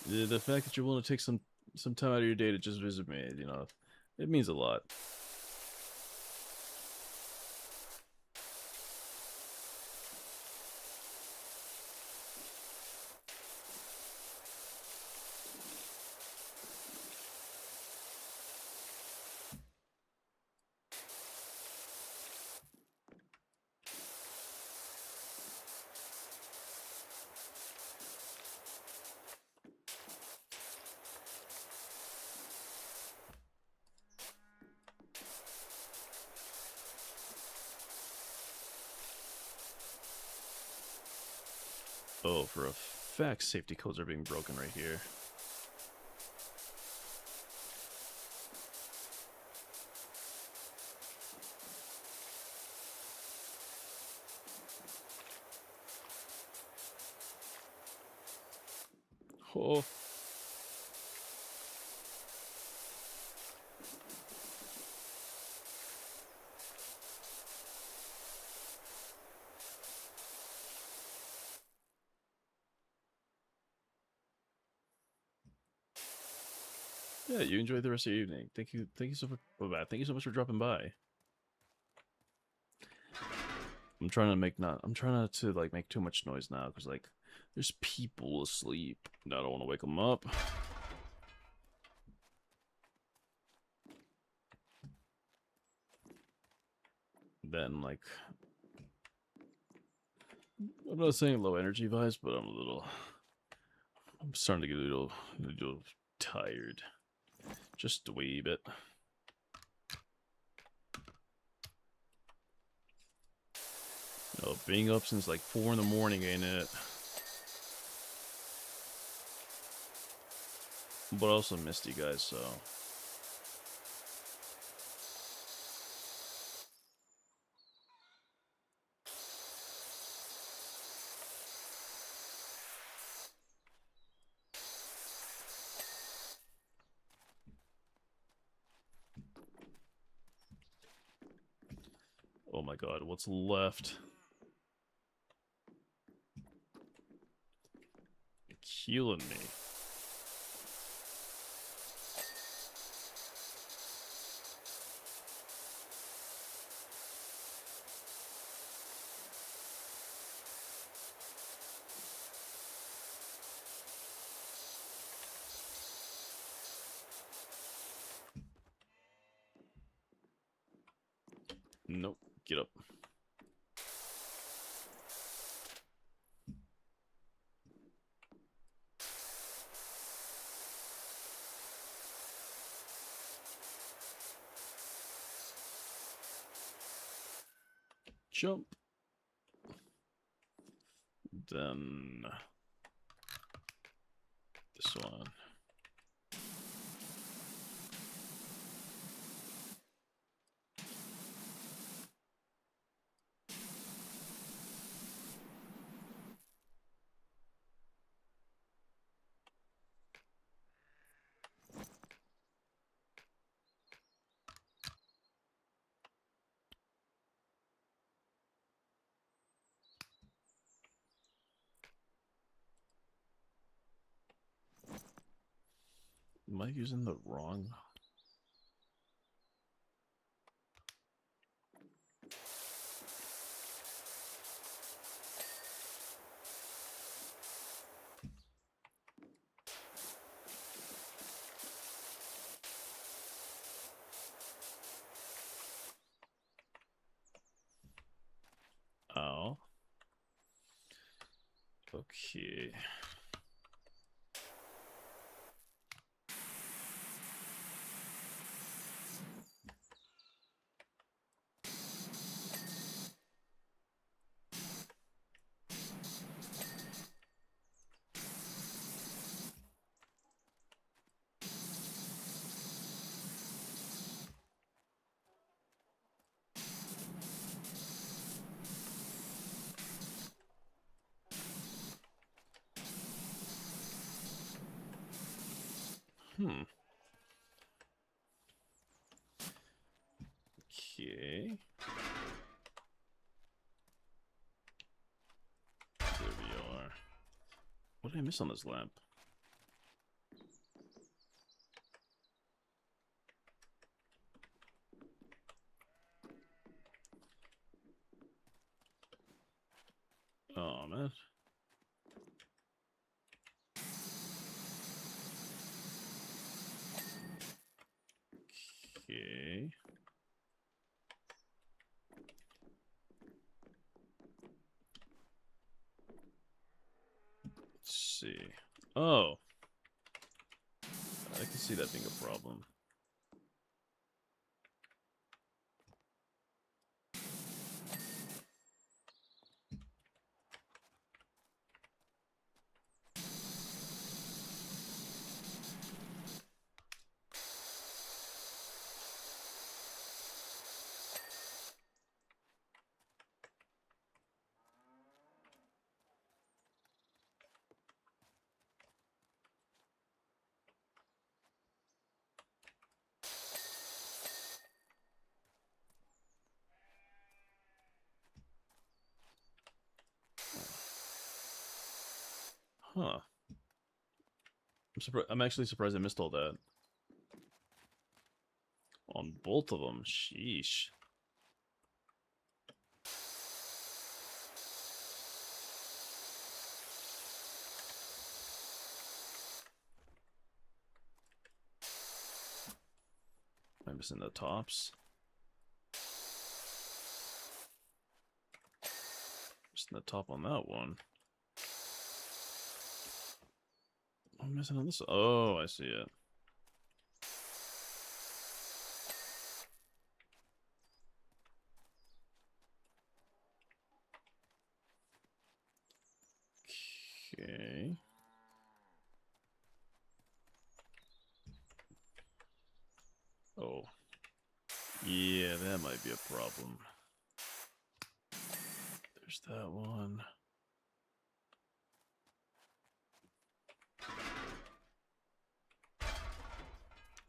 The fact that you're willing to take some time out of your day to just visit me, you know, it means a lot. Oh, for a fact, safety codes are being broken right here. Oh. Yeah, you enjoy the rest of your evening. Thank you so much. Thank you so much for dropping by. I'm trying not to like make too much noise now because like there's people asleep. I don't want to wake them up. Then like I'm not saying low energy vibes, but I'm starting to get a little tired. Just a wee bit. Oh, being up since like 4 in the morning, ain't it? But also missed you guys, so. Oh my god, what's left? Killing me. Nope, get up. Jump. Then this one. Am I using the wrong? Oh. Okay. Okay. There we are. What did I miss on this lamp? Oh, man. Okay. Let's see. Oh. I can see that being a problem. Huh. I'm actually surprised I missed all that. On both of them. Sheesh. Am I missing the tops? missing the top on that one. I'm missing on this. Oh, I see it. Okay. Oh. Yeah, that might be a problem. There's that one.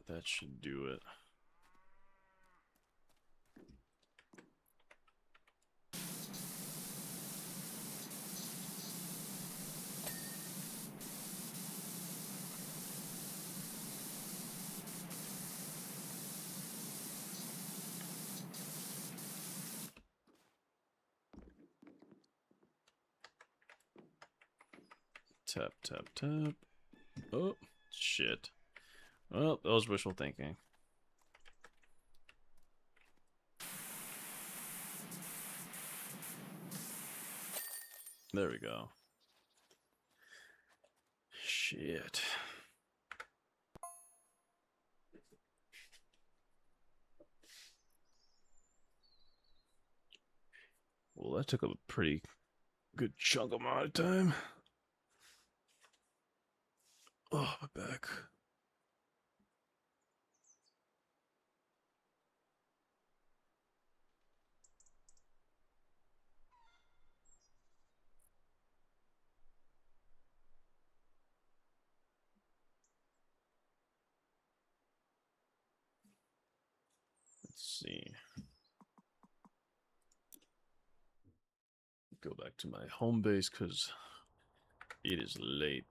That should do it. Tap, tap, tap. Oh, shit. Well, that was wishful thinking. There we go. Shit. Well, that took a pretty good chunk of my time. Oh, my back. Let's see. Go back to my home base because it is late.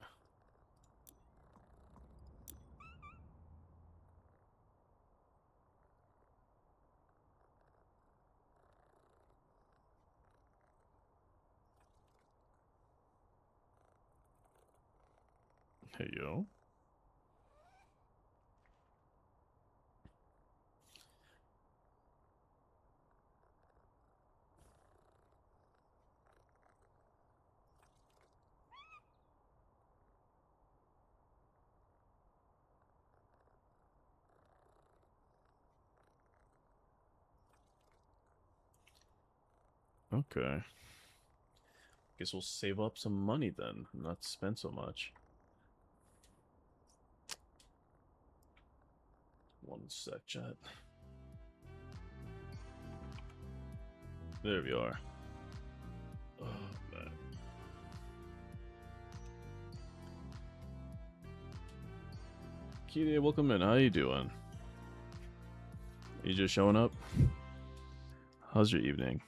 Hey, yo. Okay. Guess we'll save up some money then, not spend so much. One sec, chat. There we are. Oh, man. Kitty, welcome in. How you doing? You just showing up? How's your evening?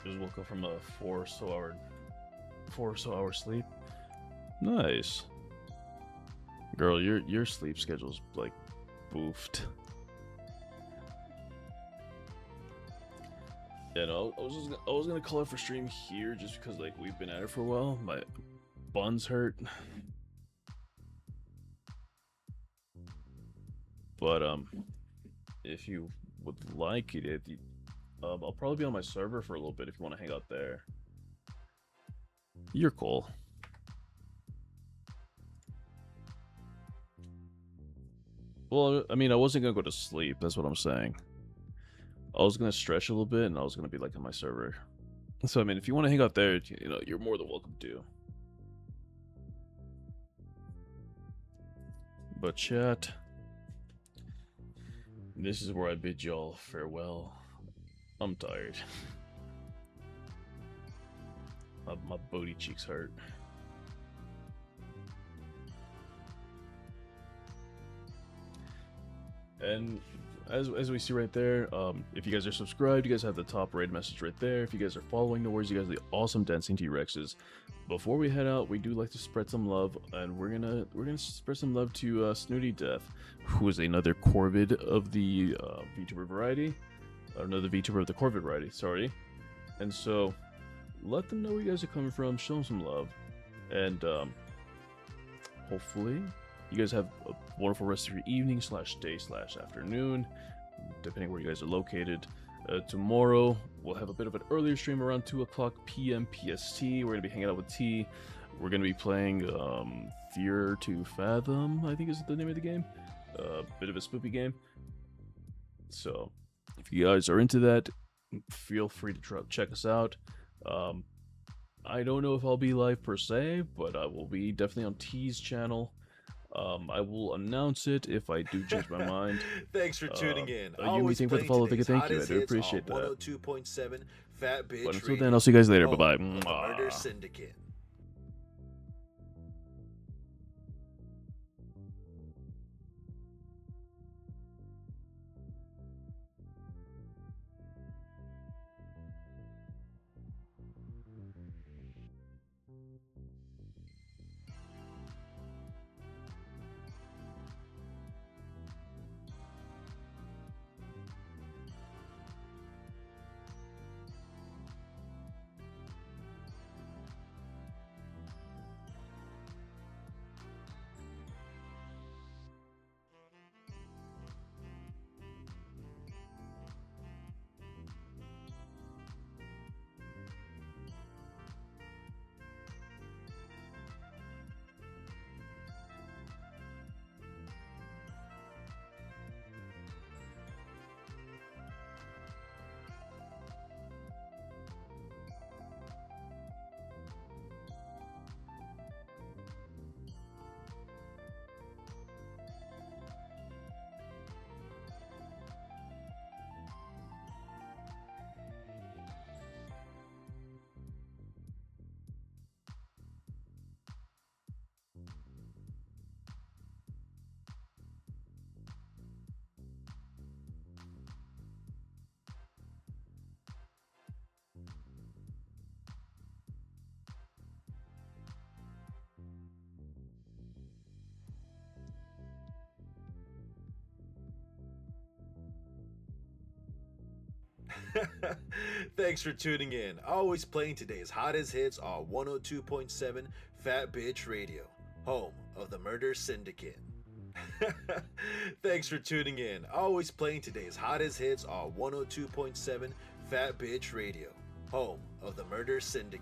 Just woke up from a 4 or so hour sleep. Nice. Girl, your sleep schedule's like boofed. Yeah, no, I was gonna call it for stream here just because like we've been at it for a while. My buns hurt. But if you would like it, I'll probably be on my server for a little bit if you want to hang out there. You're cool. Well, I mean, I wasn't gonna go to sleep. That's what I'm saying. I was gonna stretch a little bit, and I was gonna be like on my server. So I mean, if you want to hang out there, you know, you're more than welcome to. But chat, this is where I bid y'all farewell. I'm tired. My booty cheeks hurt. And as we see right there, if you guys are subscribed, you guys have the top rated message right there. If you guys are following, no worries, you guys are the awesome dancing T-Rexes. Before we head out, we do like to spread some love, and we're gonna spread some love to Snooty Death, who is another Corvid of the VTuber variety. another VTuber of the Corvid variety, sorry. And so, let them know where you guys are coming from, show them some love, and hopefully you guys have a wonderful rest of your evening / day / afternoon, depending where you guys are located. Tomorrow we'll have a bit of an earlier stream around 2:00 p.m. PST. We're gonna be hanging out with T. We're gonna be playing Fear to Fathom, I think is the name of the game. Bit of a spoopy game. So if you guys are into that, feel free to check us out. I don't know if I'll be live per se, but I will be definitely on T's channel. I will announce it if I do change my mind. Thanks for tuning in. Yumi, thank you for the follow. Thank you. I do appreciate that. 102.7 Fat Bitch But until Radio, then, I'll see you guys later. home Bye of the bye. Murder Syndicate. Thanks for tuning in. Always playing today's hottest hits on 102.7 Fat Bitch Radio, home of the Murder Syndicate. Thanks for tuning in. Always playing today's hottest hits on 102.7 Fat Bitch Radio, home of the Murder Syndicate.